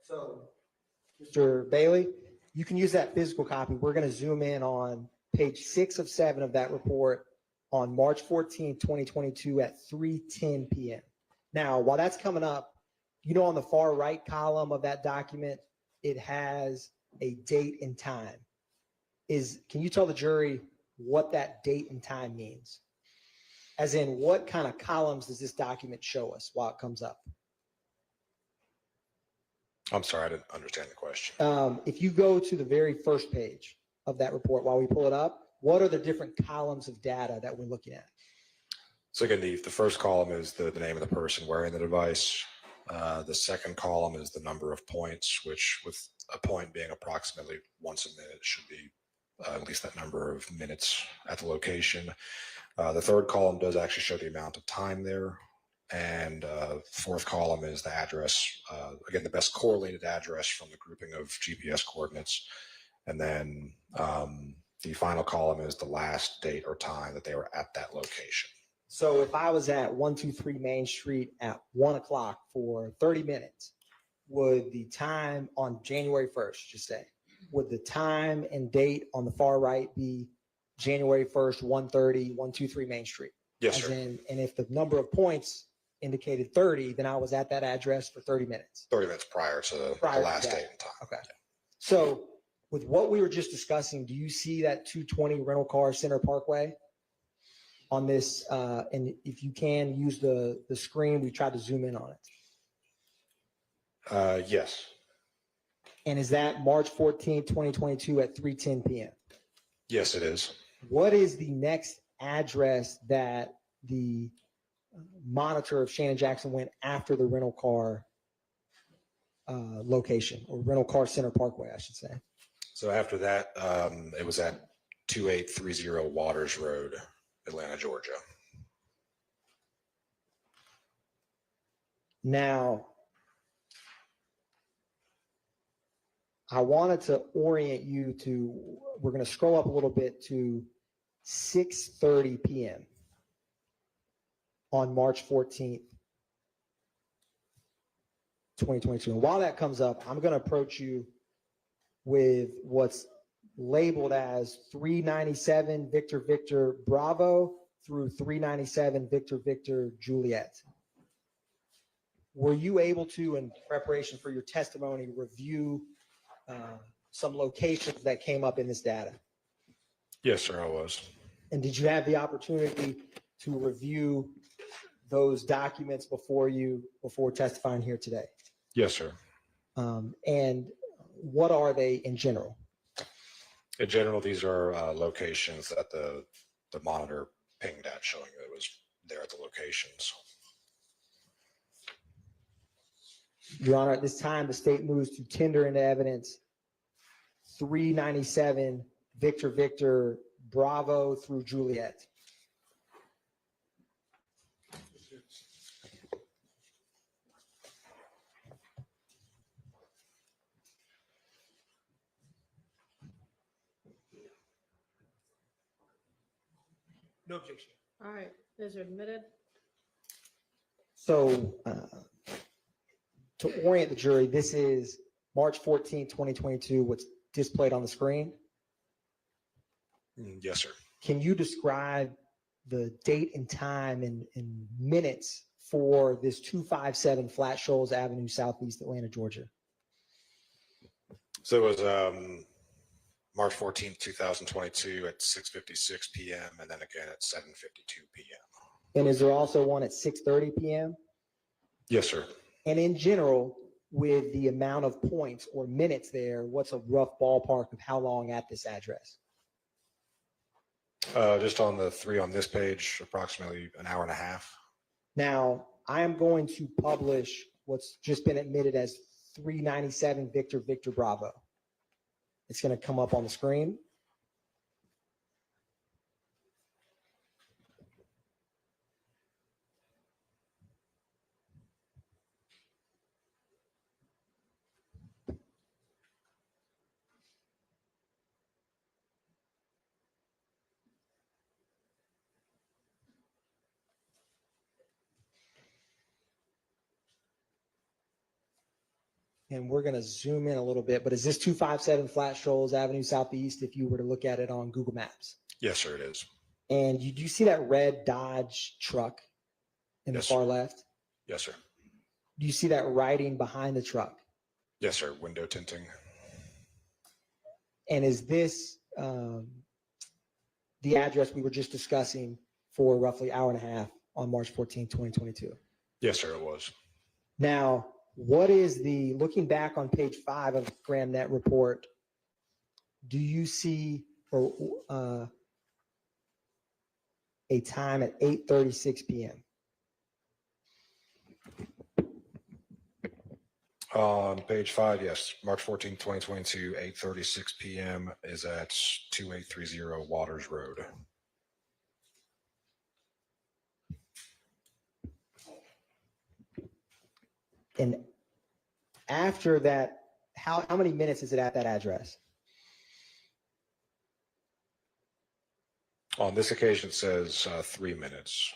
So, Mr. Bailey, you can use that physical copy. We're going to zoom in on page 6 of 7 of that report on March 14, 2022 at 3:10 p.m. Now, while that's coming up, on the far right column of that document, it has a date and time. Can you tell the jury what that date and time means? As in, what kind of columns does this document show us while it comes up? I'm sorry, I didn't understand the question. If you go to the very first page of that report while we pull it up, what are the different columns of data that we're looking at? So again, the first column is the name of the person wearing the device. The second column is the number of points, which with a point being approximately once a minute should be at least that number of minutes at the location. The third column does actually show the amount of time there. And fourth column is the address, again, the best correlated address from the grouping of GPS coordinates. And then the final column is the last date or time that they were at that location. So if I was at 123 Main Street at 1 o'clock for 30 minutes, would the time on January 1st, just say, would the time and date on the far right be January 1st, 1:30, 123 Main Street? Yes, sir. And if the number of points indicated 30, then I was at that address for 30 minutes. 30 minutes prior to the last date and time. Okay. So with what we were just discussing, do you see that 220 Rental Car Center Parkway on this? And if you can use the screen, we tried to zoom in on it. Yes. And is that March 14, 2022 at 3:10 p.m.? Yes, it is. What is the next address that the monitor of Shannon Jackson went after the rental car location, or Rental Car Center Parkway, I should say? So after that, it was at 2830 Waters Road, Atlanta, Georgia. Now, I wanted to orient you to, we're going to scroll up a little bit to 6:30 p.m. on March 14th, 2022. And while that comes up, I'm going to approach you with what's labeled as 397 Victor Victor Bravo through 397 Victor Victor Juliet. Were you able to, in preparation for your testimony, review some locations that came up in this data? Yes, sir, I was. And did you have the opportunity to review those documents before testifying here today? Yes, sir. And what are they in general? In general, these are locations that the monitor pinged at, showing that it was there at the locations. Your Honor, at this time, the state moves to tender into evidence 397 Victor Victor Bravo through Juliet. No objection. All right, those are admitted. So to orient the jury, this is March 14, 2022, what's displayed on the screen. Yes, sir. Can you describe the date and time in minutes for this 257 Flat Shoals Avenue, Southeast Atlanta, Georgia? So it was March 14th, 2022 at 6:56 p.m. and then again at 7:52 p.m. And is there also one at 6:30 p.m.? Yes, sir. And in general, with the amount of points or minutes there, what's a rough ballpark of how long at this address? Just on the three on this page, approximately an hour and a half. Now, I am going to publish what's just been admitted as 397 Victor Victor Bravo. It's going to come up on the screen. And we're going to zoom in a little bit, but is this 257 Flat Shoals Avenue Southeast if you were to look at it on Google Maps? Yes, sir, it is. And do you see that red Dodge truck in the far left? Yes, sir. Do you see that writing behind the truck? Yes, sir. Window tinting. And is this the address we were just discussing for roughly hour and a half on March 14, 2022? Yes, sir, it was. Now, what is the, looking back on page 5 of the GramNet report, do you see a time at 8:36 p.m.? On page 5, yes. March 14, 2022, 8:36 p.m. is at 2830 Waters Road. And after that, how many minutes is it at that address? On this occasion, it says 3 minutes.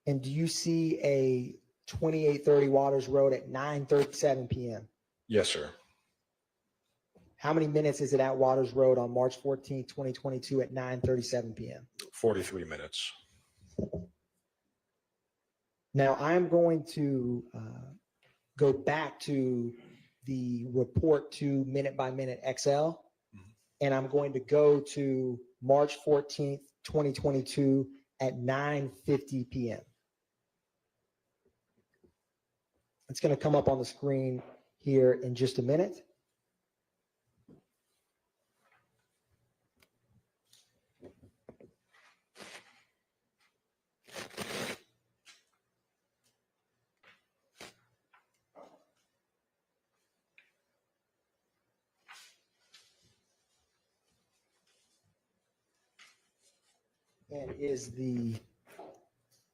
And do you see a 2830 Waters Road at 9:37 p.m.? Yes, sir. How many minutes is it at Waters Road on March 14, 2022 at 9:37 p.m.? 43 minutes. Now I'm going to go back to the report to minute by minute XL, and I'm going to go to March 14th, 2022 at 9:50 p.m. It's going to come up on the screen here in just a minute. And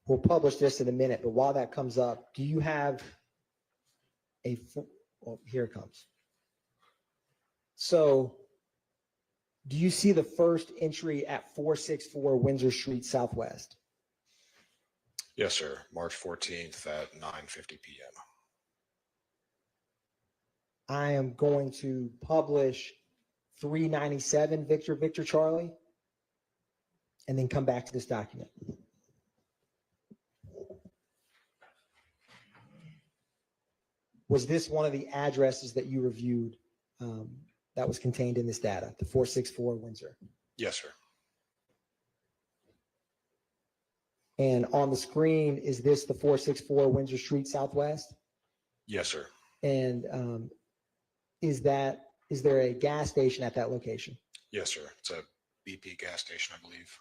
we'll publish this in a minute, but while that comes up, do you have well, here it comes. So do you see the first entry at 464 Windsor Street Southwest? Yes, sir. March 14th at 9:50 p.m. I am going to publish 397 Victor Charlie, and then come back to this document. Was this one of the addresses that you reviewed that was contained in this data, the 464 Windsor? Yes, sir. And on the screen, is this the 464 Windsor Street Southwest? Yes, sir. And is there a gas station at that location? Yes, sir. It's a BP gas station, I believe.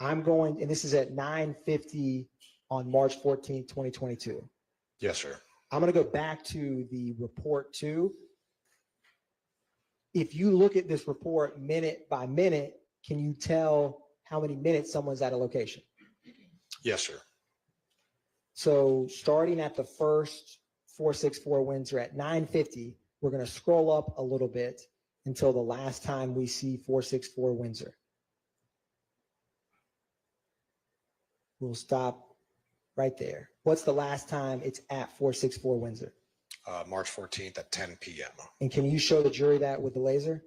And this is at 9:50 on March 14th, 2022. Yes, sir. I'm going to go back to the report too. If you look at this report minute by minute, can you tell how many minutes someone's at a location? Yes, sir. So starting at the first 464 Windsor at 9:50, we're going to scroll up a little bit until the last time we see 464 Windsor. We'll stop right there. What's the last time it's at 464 Windsor? March 14th at 10 p.m. And can you show the jury that with the laser?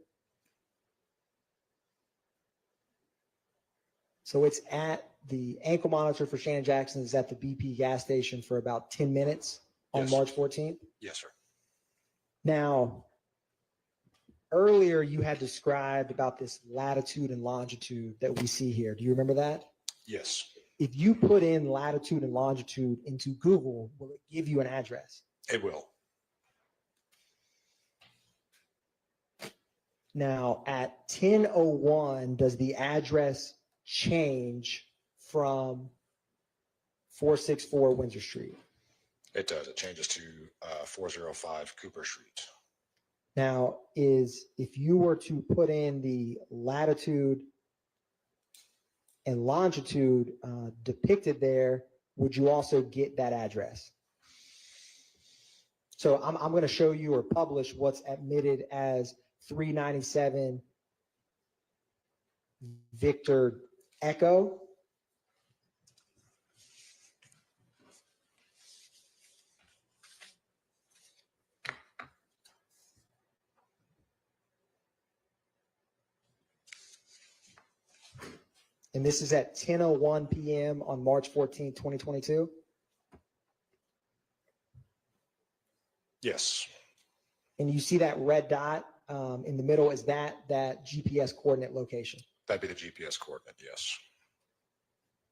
So it's at the ankle monitor for Shannon Jackson is at the BP gas station for about 10 minutes on Yes. March 14th. Yes, sir. Now, earlier you had described about this latitude and longitude that we see here. Do you remember that? Yes. If you put in latitude and longitude into Google, will it give you an address? It will. Now, at 10:01, does the address change from 464 Windsor Street? It does. It changes to 405 Cooper Street. Now, if you were to put in the latitude and longitude depicted there, would you also get that address? So I'm going to show you or publish what's admitted as 397 Victor Echo. And this is at 10:01 p.m. on March 14, 2022. Yes. And you see that red dot in the middle, is that GPS coordinate location? That'd be the GPS coordinate, yes.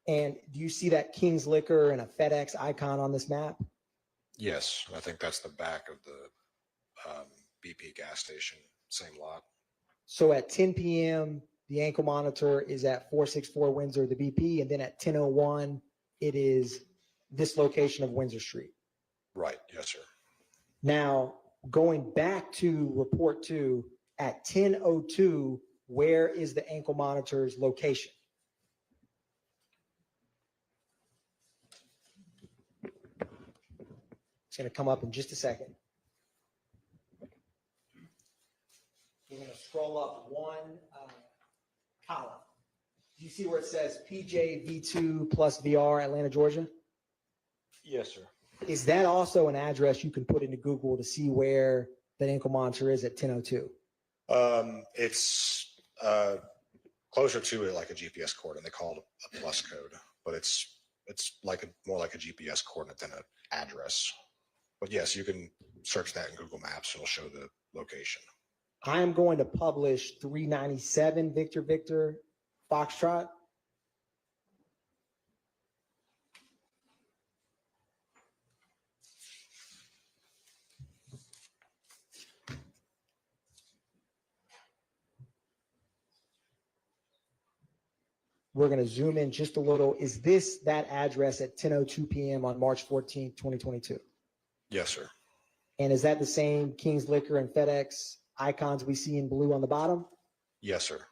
And do you see that King's Liquor and a FedEx icon on this map? Yes, I think that's the back of the BP gas station, same lot. So at 10 p.m., the ankle monitor is at 464 Windsor, the BP, and then at 10:01, it is this location of Windsor Street. Right, yes, sir. Now, going back to report 2, at 10:02, where is the ankle monitor's location? It's going to come up in just a second. We're going to scroll up one column. Do you see where it says PJ V2 plus VR, Atlanta, Georgia? Yes, sir. Is that also an address you can put into Google to see where that ankle monitor is at 10:02? It's closer to it like a GPS coordinate. They call it a plus code, but it's like more like a GPS coordinate than an address. But yes, you can search that in Google Maps. It'll show the location. I am going to publish 397 Victor Victor Foxtrot. We're going to zoom in just a little. Is this that address at 10:02 p.m. on March 14, 2022? Yes, sir. And is that the same King's Liquor and FedEx icons we see in blue on the bottom? Yes, sir.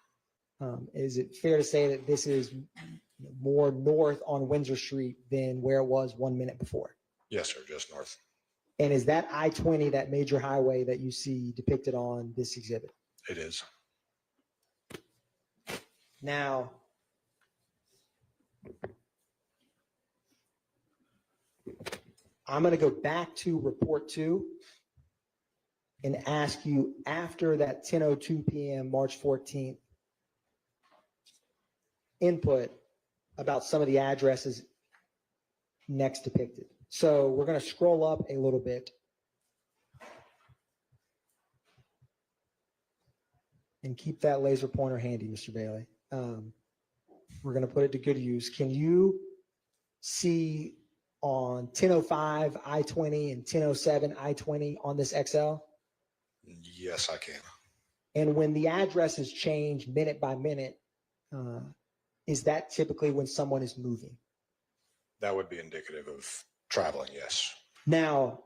Is it fair to say that this is more north on Windsor Street than where it was 1 minute before? Yes, sir. Just north. And is that I-20 that major highway that you see depicted on this exhibit? It is. Now, I'm going to go back to report 2 and ask you after that 10:02 p.m. March 14th input about some of the addresses next depicted. So we're going to scroll up a little bit and keep that laser pointer handy, Mr. Bailey. We're going to put it to good use. Can you see on 10:05 I-20 and 10:07 I-20 on this XL? Yes, I can. And when the addresses change minute by minute, is that typically when someone is moving? That would be indicative of traveling, yes. Now,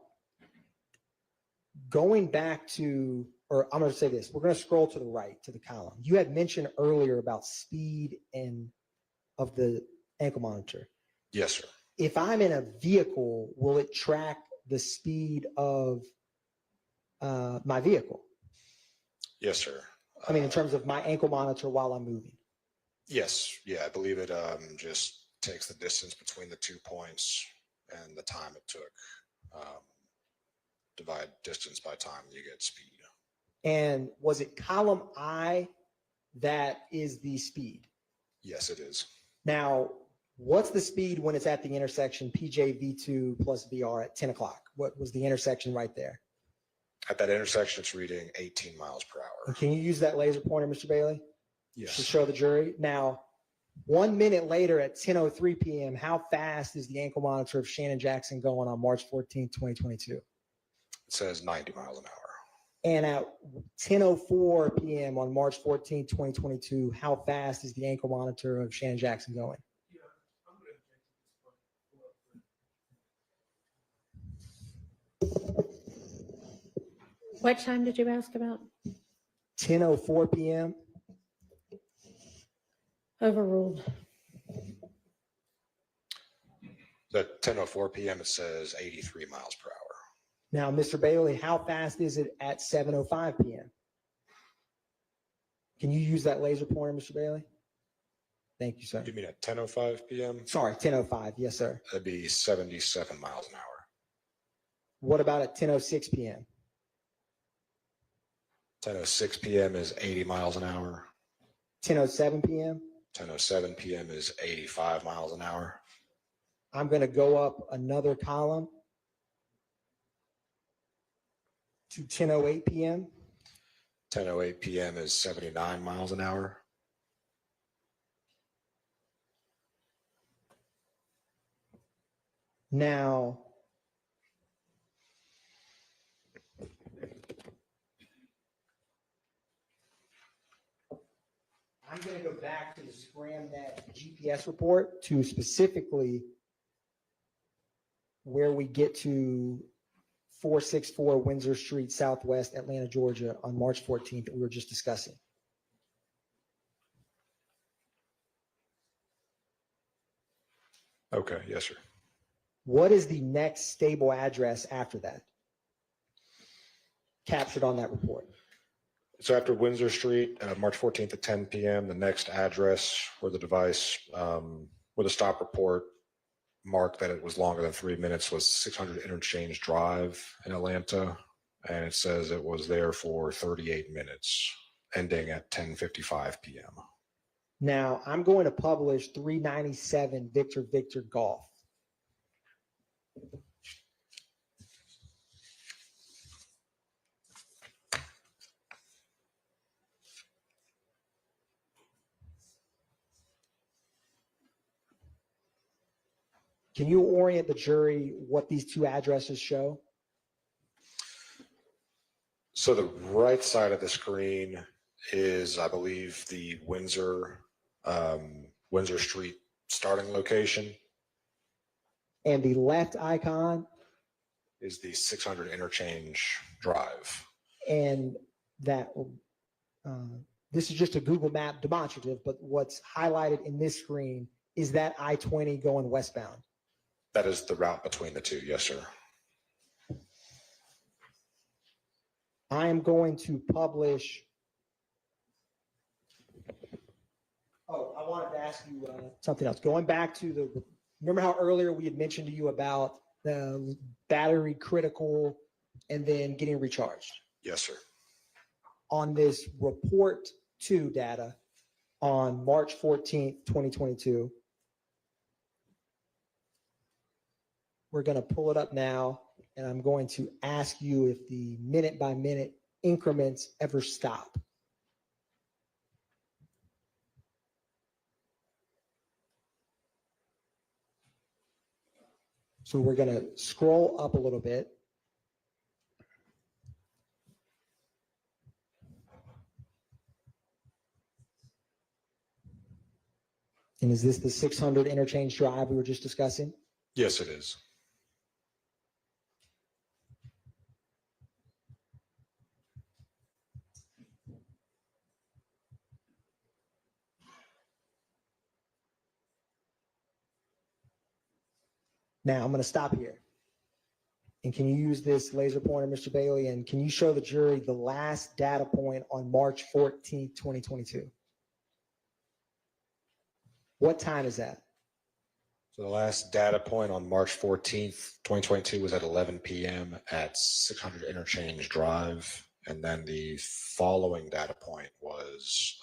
going back to, or I'm going to say this, we're going to scroll to the right, to the column. You had mentioned earlier about speed and of the ankle monitor. Yes, sir. If I'm in a vehicle, will it track the speed of my vehicle? Yes, sir. I mean, in terms of my ankle monitor while I'm moving. Yes, yeah, I believe it just takes the distance between the 2 points and the time it took. Divide distance by time, you get speed. And was it column I that is the speed? Yes, it is. Now, what's the speed when it's at the intersection PJV2 plus VR at 10 o'clock? What was the intersection right there? At that intersection, it's reading 18 miles per hour. And can you use that laser pointer, Mr. Bailey? Yes. To show the jury? Now, 1 minute later at 10:03 p.m., how fast is the ankle monitor of Shannon Jackson going on March 14, 2022? It says 90 miles an hour. And at 10:04 p.m. on March 14, 2022, how fast is the ankle monitor of Shannon Jackson going? What time did you ask about? 10:04 p.m. Overruled. At 10:04 p.m., it says 83 miles per hour. Now, Mr. Bailey, how fast is it at 7:05 p.m.? Can you use that laser pointer, Mr. Bailey? Thank you, sir. You mean at 10:05 p.m.? Sorry, 10:05. Yes, sir. That'd be 77 miles an hour. What about at 10:06 p.m.? 10:06 p.m. is 80 miles an hour. 10:07 p.m.? 10:07 p.m. is 85 miles an hour. I'm going to go up another column to 10:08 p.m. 10:08 p.m. is 79 miles an hour. Now, I'm going to go back to the ScramNet GPS report to specifically where we get to 464 Windsor Street, Southwest, Atlanta, Georgia, on March 14th that we were just discussing. Okay, yes, sir. What is the next stable address after that? Captured on that report. So after Windsor Street, March 14th at 10 p.m., the next address where the device, where the stop report marked that it was longer than 3 minutes was 600 Interchange Drive in Atlanta. And it says it was there for 38 minutes, ending at 10:55 p.m. Now, I'm going to publish 397 Victor Victor Golf. Can you orient the jury what these two addresses show? So the right side of the screen is, I believe, the Windsor Street starting location. And the left icon Is the 600 Interchange Drive. and that this is just a Google map demonstrative, but what's highlighted in this screen is that I-20 going westbound. That is the route between the two, yes, sir. I am going to publish. Oh, I wanted to ask you something else. Going back to remember how earlier we had mentioned to you about the battery critical and then getting recharged? Yes, sir. On this report 2 data on March 14th, 2022, we're going to pull it up now, and I'm going to ask you if the minute by minute increments ever stop. So we're going to scroll up a little bit. And is this the 600 Interchange Drive we were just discussing? Yes, it is. Now I'm going to stop here. And can you use this laser pointer, Mr. Bailey? And can you show the jury the last data point on March 14th, 2022? What time is that? So the last data point on March 14th, 2022 was at 11 p.m. at 600 Interchange Drive. And then the following data point was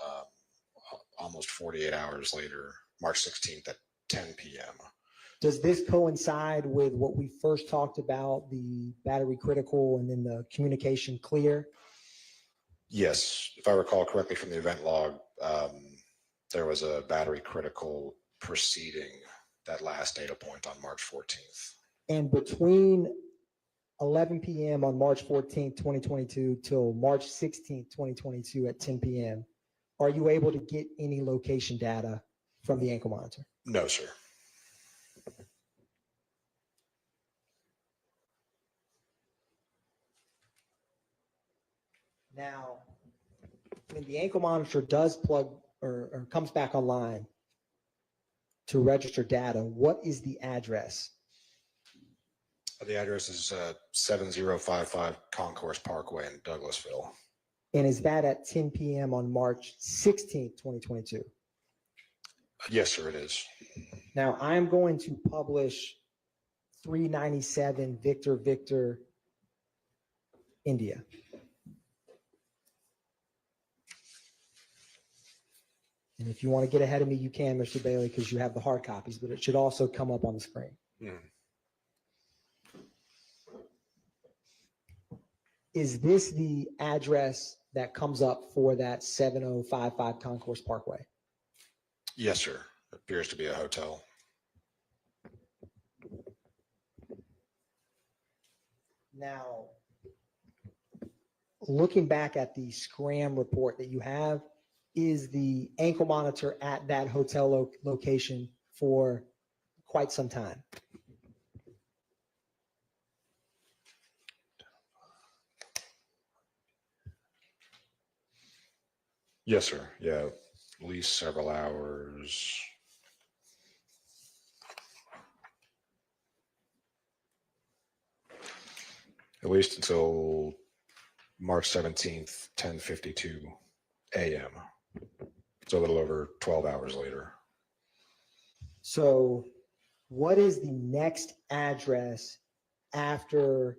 almost 48 hours later, March 16th at 10 p.m. Does this coincide with what we first talked about, the battery critical and then the communication clear? Yes, if I recall correctly from the event log, there was a battery critical preceding that last data point on March 14th. And between 11 p.m. on March 14th, 2022 till March 16th, 2022 at 10 p.m., are you able to get any location data from the ankle monitor? No, sir. Now, when the ankle monitor does plug or comes back online to register data, what is the address? The address is 7055 Concourse Parkway in Douglasville. And is that at 10 p.m. on March 16th, 2022? Yes, sir, it is. Now, I'm going to publish 397 Victor Victor India. And if you want to get ahead of me, you can, Mr. Bailey, because you have the hard copies, but it should also come up on the screen. Is this the address that comes up for that 7055 Concourse Parkway? Yes, sir. It appears to be a hotel. Now, looking back at the Scram report that you have, is the ankle monitor at that hotel location for quite some time? Yes, sir. Yeah, at least several hours. At least until March 17th, 10:52 a.m. So a little over 12 hours later. So what is the next address after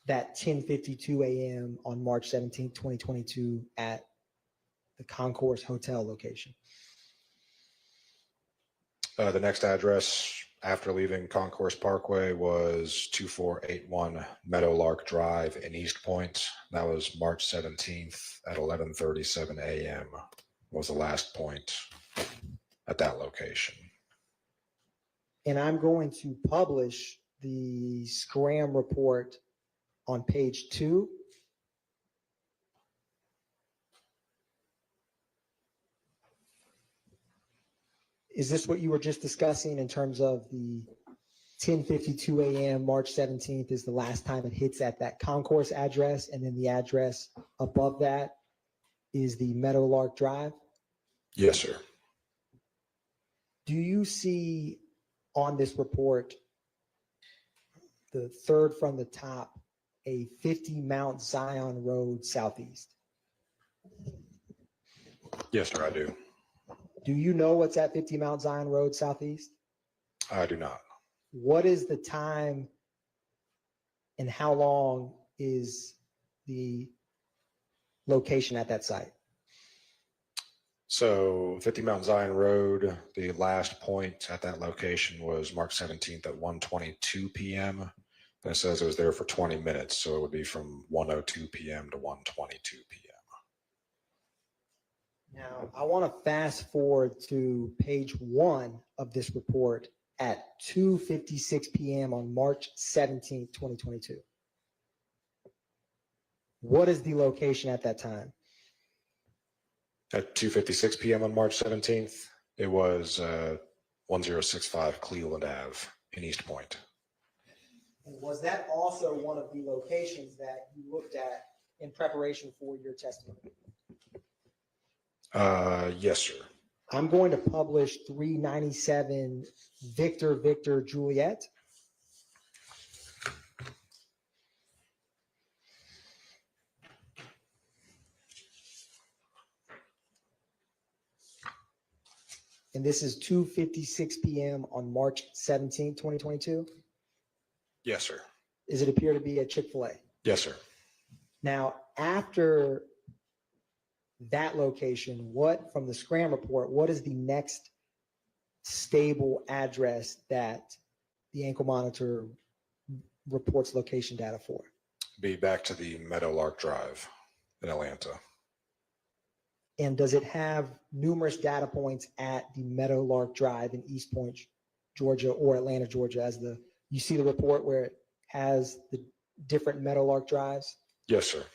that 10:52 a.m. on March 17th, 2022 at the Concourse Hotel location? The next address after leaving Concourse Parkway was 2481 Meadowlark Drive in East Point. That was March 17th at 11:37 a.m. was the last point at that location. And I'm going to publish the Scram report on page 2. Is this what you were just discussing in terms of the 10:52 a.m. March 17th is the last time it hits at that Concourse address, and then the address above that is the Meadowlark Drive? Yes, sir. Do you see on this report, the third from the top, a 50 Mount Zion Road Southeast? Yes, sir, I do. Do you know what's at 50 Mount Zion Road Southeast? I do not. What is the time and how long is the location at that site? So 50 Mount Zion Road, the last point at that location was March 17th at 1:22 p.m. And it says it was there for 20 minutes. So it would be from 1:02 p.m. to 1:22 p.m. Now, I want to fast forward to page 1 of this report at 2:56 p.m. on March 17th, 2022. What is the location at that time? At 2:56 p.m. on March 17th, it was 1065 Cleveland Ave in East Point. And was that also one of the locations that you looked at in preparation for your testimony? Yes, sir. I'm going to publish 397 Victor Juliet. And this is 2:56 p.m. on March 17, 2022. Yes, sir. Does it appear to be a Chick-fil-A? Yes, sir. Now, after that location, what from the Scram report, what is the next stable address that the ankle monitor reports location data for? Be back to the Meadowlark Drive in Atlanta. And does it have numerous data points at the Meadowlark Drive in East Point, Georgia, or Atlanta, Georgia, as you see the report where it has the different Meadowlark drives? Yes, sir.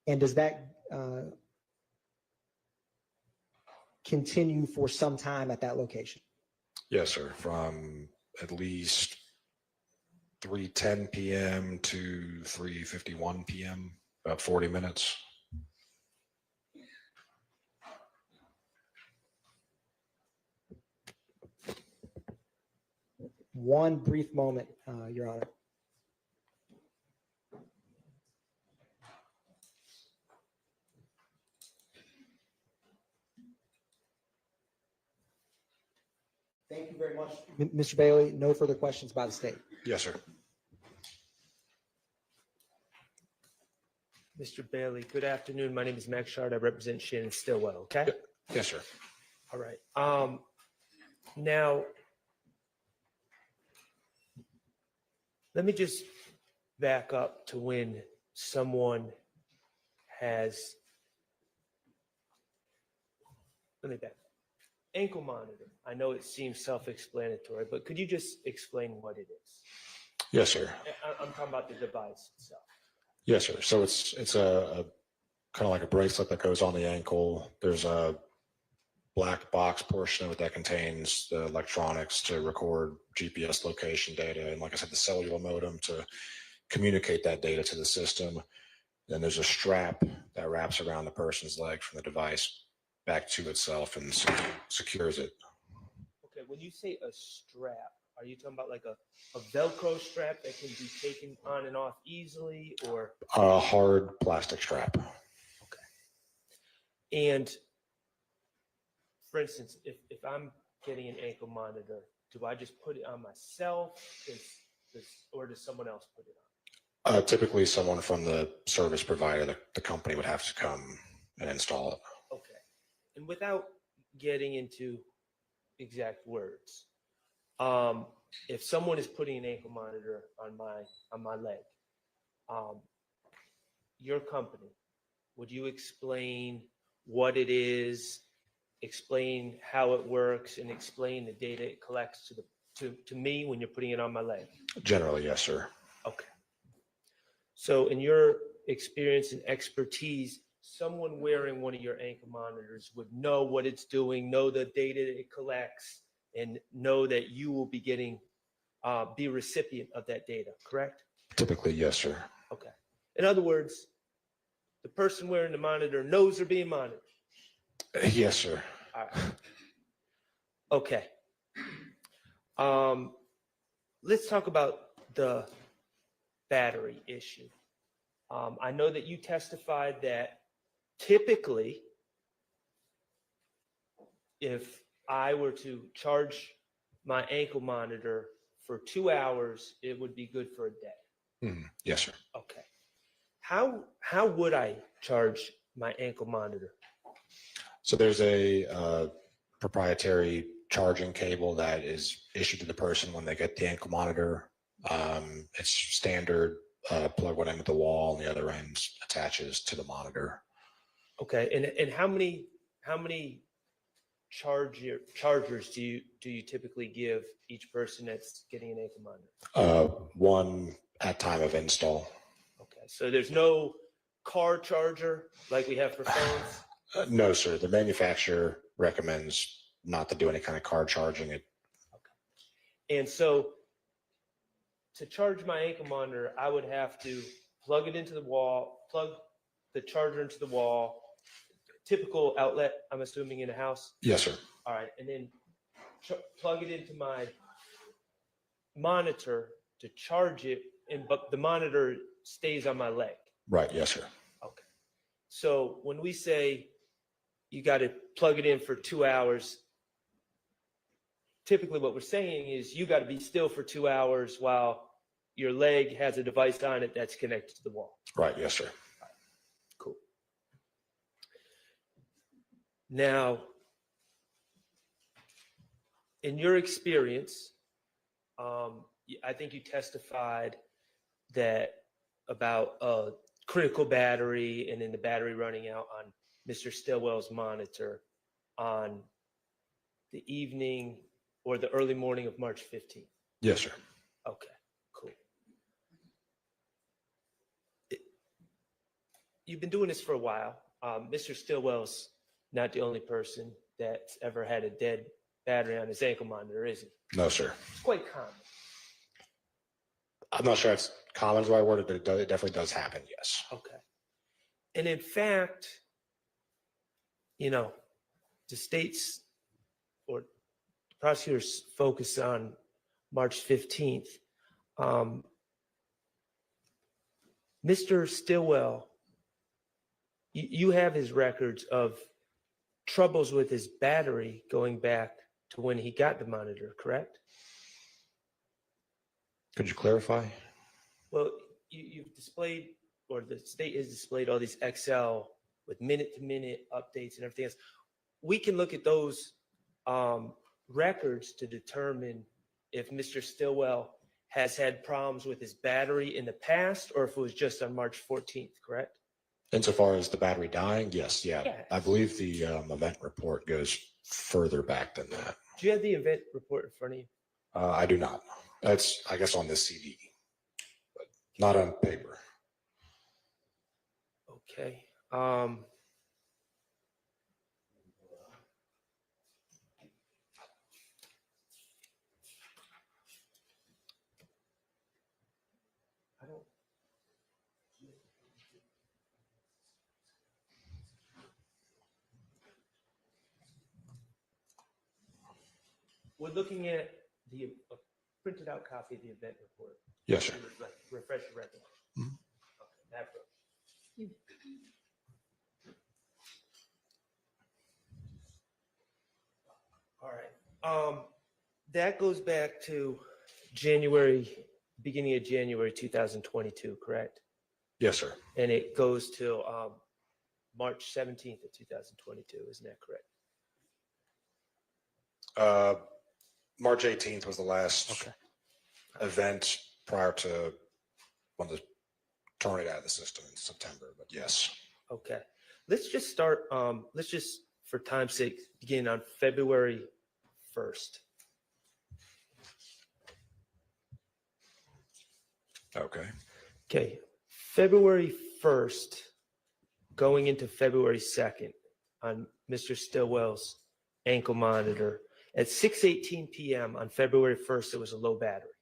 And does that continue for some time at that location? Yes, sir. From at least 3:10 p.m. to 3:51 p.m., about 40 minutes. One brief moment, Your Honor. Thank you very much, Mr. Bailey. No further questions by the state. Yes, sir. Mr. Bailey, good afternoon. My name is Max Shard. I represent Shannon Stillwell, okay? Yes, sir. All right. Now, let me just back up to when someone has, let me back up. Ankle monitor. I know it seems self-explanatory, but could you just explain what it is? Yes, sir. I'm talking about the device itself. Yes, sir. So it's a kind of like a bracelet that goes on the ankle. There's a black box portion of it that contains the electronics to record GPS location data, and like I said, the cellular modem to communicate that data to the system. Then there's a strap that wraps around the person's leg from the device back to itself and secures it. Okay, when you say a strap, are you talking about like a Velcro strap that can be taken on and off easily, or? A hard plastic strap. And for instance, if I'm getting an ankle monitor, do I just put it on myself, or does someone else put it on? Typically, someone from the service provider, the company would have to come and install it. Okay. And without getting into exact words, if someone is putting an ankle monitor on my leg, your company, would you explain what it is, explain how it works, and explain the data it collects to me when you're putting it on my leg? Generally, yes, sir. Okay. So in your experience and expertise, someone wearing one of your ankle monitors would know what it's doing, know the data that it collects, and know that you will be getting, be a recipient of that data, correct? Typically, yes, sir. Okay. In other words, the person wearing the monitor knows they're being monitored. Yes, sir. All right. Okay. Let's talk about the battery issue. I know that you testified that typically, if I were to charge my ankle monitor for 2 hours, it would be good for a day. Yes, sir. Okay. How would I charge my ankle monitor? So there's a proprietary charging cable that is issued to the person when they get the ankle monitor. It's standard, plug one end at the wall, and the other end attaches to the monitor. Okay, and how many chargers do you typically give each person that's getting an ankle monitor? One at time of install. Okay, so there's no car charger like we have for phones? No, sir. The manufacturer recommends not to do any kind of car charging. And so to charge my ankle monitor, I would have to plug it into the wall, plug the charger into the wall, typical outlet, I'm assuming, in a house? Yes, sir. All right, and then plug it into my monitor to charge it, but the monitor stays on my leg. Right, yes, sir. Okay. So when we say you got to plug it in for 2 hours, typically what we're saying is you got to be still for 2 hours while your leg has a device on it that's connected to the wall. Right, yes, sir. Right. Cool. Now, in your experience, I think you testified that about a critical battery and then the battery running out on Mr. Stillwell's monitor on the evening or the early morning of March 15th. Yes, sir. Okay, cool. You've been doing this for a while. Mr. Stillwell's not the only person that's ever had a dead battery on his ankle monitor, is he? No, sir. It's quite common. I'm not sure it's common is the right word, but it definitely does happen, yes. Okay. And in fact, you know, the state's or the prosecutors focus on March 15th. Mr. Stillwell, you have his records of troubles with his battery going back to when he got the monitor, correct? Could you clarify? Well, you've displayed or the state has displayed all these Excel with minute-to-minute updates and everything else. We can look at those records to determine if Mr. Stillwell has had problems with his battery in the past, or if it was just on March 14th, correct? Insofar as the battery dying, yes, yeah. I believe the event report goes further back than that. Do you have the event report in front of you? I do not. That's, I guess, on this CD, but not on paper. Okay. I don't. We're looking at the printed out copy of the event report. Yes, sir. Refresh your record. Okay, that goes. All right. That goes back to beginning of January 2022, correct? Yes, sir. And it goes till March 17th of 2022, isn't that correct? March 18th was the last event prior to when the terminate out of the system in September, but yes. Okay. Let's just start, let's just, for time's sake, begin on February 1st. Okay. Okay. February 1st, going into February 2nd on Mr. Stillwell's ankle monitor. At 6:18 p.m. on February 1st, it was a low battery.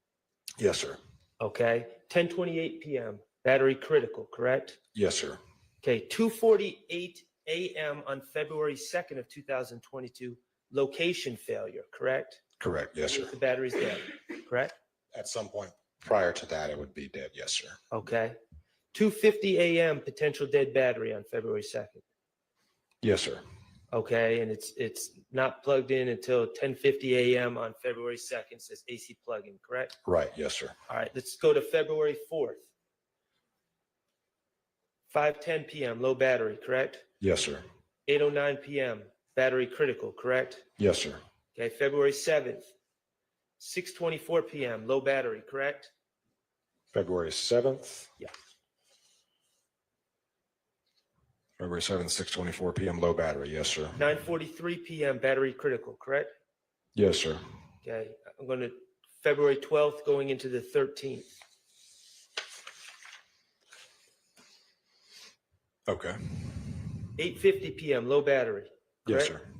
Yes, sir. Okay. 10:28 p.m., battery critical, correct? Yes, sir. Okay. 2:48 a.m. on February 2nd of 2022, location failure, correct? Correct. Yes, sir. The battery's dead, correct? At some point prior to that, it would be dead. Yes, sir. Okay. 2:50 a.m. potential dead battery on February 2nd. Yes, sir. Okay, and it's not plugged in until 10:50 a.m. on February 2nd. Says AC plug-in, correct? Right. Yes, sir. All right, let's go to February 4th. 5:10 p.m. low battery, correct? Yes, sir. 8:09 p.m. battery critical, correct? Yes, sir. Okay, February 7th. 6:24 p.m. low battery, correct? February 7th. Yeah. February 7th, 6:24 p.m. low battery. Yes, sir. 9:43 p.m. battery critical, correct? Yes, sir. Okay, I'm going to February 12th going into the 13th. Okay. 8:50 p.m. low battery. Yes, correct? sir.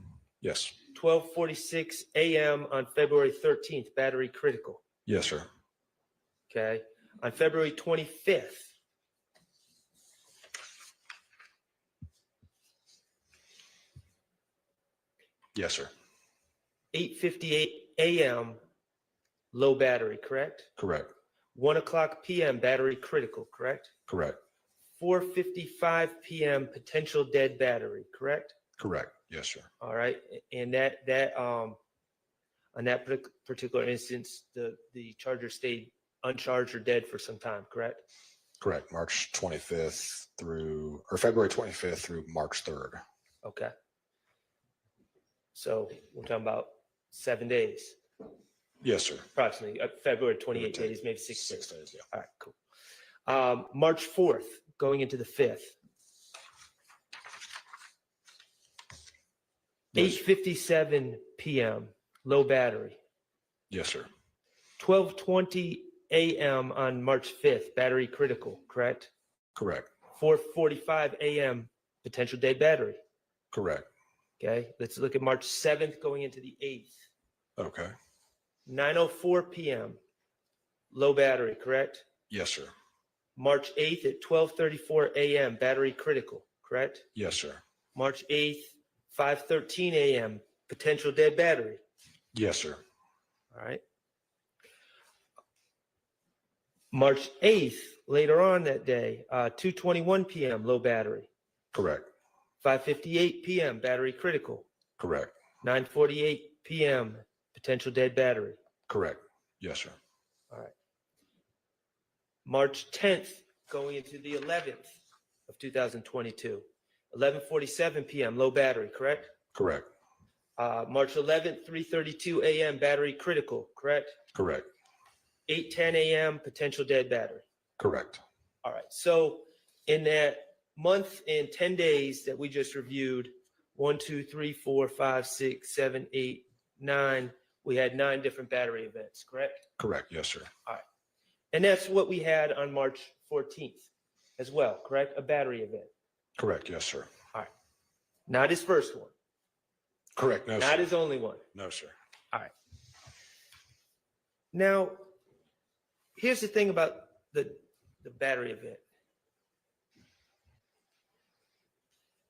Yes. 12:46 a.m. on February 13th, battery critical. Yes, sir. Okay. On February 25th. Yes, sir. 8:58 a.m. low battery, correct? Correct. 1 o'clock p.m. battery critical, correct? Correct. 4:55 p.m. potential dead battery, correct? Correct. Yes, sir. All right. And on that particular instance, the charger stayed uncharged or dead for some time, correct? Correct. March 25th or February 25th through March 3rd. Okay. So we're talking about 7 days. Yes, sir. Approximately February 28 days, maybe 6 days. 6 days, yeah. All right, cool. March 4th, going into the 5th. 8:57 p.m. low battery. Yes, sir. 12:20 a.m. on March 5th, battery critical, correct? Correct. 4:45 a.m. potential dead battery. Correct. Okay, let's look at March 7th going into the 8th. Okay. 9:04 p.m. low battery, correct? Yes, sir. March 8th at 12:34 a.m. battery critical, correct? Yes, sir. March 8th, 5:13 a.m. potential dead battery. Yes, sir. All right. March 8th, later on that day, 2:21 p.m. low battery. Correct. 5:58 p.m. battery critical. Correct. 9:48 p.m. potential dead battery. Correct. Yes, sir. All right. March 10th, going into the 11th of 2022. 11:47 p.m., low battery, correct? Correct. March 11th, 3:32 a.m., battery critical, correct? Correct. 8:10 a.m., potential dead battery. Correct. All right. So in that month and 10 days that we just reviewed, 1, 2, 3, 4, 5, 6, 7, 8, 9, we had 9 different battery events, correct? Correct. Yes, sir. All right. And that's what we had on March 14th as well, correct? A battery event. Correct. Yes, sir. All right. Not his first one. Correct. No, Not sir. his only one. No, sir. All right. Now, here's the thing about the battery event.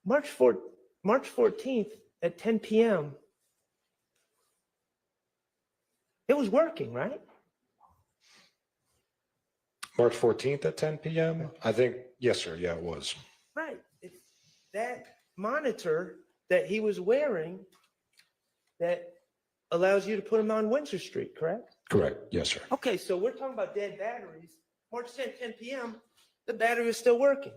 March 14th at 10 p.m., it was working, right? March 14th at 10 p.m. I think, yes, sir. Yeah, it was. Right. It's that monitor that he was wearing that allows you to put him on Windsor Street, correct? Correct. Yes, sir. Okay, so we're talking about dead batteries. March 10th, 10 p.m., the battery is still working.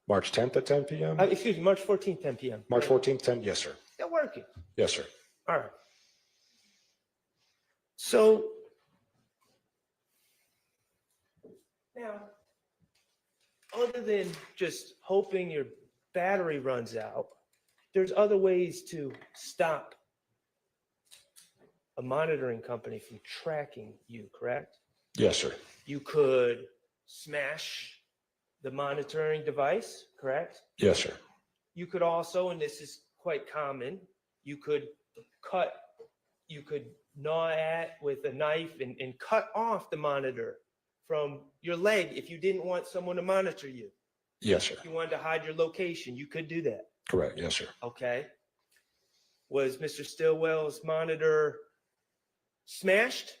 March 10th at 10 p.m. Excuse me, March 14th, 10 p.m. March 14th, 10. Yes, sir. Still working. Yes, sir. All right. So now, other than just hoping your battery runs out, there's other ways to stop a monitoring company from tracking you, correct? Yes, sir. You could smash the monitoring device, correct? Yes, sir. You could also, and this is quite common, you could gnaw at with a knife and cut off the monitor from your leg if you didn't want someone to monitor you. Yes, sir. If you wanted to hide your location, you could do that. Correct. Yes, sir. Okay. Was Mr. Stillwell's monitor smashed?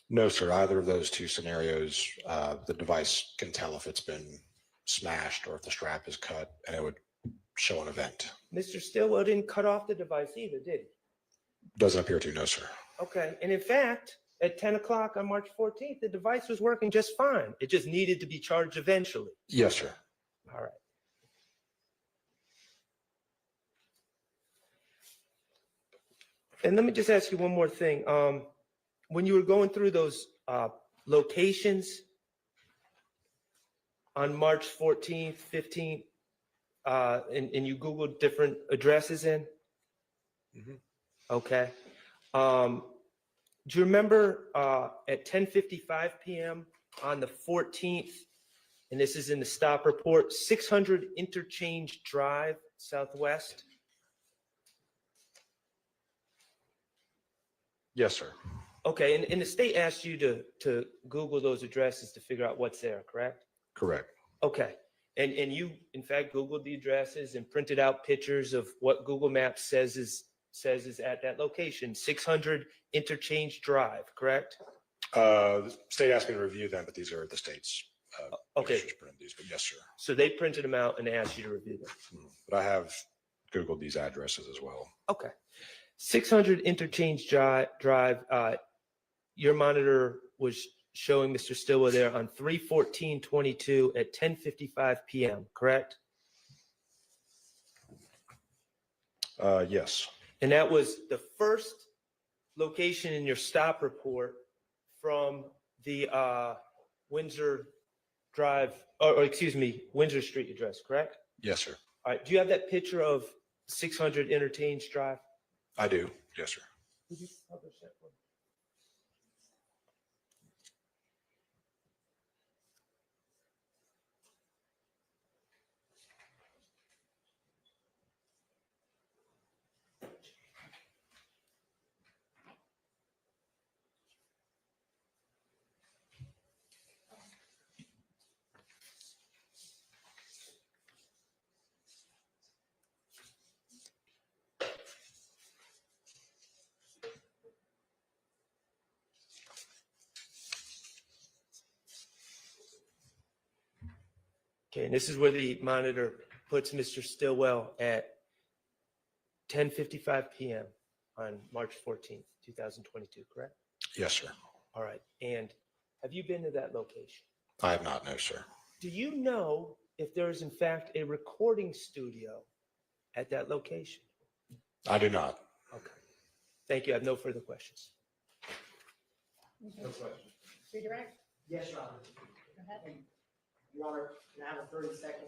No, sir. Either of those two scenarios, the device can tell if it's been smashed or if the strap is cut, and it would show an event. Mr. Stillwell didn't cut off the device either, did he? Doesn't appear to, no, sir. Okay. And in fact, at 10 o'clock on March 14th, the device was working just fine. It just needed to be charged eventually. Yes, sir. All right. And let me just ask you one more thing. When you were going through those locations on March 14th, 15th, and you Googled different addresses in? Mm-hmm. Okay. Do you remember at 10:55 p.m. on the 14th, and this is in the stop report, 600 Interchange Drive, Southwest? Yes, sir. Okay, and the state asked you to Google those addresses to figure out what's there, correct? Correct. Okay, and you, in fact, Googled the addresses and printed out pictures of what Google Maps says is at that location, 600 Interchange Drive, correct? The state asked me to review them, but these are the state's. Okay. These, but yes, sir. So they printed them out and asked you to review them. But I have Googled these addresses as well. Okay. 600 Interchange Drive, your monitor was showing Mr. Stillwell there on 3/14/22 at 10:55 p.m., correct? Yes. And that was the first location in your stop report from the Windsor Drive, or excuse me, Windsor Street address, correct? Yes, sir. All right. Do you have that picture of 600 Interchange Drive? I do. Yes, sir. Would you publish that one? Okay, and this is where the monitor puts Mr. Stillwell at 10:55 p.m. on March 14th, 2022, correct? Yes, sir. All right. And have you been to that location? I have not, no, sir. Do you know if there is in fact a recording studio at that location? I do not. Okay. Thank you. I have no further questions. No question. Redirect? Yes, Your Honor. Go ahead. Your Honor, can I have a 30-second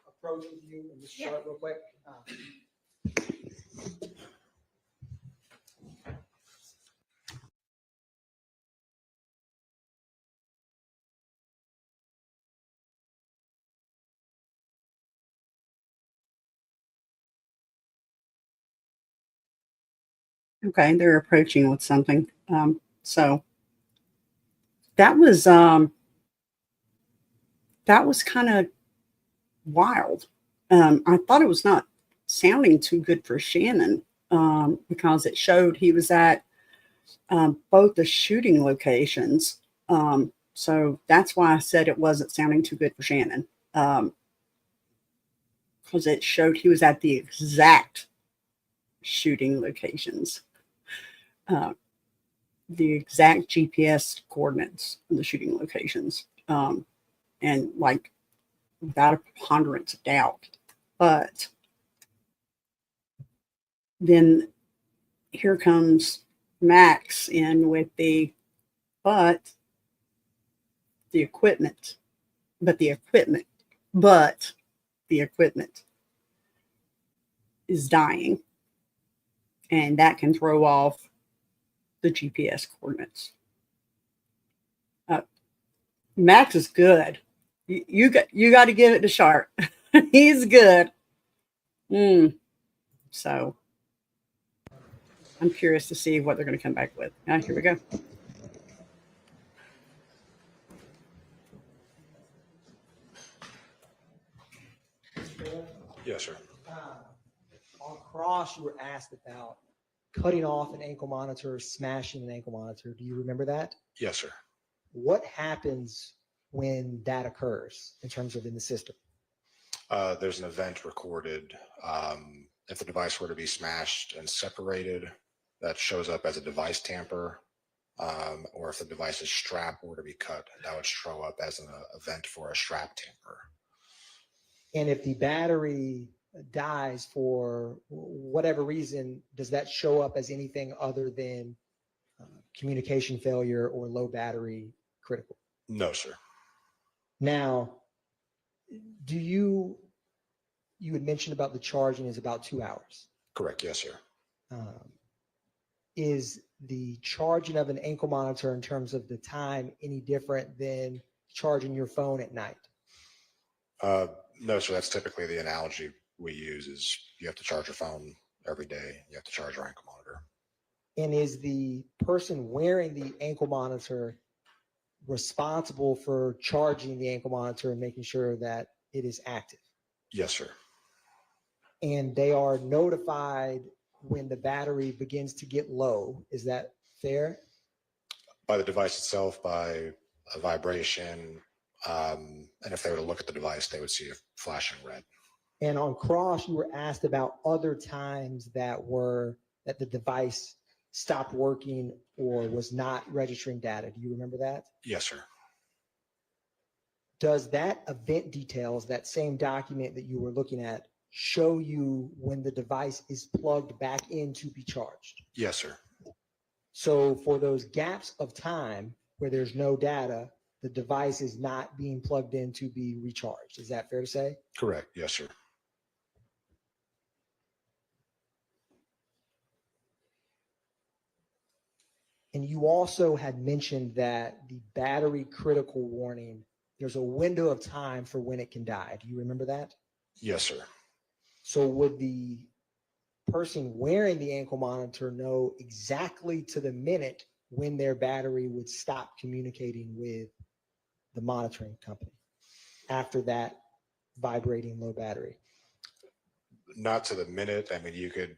approach with you and just Yeah. start real quick? Okay, they're approaching with something. So that was kind of wild. I thought it was not sounding too good for Shannon because it showed he was at both the shooting locations. So that's why I said it wasn't sounding too good for Shannon because it showed he was at the exact shooting locations. The exact GPS coordinates of the shooting locations, and like without a preponderance of doubt. But then here comes Max in with the equipment, but the equipment is dying, and that can throw off the GPS coordinates. Max is good. You got to give it to Sharp. He's good. So I'm curious to see what they're going to come back with. Here we go. Yes, sir. On cross, you were asked about cutting off an ankle monitor, smashing an ankle monitor. Do you remember that? Yes, sir. What happens when that occurs in terms of in the system? There's an event recorded. If the device were to be smashed and separated, that shows up as a device tamper. Or if the device's strap were to be cut, that would show up as an event for a strap tamper. And if the battery dies for whatever reason, does that show up as anything other than communication failure or low battery critical? No, sir. Now, you had mentioned about the charging is about 2 hours. Correct. Yes, sir. Is the charging of an ankle monitor in terms of the time any different than charging your phone at night? No, sir. That's typically the analogy we use is you have to charge your phone every day. You have to charge your ankle monitor. And is the person wearing the ankle monitor responsible for charging the ankle monitor and making sure that it is active? Yes, sir. And they are notified when the battery begins to get low. Is that fair? By the device itself, by a vibration, and if they were to look at the device, they would see a flashing red. And on cross, you were asked about other times that the device stopped working or was not registering data. Do you remember that? Yes, sir. Does that event details, that same document that you were looking at, show you when the device is plugged back in to be charged? Yes, sir. So for those gaps of time where there's no data, the device is not being plugged in to be recharged. Is that fair to say? Correct. Yes, sir. And you also had mentioned that the battery critical warning, there's a window of time for when it can die. Do you remember that? Yes, sir. So would the person wearing the ankle monitor know exactly to the minute when their battery would stop communicating with the monitoring company after that vibrating low battery? Not to the minute. I mean, you could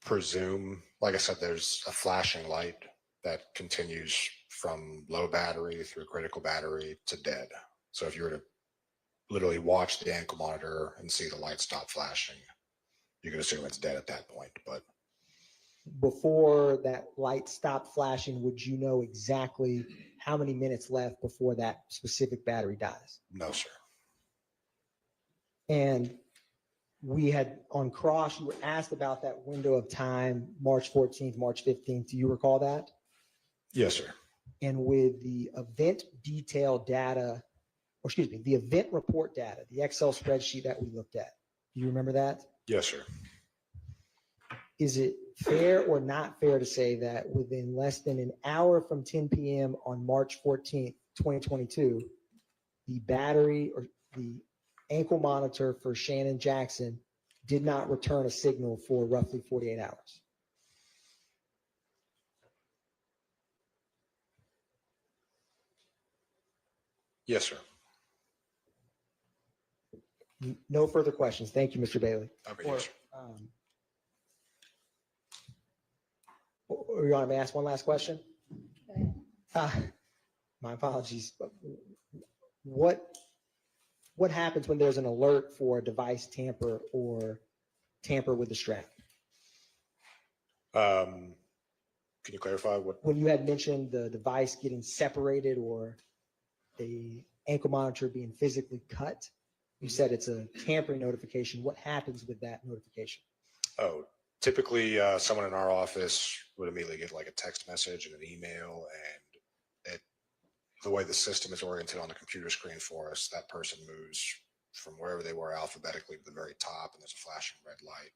presume, like I said, there's a flashing light that continues from low battery through critical battery to dead. So if you were to literally watch the ankle monitor and see the light stop flashing, you could assume it's dead at that point. But before that light stopped flashing, would you know exactly how many minutes left before that specific battery dies? No, sir. And we had on cross, you were asked about that window of time, March 14th, March 15th. Do you recall that? Yes, sir. And with the event detail data, or excuse me, the event report data, the Excel spreadsheet that we looked at, do you remember that? Yes, sir. Is it fair or not fair to say that within less than an hour from 10 p.m. on March 14th, 2022, the battery or the ankle monitor for Shannon Jackson did not return a signal for roughly 48 hours? Yes, sir. No further questions. Thank you, Mr. Bailey. Okay, yes, sir. Or you want me to ask one last question? My apologies. But what happens when there's an alert for a device tamper or tamper with the strap? Can you clarify what? When you had mentioned the device getting separated or the ankle monitor being physically cut, you said it's a tampering notification. What happens with that notification? Oh, typically someone in our office would immediately get like a text message and an email, and the way the system is oriented on the computer screen for us, that person moves from wherever they were alphabetically to the very top, and there's a flashing red light.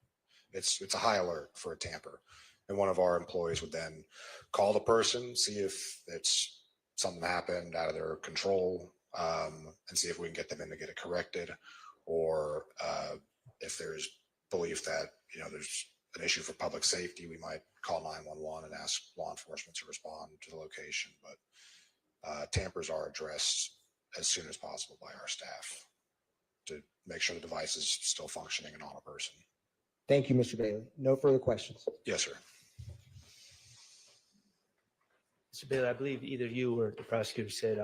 It's a high alert for a tamper, and one of our employees would then call the person, see if it's something happened out of their control, and see if we can get them in to get it corrected, or if there's belief that there's an issue for public safety, we might call 911 and ask law enforcement to respond to the location. But tampers are addressed as soon as possible by our staff to make sure the device is still functioning and on a person. Thank you, Mr. Bailey. No further questions. Yes, sir. Mr. Bailey, I believe either you or the prosecutor said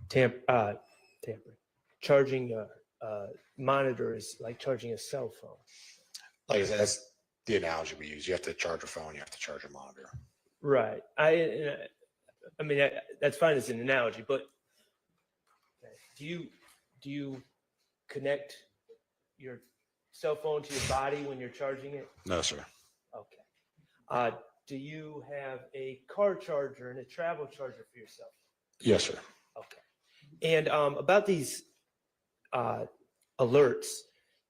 tampering. Charging a monitor is like charging a cell phone. Like I said, that's the analogy we use. You have to charge a phone, you have to charge a monitor. Right. I mean, that's fine as an analogy, but do you connect your cell phone to your body when you're charging it? No, sir. Okay. Do you have a car charger and a travel charger for yourself? Yes, sir. Okay. And about these alerts,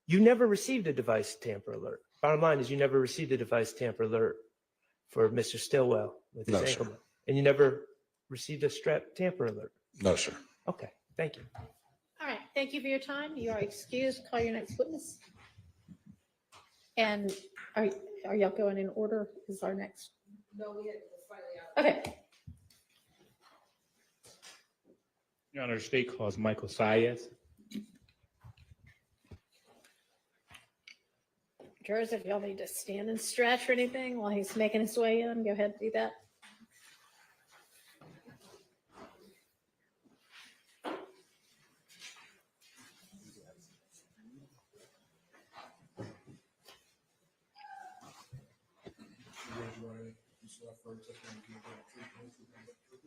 you never received a device tamper alert. Bottom line is you never received a device tamper alert for Mr. Stillwell with his No, ankle. sir. And you never received a strap tamper alert. No, sir. Okay. Thank you. All right, thank you for your time. You are excused. Call your next witness. And are y'all going in order? Is our next? No, we had slightly out. Okay. Your Honor, the state calls Michael Sayas. Jurors, if y'all need to stand and stretch or anything while he's making his way in, go ahead and do that.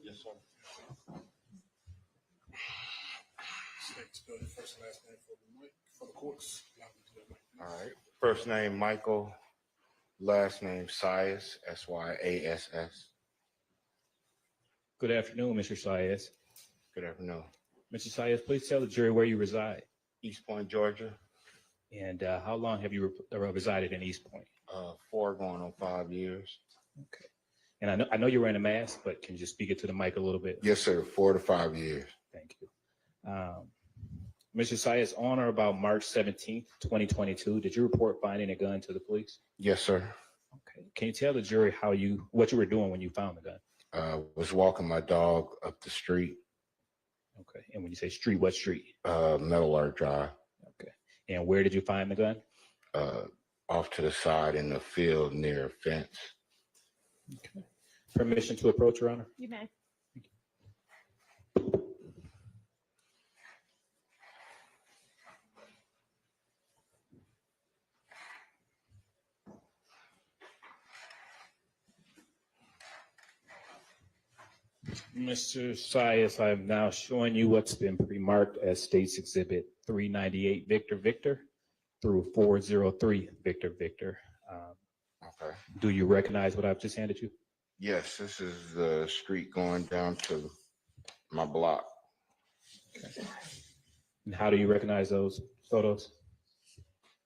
Yes, sir. First and last name for the courts. All right. First name Michael, last name Sayas, Syass. Good afternoon, Mr. Sayas. Good afternoon. Mr. Sayas, please tell the jury where you reside. East Point, Georgia. And how long have you resided in East Point? 4 going on 5 years. Okay. And I know you're wearing a mask, but can you just speak it to the mic a little bit? Yes, sir. 4 to 5 years. Thank you. Mr. Sayas, on or about March 17th, 2022, did you report finding a gun to the police? Yes, sir. Okay. Can you tell the jury what you were doing when you found the gun? Was walking my dog up the street. Okay. And when you say street, what street? Metal Art Drive. Okay. And where did you find the gun? Off to the side in the field near a fence. Okay. Permission to approach, Your Honor? You may. Mr. Sias, I'm now showing you what's been pre-marked as State's Exhibit 398 Victor Victor through 403 Victor Victor. Okay. Do you recognize what I've just handed you? Yes, this is the street going down to my block. And how do you recognize those photos?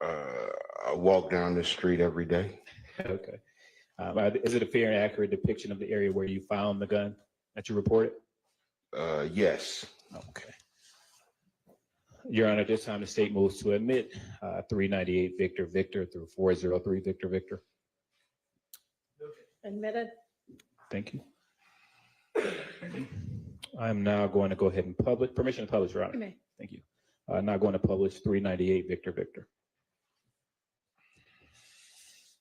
I walk down the street every day. Okay. Is it a fair and accurate depiction of the area where you found the gun that you reported? Yes. Okay. Your Honor, at this time the state moves to admit 398 Victor Victor through 403 Victor Victor. Admitted. Thank you. I'm now going to go ahead and publish. Permission to publish, Your Honor. You may. Thank you. Now going to publish 398 Victor Victor.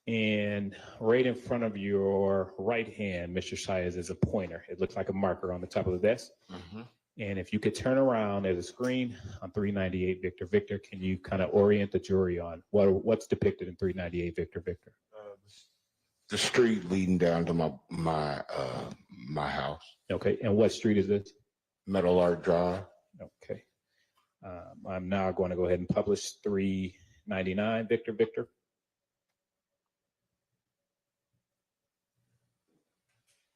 And right in front of your right hand, Mr. Sias, is a pointer. It looks like a marker on the top of the desk. And if you could turn around, there's a screen on 398 Victor Victor. Can you kind of orient the jury on what's depicted in 398 Victor Victor? The street leading down to my house. Okay, and what street is this? Metal Art Drive. Okay. I'm now going to go ahead and publish 399 Victor Victor.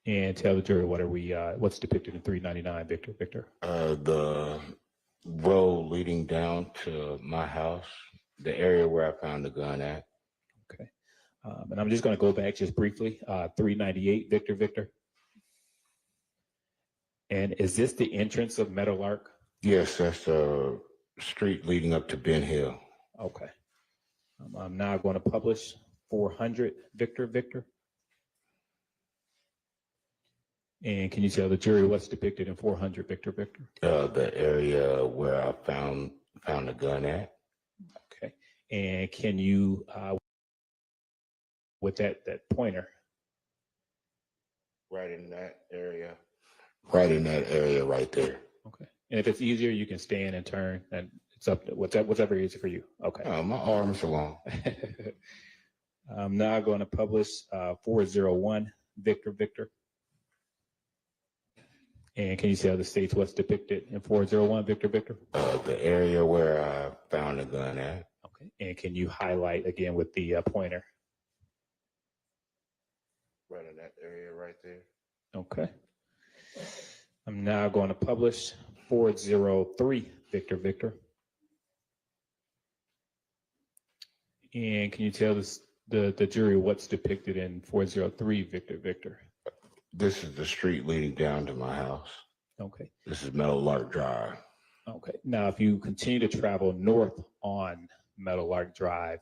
And tell the jury what's depicted in 399 Victor Victor. The road leading down to my house, the area where I found the gun at. Okay. And I'm just going to go back just briefly. 398 Victor Victor. And is this the entrance of Meadowlark? Yes, that's the street leading up to Ben Hill. Okay. I'm now going to publish 400 Victor Victor. And can you tell the jury what's depicted in 400 Victor Victor? The area where I found the gun at. Okay. And can you, with that pointer? Right in that area. Right in that area right there. Okay. And if it's easier, you can stand and turn, and it's up to whatever is easy for you. Okay. My arms are long. I'm now going to publish 401 Victor Victor. And can you tell the states what's depicted in 401 Victor Victor? The area where I found the gun at. Okay. And can you highlight again with the pointer? Right in that area right there. Okay. I'm now going to publish 403 Victor Victor. And can you tell the jury what's depicted in 403 Victor Victor? This is the street leading down to my house. Okay. This is Metal Lark Drive. Okay. Now, if you continue to travel north on Metal Lark Drive,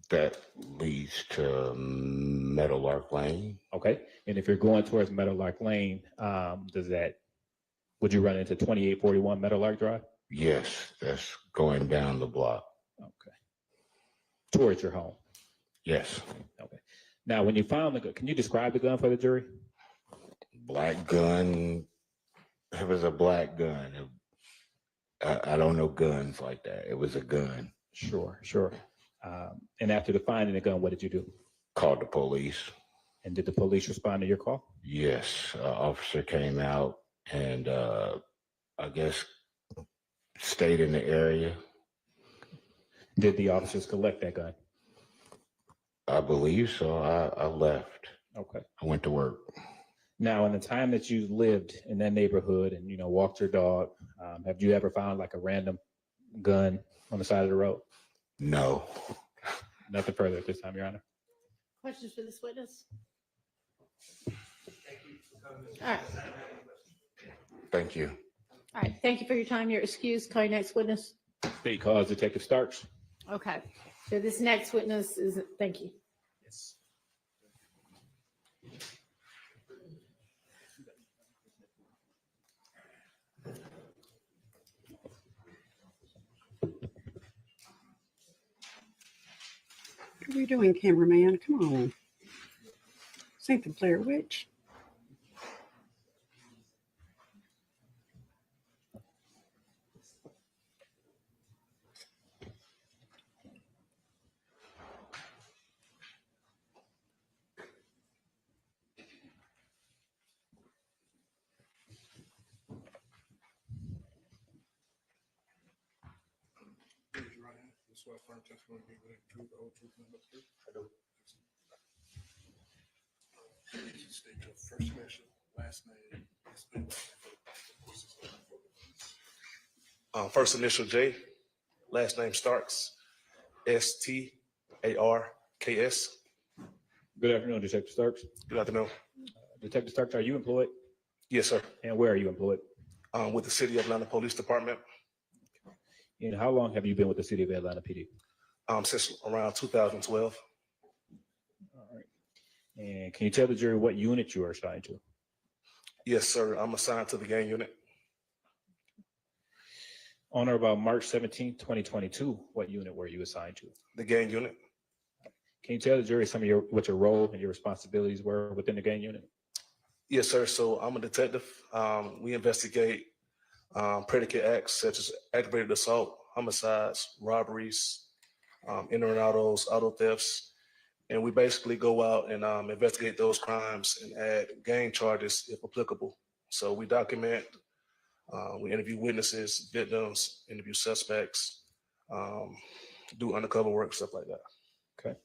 that leads to Meadow Lark Lane. Okay. And if you're going towards Meadow Lark Lane, would you run into 2841 Meadow Lark Drive? Yes, that's going down the block. Okay. Towards your home? Yes. Okay. Now, when you found the gun, can you describe the gun for the jury? Black gun. It was a black gun. I don't know guns like that. It was a gun. Sure. And after the finding the gun, what did you do? Called the police. And did the police respond to your call? Yes. Officer came out and I guess stayed in the area. Did the officers collect that gun? I believe so. I left. Okay. I went to work. Now, in the time that you lived in that neighborhood and, walked your dog, have you ever found like a random gun on the side of the road? No. Nothing further at this time, Your Honor. Questions for this witness? All right. Thank you. All right. Thank you for your time. You're excused. Call your next witness. State cause Detective Starks. Okay. So this next witness is, thank you. Yes. What are you doing, cameraman? Come on. This ain't the Blair Witch. swear firm testimony to give the truth, the whole truth, and nothing but the truth? I do. State your first initial, last name, and spell it. First initial J, last name Starks, Starks. Good afternoon, Detective Starks. Good afternoon. Detective Starks, are you employed? Yes, sir. And where are you employed? With the City of Atlanta Police Department. And how long have you been with the City of Atlanta PD? Since around 2012. All right. And can you tell the jury what unit you are assigned to? Yes, sir. I'm assigned to the gang unit. On or about March 17, 2022, what unit were you assigned to? The gang unit. Can you tell the jury some of what your role and your responsibilities were within the gang unit? Yes, sir. So I'm a detective. We investigate predicate acts such as aggravated assault, homicides, robberies, enter and auto thefts. And we basically go out and investigate those crimes and add gang charges if applicable. So we document, we interview witnesses, victims, interview suspects, do undercover work, stuff like that. Okay.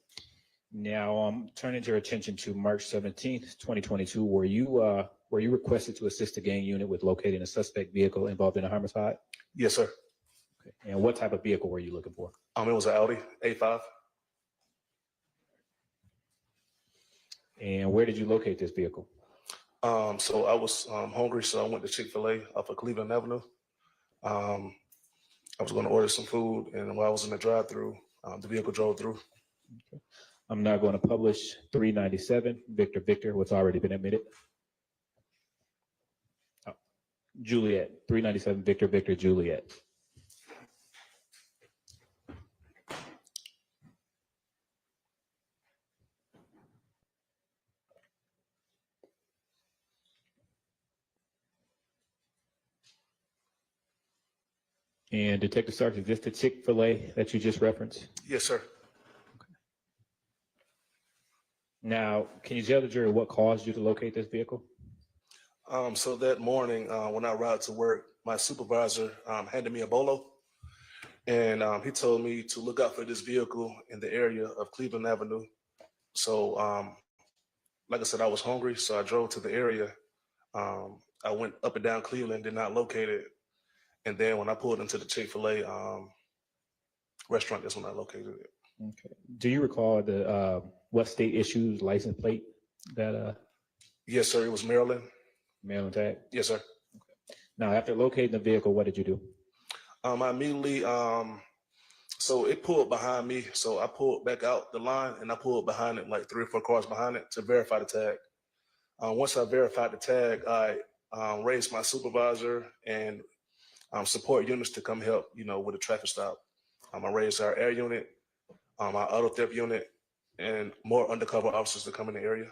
Now, turning your attention to March 17th, 2022, were you requested to assist the gang unit with locating a suspect vehicle involved in a homicide? Yes, sir. Okay. And what type of vehicle were you looking for? It was an Audi A5. And where did you locate this vehicle? So I was hungry, so I went to Chick-fil-A off of Cleveland Avenue. I was going to order some food, and while I was in the drive-through, the vehicle drove through. Okay. I'm now going to publish 397, Victor, what's already been admitted. Oh, Juliet, 397, Victor, Juliet. And Detective Starks, is this the Chick-fil-A that you just referenced? Yes, sir. Now, can you tell the jury what caused you to locate this vehicle? So that morning, when I arrived to work, my supervisor handed me a bolo, and he told me to look out for this vehicle in the area of Cleveland Avenue. So, like I said, I was hungry, so I drove to the area. I went up and down Cleveland, did not locate it. And then when I pulled into the Chick-fil-A restaurant, that's when I located it. Okay. Do you recall the what state issues license plate that? Yes, sir. It was Maryland. Maryland tag? Yes, sir. Okay. Now, after locating the vehicle, what did you do? I immediately, so it pulled behind me. So I pulled back out the line and I pulled behind it, like 3 or 4 cars behind it to verify the tag. Once I verified the tag, I raised my supervisor and support units to come help, with a traffic stop. I raised our air unit, our auto theft unit, and more undercover officers to come in the area.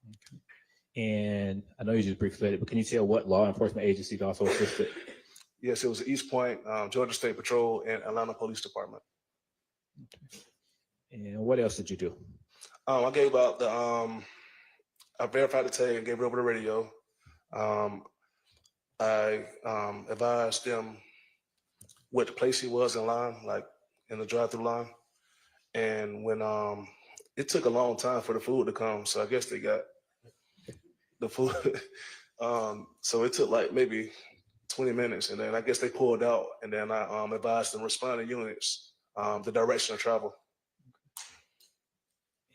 Okay. And I know you just briefly said it, but can you tell what law enforcement agencies also assisted? Yes, it was East Point, Georgia State Patrol, and Atlanta Police Department. Okay. And what else did you do? I gave out the, I verified the tag and gave it over the radio. I advised them what place he was in line, like in the drive-through line. And when it took a long time for the food to come, so I guess they got the food. So it took like maybe 20 minutes, and then I guess they pulled out, and then I advised them responding units the direction of travel.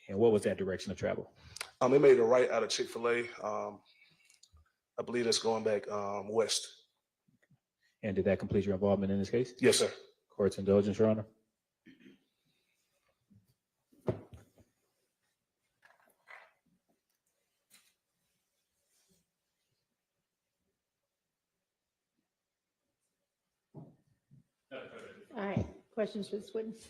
And what was that direction of travel? They made a right out of Chick-fil-A. I believe that's going back west. And did that complete your involvement in this case? Yes, sir. Court's indulgence, Your Honor. All right, questions for this witness?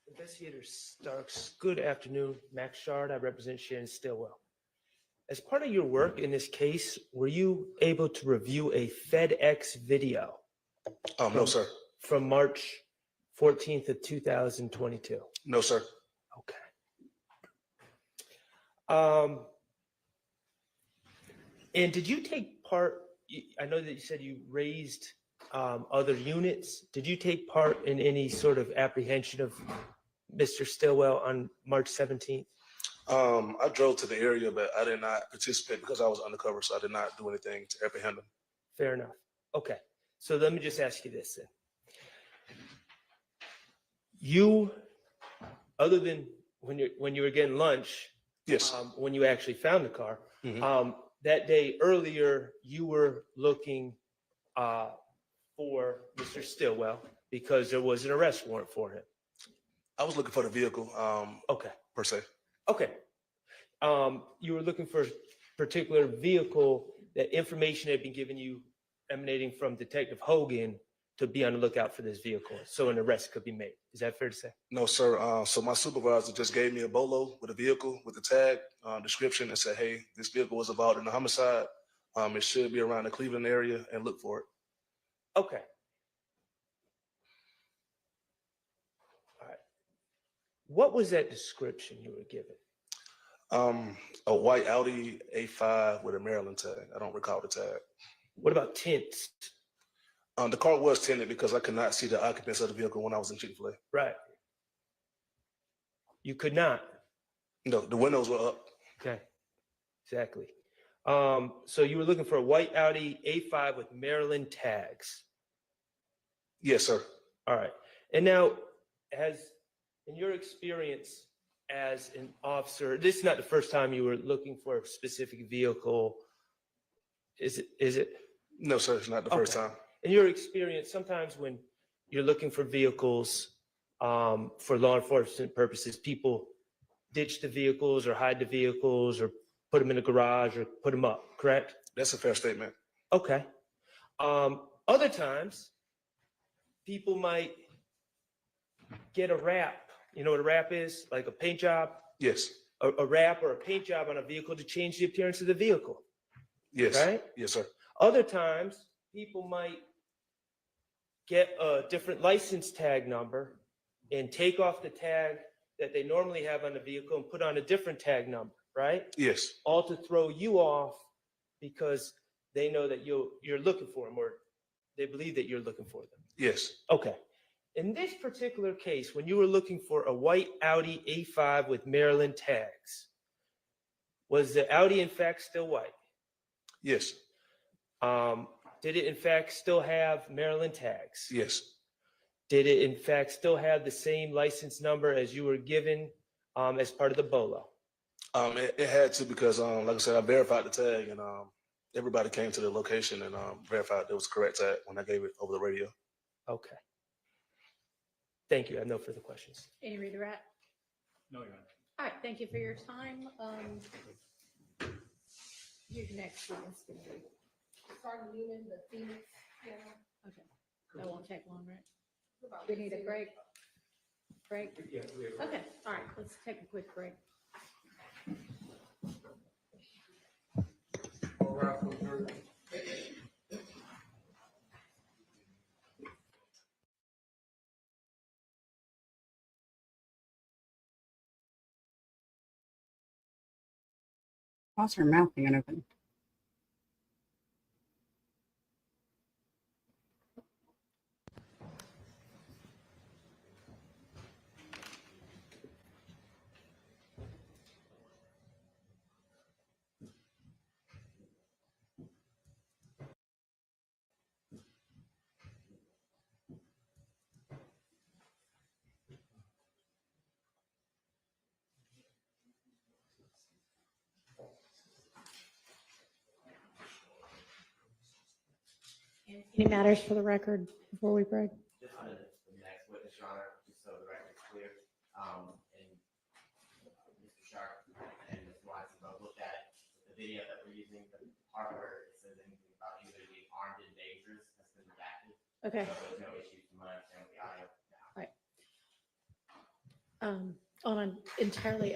Investigator Starks, good afternoon. Max Shard, I represent Shannon Stillwell. As part of your work in this case, were you able to review a FedEx video? No, sir. From March 14th of 2022? No, sir. Okay. And did you take part, I know that you said you raised other units. Did you take part in any sort of apprehension of Mr. Stillwell on March 17th? I drove to the area, but I did not participate because I was undercover, so I did not do anything to apprehend him. Fair enough. Okay. So let me just ask you this then. You, other than when you were getting lunch, yes, when you actually found the car, Mhm. That day earlier, you were looking for Mr. Stillwell because there was an arrest warrant for him. I was looking for the vehicle. Okay. Per se. Okay. You were looking for a particular vehicle that information had been given you emanating from Detective Hogan to be on the lookout for this vehicle so an arrest could be made. Is that fair to say? No, sir. So my supervisor just gave me a bolo with a vehicle with the tag description and said, hey, this vehicle was involved in a homicide. It should be around the Cleveland area and look for it. Okay. All right. What was that description you were given? A white Audi A5 with a Maryland tag. I don't recall the tag. What about tints? The car was tinted because I could not see the occupants of the vehicle when I was in Chick-fil-A. Right. You could not? No, the windows were up. Okay. Exactly. So you were looking for a white Audi A5 with Maryland tags? Yes, sir. All right. And now, in your experience as an officer, this is not the first time you were looking for a specific vehicle, is it? No, sir, it's not the first time. In your experience, sometimes when you're looking for vehicles for law enforcement purposes, people ditch the vehicles or hide the vehicles or put them in the garage or put them up, correct? That's a fair statement. Okay. Other times, people might get a wrap. You know what a wrap is? Like a paint job? Yes. A wrap or a paint job on a vehicle to change the appearance of the vehicle. Yes. Right? Yes, sir. Other times, people might get a different license tag number and take off the tag that they normally have on the vehicle and put on a different tag number, right? Yes. All to throw you off because they know that you're looking for them or they believe that you're looking for them. Yes. Okay. In this particular case, when you were looking for a white Audi A5 with Maryland tags, was the Audi in fact still white? Yes. Did it in fact still have Maryland tags? Yes. Did it in fact still have the same license number as you were given as part of the BOLO? It had to because, like I said, I verified the tag and everybody came to the location and verified it was the correct tag when I gave it over the radio. Okay. Thank you. I have no further questions. Any redirect? No, Your Honor. All right, thank you for your time. You're next. Sergeant Newman, the Phoenix. Okay, that won't take long, right? We need a break. Break? Yeah, Okay, all right, let's take a quick break. Why's her mouth being open? Any matters for the record before we break? Just on the next witness, Your Honor, just so the record is clear. And Mr. Sharp and Ms. Watson both looked at the video that we're using, the part where it says anything about either being armed and dangerous has been redacted. Okay. So there's no issues from my understanding with the audio now. Right. On an entirely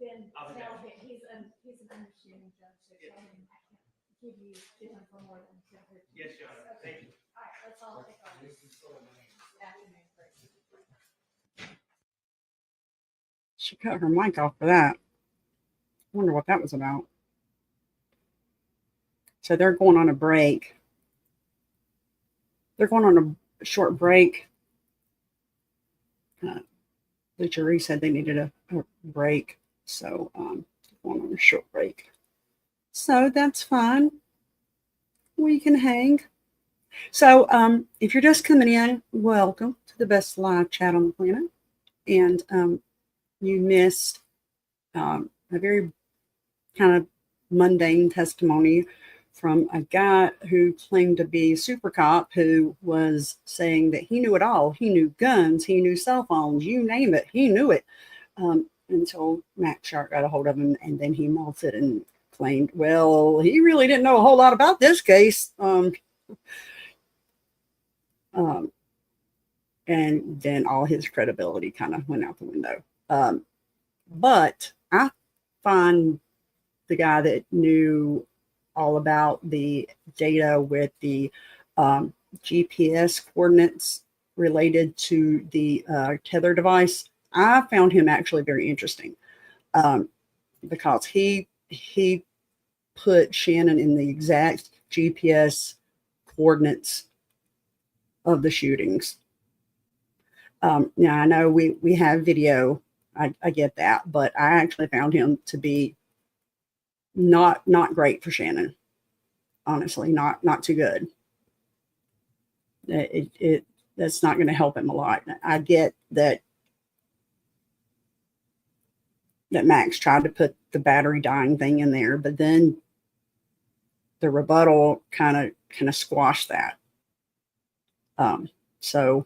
then tell him, he's an understanding judge, so tell him I can't give you to him for more than 10 or 15. Yes, Your Honor. Okay. Thank you. All right, let's all take our afternoon break. She cut her mic off for that. I wonder what that was about. So they're going on a break. They're going on a short break. The jury said they needed a break. So going on a short break. So that's fine. We can hang. So if you're just coming in, welcome to the best live chat on the planet. And you missed a very kind of mundane testimony from a guy who claimed to be a super cop who was saying that he knew it all. He knew guns, he knew cell phones, you name it, he knew it. Until Max Shark got a hold of him, and then he melted and claimed, well, he really didn't know a whole lot about this case. And then all his credibility kind of went out the window. But I find the guy that knew all about the data with the GPS coordinates related to the tether device, I found him actually very interesting because he put Shannon in the exact GPS coordinates of the shootings. Now I know we have video. I get that, but I actually found him to be not great for Shannon. Honestly, not too good. That's not going to help him a lot. I get that Max tried to put the battery dying thing in there, but then the rebuttal kind of squashed that. So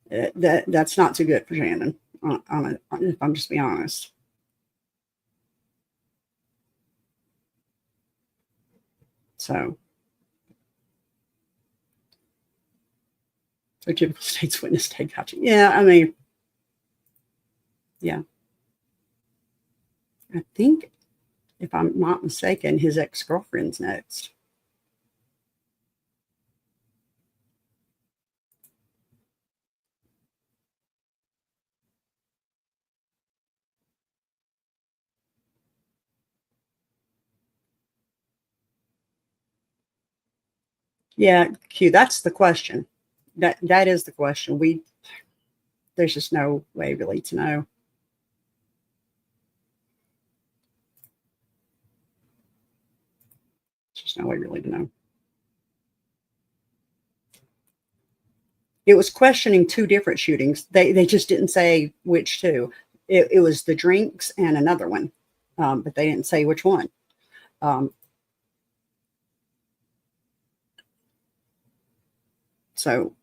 that's not too good for Shannon. If I'm just being honest. So typical state's witness take gotcha. Yeah, I mean, yeah. I think, if I'm not mistaken, his ex-girlfriend's next. Yeah, Q, that's the question. That is the question. There's just no way really to know. There's just no way really to know. It was questioning two different shootings. They just didn't say which two. It was the drinks and another one, but they didn't say which one. So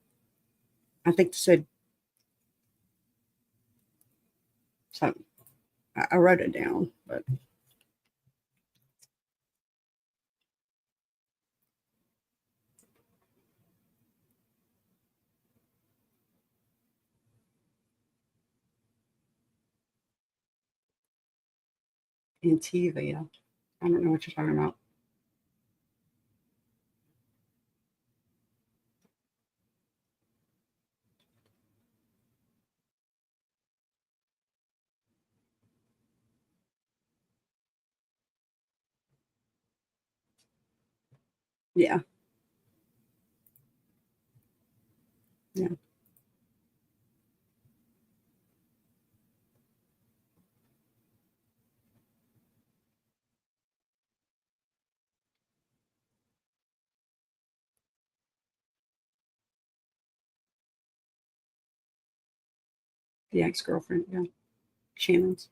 I think they said, so I wrote it down, but Antivia. I don't know what you're talking about. Yeah. Yeah. The ex-girlfriend, yeah. Shannon's.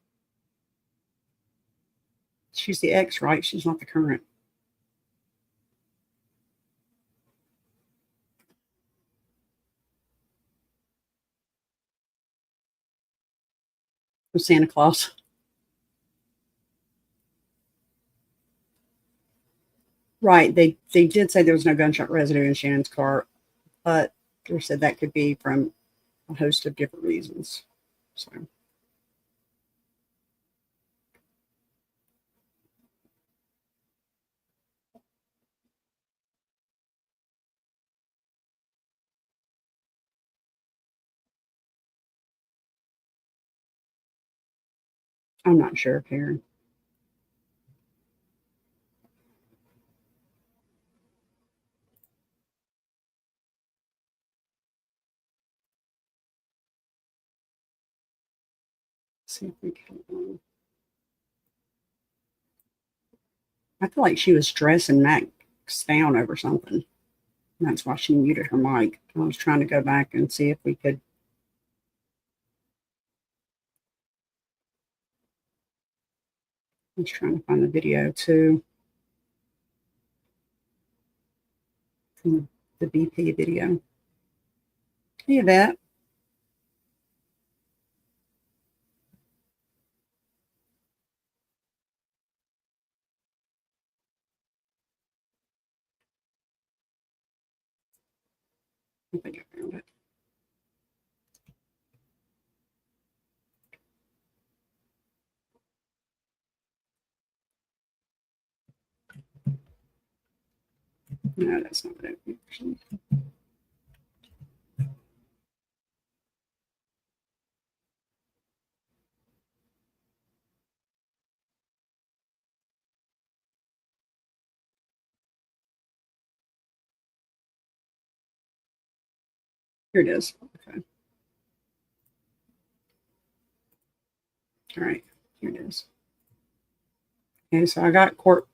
She's the ex, right? She's not the current. With Santa Claus. Right. They did say there was no gunshot residue in Shannon's car, but they said that could be from a host of different reasons. So I'm not sure, Karen. See if we can. I feel like she was dressing Max down over something. That's why she muted her mic. I was trying to go back and see if we could. I was trying to find the video too. From the BP video. Hey, Yvette. I think I found it. No, that's not what it actually. Here it is. Okay. All right. Here it is. Okay, so I got court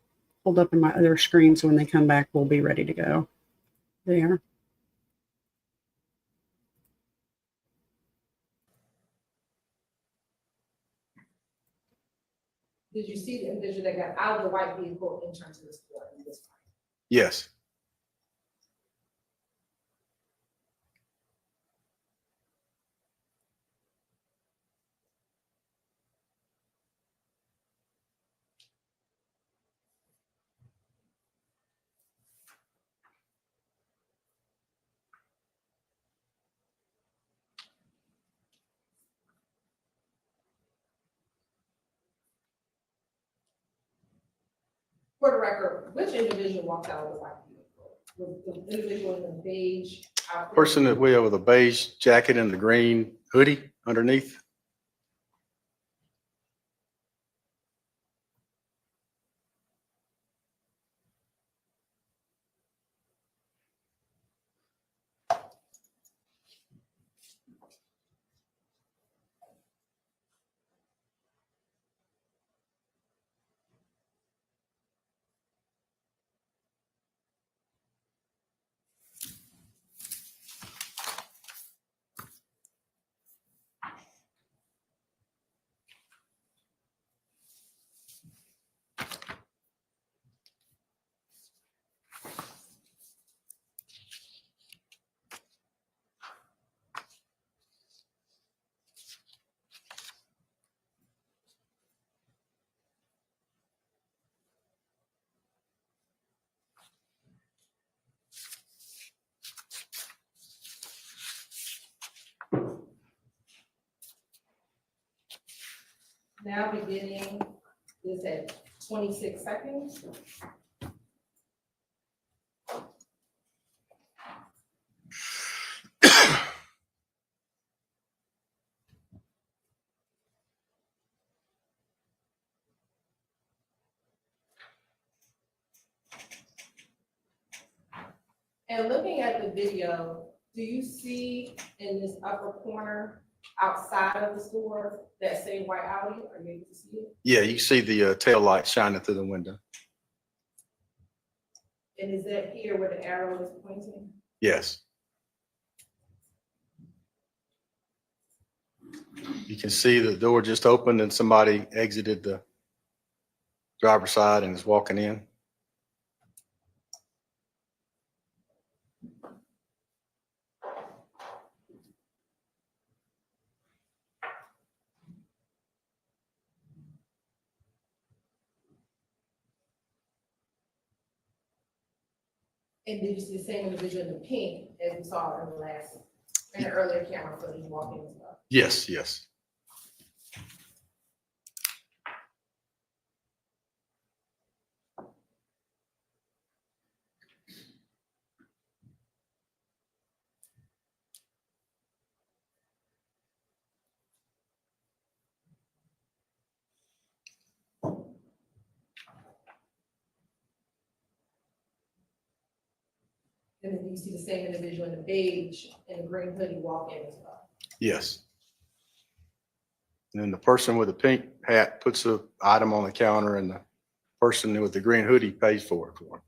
pulled up in my other screen, so when they come back, we'll be ready to go. There. Did you see the individual that got out of the white vehicle and turned to the store? Yes. For the record, which individual walked out of the white vehicle? Was the individual in the beige outfit? Person that we have with a beige jacket and the green hoodie underneath. Now beginning is at 26 seconds. And looking at the video, do you see in this upper corner outside of the store that same white Audi? Are you able to see it? Yeah, you see the tail light shining through the window. And is that here where the arrow is pointing? Yes. You can see the door just opened and somebody exited the driver's side and is walking in. And did you see the same individual in the pink as we saw in the earlier camera footage walking as well? Yes, yes. And then you see the same individual in the beige and the green hoodie walk in as well. Yes. And then the person with the pink hat puts the item on the counter and the person with the green hoodie pays for it for him.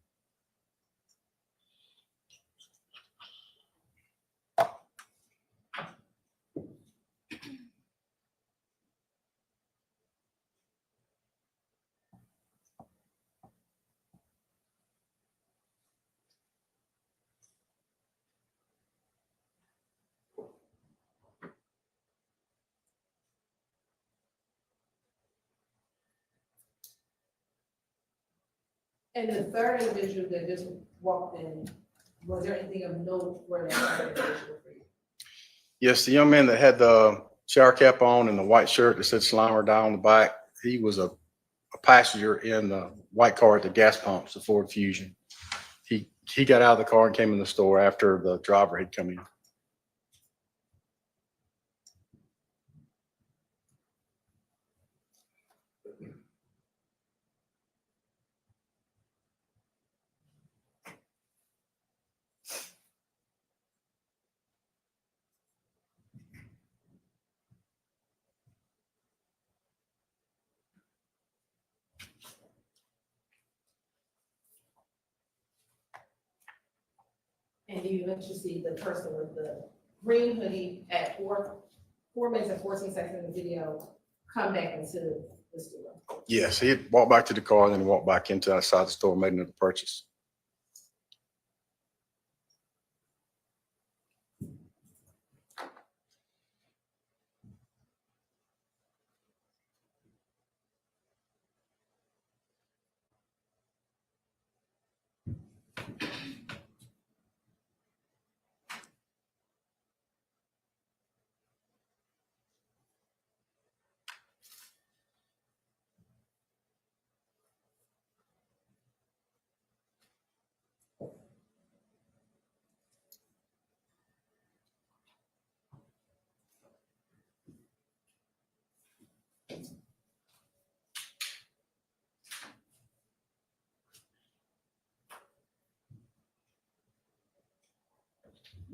And the third individual that just walked in, was there anything of note for that third individual for you? Yes, the young man that had the shower cap on and the white shirt that said Slimer down on the back, he was a passenger in the white car at the gas pumps, the Ford Fusion. He got out of the car and came in the store after the driver had come in. And you eventually see the person with the green hoodie at 4 minutes and 14 seconds in the video come back into the store. Yes, he had walked back to the car and then walked back into outside the store and made another purchase.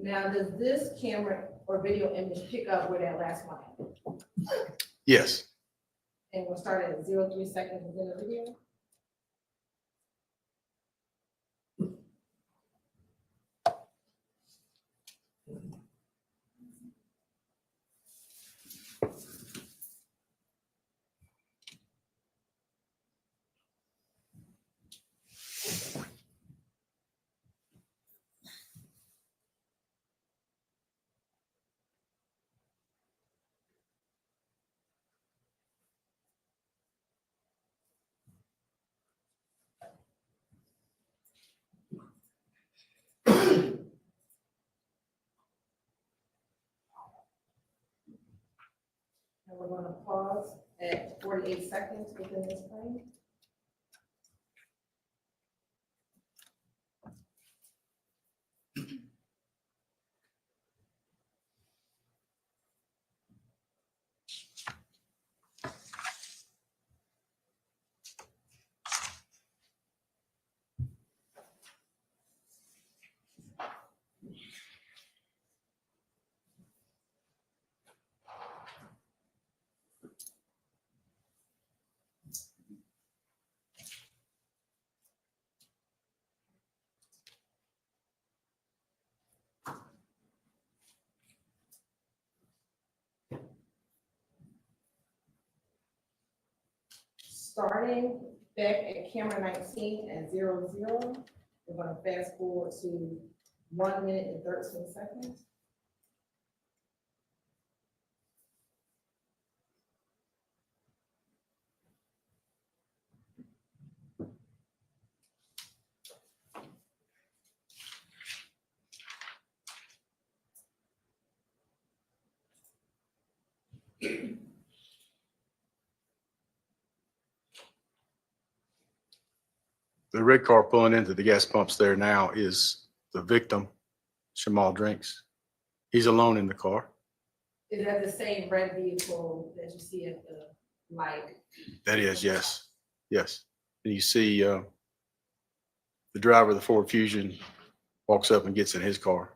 Now, does this camera or video image pick up where that last one? Yes. And we'll start at 0.3 seconds within the video. And we're going to pause at 48 seconds within this frame. Starting back at camera 19 at 00, we're going to fast forward to 1 minute and 13 seconds. The red car pulling into the gas pumps there now is the victim, Shamal Drinks. He's alone in the car. Is that the same red vehicle that you see at the light? That is, yes, yes. And you see the driver of the Ford Fusion walks up and gets in his car.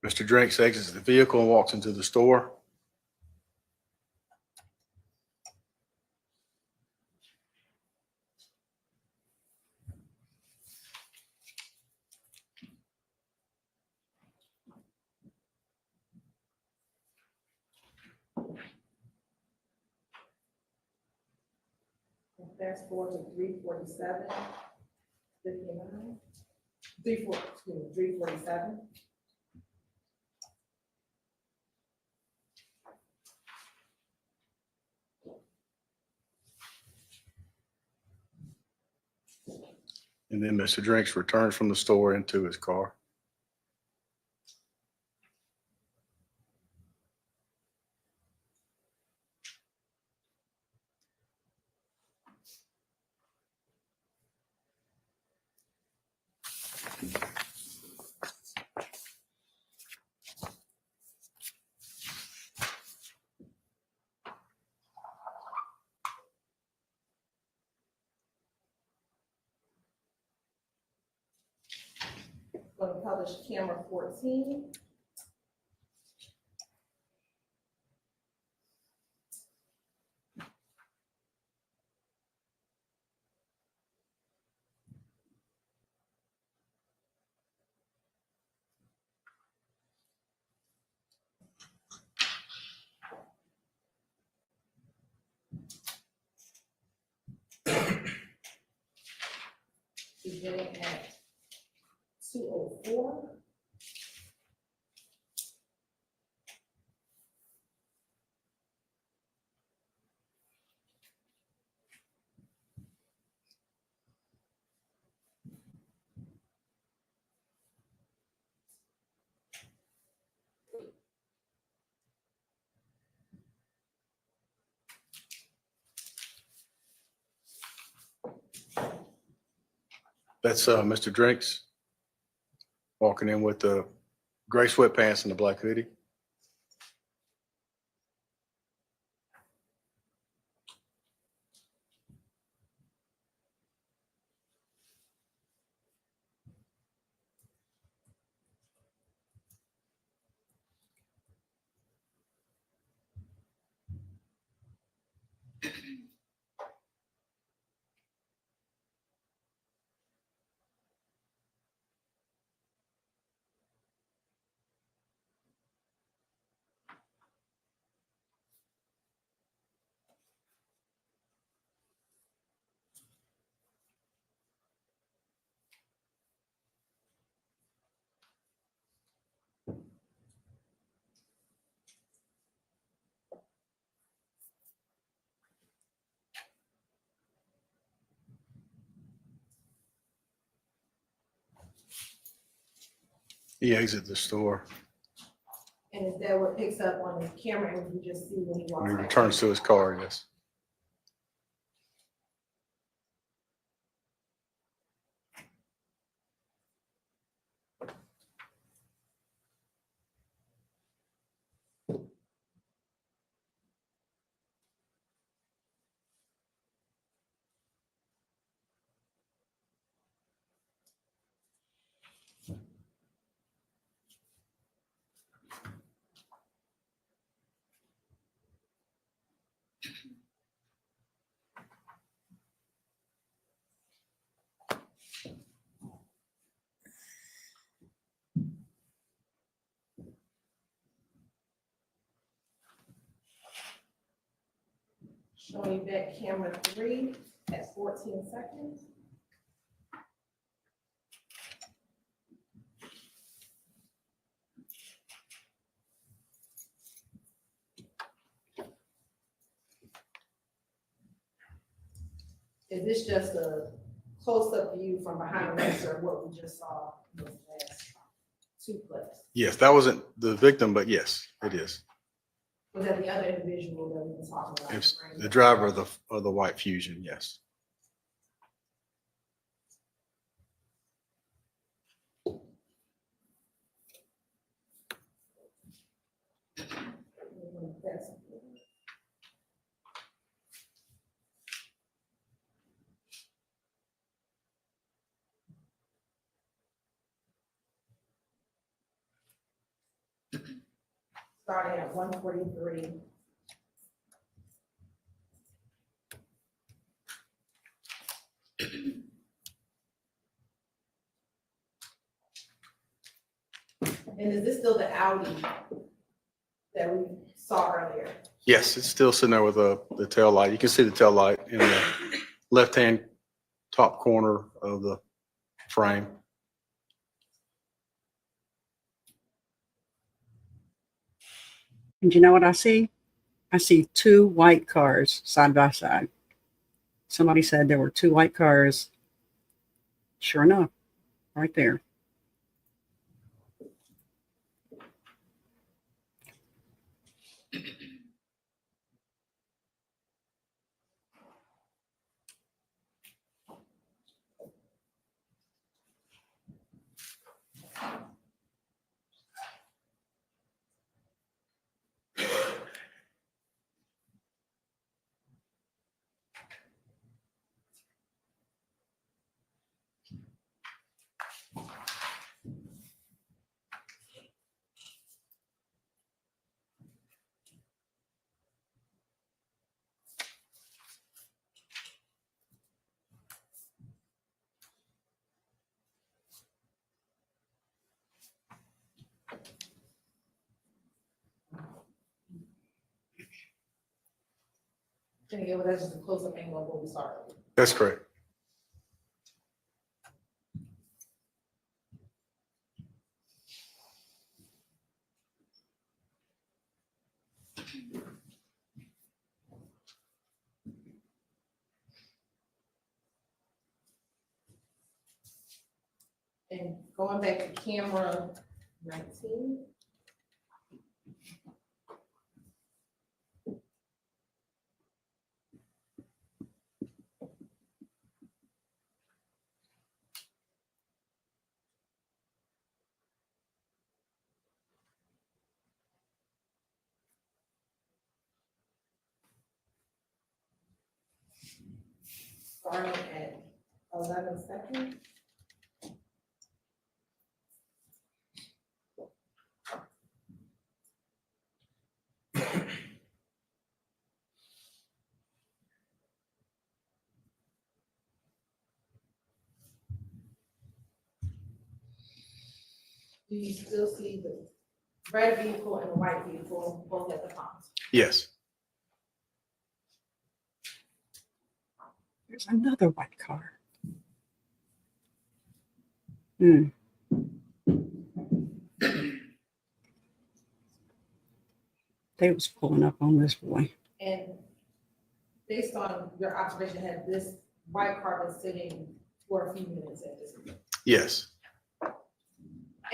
Mr. Drakes exits the vehicle and walks into the store. Fast forward to 3:47, 59, 3:47. And then Mr. Drakes returns from the store into his car. Going to publish camera 14. Beginning at 2:04. That's Mr. Drakes walking in with the gray sweatpants and the black hoodie. He exits the store. And is that what picks up on the camera and you just see when he walks When he out? returns to his car, yes. Showing you back camera 3 at 14 seconds. Is this just a close-up view from behind the register of what we just saw in those last 2 clips? Yes, that wasn't the victim, but yes, it is. Was that the other individual that we've been talking about? It's the driver of the white Fusion, yes. Starting at 1:43. And is this still the Audi that we saw earlier? Yes, it's still sitting there with the tail light. You can see the tail light in the left-hand top corner of the frame. And you know what I see? I see 2 white cars side by side. Somebody said there were 2 white cars. Sure enough, right there. And again, that's just a close-up angle of what we saw earlier. That's correct. And going back to camera 19. Starting at 11 seconds. Do you still see the red vehicle and the white vehicle both at the pumps? Yes. There's another white car. Hmm. They was pulling up on this boy. And based on your observation, had this white car been sitting for a few minutes at this point? Yes.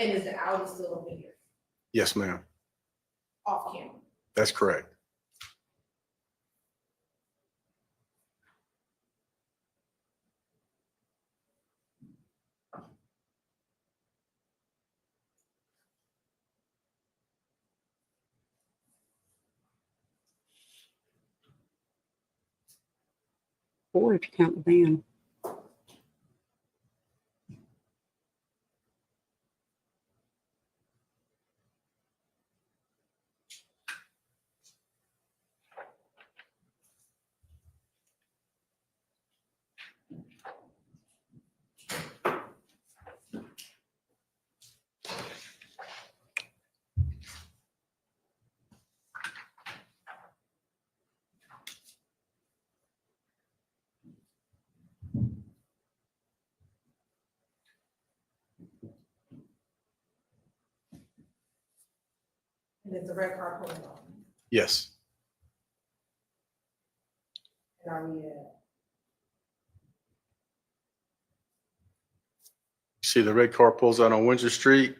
And is the Audi still over here, Yes, ma'am. off camera? That's correct. Or if you count the van. is the red car pulling off? Yes. And are we at? See the red car pulls out on Windsor Street,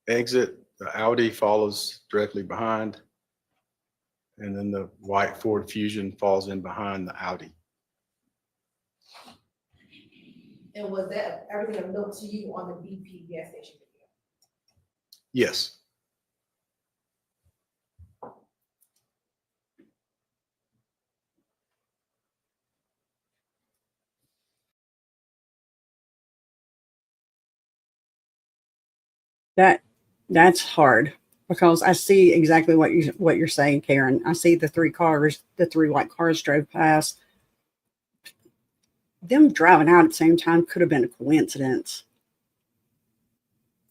exit, the Audi follows directly behind. And then the white Ford Fusion falls in behind the Audi. And was that everything of note to you on the BP gas station video? Yes. That's hard because I see exactly what you're saying, Karen. I see the three white cars drove past. Them driving out at the same time could have been a coincidence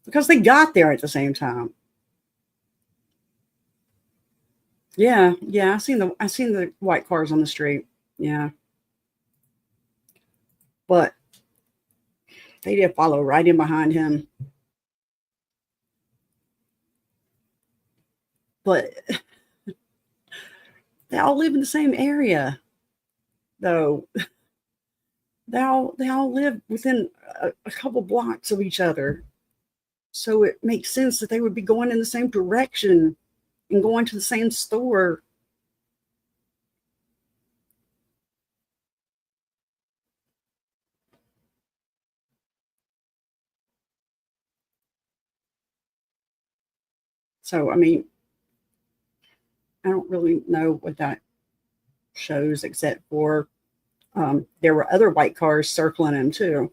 because they got there at the same time. Yeah, I seen the white cars on the street. Yeah, but they did follow right in behind him. But they all live in the same area, though. They all live within a couple blocks of each other. So it makes sense that they would be going in the same direction and going to the same store. So, I mean, I don't really know what that shows except for there were other white cars circling him too.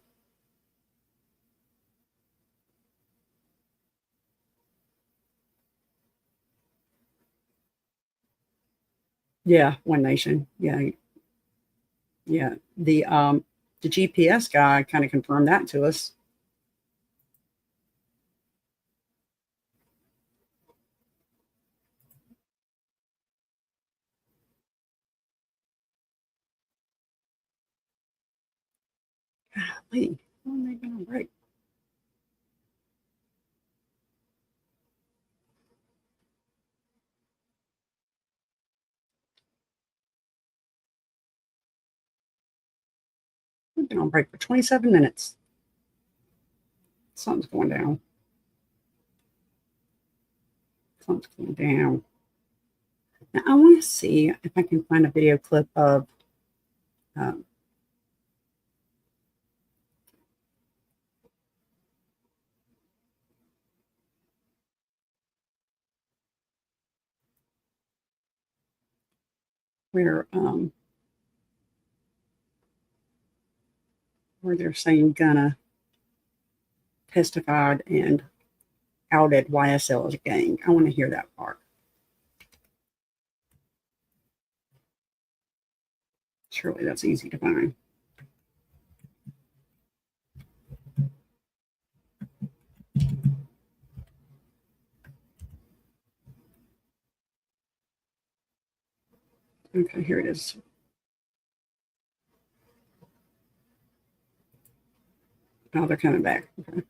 Yeah, One Nation. Yeah. The GPS guy kind of confirmed that to us. Golly, when are they going to break? We've been on break for 27 minutes. Something's going down. Something's going down. Now, I want to see if I can find a video clip of where they're saying Gunna testified and outed YSL as a gang. I want to hear that part. Surely that's easy to find. Okay, here it is. Oh, they're coming back. Okay.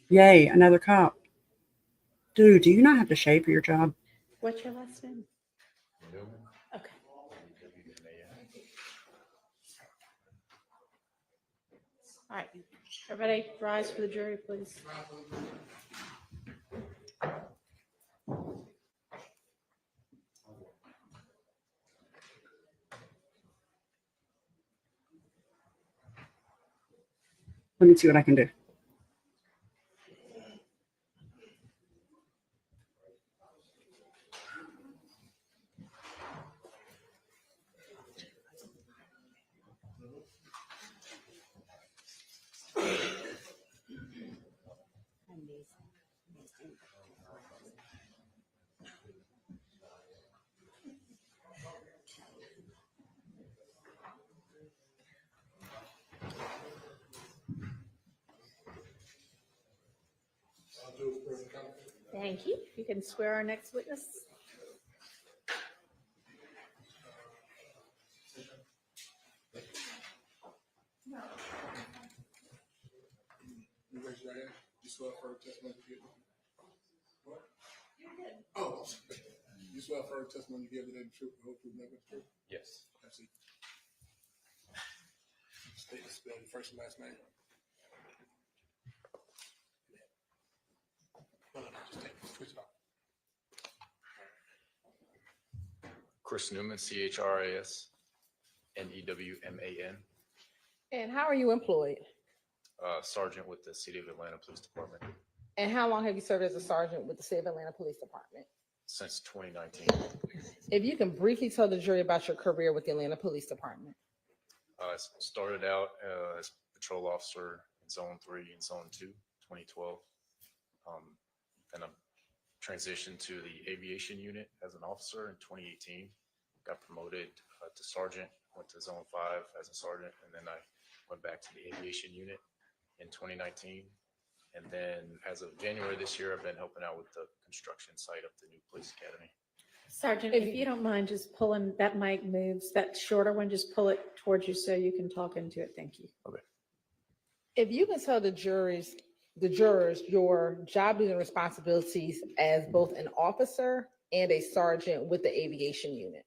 Yay, another cop. Dude, do you not have to shave for your job? What's your last name? Okay. All right, everybody rise for the jury, please. Let me see what I can do. Thank you. You can swear our next witness. You raise your hand. You swear for testimony you give. What? Oh, you swear for testimony you give today the truth, the whole truth, nothing but the truth. Yes. That's it. State the spell, your first and last name. No, just take it, switch it off. Chris Newman, CHRIS, NEWMAN, And how are you employed? Sergeant with the City of Atlanta Police Department And how long have you served as a sergeant with the City of Atlanta Police Department? since 2019. If you can briefly tell the jury about your career with the Atlanta Police Department. I started out as patrol officer in Zone 3 and Zone 2, 2012. Then I transitioned to the aviation unit as an officer in 2018. Got promoted to sergeant, went to Zone 5 as a sergeant, and then I went back to the aviation unit in 2019. And then as of January this year, I've been helping out with the construction site of the new police academy. Sergeant, if you don't mind just pulling, that mic moves, that shorter one, just pull it towards you so you can talk into it. Thank you. Okay. If you can tell the jurors your job duties and responsibilities as both an officer and a sergeant with the aviation unit.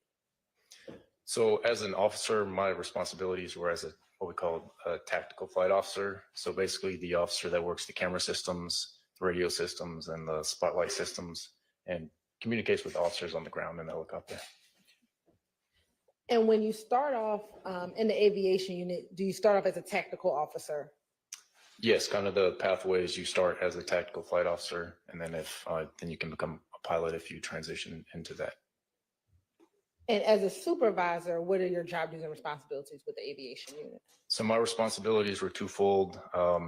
So as an officer, my responsibilities were as what we call a tactical flight officer. So basically the officer that works the camera systems, the radio systems, and the spotlight systems, and communicates with officers on the ground in the helicopter. And when you start off in the aviation unit, do you start off as a tactical officer? Yes, kind of the pathways. You start as a tactical flight officer, and then then you can become a pilot if you transition into that. And as a supervisor, what are your job duties and responsibilities with the aviation unit? So my responsibilities were twofold.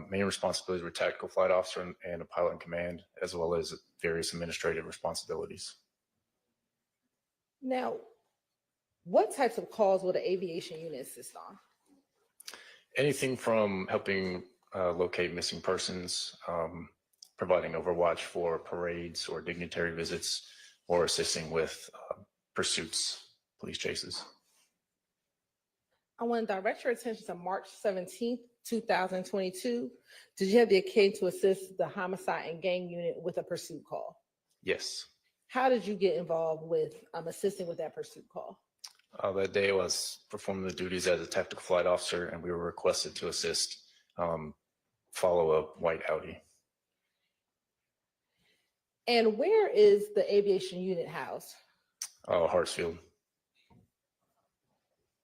Main responsibilities were tactical flight officer and a pilot in command, as well as various administrative responsibilities. Now, what types of calls will the aviation unit assist on? Anything from helping locate missing persons, providing overwatch for parades or dignitary visits, or assisting with pursuits, police chases. I want to direct your attention to March 17th, 2022. Did you have the occasion to assist the homicide and gang unit with a pursuit call? Yes. How did you get involved with assisting with that pursuit call? That day I was performing the duties as a tactical flight officer, and we were requested to assist follow a white Audi. And where is the aviation unit housed? Hartsfield.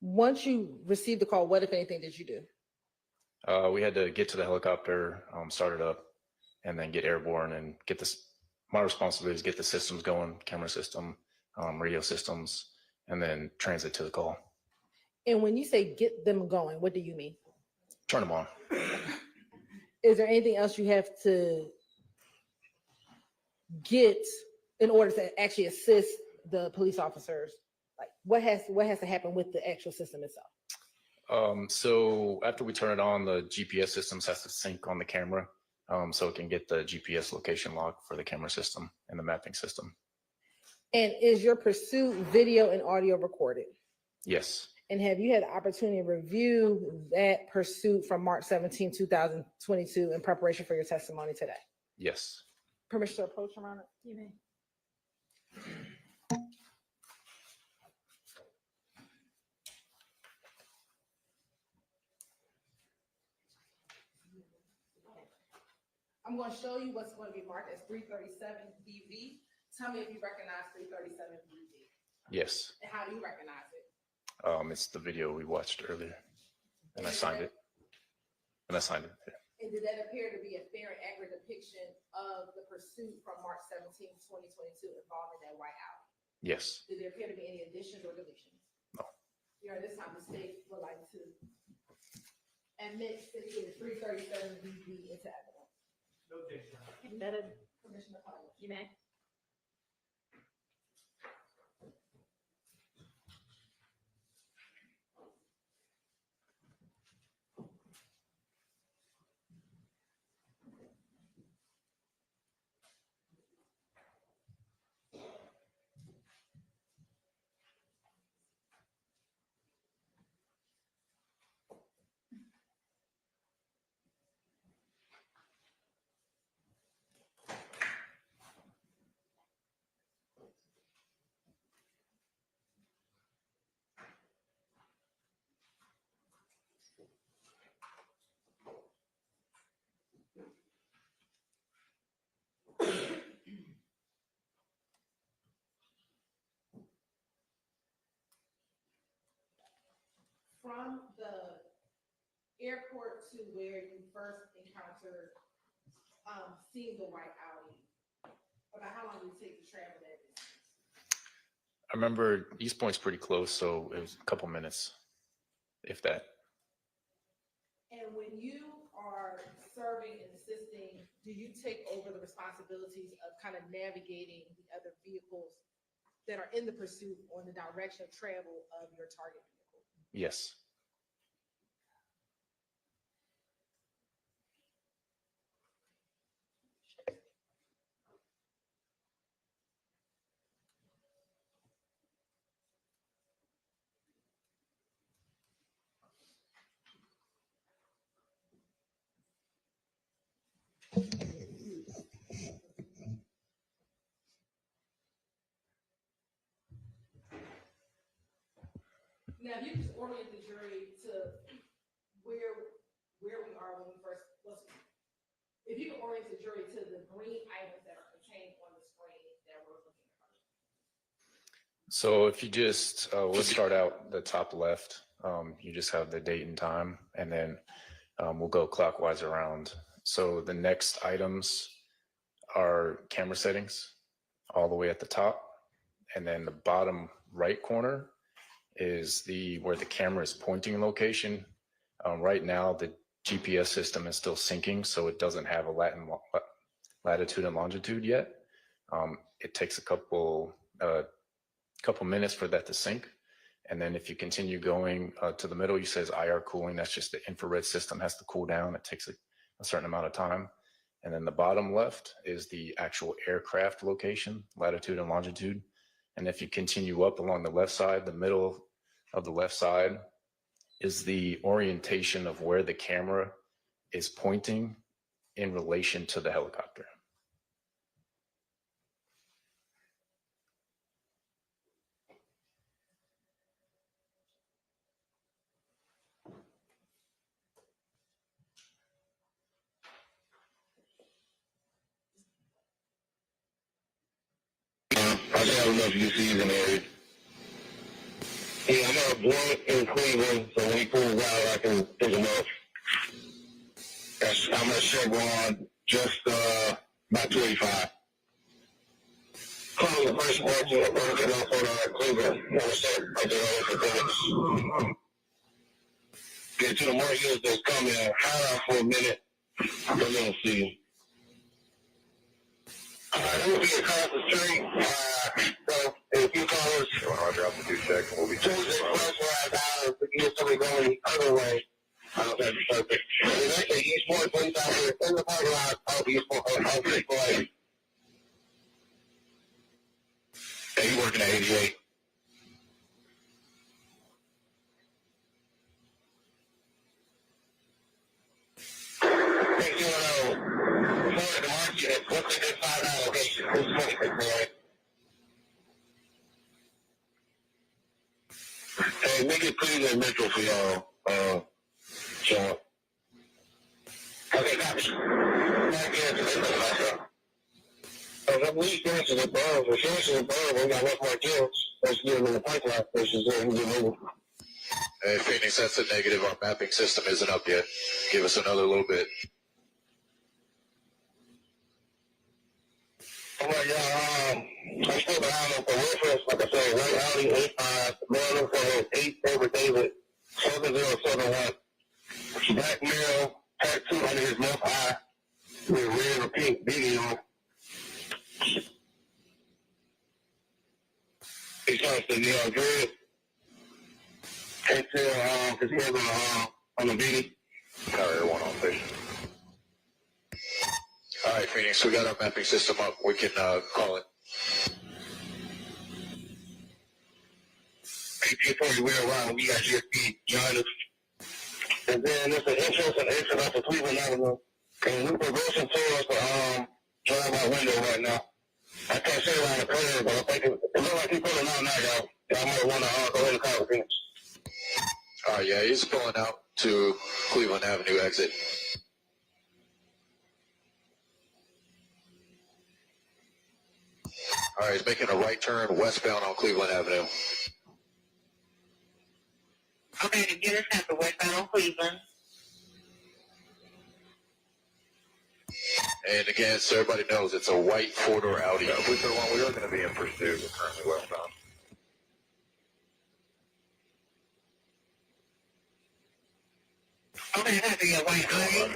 Once you received the call, what, if anything, did you do? We had to get to the helicopter, start it up, and then get airborne and get this. My responsibility is get the systems going, camera system, radio systems, and then transit to the call. And when you say get them going, what do you mean? Turn them on. Is there anything else you have to get in order to actually assist the police officers? Like what has to happen with the actual system itself? So after we turn it on, the GPS systems has to sync on the camera, so it can get the GPS location log for the camera system and the mapping system. And is your pursuit video and audio recorded? Yes. And have you had the opportunity to review that pursuit from March 17, 2022 in preparation for your testimony today? Yes. Permission to approach, Your Honor? You may. I'm going to show you what's going to be marked as 337 DV. Tell me if you recognize 337 DV. Yes. And how do you recognize it? It's the video we watched earlier, and I signed it. And And did that appear to be a fair and accurate depiction of the pursuit from March 17, 2022 involving that white Audi? Yes. Did there appear to be any additions or deletions? No. Here at this time, the state would like to admit City 337 DV into evidence. No objection. Admitted. Commissioner Collins. You may. from the airport to where you first encountered, seeing the white Audi, about how long did it take to travel that distance? I remember East Point's pretty close, so it was a couple minutes, if that. And when you are serving and assisting, do you take over the responsibilities of kind of navigating the other vehicles that are in the pursuit on the direction of travel of your target vehicle? Yes. Now, if you just orient the jury to where we are when we first, if you can orient the jury to the green items that are contained on the screen that we're looking at. So if you just, let's start out the top left. You just have the date and time, and then we'll go clockwise around. So the next items are camera settings all the way at the top. And then the bottom right corner is where the camera is pointing location. Right now, the GPS system is still syncing, so it doesn't have a latitude and longitude yet. It takes a couple minutes for that to sync. And then if you continue going to the middle, you says IR cooling. That's just the infrared system has to cool down. It takes a certain amount of time. And then the bottom left is the actual aircraft location, latitude and longitude. And if you continue up along the left side, the middle of the left side is the orientation of where the camera is pointing in relation to the helicopter. I don't know if you see the area. Yeah, I'm at a blunt in Cleveland, so when he pulls out, I can pick him up. I'm at Chevron, just about 285. Call the first one to working off on Cleveland. Get to the market that's coming and hide out for a minute. And then see. We'll be across the street. So if you call us, you want to drop the 2 checks, we'll be Tuesday, $5 to get somebody going the other way. That'd be perfect. There's actually East Point police out here in the parking lot of East Point. Hey, you working at 88? Hey, you know, before the market, what's a good $5 location? Who's 26, right? Hey, make it pretty good metro for y'all, Sean. Okay, copy. We finish the above. We finish the above. We got one more kills. Let's get them in the pipeline. This is it. We get moving. Hey, Phoenix, that's a negative. Our mapping system isn't up yet. Give us another little bit. All right, y'all. I'm still behind them for reference. Like I said, right Audi 85, Maryland for 8 over David, 7071. Black male, tattoo under his left eye, with red or pink beanie on. He's trying to stay dread. Until his head on the beanie. Carrier 1 on station. All right, Phoenix, we got our mapping system up. We can call it. 1840 wheel around. We got GSP behind us. And then there's an entrance and exit off of Cleveland Avenue. And we're progressing towards drive out window right now. I can't say around the corner, but I think it looks like he's pulling out now, y'all. Y'all might want to go ahead and call Phoenix. All right, yeah, he's pulling out to Cleveland Avenue exit. All right, he's making a right turn westbound on Cleveland Avenue. Okay, units at the westbound on Cleveland. And again, so everybody knows, it's a white four-door Audi. Yeah, we are going to be in pursuit. We're currently westbound. Okay, that'd be a white Audi.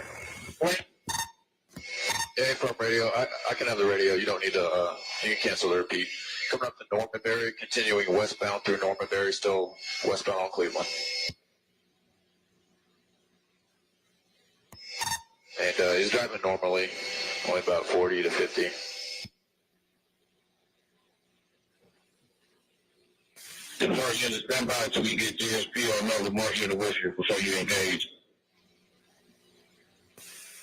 Yeah, from radio. I can have the radio. You don't need to, you can cancel the repeat. Coming up to Normanberry, continuing westbound through Normanberry, still westbound on Cleveland. And he's driving normally, only about 40 to 50. The more units stand by until we get GSP or another more unit with you before you engage.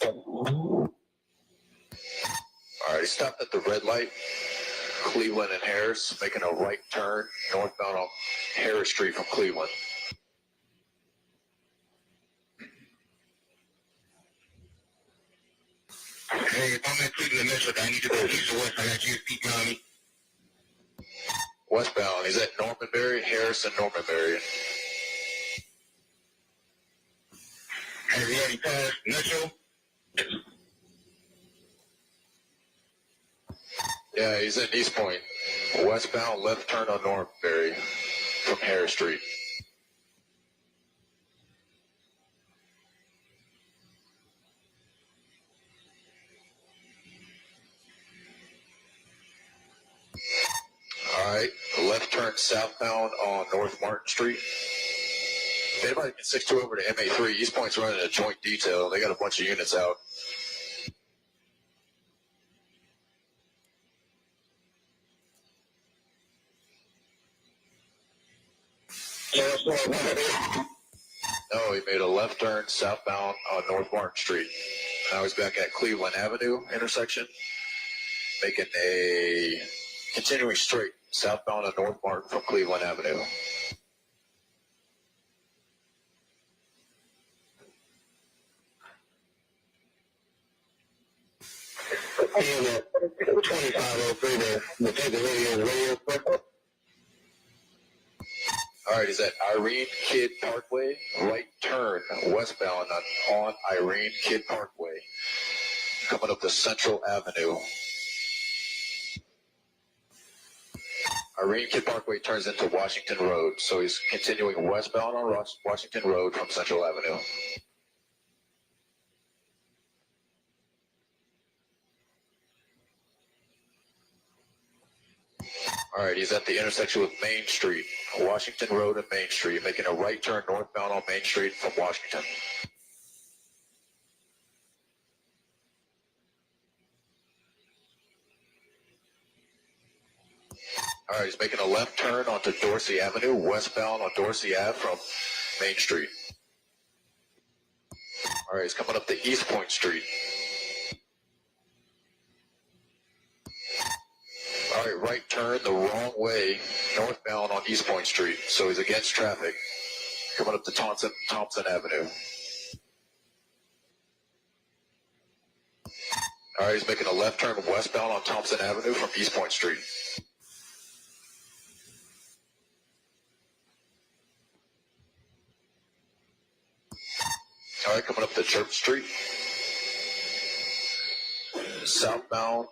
All right, he stopped at the red light, Cleveland and Harris, making a right turn northbound on Harris Street from Cleveland. Hey, if I'm in Cleveland, Minnesota, I need to go east or west. I got GSP County. Westbound, he's at Normanberry, Harris and Normanberry. Has he already passed Metro? Yeah, he's in East Point. Westbound, left turn on Normanberry from Harris Street. All right, left turn southbound on North Martin Street. If anybody can 62 over to MA3, East Point's running a joint detail. They got a bunch of units out. No, he made a left turn southbound on North Martin Street. Now he's back at Cleveland Avenue intersection, making a continuing straight southbound on North Martin from Cleveland Avenue. And 2503 there. We'll take the radio. All right, he's at Irene Kidd Parkway, right turn westbound on Irene Kidd Parkway, coming up to Central Avenue. Irene Kidd Parkway turns into Washington Road, so he's continuing westbound on Washington Road from Central Avenue. All right, he's at the intersection with Main Street, Washington Road and Main Street, making a right turn northbound on Main Street from Washington. All right, he's making a left turn onto Dorsey Avenue, westbound on Dorsey Ave from Main Street. All right, he's coming up to East Point Street. All right, right turn the wrong way, northbound on East Point Street. So he's against traffic, coming up to Thompson Avenue. All right, he's making a left turn westbound on Thompson Avenue from East Point Street. All right, coming up to Church Street. Southbound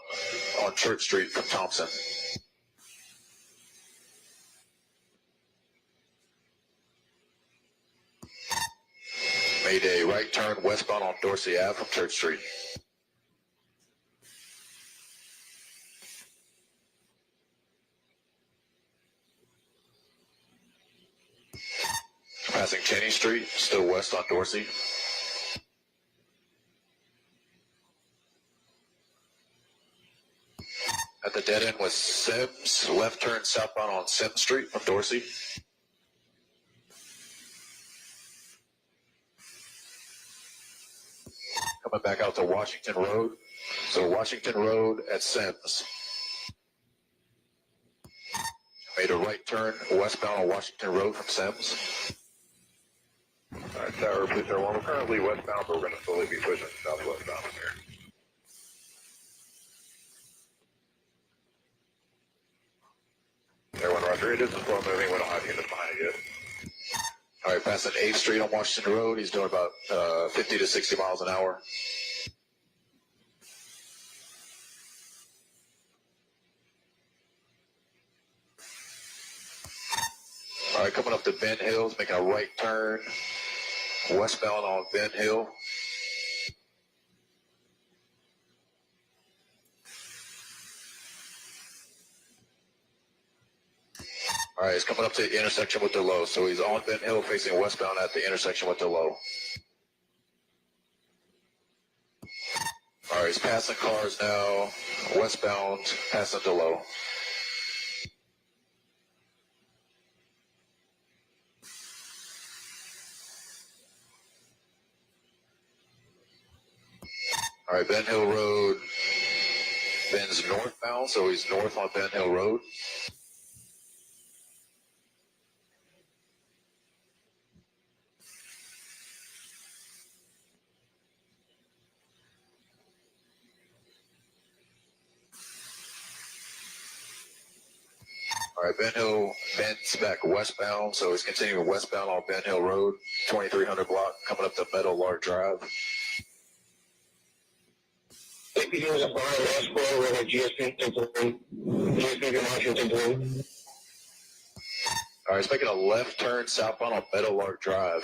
on Church Street from Thompson. Made a right turn westbound on Dorsey Ave from Church Street. Passing Cheney Street, still west on Dorsey. At the dead end with Sims, left turn southbound on Sims Street from Dorsey. Coming back out to Washington Road. So Washington Road at Sims. Made a right turn westbound on Washington Road from Sims. All right, Tower, please, sir. Well, we're currently westbound, but we're going to slowly be pushing southwestbound from here. Everyone, Roger. It is a slow moving. We don't have units behind it yet. All right, passing 8th Street on Washington Road. He's doing about 50 to 60 miles an hour. All right, coming up to Ben Hills, making a right turn westbound on Ben Hill. All right, he's coming up to the intersection with the low. So he's on Ben Hill facing westbound at the intersection with the low. All right, he's passing cars now, westbound, passing the low. All right, Ben Hill Road, Ben's northbound, so he's north on Ben Hill Road. All right, Ben Hill bends back westbound, so he's continuing westbound on Ben Hill Road, 2300 block, coming up to Meadowlark Drive. If you use a bar last quarter with a GSP temporary, GSP Washington temporary. All right, he's making a left turn southbound on Meadowlark Drive.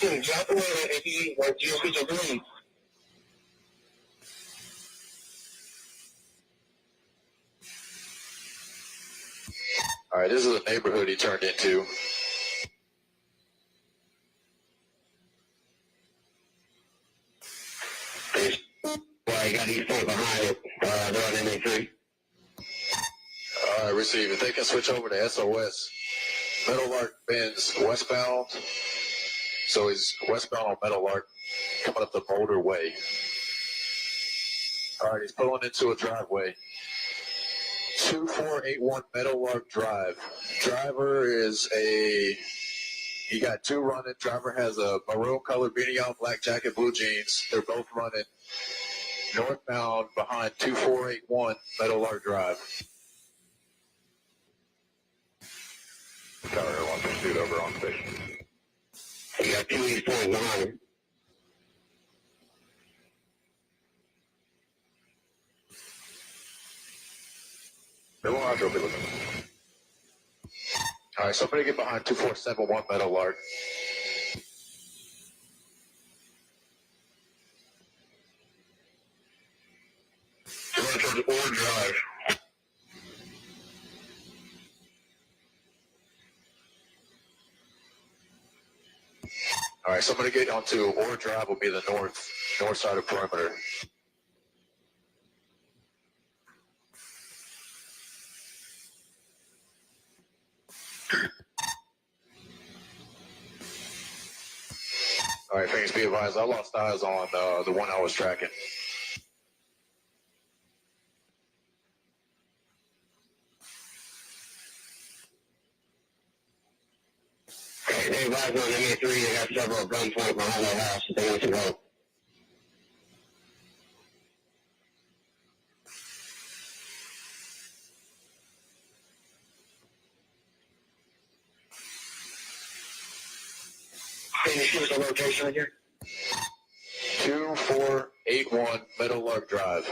Drop away if you want GSP temporary. All right, this is a neighborhood he turned into. Well, you got these four behind it. They're on NA3. All right, receive. If they can switch over to SOS. Meadowlark bends westbound. So he's westbound on Meadowlark, coming up the Boulder Way. All right, he's pulling into a driveway. 2481 Meadowlark Drive. Driver is he got two running. Driver has a maroon colored beanie on, black jacket, blue jeans. They're both running northbound behind 2481 Meadowlark Drive. Tower 1 pursuit over on station. You got 284 They won't have to be looking. All right, somebody get behind 2471 Meadowlark. Going towards Ore Drive. All right, somebody get onto Ore Drive will be the north side of perimeter. All right, thanks. Be advised, I lost eyes on the one I was tracking. They advised on NA3, they got several gunpoint behind their house that they want to go. Can you shoot the location right here? 2481 Meadowlark Drive.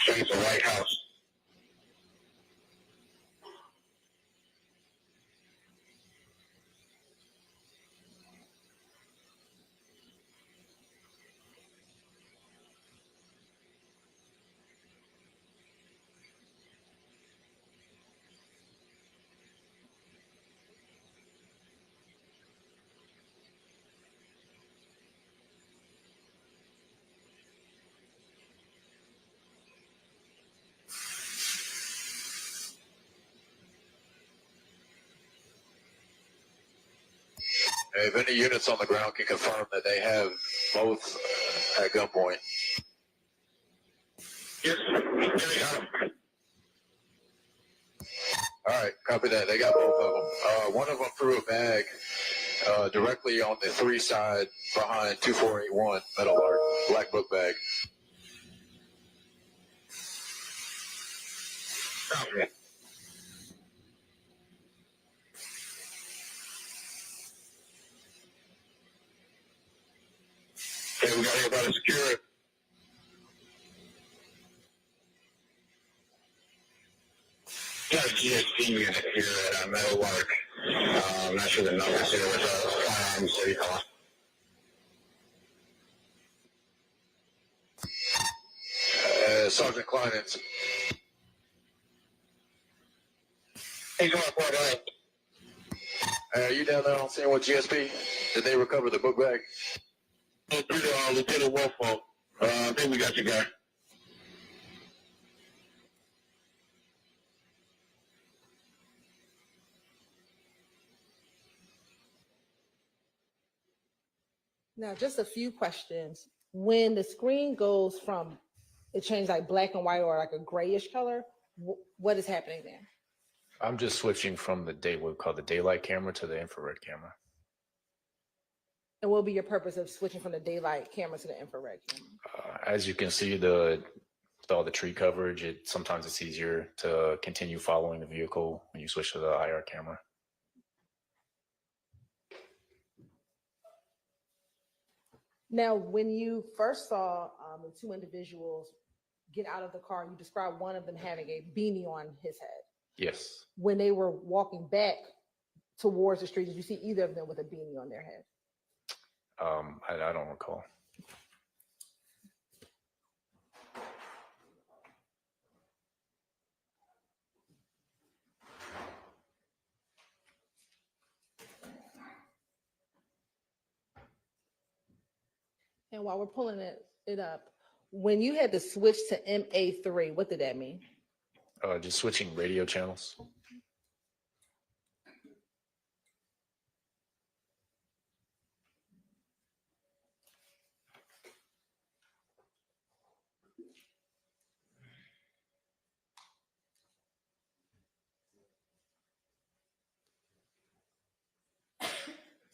It's a White House. If any units on the ground can confirm that they have both at gunpoint. All right, copy that. They got both of them. One of them threw a bag directly on the 3 side behind 2481 Metal Art, black book bag. Okay. Okay, we got everybody secured. Got a GSP unit here at Metal Art. I'm not sure the numbers here with Firearms City Hall. Sergeant Kleinens. Hey, go ahead. Are you down there on scene with GSP? Did they recover the book bag? Lieutenant Wolfo. I think we got you, guy. Now, just a few questions. When the screen goes from, it changes like black and white or like a grayish color, what is happening there? I'm just switching from what we call the daylight camera to the infrared camera. And what will be your purpose of switching from the daylight camera to the infrared camera? As you can see, with all the tree coverage, sometimes it's easier to continue following the vehicle when you switch to the IR camera. Now, when you first saw the two individuals get out of the car, you described one of them having a beanie on his head. Yes. When they were walking back towards the street, did you see either of them with a beanie on their head? I don't recall. And while we're pulling it up, when you had to switch to MA3, what did that mean? Just switching radio channels.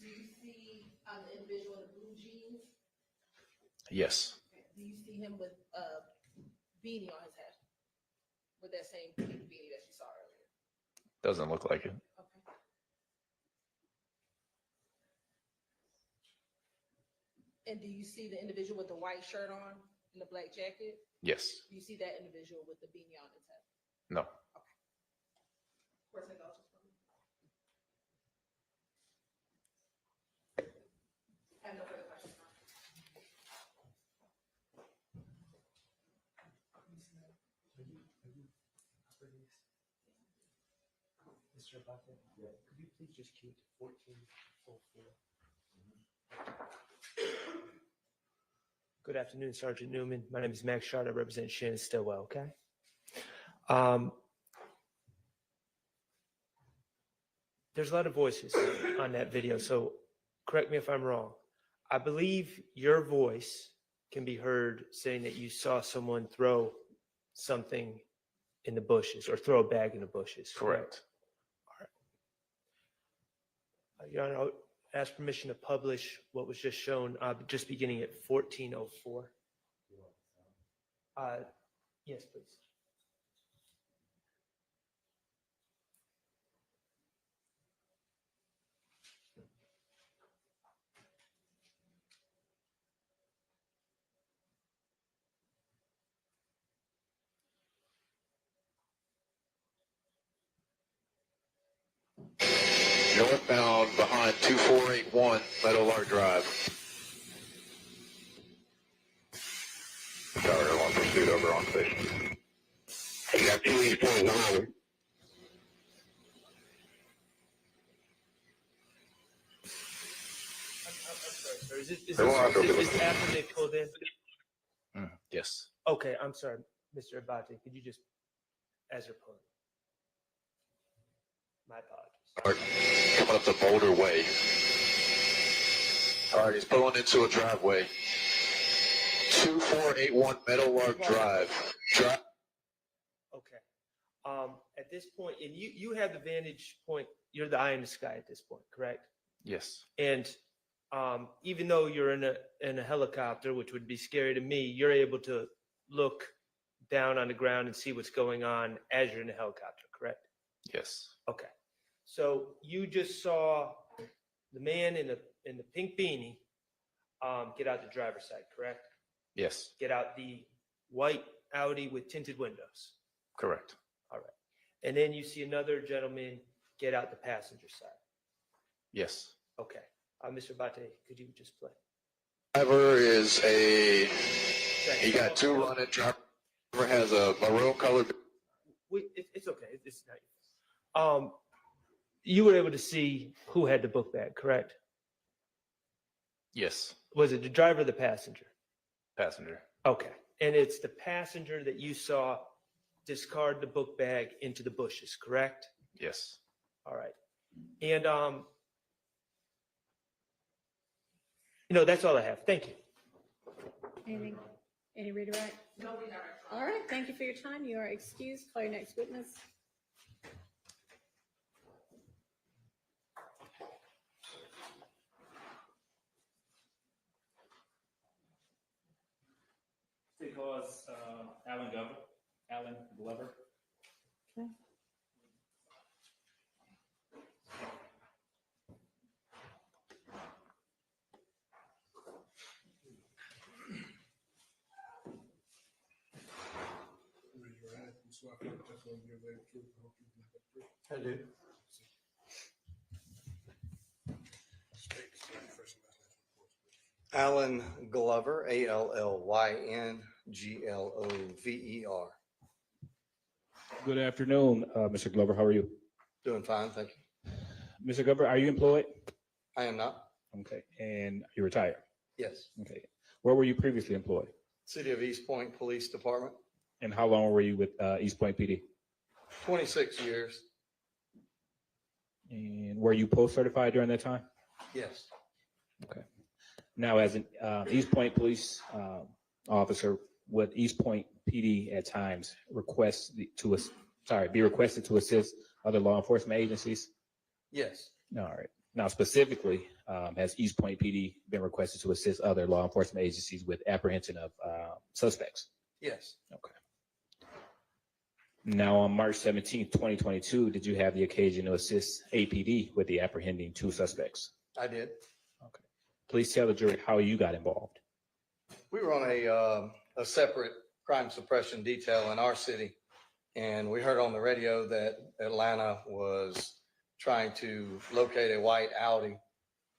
Do you see the individual in the blue jeans? Yes. Do you see him with a beanie on his head? With that same beanie that you saw earlier? Doesn't look like it. Okay. And do you see the individual with the white shirt on and the black jacket? Yes. Do you see that individual with the beanie on his head? No. Where's that go? I have no further questions. Mr. Abate, could you please just cue to 1404? Good afternoon, Sergeant Newman. My name is Max Shard. I represent Shannon Stillwell, okay? There's a lot of voices on that video, so correct me if I'm wrong. I believe your voice can be heard saying that you saw someone throw something in the bushes or throw a bag in the bushes. Correct. Your Honor, I'll ask permission to publish what was just shown, just beginning at 1404. Yes, please. Northbound behind 2481 Meadow Art Drive. Tower 1 pursuit over on station. You got 28.9. Is this after they pulled in? Yes. Okay, I'm sorry, Mr. Abate. Could you just, as you're pulling? My apologies. Coming up the Boulder Way. All right, he's pulling into a driveway. 2481 Meadowlark Drive. Okay. At this point, and you have the vantage point, you're the eye in the sky at this point, correct? Yes. And even though you're in a helicopter, which would be scary to me, you're able to look down on the ground and see what's going on as you're in the helicopter, correct? Yes. Okay. So you just saw the man in the pink beanie get out the driver's side, correct? Yes. Get out the white Audi with tinted windows. Correct. All right. And then you see another gentleman get out the passenger side. Yes. Okay. Mr. Bate, could you just play? Driver is he got two running. Driver has a maroon colored. It's okay. It's not. You were able to see who had the book bag, correct? Yes. Was it the driver or the passenger? Passenger. Okay. And it's the passenger that you saw discard the book bag into the bushes, correct? Yes. All right. And that's all I have. Thank you. Anything? Any redirect? No redirect. All right, thank you for your time. You are excused. Call your next witness. State cause Alan Glover. Okay. Raise your hand. You swear affirm the testimony you give today the truth, the whole truth, and nothing but the truth. I do. State your first and last name for the course, please. Alan Glover, ALLYNGLOVER. Good afternoon, Mr. Glover. How are you? Doing fine, thank you. Mr. Glover, are you employed? I am not. Okay. And you're retired? Yes. Okay. Where were you previously employed? City of East Point Police Department, And how long were you with East Point PD? 26 years. And were you post-certified during that time? Yes. Okay. Now, as an East Point police officer, would East Point PD at times be requested to assist other law enforcement agencies? Yes. All right. Now, specifically, has East Point PD been requested to assist other law enforcement agencies with apprehension of suspects? Yes. Okay. Now, on March 17th, 2022, did you have the occasion to assist APD with the apprehending two suspects? I did. Okay. Please tell the jury how you got involved. We were on a separate crime suppression detail in our city, and we heard on the radio that Atlanta was trying to locate a white Audi,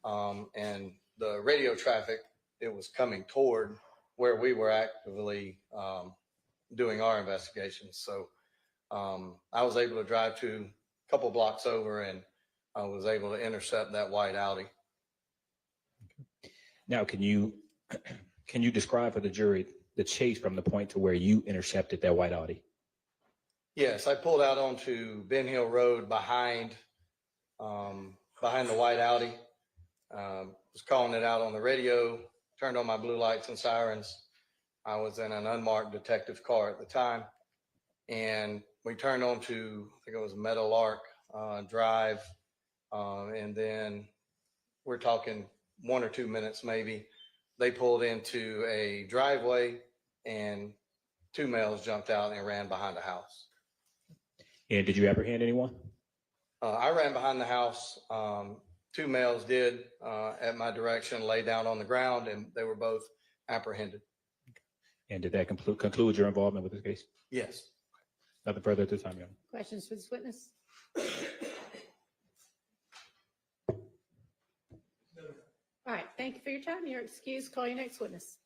and the radio traffic, it was coming toward where we were actively doing our investigations. So I was able to drive to a couple blocks over, and I was able to intercept that white Audi. Now, can you describe for the jury the chase from the point to where you intercepted that white Audi? Yes, I pulled out onto Ben Hill Road behind the white Audi. Was calling it out on the radio, turned on my blue lights and sirens. I was in an unmarked detective car at the time, and we turned onto, I think it was Meadowlark Drive, and then we're talking 1 or 2 minutes maybe. They pulled into a driveway, and two males jumped out and ran behind the house. And did you apprehend anyone? I ran behind the house. Two males did at my direction, lay down on the ground, and they were both apprehended. And did that conclude your involvement with this case? Yes. Nothing further at this time, Your Honor. Questions for this witness? All right, thank you for your time. You're excused. Call your next witness.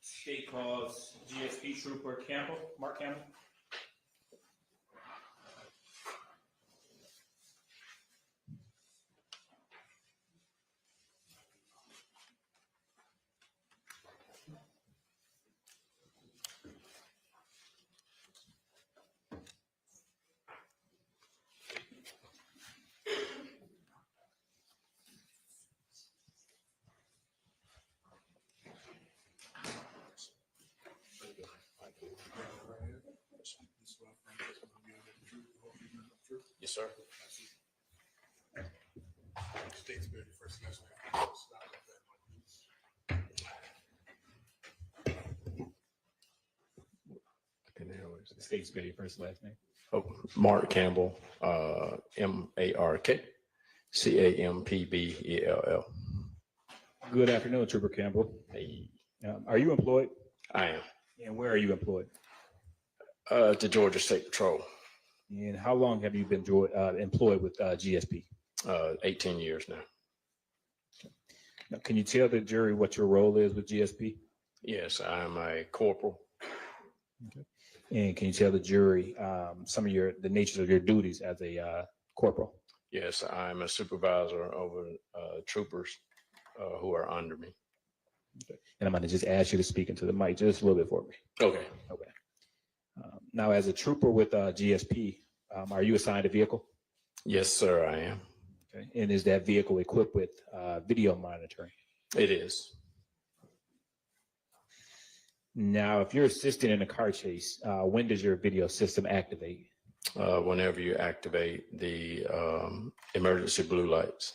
State calls GSP Trooper Campbell, Mark Campbell. Yes, sir. State's very first last name. State spell your first last name. Oh, Mark Campbell, MarkCampbell. Good afternoon, Trooper Campbell. Are you employed? I am. And where are you employed? The Georgia State Patrol. And how long have you been employed with GSP? 18 years now. Now, can you tell the jury what your role is with GSP? Yes, I'm a corporal. Okay. And can you tell the jury some of the natures of your duties as a corporal? Yes, I'm a supervisor over troopers who are under me. Okay. And I'm going to just ask you to speak into the mic just a little bit for me. Okay. Okay. Now, as a trooper with GSP, are you assigned a vehicle? Yes, sir, I am. Okay. And is that vehicle equipped with video monitoring? It is. Now, if you're assisting in a car chase, when does your video system activate? Whenever you activate the emergency blue lights.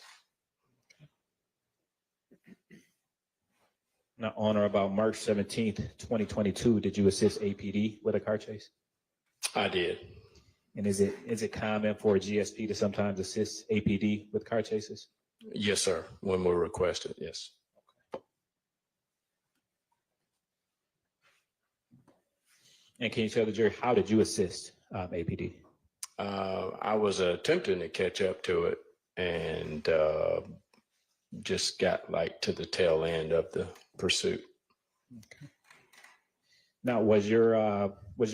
Now, on or about March 17th, 2022, did you assist APD with a car chase? I did. And is it common for a GSP to sometimes assist APD with car chases? Yes, sir. When we're requested, yes. And can you tell the jury, how did you assist APD? I was attempting to catch up to it and just got like to the tail end of the pursuit. Okay. Now, was your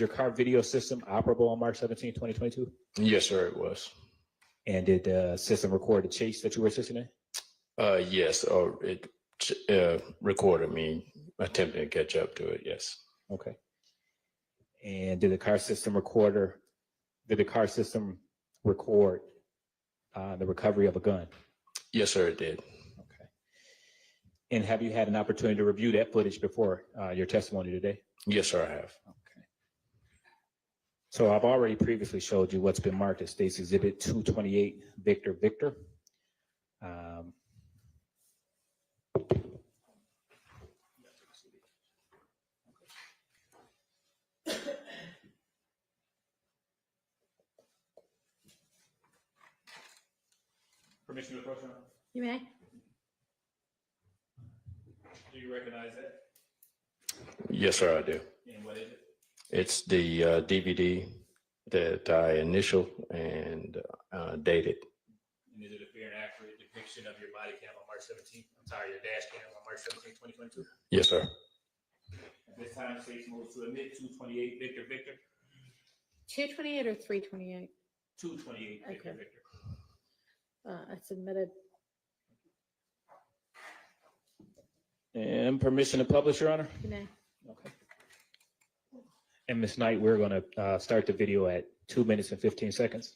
car video system operable on March 17, 2022? Yes, sir, it was. And did the system record the chase that you were assisting in? Yes, or it recorded me attempting to catch up to it, yes. Okay. And did the car system record the recovery of a gun? Yes, sir, it did. Okay. And have you had an opportunity to review that footage before your testimony today? Yes, sir, I have. Okay. So I've already previously showed you what's been marked as State's Exhibit 228, Victor. Permission to approach now? You may. Do you recognize that? Yes, sir, I do. And what is it? It's the DVD that I initialed and dated. And is it a fair and accurate depiction of your body cam on March 17th? I'm sorry, your dash cam on March 17th, 2022? Yes, sir. At this time, State moves to admit 228, Victor. 228 or 328? 228, Victor. It's admitted. And permission to publish, Your Honor? You may. Okay. And Ms. Knight, we're going to start the video at 2 minutes and 15 seconds.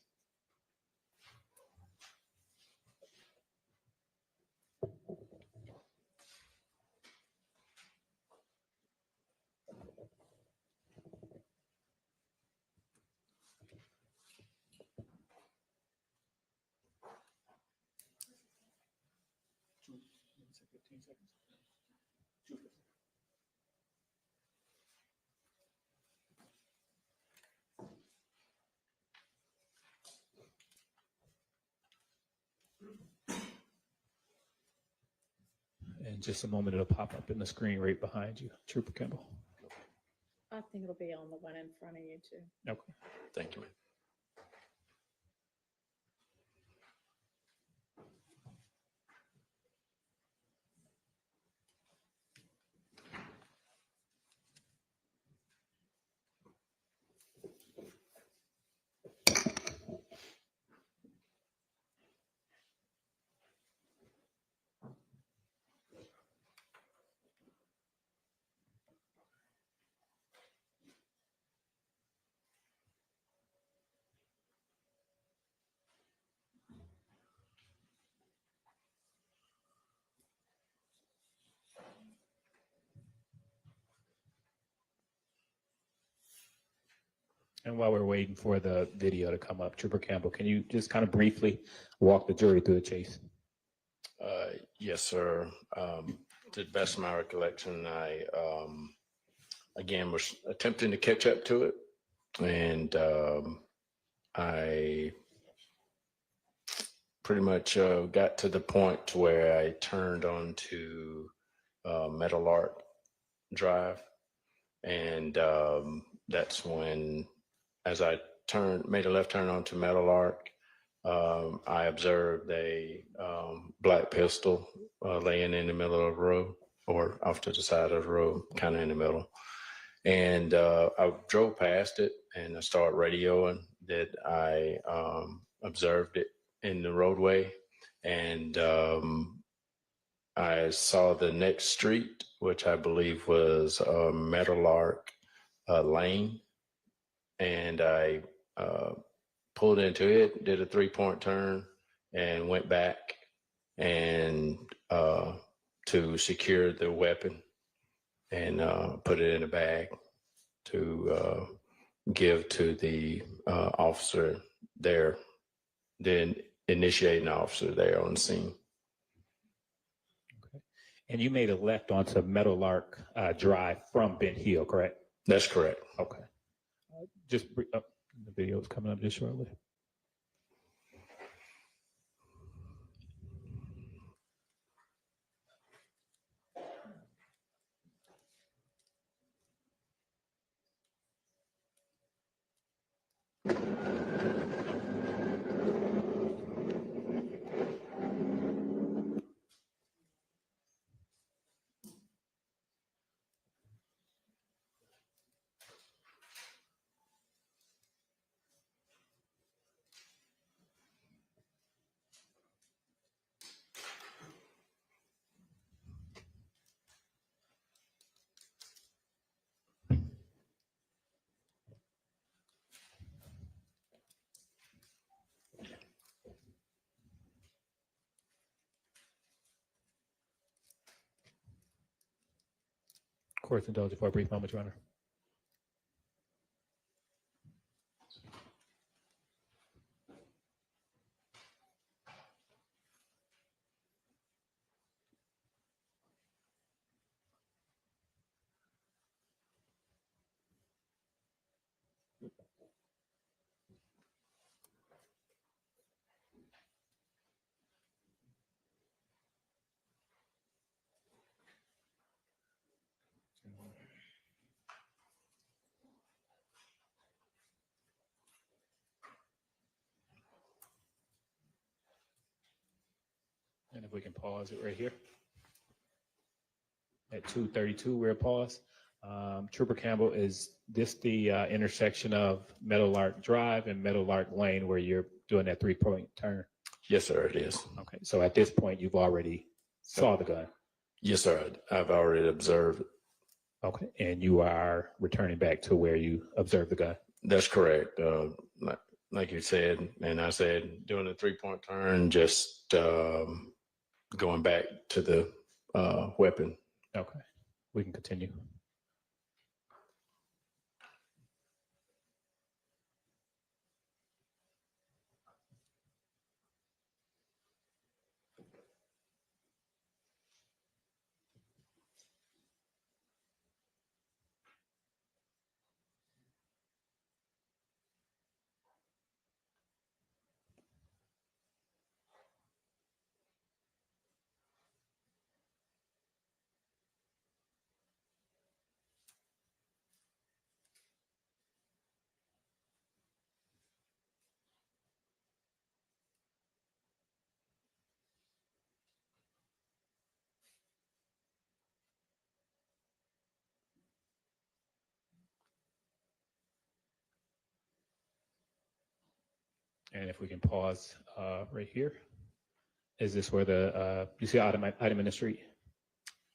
In just a moment, it'll pop up in the screen right behind you, Trooper Campbell. I think it'll be on the one in front of you too. Okay. Thank you, man. And while we're waiting for the video to come up, Trooper Campbell, can you just kind of briefly walk the jury through the chase? Yes, sir. To the best of my recollection, I again was attempting to catch up to it, and I pretty much got to the point where I turned onto Metal Art Drive, and that's when, as I made a left turn onto Metal Art, I observed a black pistol laying in the middle of the road, or off to the side of the road, kind of in the middle. And I drove past it, and I started radioing that I observed it in the roadway. And I saw the next street, which I believe was Meadowlark Lane. And I pulled into it, did a 3-point turn, and went back and to secure the weapon and put it in a bag to give to the officer there, then initiating officer there on the scene. Okay. And you made a left onto Meadowlark Drive from Bent Hill, correct? That's correct. Okay. Just the video is coming up just shortly. Court's indulged for a brief moment, Your Honor. And if we can pause it right here. At 2:32, we're paused. Trooper Campbell, is this the intersection of Meadowlark Drive and Meadowlark Lane where you're doing that 3-point turn? Yes, sir, it is. Okay, so at this point, you've already saw the gun? Yes, sir, I've already observed it. Okay, and you are returning back to where you observed the gun? That's correct. Like you said, and I said, doing a 3-point turn, just going back to the weapon. Okay, we can continue. And if we can pause right here. Is this where the, you see item in the street?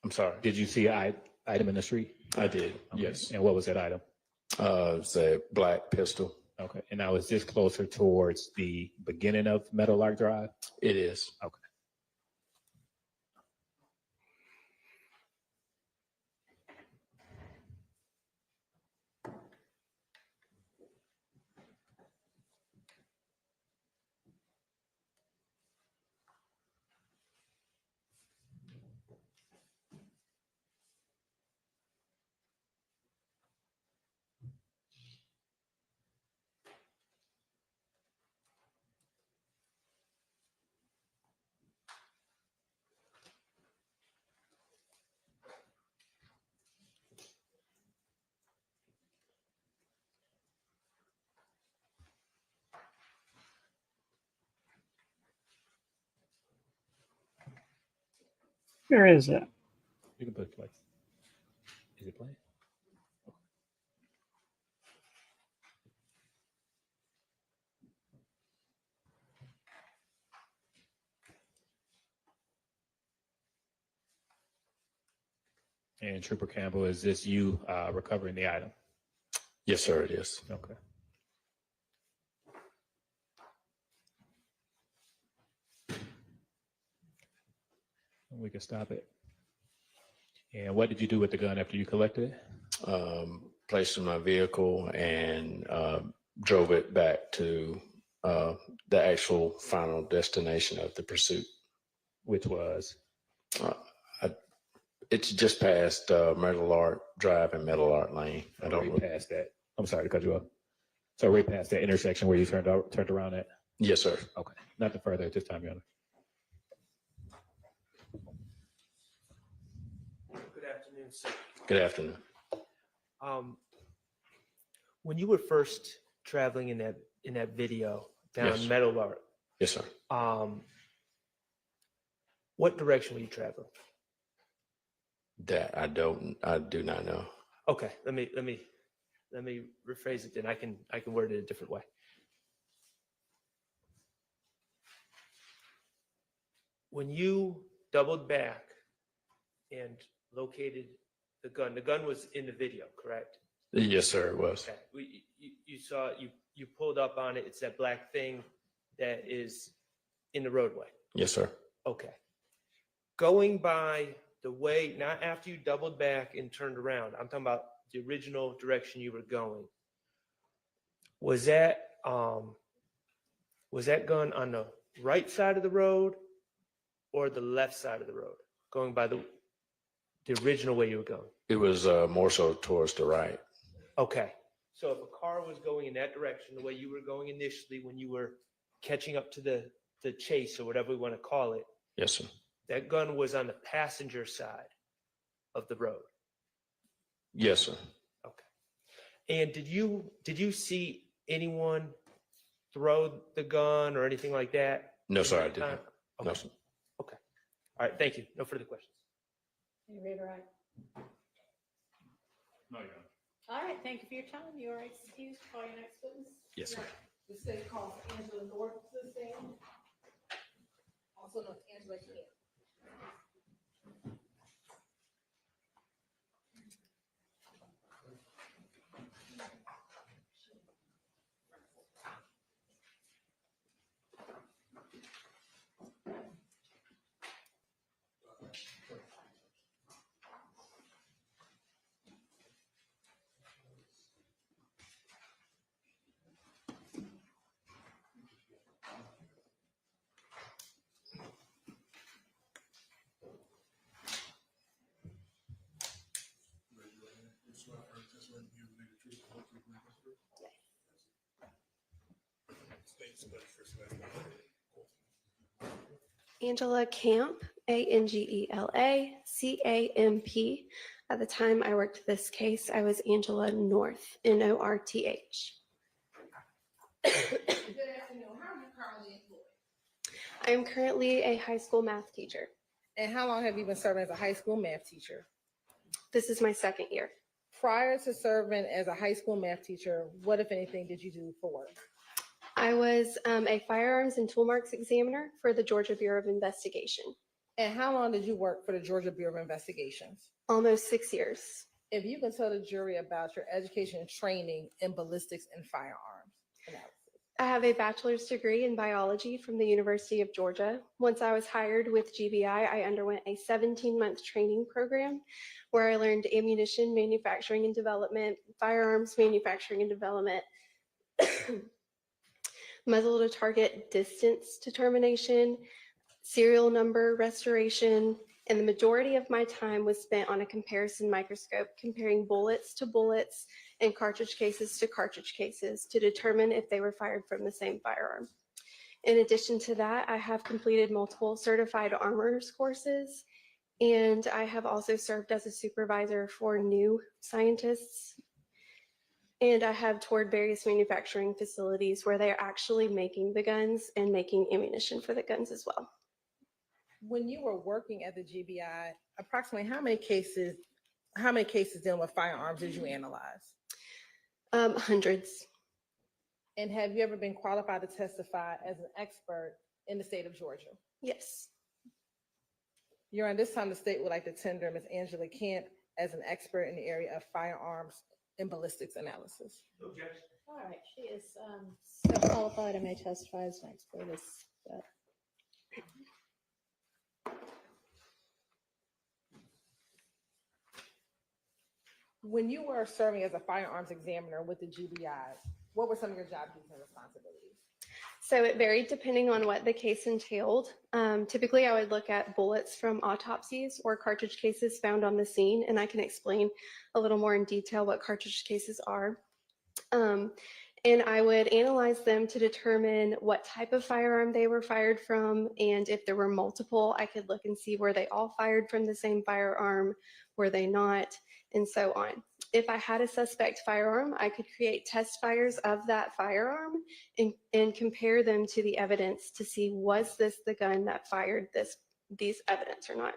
I'm sorry. Did you see an item in the street? I did, Okay. yes. And what was that item? It's a black pistol. Okay, and now is this closer towards the beginning of Meadowlark Drive? It is. Okay. Where is it? You can put play. Is it playing? And Trooper Campbell, is this you recovering the item? Yes, sir, it is. Okay. We can stop it. And what did you do with the gun after you collected it? Placed in my vehicle and drove it back to the actual final destination of the pursuit. Which was? It's just past Metal Art Drive and Metal Art Lane. I don't know. Past that. I'm sorry to cut you off. So right past that intersection where you turned around at? Yes, sir. Okay. Nothing further at this time, Your Honor. Good afternoon, sir. Good afternoon. When you were first traveling in that video down Yes. Metal Art, Yes, sir. what direction were you traveling? That I do not know. Okay, let me rephrase it then. I can word it a different way. When you doubled back and located the gun was in the video, correct? Yes, sir, it was. Okay. You saw you pulled up on it. It's that black thing that is in the roadway. Yes, sir. Okay. Going by the way, not after you doubled back and turned around. I'm talking about the original direction you were going. Was that gun on the right side of the road or the left side of the road? Going by the original way you were going. It was more so towards the right. Okay. So if a car was going in that direction, the way you were going initially when you were catching up to the chase or whatever we want to call it, Yes, sir. that gun was on the passenger side of the road. Yes, sir. And did you see anyone throw the gun or anything like that? No, in sir, that I didn't. time? No, sir. Okay. All right. Thank you. No further questions. You read it right? No, Your Honor. All right, thank you for your time. You are excused. Call your next witness. Yes, sir. The state calls Angela North to the stand. Also known as Angela Camp. Angela Camp, ANGELA CAMP. At the time I worked this case, I was Angela North, NORTH. Good afternoon. How are you currently employed? I am currently a high school math teacher. And how long have you been serving as a high school math teacher? This is my second year. Prior to serving as a high school math teacher, what, if anything, did you do for work? I was a firearms and tool marks examiner for the Georgia Bureau of Investigation. And how long did you work for the Georgia Bureau of Investigations? Almost 6 years. If you can tell the jury about your education and training in ballistics and firearms analysis. I have a bachelor's degree in biology from the University of Georgia. Once I was hired with GBI, I underwent a 17-month training program where I learned ammunition manufacturing and development, firearms manufacturing and development, muzzle to target distance determination, serial number restoration, and the majority of my time was spent on a comparison microscope comparing bullets to bullets and cartridge cases to cartridge cases to determine if they were fired from the same firearm. In addition to that, I have completed multiple certified armorers courses, and I have also served as a supervisor for new scientists. And I have toured various manufacturing facilities where they are actually making the guns and making ammunition for the guns as well. When you were working at the GBI, approximately how many cases dealing with firearms did you analyze? Hundreds. And have you ever been qualified to testify as an expert in the state of Georgia? Yes. Your Honor, this time the state would like to tender Ms. Angela Kent as an expert in the area of firearms and ballistics analysis. All right, she is so qualified, I may testify as an expert as that. When you were serving as a firearms examiner with the GBI, what were some of your job duties and responsibilities? So it varied depending on what the case entailed. Typically, I would look at bullets from autopsies or cartridge cases found on the scene, and I can explain a little more in detail what cartridge cases are. And I would analyze them to determine what type of firearm they were fired from, and if there were multiple, I could look and see were they all fired from the same firearm, were they not, and so on. If I had a suspect firearm, I could create test fires of that firearm and compare them to the evidence to see was this the gun that fired these evidence or not.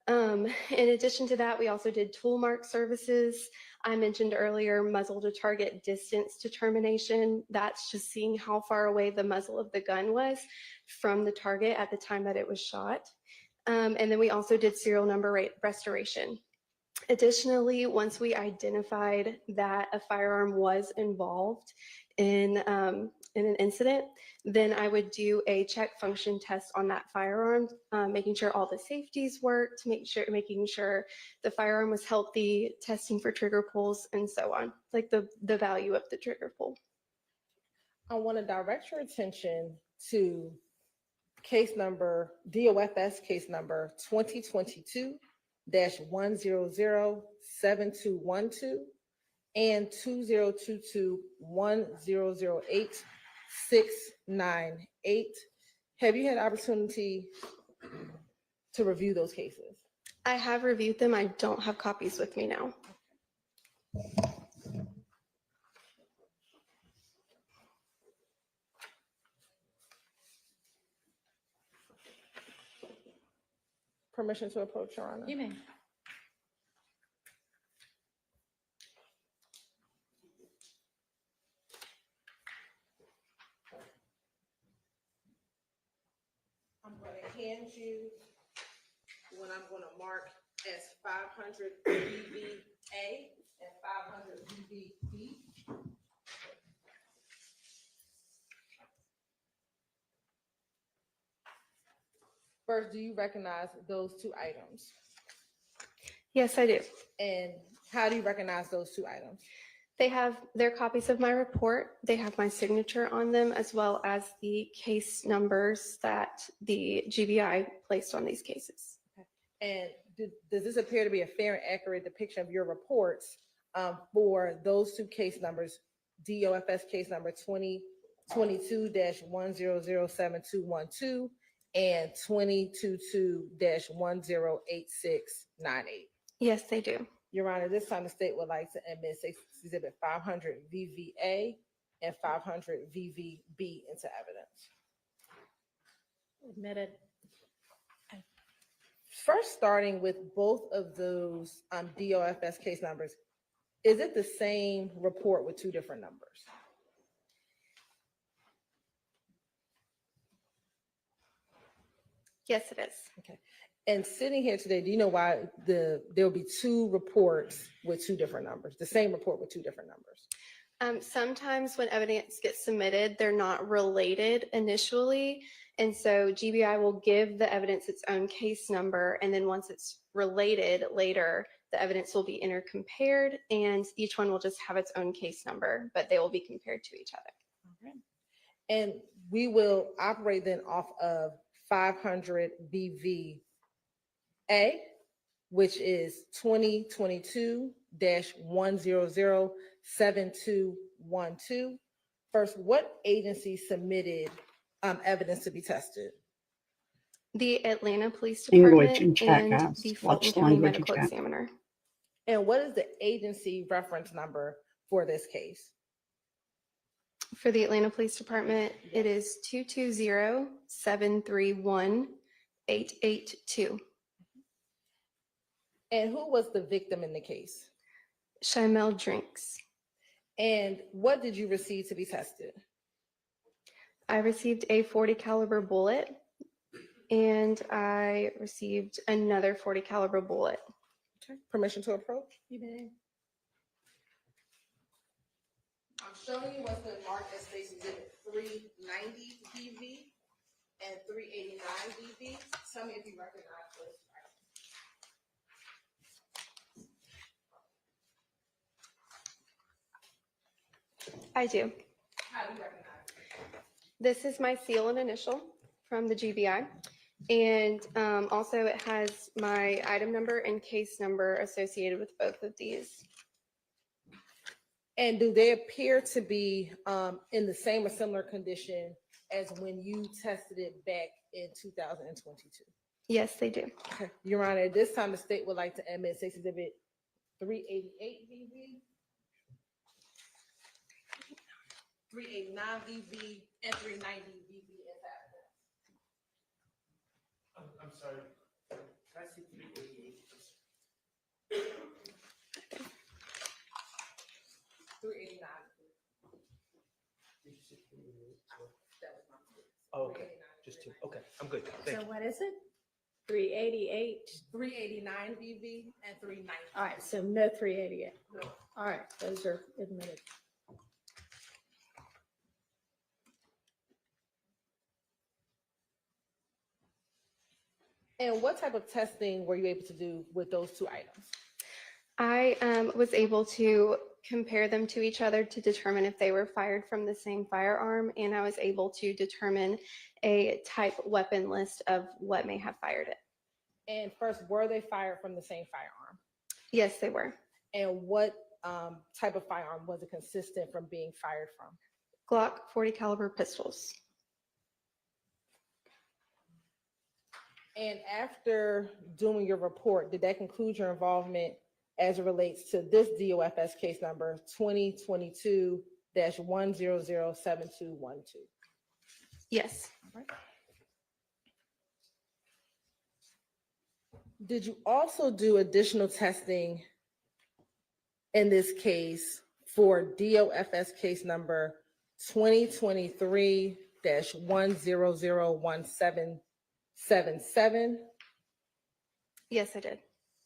In addition to that, we also did tool mark services. I mentioned earlier muzzle to target distance determination. That's just seeing how far away the muzzle of the gun was from the target at the time that it was shot. And then we also did serial number restoration. Additionally, once we identified that a firearm was involved in an incident, then I would do a check function test on that firearm, making sure all the safeties worked, making sure the firearm was healthy, testing for trigger pulls, and so on, like the value of the trigger pull. I want to direct your attention to case number, DOFS case number 2022-1007212 and 2022-1008698. Have you had opportunity to review those cases? I have reviewed them. I don't have copies with me now. Permission to approach, Your Honor? You may. I'm going to hand you what I'm going to mark as 500 VVA and 500 VVB. First, do you recognize those two items? Yes, I do. And how do you recognize those two items? They have their copies of my report. They have my signature on them, as well as the case numbers that the GBI placed on these cases. And does this appear to be a fair and accurate depiction of your reports for those two case numbers, DOFS case number 2022-1007212 and 2022-108698? Yes, they do. Your Honor, this time the state would like to admit exhibit 500 VVA and 500 VVB into evidence. Admitted. First, starting with both of those DOFS case numbers, is it the same report with two different numbers? Yes, it is. Okay. And sitting here today, do you know why there will be two reports with two different numbers, the same report with two different numbers? Sometimes when evidence gets submitted, they're not related initially. And so GBI will give the evidence its own case number. And then once it's related later, the evidence will be intercompared and each one will just have its own case number, but they will be compared to each other. Okay. And we will operate then off of 500 BVA, which is 2022-1007212. First, what agency submitted evidence to be tested? The Atlanta Police Language in Department chat, and guys. the Watch Fulton the County language in Medical chat. Examiner. And what is the agency reference number for this case? For the Atlanta Police Department, it is 220731 882. And who was the victim in the case? Shimel Drinks. And what did you receive to be tested? I received a 40 caliber bullet, and I received another 40 caliber bullet. Okay. Permission to approach? You may. I'm showing you what's been marked as Space Exhibit 390 VV and 389 VV. Tell me if you recognize those. I do. How do you recognize it? This is my seal and initial from the GBI. And also it has my item number and case number associated with both of these. And do they appear to be in the same or similar condition as when you tested it back in 2022? Yes, they do. Okay. Your Honor, at this time, the state would like to admit Space Exhibit 388 VV, 389 VV, and 390 VV as evidence. I'm sorry. Can I see 388? 389. Did you say 388? That was my mistake. Oh, okay. Just two. Okay, I'm good. Thank So you. what is it? 388. 389 VV and 390. All right, so no 388. All right, those are admitted. And what type of testing were you able to do with those two items? I was able to compare them to each other to determine if they were fired from the same firearm, and I was able to determine a type weapon list of what may have fired it. And first, were they fired from the same firearm? Yes, they were. And what type of firearm was it consistent from being fired from? Glock 40 caliber pistols. And after doing your report, did that conclude your involvement as it relates to this DOFS case number 2022-1007212? Yes. All right. Did you also do additional testing in this case for DOFS case number 2023-1001777? Yes, I did.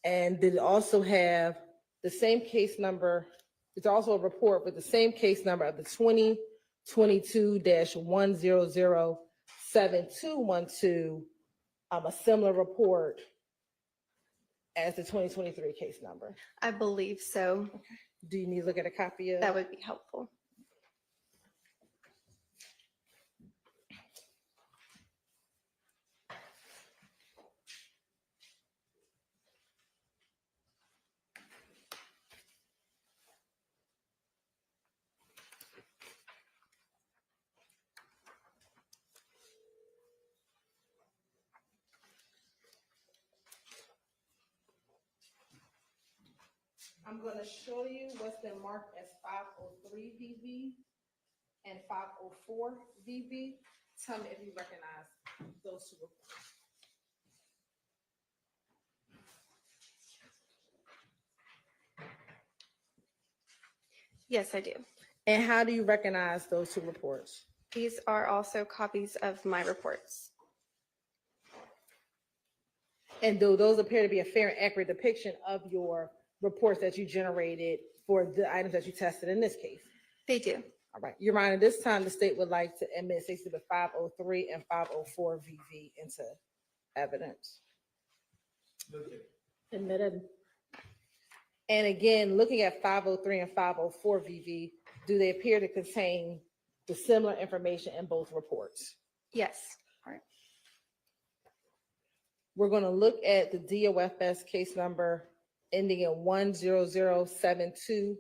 And did it also have the same case number? It's also a report with the same case number of the 2022-1007212, a similar report as the 2023 case number? I believe so. Okay. Do you need to look at a copy of? That would be helpful. I'm going to show you what's been marked as 503 VV and 504 VV. Tell me if you recognize those two reports. Yes, I do. And how do you recognize those two reports? These are also copies of my reports. And do those appear to be a fair and accurate depiction of your reports that you generated for the items that you tested in this case? They do. All right. Your Honor, this time the state would like to admit Exhibit 503 and 504 VV into evidence. Admitted. And again, looking at 503 and 504 VV, do they appear to contain the similar information in both reports? Yes. All right. We're going to look at the DOFS case number ending in 1007212.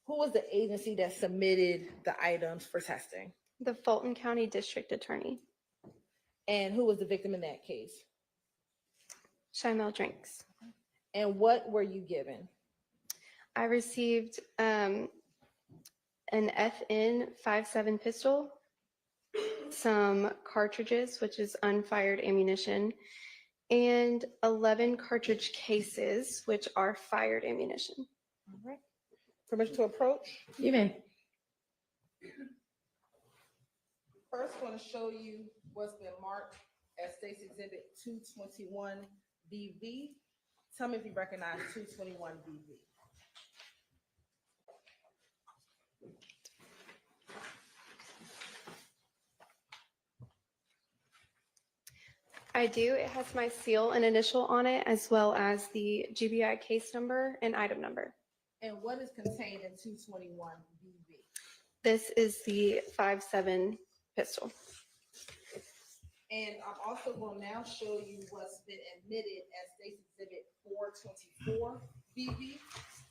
Who was the agency that submitted the items for testing? The Fulton County District Attorney. And who was the victim in that case? Shimel Drinks. And what were you given? I received an FN 57 pistol, some cartridges, which is unfired ammunition, and 11 cartridge cases, which are fired ammunition. All right. Permission to approach? You may. First, want to show you what's been marked as State's Exhibit 221 BV. Tell me if you recognize 221 BV. I do. It has my seal and initial on it, as well as the GBI case number and item number. And what is contained in 221 BV? This is the 5.7 pistol. And I'm also going to now show you what's been admitted as State's Exhibit 424 BV.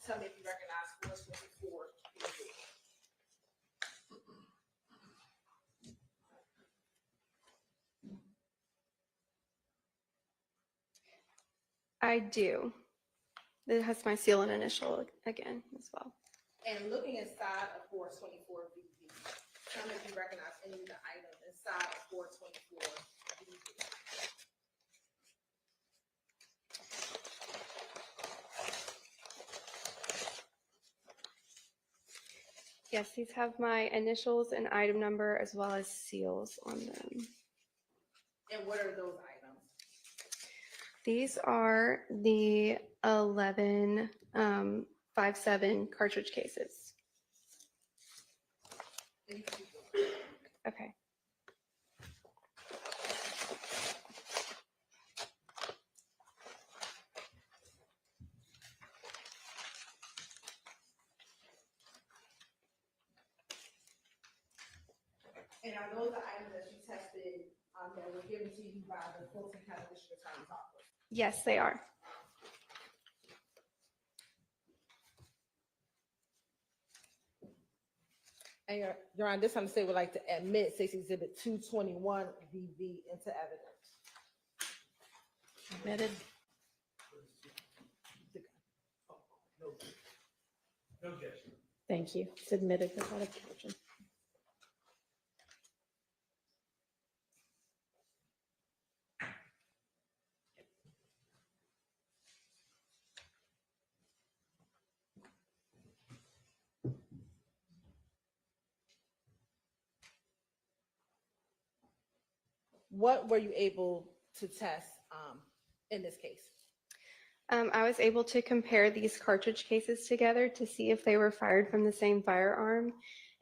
Tell me if you recognize 424 BV. I do. It has my seal and initial again as well. And looking inside of 424 BV, tell me if you recognize any of the items inside of 424 BV. Yes, these have my initials and item number as well as seals on them. And what are those items? These are the 11 5.7 cartridge cases. Okay. And are those the items that you tested that were given to you by the Fulton County District Attorney's Office? Yes, they are. And Your Honor, this time the state would like to admit State's Exhibit 221 BV into evidence. Admitted. No objection. Thank you. It's admitted without objection. What were you able to test in this case? I was able to compare these cartridge cases together to see if they were fired from the same firearm.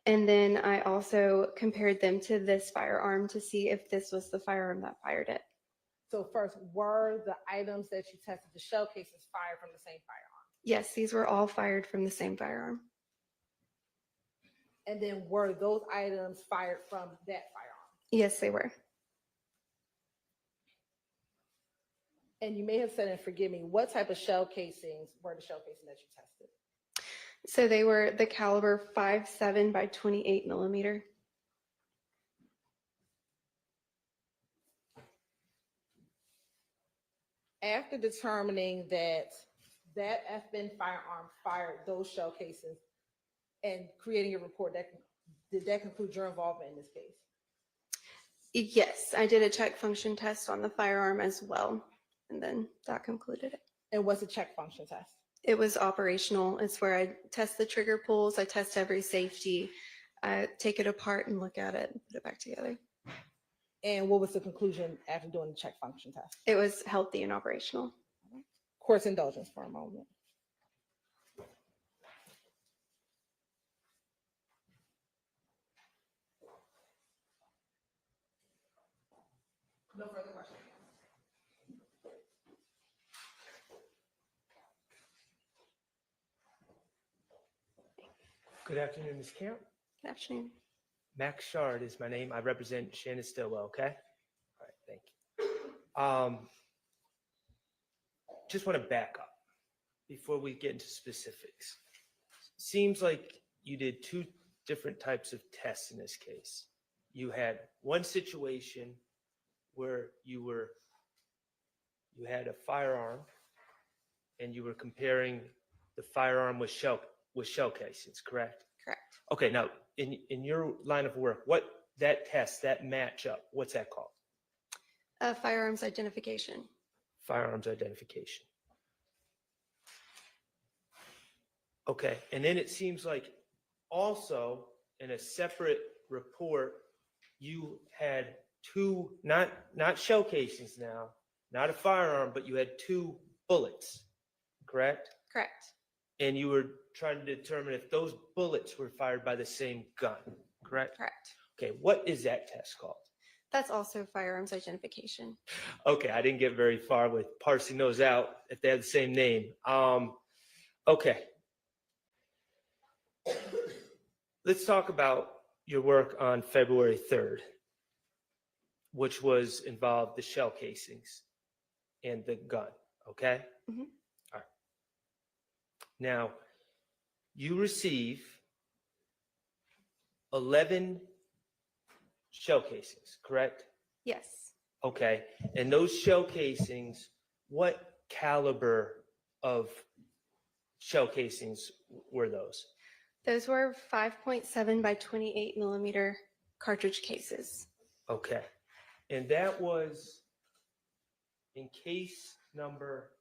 And then I also compared them to this firearm to see if this was the firearm that fired it. So first, were the items that you tested, the shell cases, fired from the same firearm? Yes, these were all fired from the same firearm. And then were those items fired from that firearm? Yes, they were. And you may have said, and forgive me, what type of shell casings were the shell casings that you tested? So they were the caliber 5.7 by 28 millimeter. After determining that FN firearm fired those shell casings and creating a report, did that conclude your involvement in this case? Yes, I did a check function test on the firearm as well, and then that concluded it. And what's a check function test? It was operational. It's where I test the trigger pulls, I test every safety, I take it apart and look at it and put it back together. And what was the conclusion after doing the check function test? It was healthy and operational. Court's indulgence for a moment. No further questions. Good afternoon, Ms. Camp. Good afternoon. Max Shard is my name. I represent Shannon Stillwell, okay? All right, thank you. Just want to back up before we get into specifics. Seems like you did two different types of tests in this case. You had one situation where you had a firearm and you were comparing the firearm with shell casings, correct? Correct. Okay, now in your line of work, what that test, that matchup, what's that called? Firearms identification. Firearms identification. Okay, and then it seems like also in a separate report, you had two, not shell casings now, not a firearm, but you had two bullets, correct? Correct. And you were trying to determine if those bullets were fired by the same gun, correct? Correct. Okay, what is that test called? That's also firearms identification. Okay, I didn't get very far with parsing those out if they have the same name. Okay. Let's talk about your work on February 3rd, which was involved the shell casings and the gun, okay? Mhm. All right. Now, you receive 11 shell casings, correct? Yes. Okay, and those shell casings, what caliber of shell casings were those? Those were 5.7 by 28 millimeter cartridge cases. Okay, and that was in case number.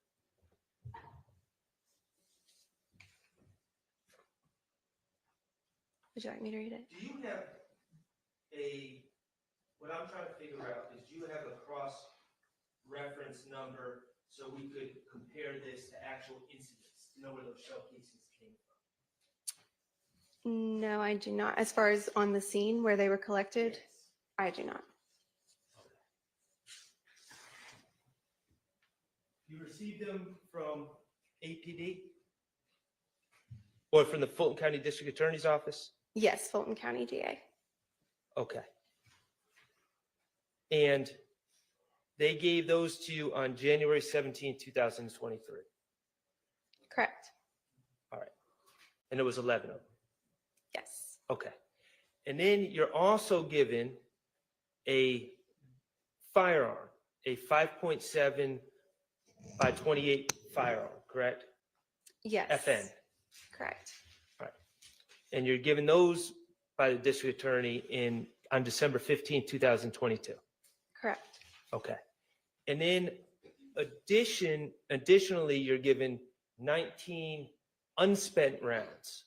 Would you like me to read it? Do you have what I'm trying to figure out is, do you have a cross-reference number so we could compare this to actual incidents, to know where those shell casings came from? No, I do not. As far as on the scene where they were collected, I do not. You received them from APD? Or from the Fulton County District Attorney's Office? Yes, Fulton County DA. Okay. And they gave those to you on January 17, 2023? Correct. All right. And it was 11 of them? Yes. Okay. And then you're also given a firearm, a 5.7 by 28 firearm, correct? Yes. FN. Correct. All right. And you're given those by the district attorney on December 15, 2022? Correct. Okay. And then additionally, you're given 19 unspent rounds.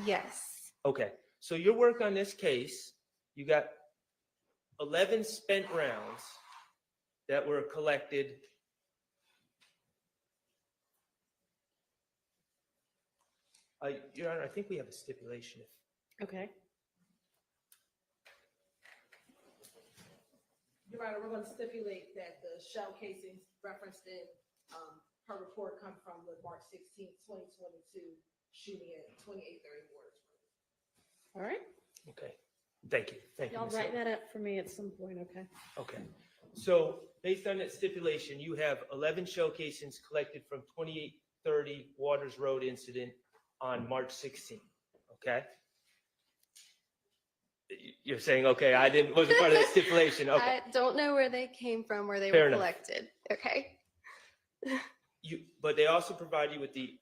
Yes. Okay. So your work on this case, you got 11 spent rounds that were collected. Your Honor, I think we have a stipulation. Okay. Your Honor, we're going to stipulate that the shell casings referenced in her report come from the March 16, 2022 shooting at 2830 Waters Road. All right. Okay. Thank you. Thank you. Y'all Ms. write Hill. that up for me at some point, okay? Okay. So based on that stipulation, you have 11 shell casings collected from 2830 Waters Road incident on March 16th. Okay. You're saying, okay, wasn't part of that stipulation. Okay. I don't know where they came from, where they Fair were enough. collected. Okay. But they also provide you with the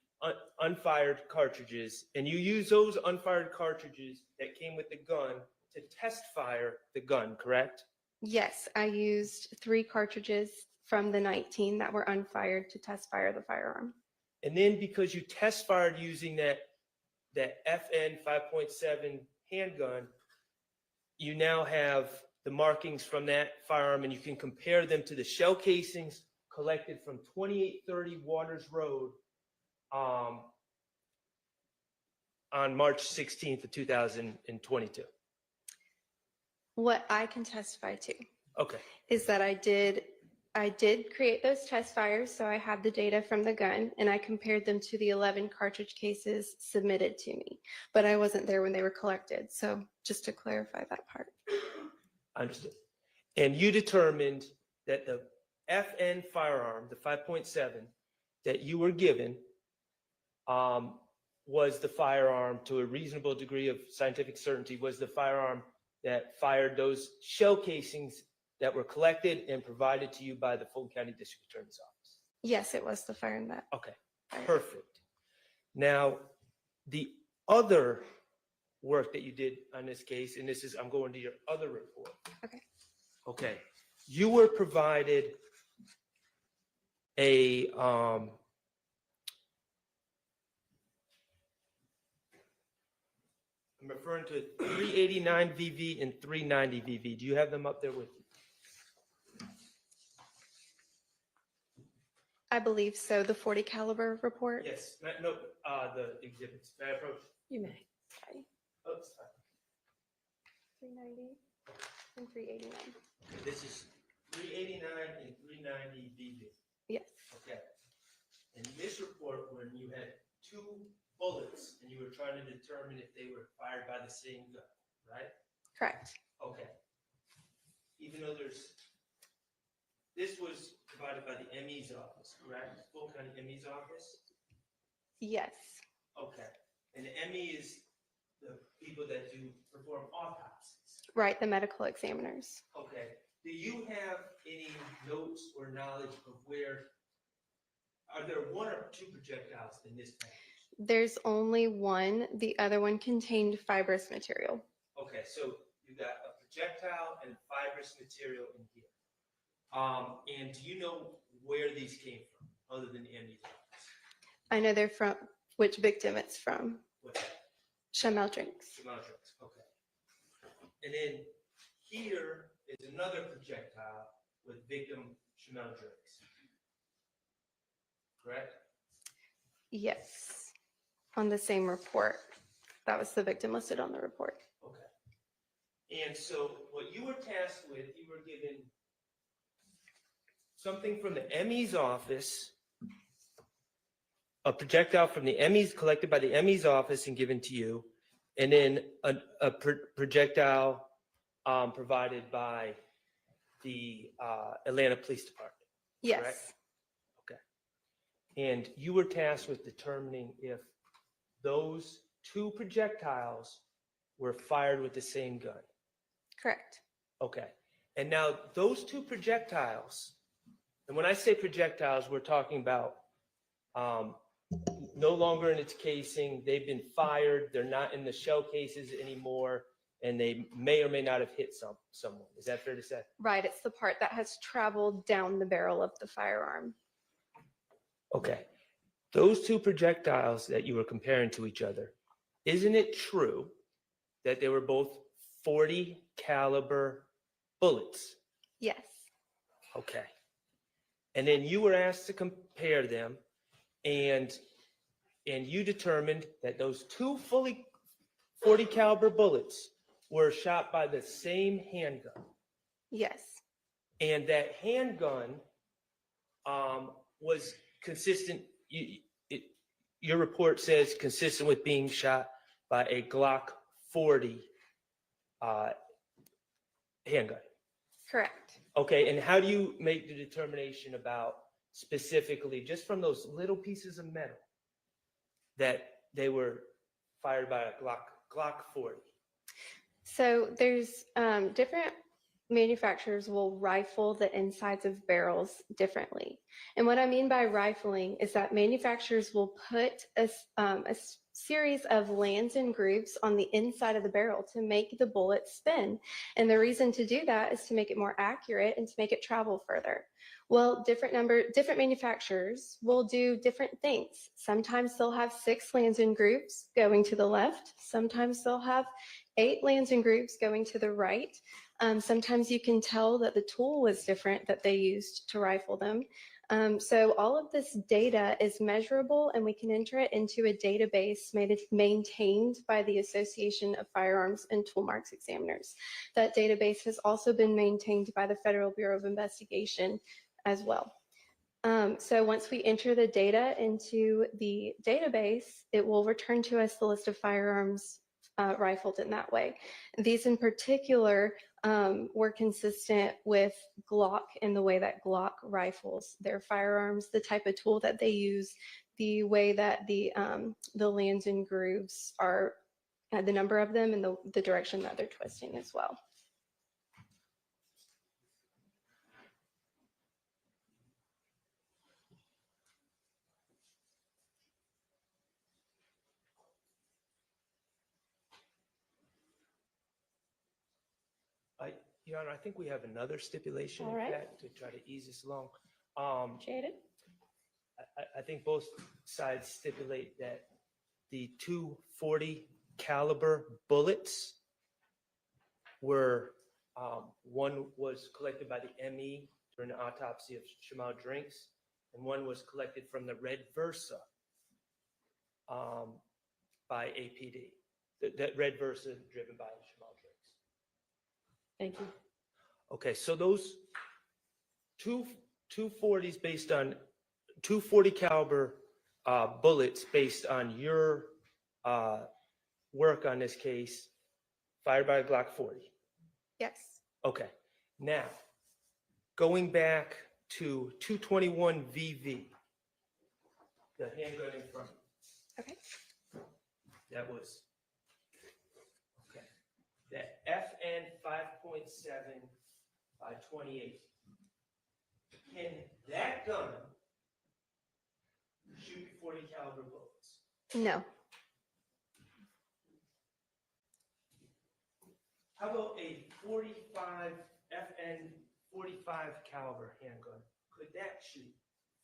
unfired cartridges, and you use those unfired cartridges that came with the gun to test fire the gun, correct? Yes, I used 3 cartridges from the 19 that were unfired to test fire the firearm. And then because you test fired using that FN 5.7 handgun, you now have the markings from that firearm, and you can compare them to the shell casings collected from 2830 Waters Road on March 16th of 2022. What I can testify to Okay. is that I did create those test fires, so I have the data from the gun, and I compared them to the 11 cartridge cases submitted to me, but I wasn't there when they were collected. So just to clarify that part. Understood. And you determined that the FN firearm, the 5.7 that you were given, was the firearm, to a reasonable degree of scientific certainty, was the firearm that fired those shell casings that were collected and provided to you by the Fulton County District Attorney's Office. Yes, it was the firearm that. Okay, perfect. Now, the other work that you did on this case, and this is, I'm going to your other report. Okay. Okay. You were provided a, I'm referring to 389 VV and 390 VV. Do you have them up there with you? I believe so. The 40 caliber report. Yes. No, the exhibits. May I approach? You may. Sorry. Oops. 390 and 389. This is 389 and 390 VV. Yes. Okay. In this report, when you had 2 bullets and you were trying to determine if they were fired by the same gun, right? Correct. Okay. Even though this was provided by the ME's office, correct? Fulton County ME's office? Yes. Okay. And the ME is the people that perform autopsies. Right. The medical examiners. Okay. Do you have any notes or knowledge of are there 1 or 2 projectiles in this package? There's only one. The other one contained fibrous material. Okay, so you got a projectile and fibrous material in here. And do you know where these came from, other than the ME's office? I know they're from which victim it's from. What's that? Chamel drinks. Chamel drinks, okay. And then here is another projectile with victim Chamel drinks. Correct? Yes. On the same report. That was the victim listed on the report. Okay. And so what you were tasked with, you were given something from the ME's office, a projectile from the ME's, collected by the ME's office and given to you, and then a projectile provided by the Atlanta Police Department. Yes. Correct? Okay. And you were tasked with determining if those 2 projectiles were fired with the same gun. Correct. Okay. And now those 2 projectiles, and when I say projectiles, we're talking about no longer in its casing. They've been fired. They're not in the shell cases anymore, and they may or may not have hit someone. Is that fair to say? Right. It's the part that has traveled down the barrel of the firearm. Okay. Those 2 projectiles that you were comparing to each other, isn't it true that they were both 40 caliber bullets? Yes. Okay. And then you were asked to compare them, and you determined that those 2 fully 40 caliber bullets were shot by the same handgun. Yes. And that handgun was consistent. Your report says consistent with being shot by a Glock 40 handgun. Correct. Okay, and how do you make the determination about specifically, just from those little pieces of metal, that they were fired by a Glock 40? So there's different manufacturers will rifle the insides of barrels differently. And what I mean by rifling is that manufacturers will put a series of lands and grooves on the inside of the barrel to make the bullet spin. And the reason to do that is to make it more accurate and to make it travel further. Well, different manufacturers will do different things. Sometimes they'll have 6 lands and grooves going to the left. Sometimes they'll have 8 lands and grooves going to the right. Sometimes you can tell that the tool was different that they used to rifle them. So all of this data is measurable, and we can enter it into a database maintained by the Association of Firearms and Tool Marks Examiners. That database has also been maintained by the Federal Bureau of Investigation as well. So once we enter the data into the database, it will return to us the list of firearms rifled in that way. These in particular were consistent with Glock in the way that Glock rifles their firearms, the type of tool that they use, the way that the lands and grooves are, the number of them, and the direction that they're twisting as well. Your Honor, I think we have another stipulation All in right. fact to try to ease this along. Shannon? I think both sides stipulate that the 240 caliber bullets were, one was collected by the ME during the autopsy of Shamal Drinks, and one was collected from the red Versa by APD. That red Versa driven by Shamal Drinks. Thank you. Okay, so those 240s based on 240 caliber bullets based on your work on this case, fired by a Glock 40. Yes. Okay, now going back to 221 VV, the handgun in front. Okay. That was okay. That FN 5.7 by 28. Can that gun shoot 40 caliber bullets? No. How about a 45 FN 45 caliber handgun? Could that shoot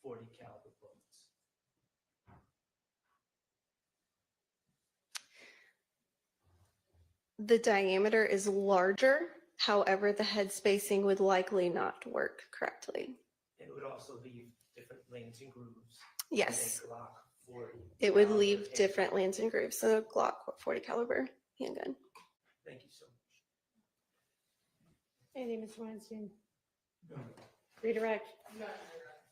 40 caliber bullets? The diameter is larger. However, the head spacing would likely not work correctly. It would also leave different lanes and grooves. Yes. than a Glock 40 It would caliber leave handgun. different lands and grooves than a Glock 40 caliber handgun. Thank you so much. Anything, Ms. Weinstein? Redirect?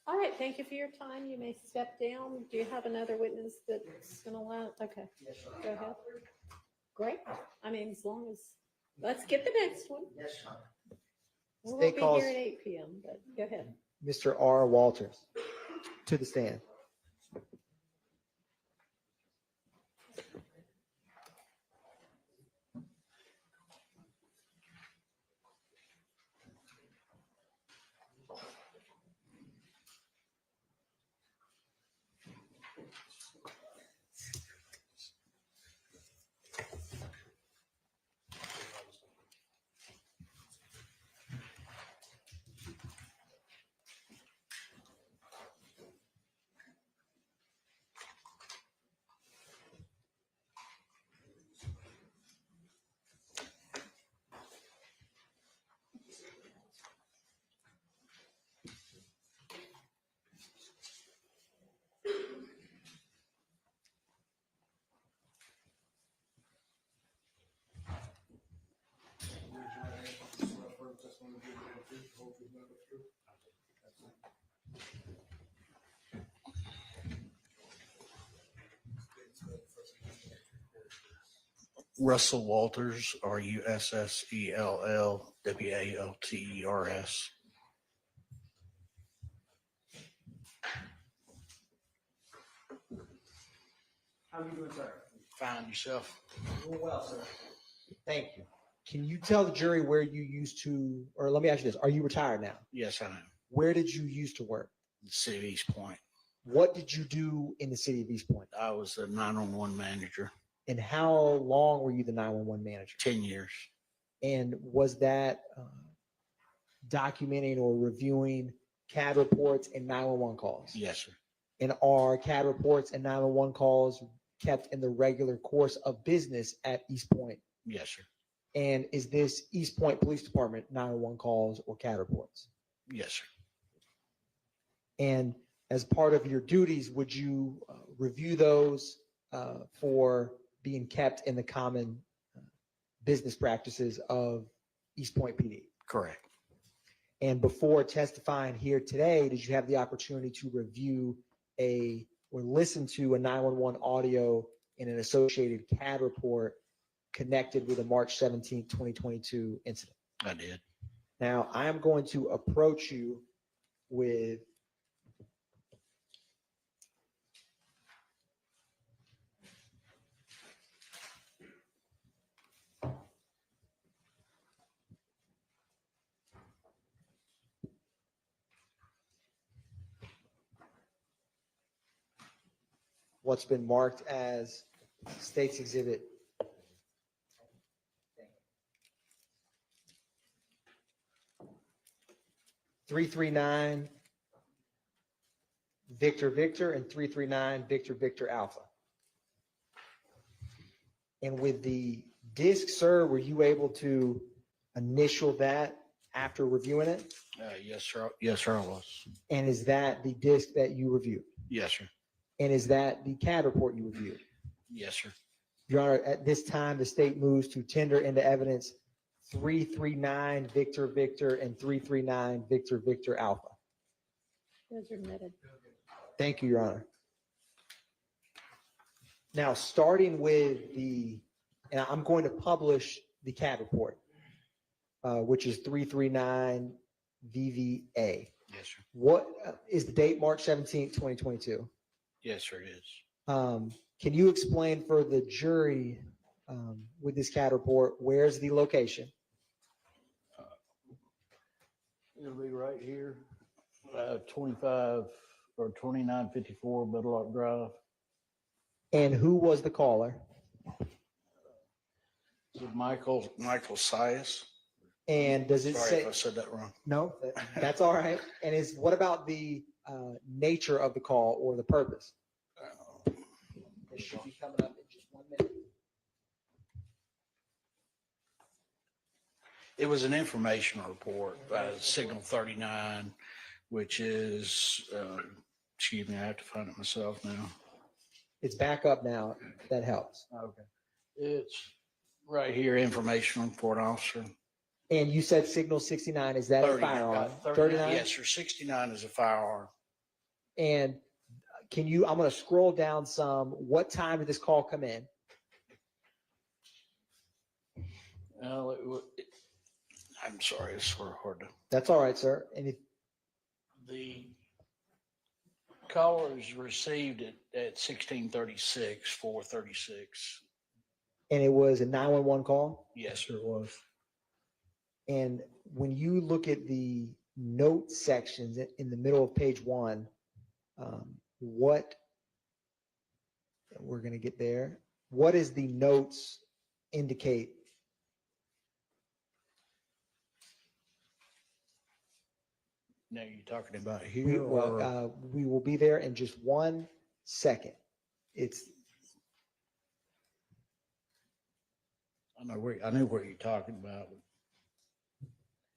All right, thank you for your time. You may step down. Do you have another witness that's going to allow? Okay, go ahead. Great. I mean, as long as, let's get the next one. Yes, We State won't be calls- here at 8 p.m., but go ahead. Mr. R. Walters to the stand. Russell Walters, RUSSELLWALTERS. How are you doing, sir? Find yourself. Doing well, sir. Thank you. Can you tell the jury where you used to, or let me ask you this, are you retired now? Yes, I am. Where did you used to work? The city of East Point. What did you do in the city of East Point? I was a 911 manager. And how long were you the 911 manager? 10 years. And was that documenting or reviewing CAD reports and 911 calls? Yes, sir. And are CAD reports and 911 calls kept in the regular course of business at East Point? Yes, sir. And is this East Point Police Department 911 calls or CAD reports? Yes, sir. And as part of your duties, would you review those for being kept in the common business practices of East Point PD? Correct. And before testifying here today, did you have the opportunity to review or listen to a 911 audio and an associated CAD report connected with a March 17, 2022 incident? I did. Now, I am going to approach you with what's been marked as State's Exhibit 339 Victor Victor and 339 Victor Victor Alpha. And with the disc, sir, were you able to initial that after reviewing it? Yes, sir. Yes, sir, I was. And is that the disc that you reviewed? Yes, sir. And is that the CAD report you reviewed? Yes, sir. Your Honor, at this time, the state moves to tender into evidence 339 Victor Victor and 339 Victor Victor Alpha. Those are admitted. Thank you, Your Honor. Now, starting with and I'm going to publish the CAD report, which is 339 VVA. Yes, sir. What is the date? March 17th, 2022. Yes, sir, it is. Can you explain for the jury with this CAD report, where's the location? It'll be right here, 25 or 2954 Middle Ark Drive. And who was the caller? Michael Sias. And does it Sorry say? if I said that wrong. No, that's all right. And what about the nature of the call or the purpose? It should be coming up in just 1 minute. It was an informational report by Signal 39, which is, excuse me, I have to find it myself now. It's back up now. That helps. Okay. It's right here, informational report, officer. And you said signal 69, is that a firearm? 39? Yes, sir. 69 is a firearm. And I'm going to scroll down some. What time did this call come in? I'm sorry, it's sort of hard to. That's all right, sir. And The caller is received at 1636, 436. And it was a 911 call? Yes, sir, it was. And when you look at the note sections in the middle of page 1, we're going to get there. What does the notes indicate? Now you're talking about here? We will be there in just 1 second. I know where you're talking about.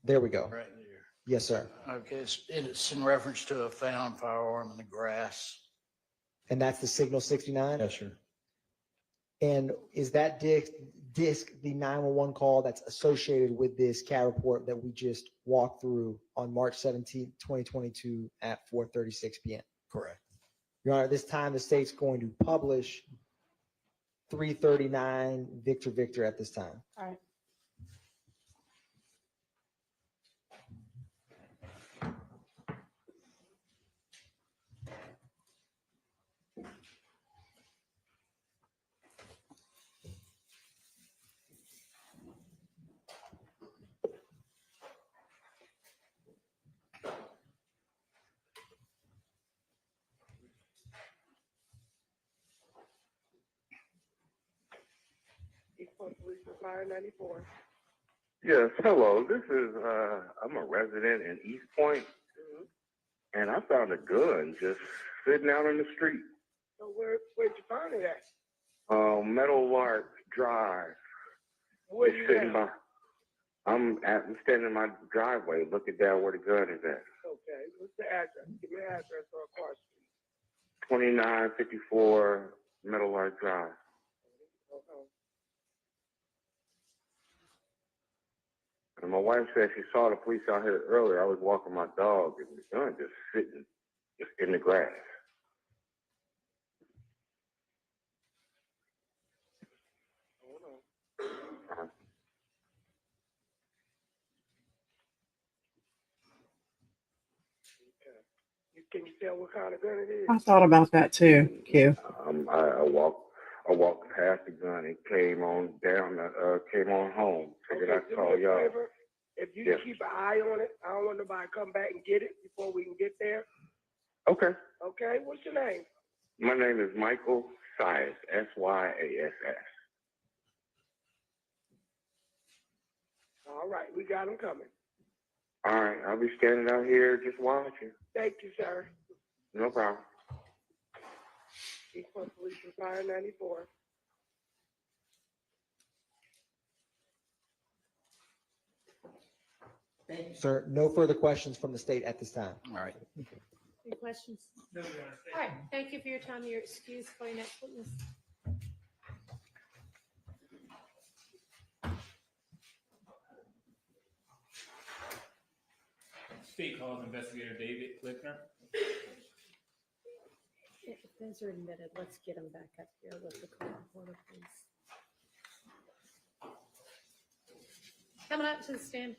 There we go. Right there. Yes, sir. Okay, it's in reference to a found firearm in the grass. And that's the signal 69? Yes, sir. And is that disc the 911 call that's associated with this CAD report that we just walked through on March 17, 2022 at 4:36 p.m.? Correct. Your Honor, at this time, the state's going to publish 339 Victor Victor at this time. All right. Fire 94. Yes, hello. This is I'm a resident in East Point, and I found a gun just sitting out on the street. So where'd you find it at? Metal Lark Drive. Where It's you sitting at? I'm standing in my driveway looking down where the gun is at. Okay, what's the address? Give me an address or a car street. 2954 Metal Lark Drive. Okay. And my wife said she saw the police out here earlier. I was walking my dog and the gun just sitting just in the grass. Hold on. Can you tell what kind of gun it is? I thought about that too, Q. I walked past the gun and came on home. Figured Okay, I'd do call me a y'all. favor. If you Yes. can keep an eye on it, I don't want nobody to come back and get it before we can get there. Okay. Okay, what's your name? My name is Michael Sias, Syass. All right, we got him coming. All right, I'll be standing out here just watching. Thank you, sir. No problem. East Point Police and Fire 94. Sir, no further questions from the state at this time. All right. Any questions? No, All right, thank you for your time. You're excused for your next witness. State calls investigator David Klickner. If those are admitted, let's get them back up here with the court reporter, please. Coming up to the stand.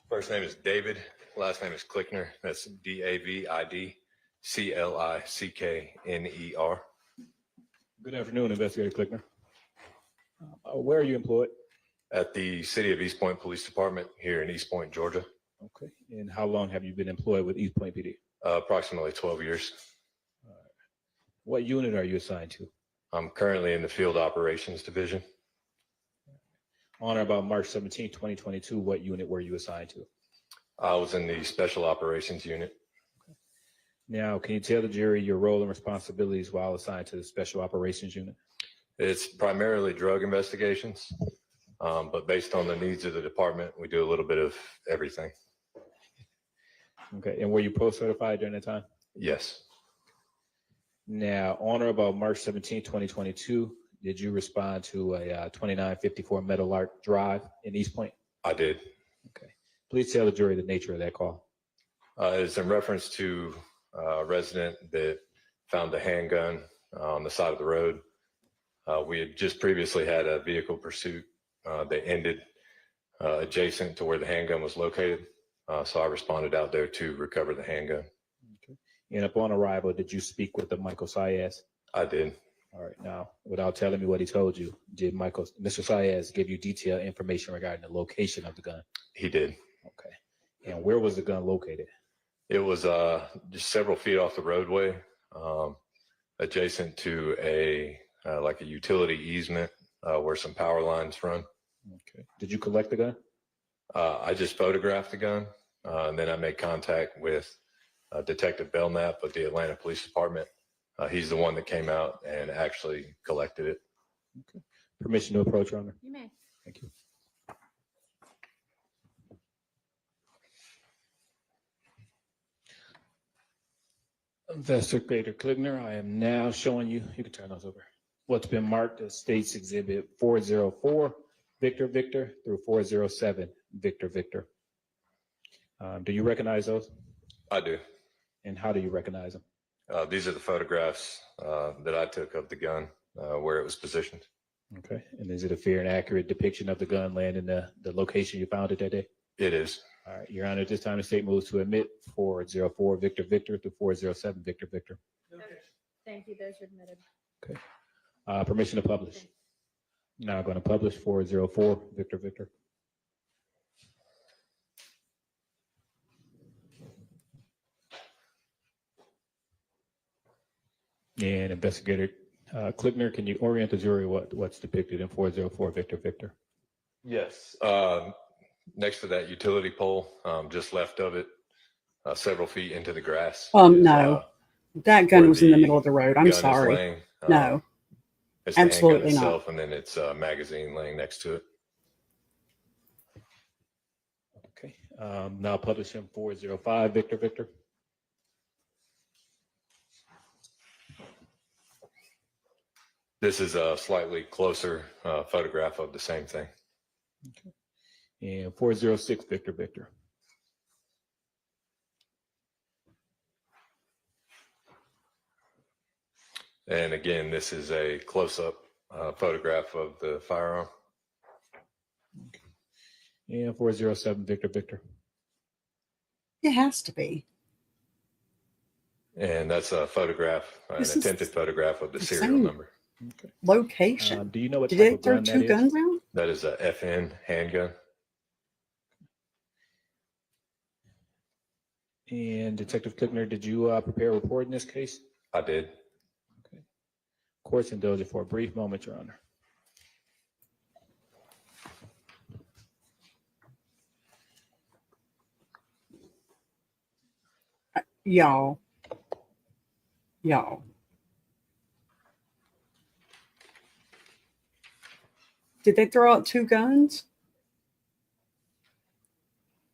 First name is David. Last name is Klickner. That's DAVID CLICKNER. Good afternoon, investigator Klickner. Where are you employed? At the City of East Point Police Department here in East Point, Georgia. Okay. And how long have you been employed with East Point PD? Approximately 12 years. What unit are you assigned to? I'm currently in the Field Operations Division. On or about March 17, 2022, what unit were you assigned to? I was in the Special Operations Unit. Now, can you tell the jury your role and responsibilities while assigned to the Special Operations Unit? It's primarily drug investigations, but based on the needs of the department, we do a little bit of everything. Okay. And were you post-certified during that time? Yes. Now, on or about March 17, 2022, did you respond to a 2954 Meadow Lark Drive in East Point? I did. Okay. Please tell the jury the nature of that call. It's in reference to a resident that found a handgun on the side of the road. We had just previously had a vehicle pursuit that ended adjacent to where the handgun was located. So I responded out there to recover the handgun. Okay. And upon arrival, did you speak with the Michael Saez? I did. All right. Now, without telling me what he told you, did Mr. Saez give you detailed information regarding the location of the gun? He did. Okay. And where was the gun located? It was just several feet off the roadway, adjacent to like a utility easement where some power lines run. Okay. Did you collect the gun? I just photographed the gun, and then I made contact with Detective Belknap of the Atlanta Police Department. He's the one that came out and actually collected it. Okay. Permission to approach, Your Honor. You may. Thank you. Investigator Klickner, I am now showing you, you can turn those over, what's been marked as State's Exhibit 404, Victor Victor, through 407, Victor Victor. Do you recognize those? I do. And how do you recognize them? These are the photographs that I took of the gun, where it was positioned. Okay. And is it a fair and accurate depiction of the gun laying in the location you found it that day? It is. All right. Your Honor, at this time, the state moves to admit 404 Victor Victor through 407 Victor Victor. Thank you. Those are admitted. Okay. Permission to publish. Now I'm going to publish 404 Victor Victor. And Investigator Klickner, can you orient the jury what's depicted in 404 Victor Victor? Yes. Next to that utility pole, just left of it, several feet into the grass. No, that gun was in the middle of the road. I'm sorry. Laying, no, it's the absolutely handgun not. itself, and then it's a magazine laying next to it. Okay. Now publishing 405 Victor Victor. This is a slightly closer photograph of the same thing. Okay. And 406 Victor Victor. And again, this is a close-up photograph of the firearm. Okay. And 407 Victor Victor. It has to be. And that's a photograph, an This is attempted photograph of the the serial same. number. Location. Do you know what Did type they of throw gun that two is? guns out? That is a FN handgun. And Detective Clickner, did you prepare a report in this case? I did. Court's indulgent for a brief moment, Your Honor. Y'all. Did they throw out two guns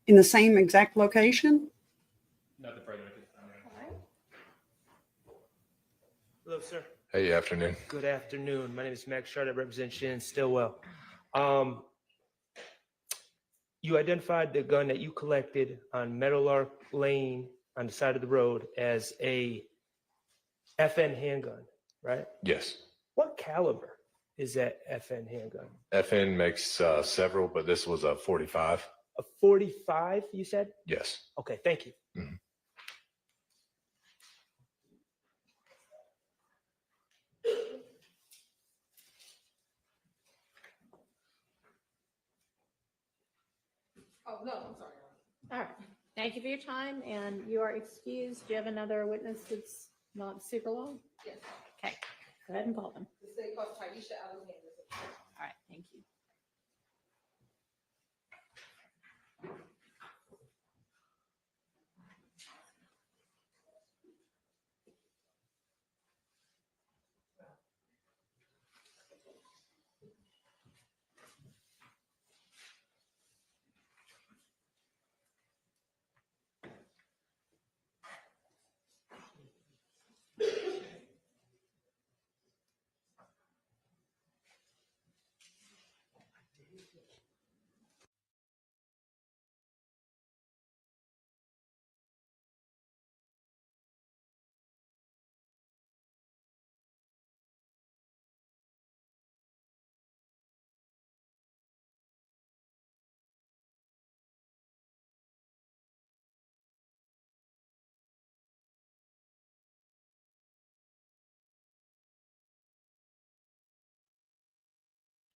in the same exact location? Nothing further. Hello, sir. Hey, afternoon. Good afternoon. My name is Max Shard. I represent Shannon Stillwell. You identified the gun that you collected on Meadowlark Lane on the side of the road as a FN handgun, right? Yes. What caliber is that FN handgun? FN makes several, but this was a 45. A 45, you said? Yes. Okay, thank you. Oh, no, I'm sorry. All right. Thank you for your time, and you are excused. Do you have another witness that's not super long? Yes. Okay, go ahead and call them. The state called Taisha Alexander. All right, thank you.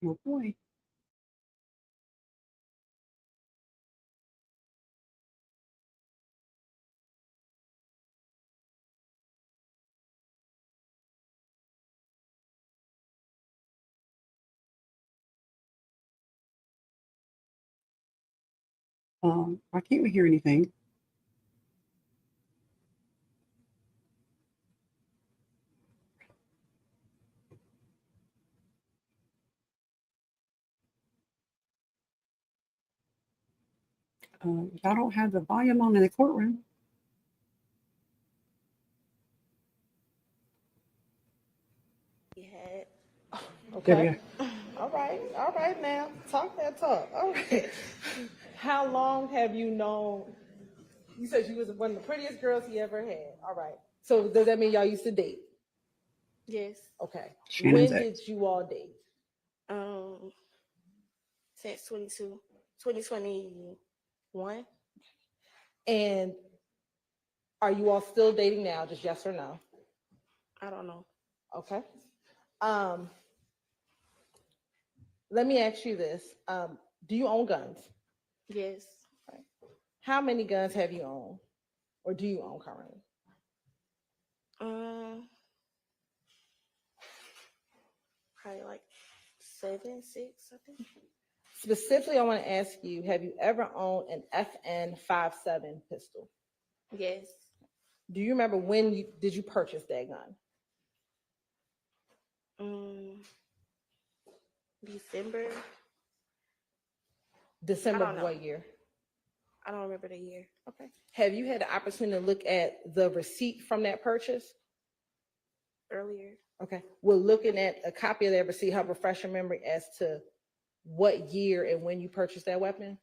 Oh boy. Why can't we hear anything? Y'all don't have the volume on in the courtroom. There we Okay. go. All right now. Talk that talk. All right. How long have you known? You said you was one of the prettiest girls he ever had. All right. So does that mean y'all used to date? Yes. Okay. Shannon's When ex. did you all date? Since 2021. And are you all still dating now? Just yes or no? I don't know. Okay. Let me ask you this. Do you own guns? Yes. How many guns have you owned? Or do you own currently? Probably like 7, 6, I think. Specifically, I want to ask you, have you ever owned an FN 57 pistol? Yes. Do you remember when did you purchase that gun? December. December I don't of know. what year? I don't remember the year. Okay. Have you had the opportunity to look at the receipt from that purchase? Earlier. Okay. We're looking at a copy of that receipt, help refresh your memory as to what year and when you purchased that weapon?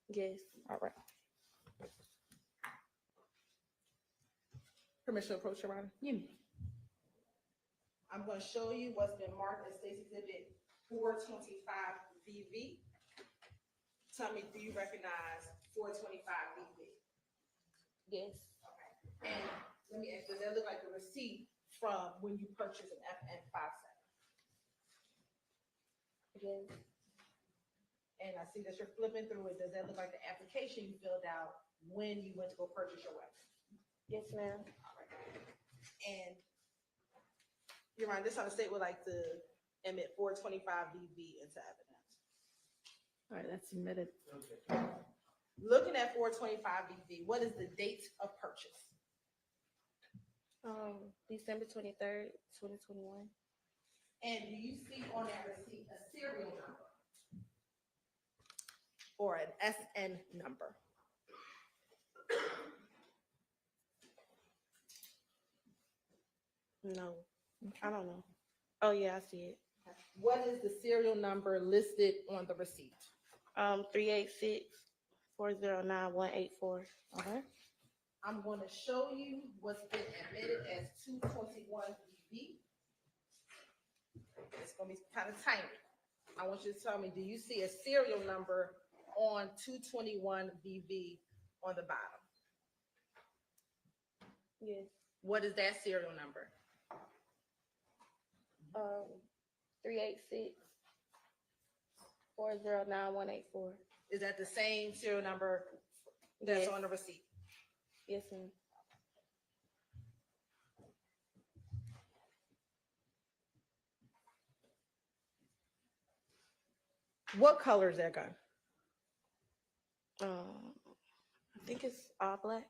Yes. All right. Permission to approach, Your Honor? You. I'm going to show you what's been marked as State Exhibit 425VV. Tell me, do you recognize 425VV? Yes. Okay. And let me ask, does that look like a receipt from when you purchased an FN 57? Yes. And I see that you're flipping through it. Does that look like the application you filled out when you went to go purchase your weapon? Yes, ma'am. And you're right, this on the state would like to admit 425 BV into evidence. All right, that's submitted. Looking at 425 BV, what is the date of purchase? December 23rd, 2021. And do you see on that receipt a serial number or an SN number? No, I don't know. Oh yeah, I see it. What is the serial number listed on the receipt? 386-409-184. Okay. I'm going to show you what's been admitted as 221 BV. It's going to be kind of tiny. I want you to tell me, do you see a serial number on 221 BV on the bottom? Yes. What is that serial number? 386-409-184. Is that the same serial number that's on the receipt? Yes, ma'am. What color is that gun? I think it's all black.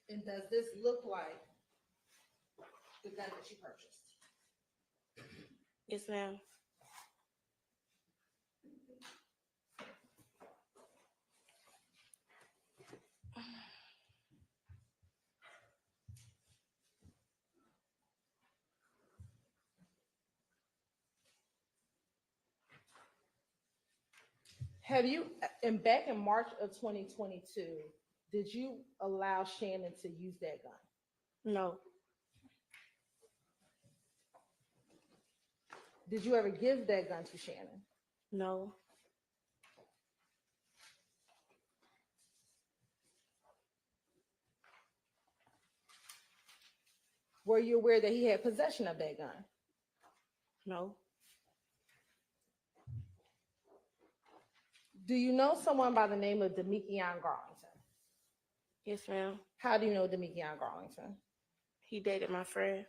And does this look like the gun that you purchased? Yes, ma'am. Have you, and back in March of 2022, did you allow Shannon to use that gun? No. Did you ever give that gun to Shannon? No. Were you aware that he had possession of that gun? No. Do you know someone by the name of Deamonte Garlington? Yes, ma'am. How do you know Deamonte Garlington? He dated my friend.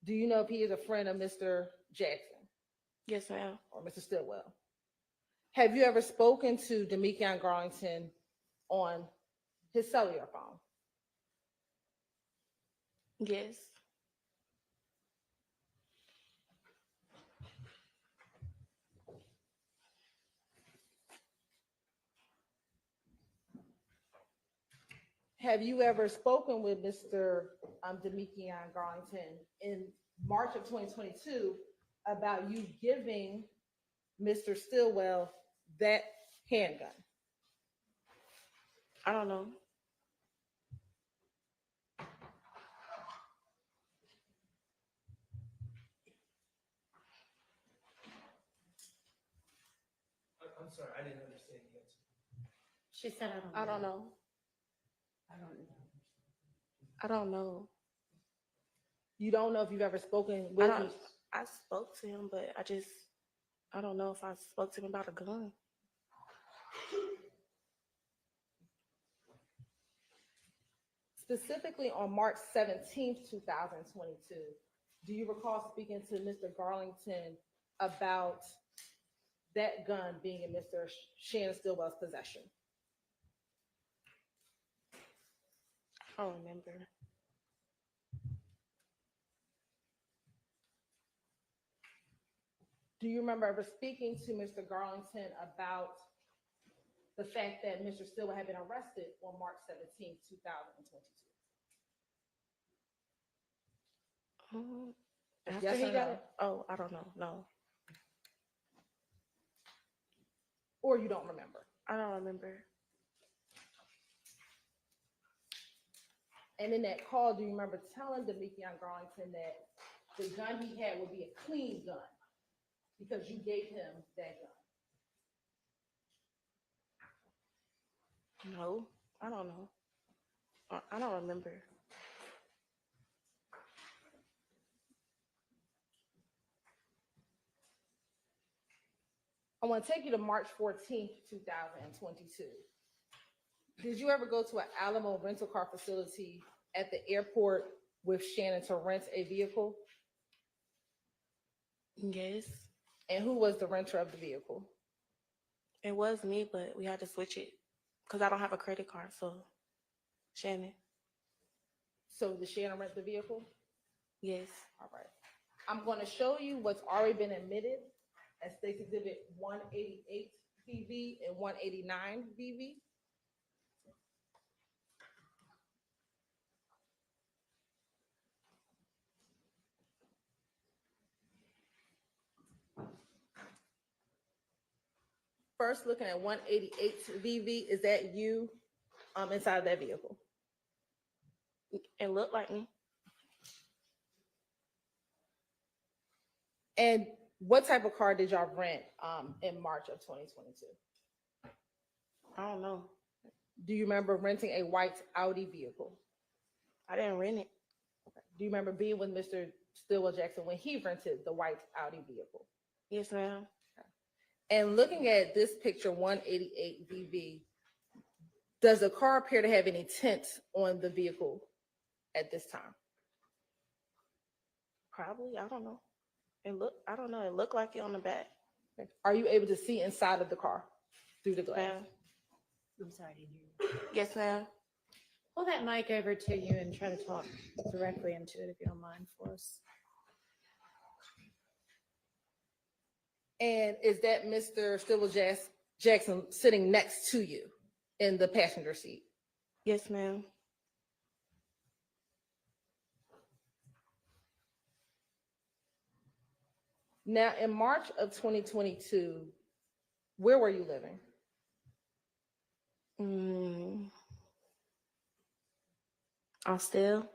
Do you know if he is a friend of Mr. Jackson? Yes, ma'am. Or Mr. Stillwell? Have you ever spoken to Deamonte Garlington on his cellular phone? Yes. Have you ever spoken with Mr. Deamonte Garlington in March of 2022 about you giving Mr. Stillwell that handgun? I don't know. I'm sorry, I didn't understand the answer. She said, I don't know. I don't know. I don't know. You don't know if you've ever spoken with him? I spoke to him, but I don't know if I spoke to him about a gun. Specifically on March 17th, 2022, do you recall speaking to Mr. Garlington about that gun being in Mr. Shannon Stillwell's possession? I don't remember. Do you remember ever speaking to Mr. Garlington about the fact that Mr. Stillwell had been arrested on March 17th, 2022? After Yes he or got no? it? Oh, I don't know. No. Or you don't remember? I don't remember. And in that call, do you remember telling Deamonte Garlington that the gun he had would be a clean gun because you gave him that gun? No, I don't know. I don't remember. I want to take you to March 14th, 2022. Did you ever go to an Alamo rental car facility at the airport with Shannon to rent a vehicle? Yes, And who was the renter of the vehicle? it was me, but we had to switch it because I don't have a credit card. So, Shannon. So did Shannon rent the vehicle? Yes. All right. I'm going to show you what's already been admitted as State's Exhibit 188 VV and 189 VV. First, looking at 188 VV, is that you inside of that vehicle? It looked like me. And what type of car did y'all rent in March of 2022? I don't know. Do you remember renting a white Audi vehicle? I didn't rent it. Okay. Do you remember being with Mr. Stillwell Jackson when he rented the white Audi vehicle? Yes, ma'am. And looking at this picture, 188 VV, does the car appear to have any tint on the vehicle at this time? Probably. I don't know. I don't know. It looked like it on the back. Okay. Are you able to see inside of the car through the glass? Ma'am. I'm sorry, I didn't hear you. Yes, ma'am. Pull that mic over to you and try to talk directly into it if you don't mind for us. And is that Mr. Stillwell Jackson sitting next to you in the passenger seat? Yes, ma'am. Now, in March of 2022, where were you living? Still.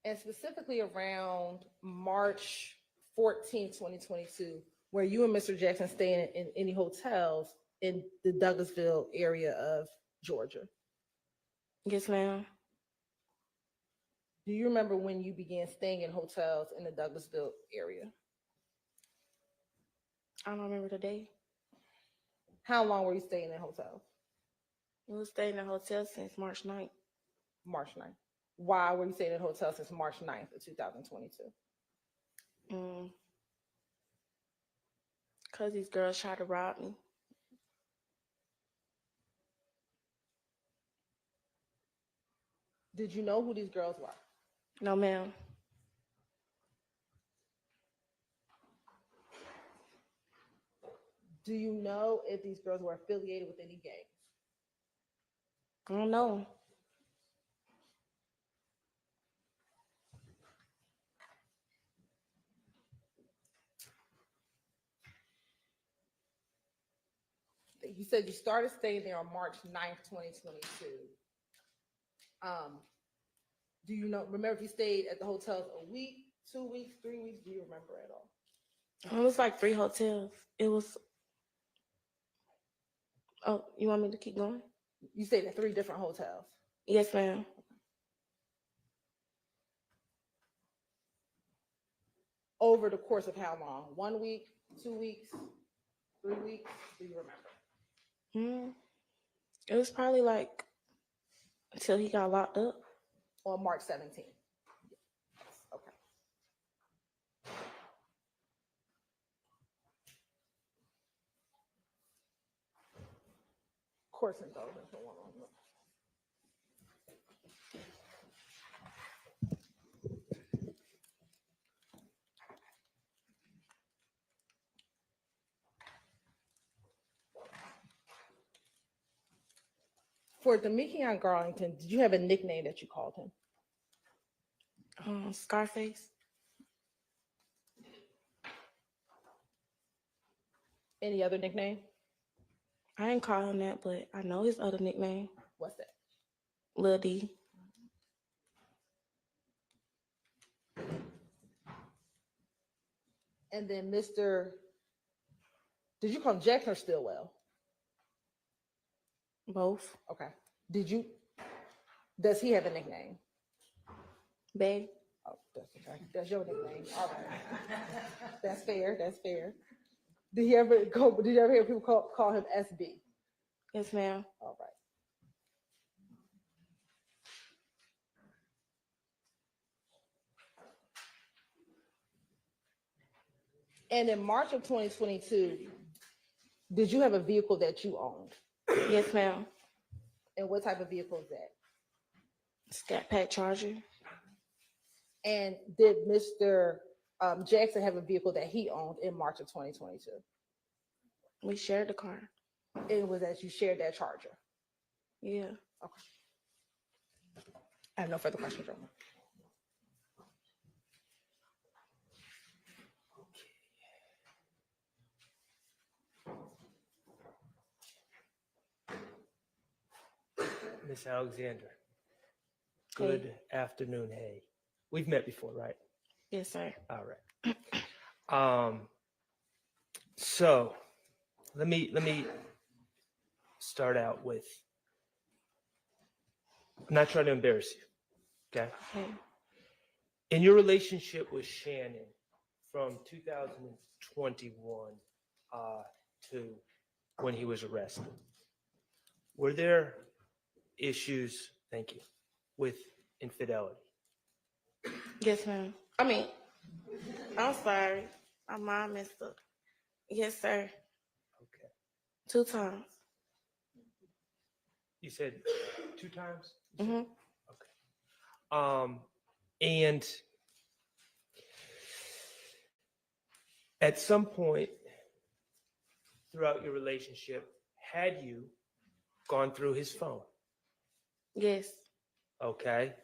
And specifically around March 14, 2022, where you and Mr. Jackson staying in any hotels in the Douglasville area of Georgia? Yes, ma'am. Do you remember when you began staying in hotels in the Douglasville area? I don't remember the day. How long were you staying in hotels? We was staying in a hotel since March 9th. March 9th. Why were you staying in hotels since March 9th of 2022? Because these girls tried to rob me. Did you know who these girls were? No, ma'am. Do you know if these girls were affiliated with any gangs? I don't know. You said you started staying there on March 9th, 2022. Do you remember if you stayed at the hotels a week, 2 weeks, 3 weeks? Do you remember at all? It was like 3 hotels. It was. Oh, you want me to keep going? You stayed at 3 different hotels. Yes, ma'am. Over the course of how long? 1 week, 2 weeks, 3 weeks? Do you remember? It was probably like until he got locked up. On March 17th. Yes. Okay. Of course, it goes into one on one. For Deamonte Garlington, did you have a nickname that you called him? Scarface. Any other nickname? I didn't call him that, but I know his other nickname. What's that? Lil D. And then did you call him Jackson or Stillwell? Both. Okay. Does he have a nickname? Bay. Oh, that's okay. That's your nickname. All right. That's fair. That's fair. Did you ever hear people call him SB? Yes, ma'am. All right. And in March of 2022, did you have a vehicle that you owned? Yes, ma'am. And what type of vehicle is that? Scat Pack Charger. And did Mr. Jackson have a vehicle that he owned in March of 2022? We shared the car. It was that you shared that Charger. Yeah. Okay. I have no further questions. Miss Alexander. Good afternoon. Hey, we've met before, right? Yes, sir. All right. So let me start out with, I'm not trying to embarrass you, okay? In your relationship with Shannon from 2021 to when he was arrested, were there issues, thank you, with infidelity? Yes, ma'am. I mean, I'm sorry. My mind messed up. Yes, sir. Okay. 2 times. You said 2 times? Mm-hmm. And at some point throughout your relationship, had you gone through his phone? Yes. Okay.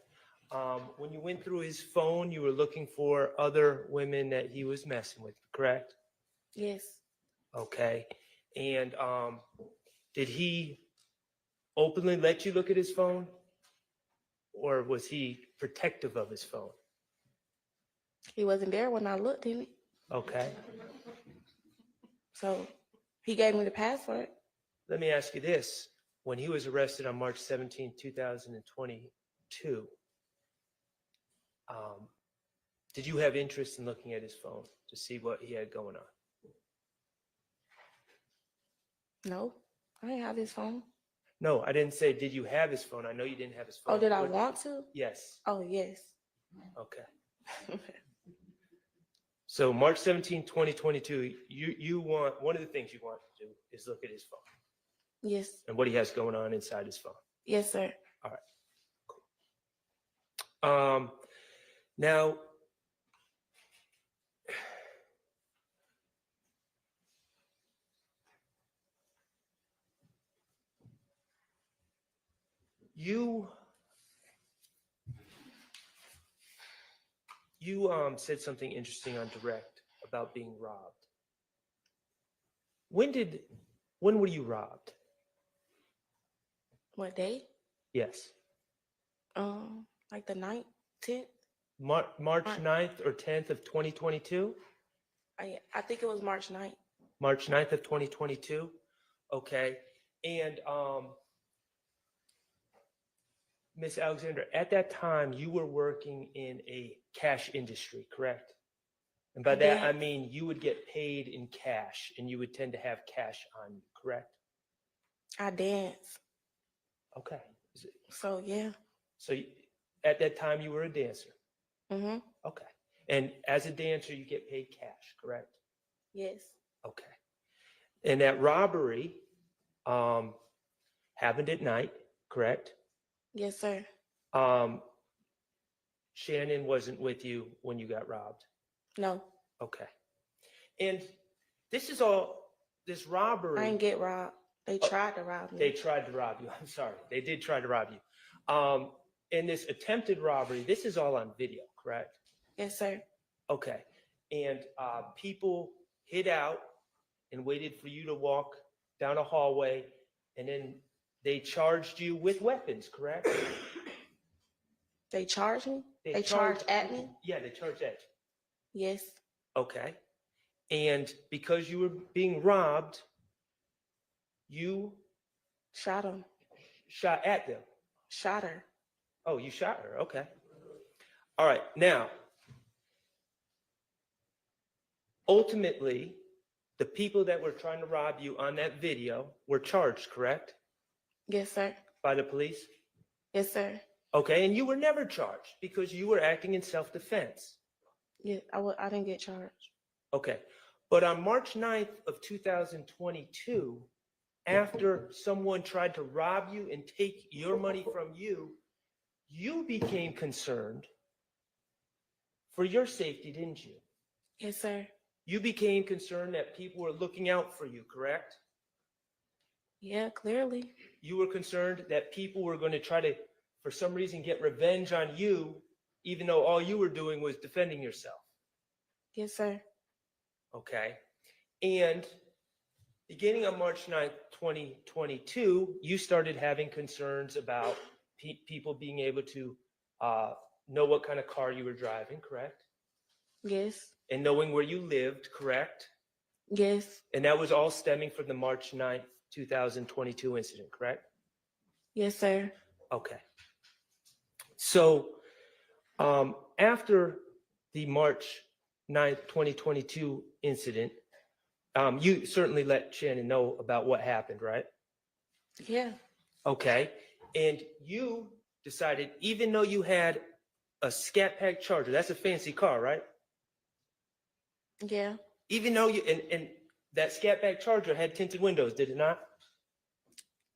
When you went through his phone, you were looking for other women that he was messing with, correct? Yes. Okay. And did he openly let you look at his phone? Or was he protective of his phone? He wasn't there when I looked in it. Okay. So he gave me the password. Let me ask you this. When he was arrested on March 17, 2022, did you have interest in looking at his phone to see what he had going on? No, I didn't have his phone. No, I didn't say, did you have his phone? I know you didn't have his phone. Oh, did I want to? Yes. Oh, yes. Okay. So March 17, 2022, you want, one of the things you want to do is look at his phone. Yes. And what he has going on inside his phone. Yes, sir. All right. Cool. Now, you said something interesting on direct about being robbed. When were you robbed? What day? Yes. Like the 9th, 10th? March 9th or 10th of 2022? I think it was March 9th. March 9th of 2022? Okay. And Miss Alexander, at that time, you were working in a cash industry, correct? And by that, I mean you would get paid in cash and you would tend to have cash on you, correct? I dance. Okay. So, yeah. So at that time, you were a dancer? Mm-hmm. Okay. And as a dancer, you get paid cash, correct? Yes. Okay. And that robbery happened at night, correct? Yes, sir. Shannon wasn't with you when you got robbed? No. Okay. And this robbery. I didn't get robbed. They tried to rob me. They tried to rob you. I'm sorry. They did try to rob you. And this attempted robbery, this is all on video, correct? Yes, sir. Okay. And people hid out and waited for you to walk down a hallway, and then they charged you with weapons, correct? They charged me? They charged at me? Yeah, they charged at you. Yes. Okay. And because you were being robbed, you shot him. Shot at them. Shot her. Oh, you shot her. Okay. All right, now, ultimately, the people that were trying to rob you on that video were charged, correct? Yes, sir. By the police? Yes, sir. Okay, and you were never charged because you were acting in self-defense. Yeah, I didn't get charged. Okay, but on March 9th of 2022, after someone tried to rob you and take your money from you, you became concerned for your safety, didn't you? Yes, sir. You became concerned that people were looking out for you, correct? Yeah, clearly. You were concerned that people were going to try to, for some reason, get revenge on you, even though all you were doing was defending yourself. Yes, sir. Okay. And beginning on March 9th, 2022, you started having concerns about people being able to know what kind of car you were driving, correct? Yes. And knowing where you lived, correct? Yes. And that was all stemming from the March 9th, 2022 incident, correct? Yes, sir. Okay. So after the March 9th, 2022 incident, you certainly let Shannon know about what happened, right? Yeah. Okay. And you decided, even though you had a Scat Pack Charger, that's a fancy car, right? Yeah. Even though you, and that Scat Pack Charger had tinted windows, did it not?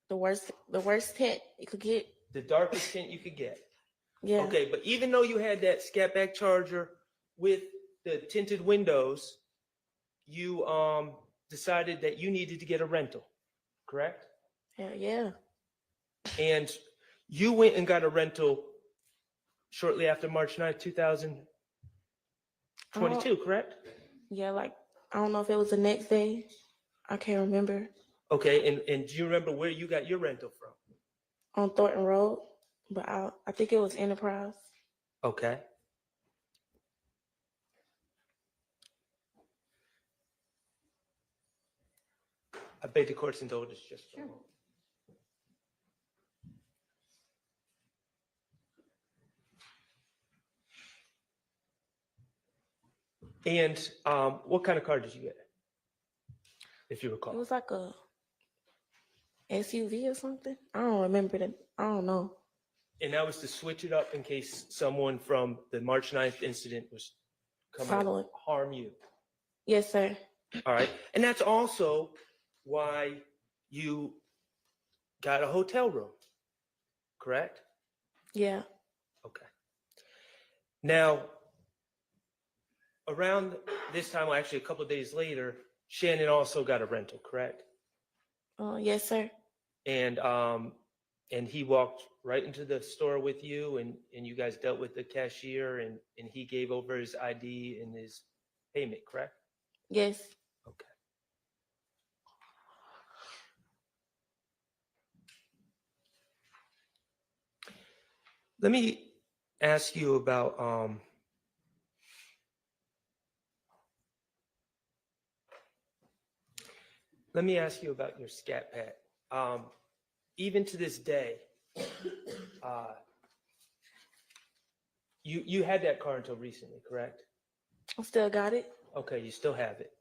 The worst tint you could get. The darkest tint you could get. Yeah. Okay, but even though you had that Scat Pack Charger with the tinted windows, you decided that you needed to get a rental, correct? Hell yeah. And you went and got a rental shortly after March 9th, 2022, correct? Yeah, like, I don't know if it was the next day. I can't remember. Okay, and do you remember where you got your rental from? On Thornton Road, but I think it was Enterprise. Okay. I beg the court's indulgence just for a moment. And what kind of car did you get, if you recall? It was like a SUV or something. I don't remember that. I don't know. And that was to switch it up in case someone from the March 9th incident was coming Following. to harm you. Yes, sir. All right. And that's also why you got a hotel room, correct? Yeah. Okay. Now, around this time, well, actually a couple of days later, Shannon also got a rental, correct? Yes, sir. And he walked right into the store with you, and you guys dealt with the cashier, and he gave over his ID and his payment, correct? Yes. Okay. Let me ask you about your Scat Pack. Even to this day, you had that car until recently, correct? I still got it. Okay, you still have it.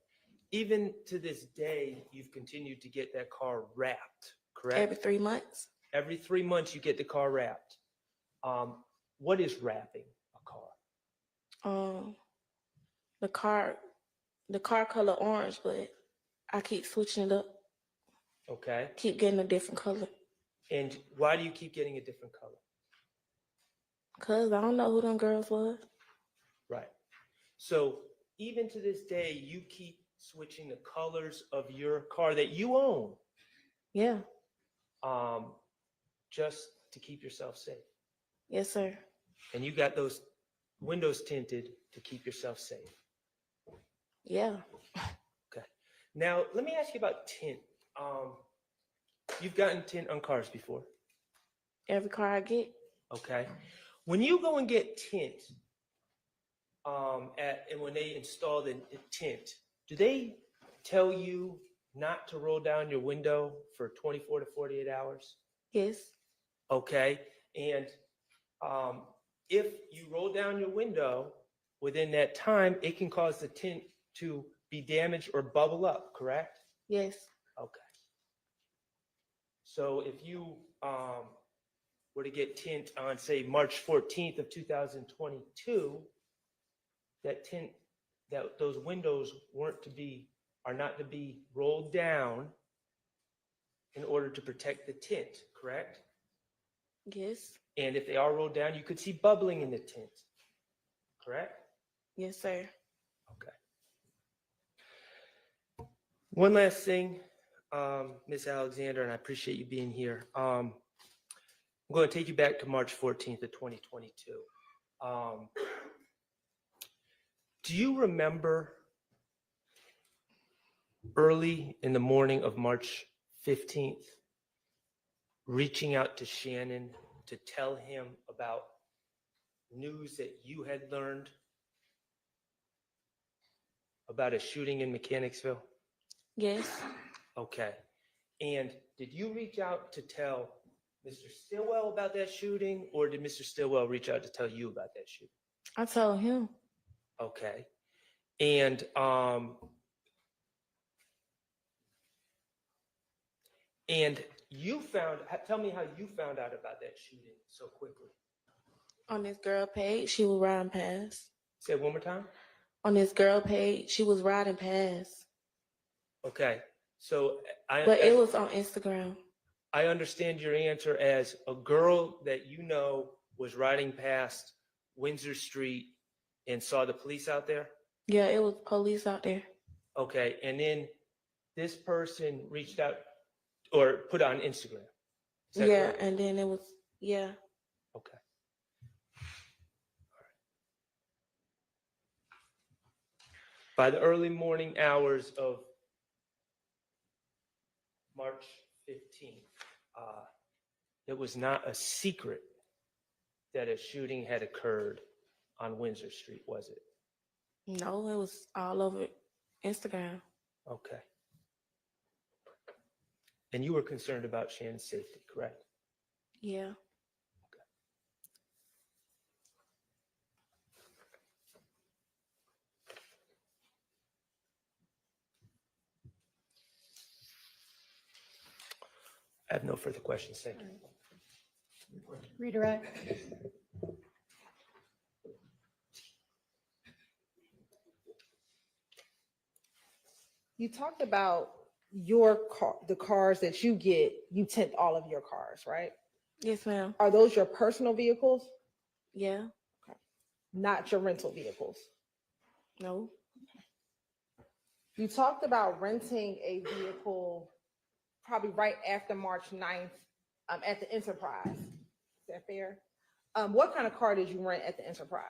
Even to this day, you've continued to get that car wrapped, correct? Every 3 months. Every 3 months, you get the car wrapped. What is wrapping a car? The car color orange, but I keep switching it up. Okay. Keep getting a different color. And why do you keep getting a different color? Cause I don't know who them girls was. Right. So even to this day, you keep switching the colors of your car that you own. Yeah. Just to keep yourself safe. Yes, sir. And you got those windows tinted to keep yourself safe. Yeah. Okay. Now, let me ask you about tint. You've gotten tint on cars before. Every car I get. Okay. When you go and get tint, and when they install the tint, do they tell you not to roll down your window for 24 to 48 hours? Yes. Okay. And if you roll down your window within that time, it can cause the tint to be damaged or bubble up, correct? Yes. Okay. So if you were to get tint on, say, March 14th of 2022, that tint, those windows are not to be rolled down in order to protect the tint, correct? Yes. And if they are rolled down, you could see bubbling in the tint, correct? Yes, sir. Okay. One last thing, Ms. Alexander, and I appreciate you being here. I'm going to take you back to March 14th of 2022. Do you remember early in the morning of March 15th, reaching out to Shannon to tell him about news that you had learned about a shooting in Mechanicsville? Yes. Okay. And did you reach out to tell Mr. Stillwell about that shooting, or did Mr. Stillwell reach out to tell you about that shooting? I told him. Okay. And tell me how you found out about that shooting so quickly. On this girl page, she was riding past. Say it one more time. On this girl page, she was riding past. Okay. So But it was on Instagram. I understand your answer as a girl that you know was riding past Windsor Street and saw the police out there? Yeah, it was police out there. Okay. And then this person reached out or put it on Instagram. Is that Yeah, correct? and then it was, yeah. Okay. By the early morning hours of March 15th, it was not a secret that a shooting had occurred on Windsor Street, was it? No, it was all over Instagram. Okay. And you were concerned about Shannon's safety, correct? Yeah. I have no further questions. Thank you. Redirect. You talked about your car, the cars that you get, you tint all of your cars, right? Yes, ma'am. Are those your personal vehicles? Yeah. Not your rental vehicles? No. You talked about renting a vehicle probably right after March 9th at the Enterprise. Is that fair? What kind of car did you rent at the Enterprise?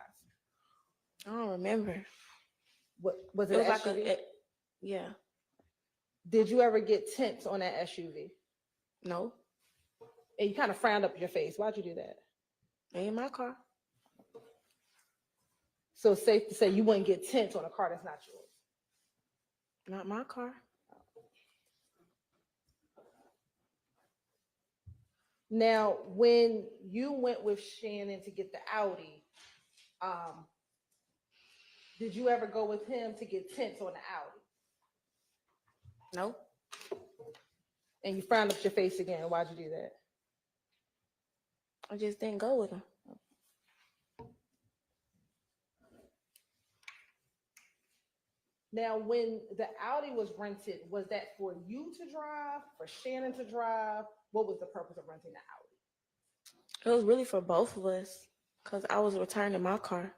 I don't remember. What was it? It was An like SUV? yeah. Did you ever get tints on that SUV? No. And you kind of frowned up your face. Why'd you do that? In my car. So it's safe to say you wouldn't get tints on a car that's not yours. Not my car. Now, when you went with Shannon to get the Audi, did you ever go with him to get tints on the Audi? No. And you frowned up your face again. Why'd you do that? I just didn't go with him. Now, when the Audi was rented, was that for you to drive, for Shannon to drive? What was the purpose of renting the Audi? It was really for both of us because I was returning my car.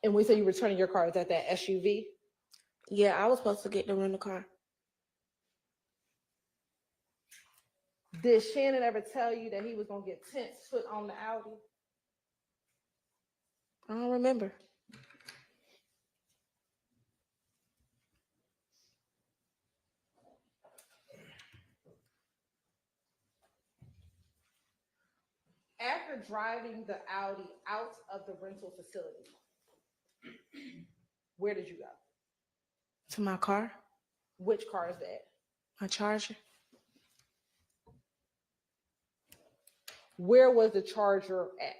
And when you say you returning your car, is that SUV? Yeah, I was supposed to get the rental car. Did Shannon ever tell you that he was going to get tints put on the Audi? I don't remember. After driving the Audi out of the rental facility, where did you go? To my car. Which car is that? My Charger. Where was the Charger at?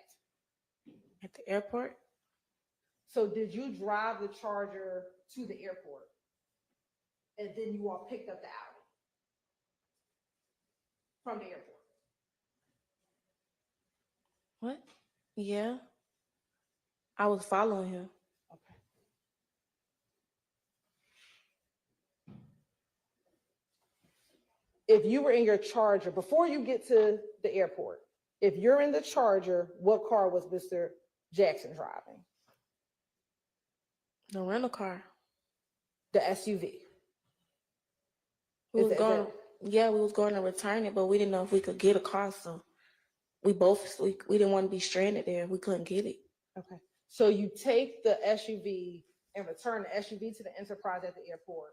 At the airport? So did you drive the Charger to the airport? And then you all picked up the Audi from the airport? What? Yeah. I was following him. If you were in your Charger, before you get to the airport, if you're in the Charger, what car was Mr. Jackson driving? The rental car. The SUV. We Is was that- going, yeah, we was going to return it, but we didn't know if we could get a car, so we didn't want to be stranded there. We couldn't get it. Okay. So you take the SUV and return the SUV to the Enterprise at the airport,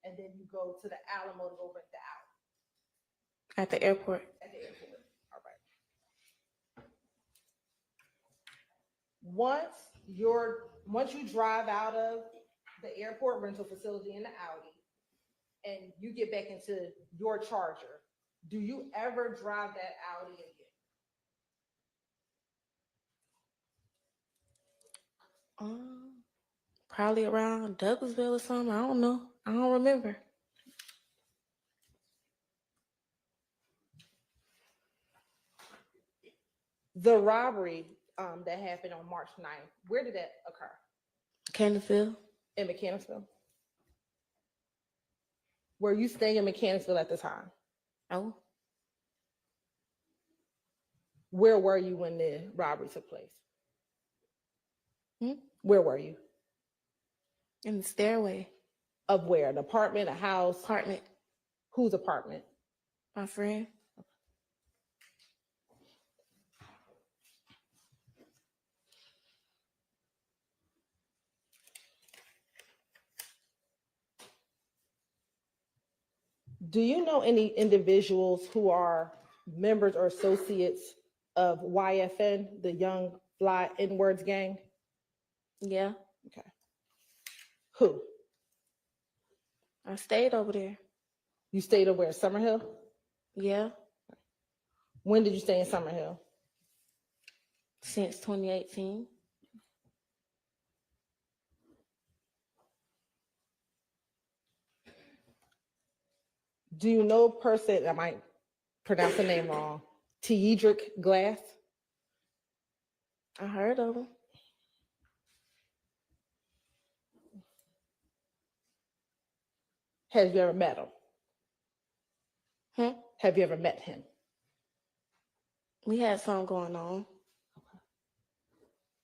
and then you go to the Alamo to go rent the Audi At the airport. at the airport. All right. Once you drive out of the airport rental facility in the Audi, and you get back into your Charger, do you ever drive that Audi again? Probably around Douglasville or something. I don't know. I don't remember. The robbery that happened on March 9th, where did that occur? Mechanicsville. In Mechanicsville? Were you staying in Mechanicsville at the time? No. Where were you when the robbery took place? Where were you? In the stairway. Of where? An apartment, a house? Apartment. Whose apartment? My friend. Do you know any individuals who are members or associates of YFN, the Young Fly N-Words gang? Yeah. Okay. Who? I stayed over there. You stayed over at Summerhill? Yeah. When did you stay in Summerhill? Since 2018. Do you know a person, I might pronounce the name wrong, Teedrick Glass? I heard of him. Have you ever met him? Hmm? Have you ever met him? We had something going on.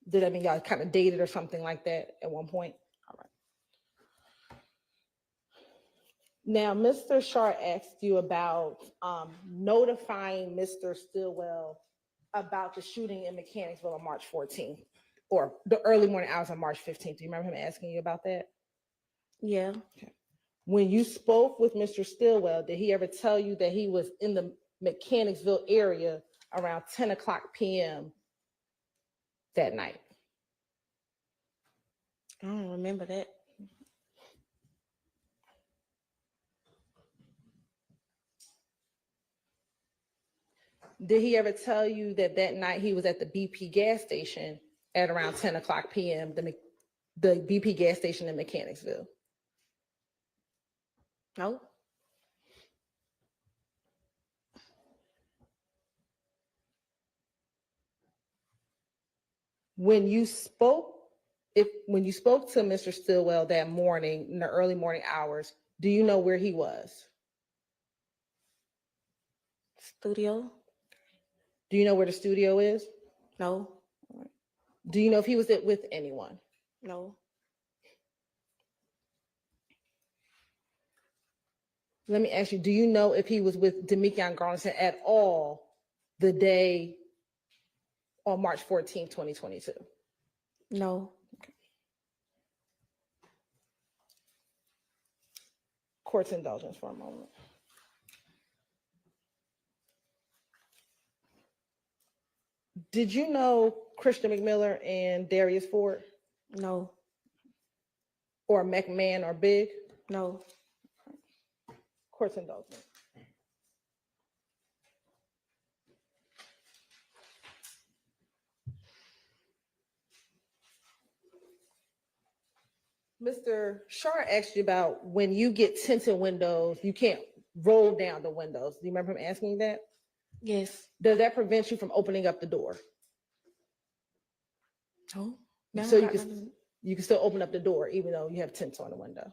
Did that mean y'all kind of dated or something like that at one point? All right. Now, Mr. Shar asked you about notifying Mr. Stillwell about the shooting in Mechanicsville on March 14th, or the early morning hours on March 15th. Do you remember him asking you about that? Yeah. Okay. When you spoke with Mr. Stillwell, did he ever tell you that he was in the Mechanicsville area around 10 o'clock p.m. that night? I don't remember that. Did he ever tell you that that night he was at the BP gas station at around 10 o'clock p.m., the BP gas station in Mechanicsville? No. When you spoke to Mr. Stillwell that morning in the early morning hours, do you know where he was? Studio. Do you know where the studio is? No. Do you know if he was with anyone? No. Let me ask you, do you know if he was with Deamonte Garnison at all the day on March 14, 2022? No. Court's indulgence for a moment. Did you know Christian McMiller and Darius Ford? No. Or McMahon or Big? No. Court's indulgence. Mr. Shar asked you about when you get tinted windows, you can't roll down the windows. Do you remember him asking you that? Yes. Does that prevent you from opening up the door? Oh, So you can still open up the door even though you have tints on the window.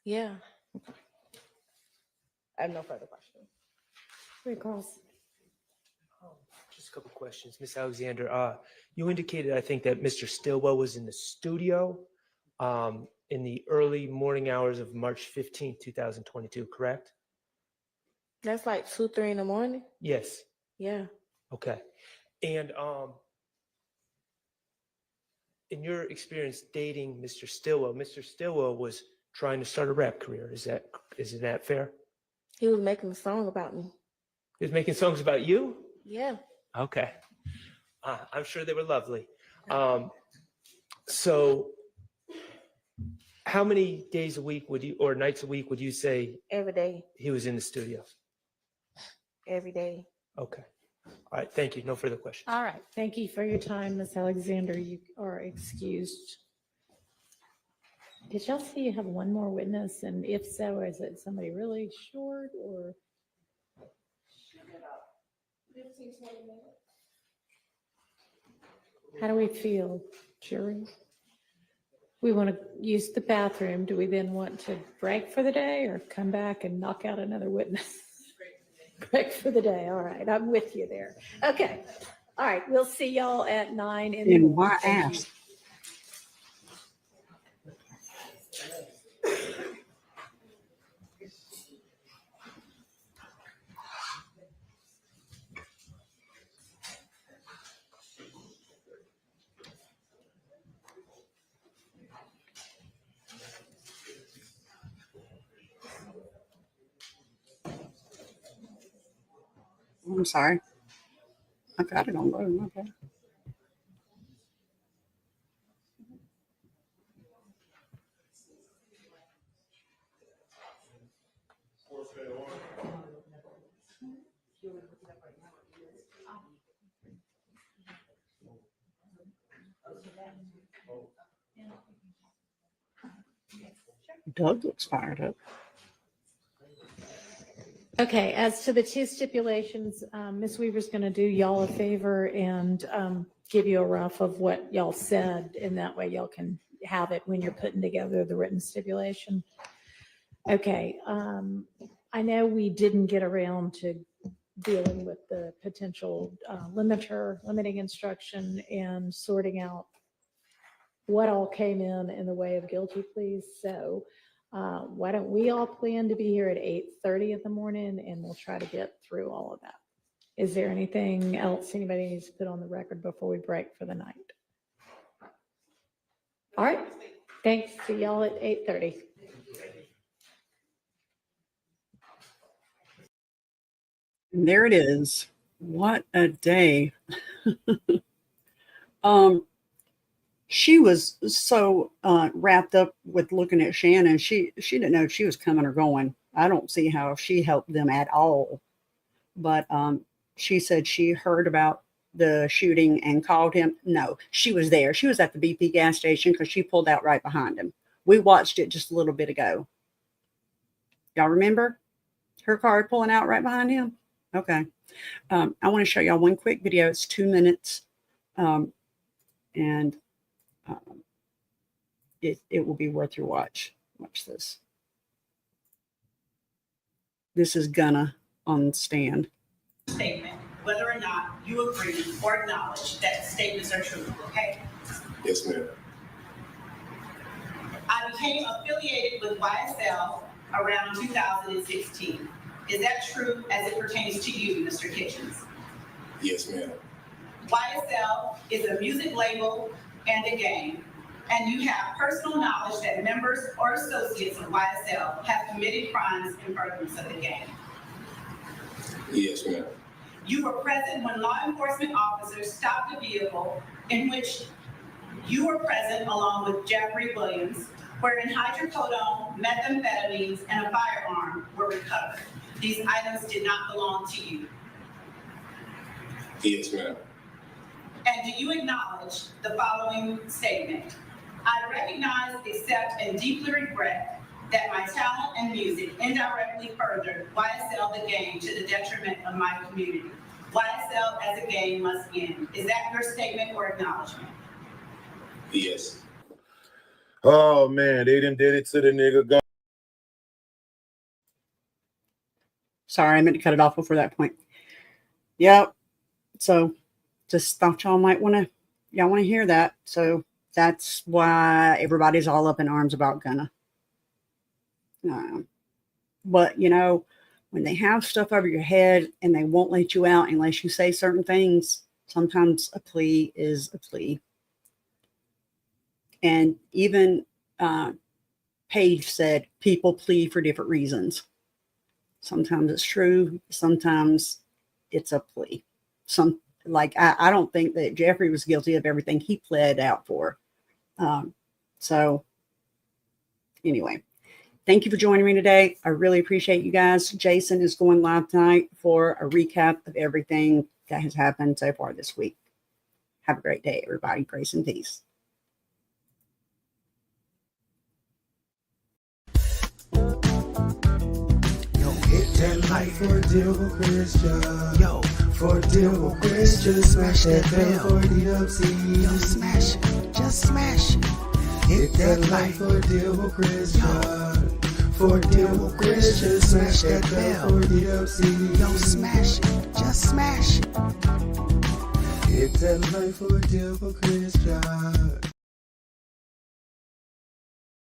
Yeah. I have no further questions. Rico. Just a couple questions. Ms. Alexander, you indicated, I think, that Mr. Stillwell was in the studio in the early morning hours of March 15th, 2022, correct? That's like 2, 3 in the morning. Yes. Yeah. Okay. And in your experience dating Mr. Stillwell was trying to start a rap career. Isn't that fair? He was making a song about me. He was making songs about you? Yeah. Okay. I'm sure they were lovely. So how many days a week or nights a week would you say Every day. he was in the studio? Every day. Okay. All right. Thank you. No further questions. All right. Thank you for your time, Ms. Alexander. You are excused. Did y'all see you have one more witness? And if so, is it somebody really short or? 15, 20 minutes. How do we feel, jury? We want to use the bathroom. Do we then want to break for the day or come back and knock out another witness? Break for the day. All right. I'm with you there. Okay. All right. We'll see y'all at 9 in the And morning. why Thank you. ask? I'm sorry. I got it on low. My bad. Doug looks fired up. Okay, as to the two stipulations, Ms. Weaver's going to do y'all a favor and give you a rough of what y'all said, and that way y'all can have it when you're putting together the written stipulation. Okay, I know we didn't get around to dealing with the potential limiting instruction and sorting out what all came in the way of guilty pleas. So why don't we all plan to be here at 8:30 in the morning, and we'll try to get through all of that. Is there anything else anybody needs to put on the record before we break for the night? All right, thanks. See y'all at 8:30. And there it is. What a day. She was so wrapped up with looking at Shannon. She didn't know if she was coming or going. I don't see how she helped them at all. But she said she heard about the shooting and called him. No, she was there. She was at the BP gas station because she pulled out right behind him. We watched it just a little bit ago. Y'all remember her car pulling out right behind him? Okay. I want to show y'all one quick video. It's 2 minutes. It will be worth your watch. Watch this. This is Gunna on the stand. Statement, whether or not you agree or acknowledge that the statements are true, okay? Yes, ma'am. I became affiliated with YSL around 2016. Is that true as it pertains to you, Mr. Kitchens? Yes, ma'am. YSL is a music label and a gang, and you have personal knowledge that members or associates of YSL have committed crimes in furtherance of the gang. Yes, ma'am. You were present when law enforcement officers stopped a vehicle in which you were present along with Jeffrey Williams, wherein hydrocodone, methamphetamines, and a firearm were recovered. These items did not belong to you. Yes, ma'am. And do you acknowledge the following statement? I recognize, accept, and deeply regret that my talent and music indirectly furthered YSL the game to the detriment of my community. YSL as a game must end. Is that your statement or acknowledgement? Yes. Oh man, they done did it to the nigga. Sorry, I meant to cut it off before that point. Yep. So just thought y'all want to hear that. So that's why everybody's all up in arms about Gunna. But when they have stuff over your head and they won't let you out unless you say certain things, sometimes a plea is a plea. And even Paige said people plead for different reasons. Sometimes it's true. Sometimes it's a plea. I don't think that Jeffrey was guilty of everything he pled out for. So anyway, thank you for joining me today. I really appreciate you guys. Jason is going live tonight for a recap of everything that has happened so far this week. Have a great day, everybody. Grace and peace. Hit that like for deal with Christian. Yo, for deal with Christian. Smash that bell for DWC. Yo, smash it. Just smash it. Hit that like for deal with Christian. For deal with Christian. Smash that bell for DWC. Yo, smash it. Just smash it. Hit that like for deal with Christian.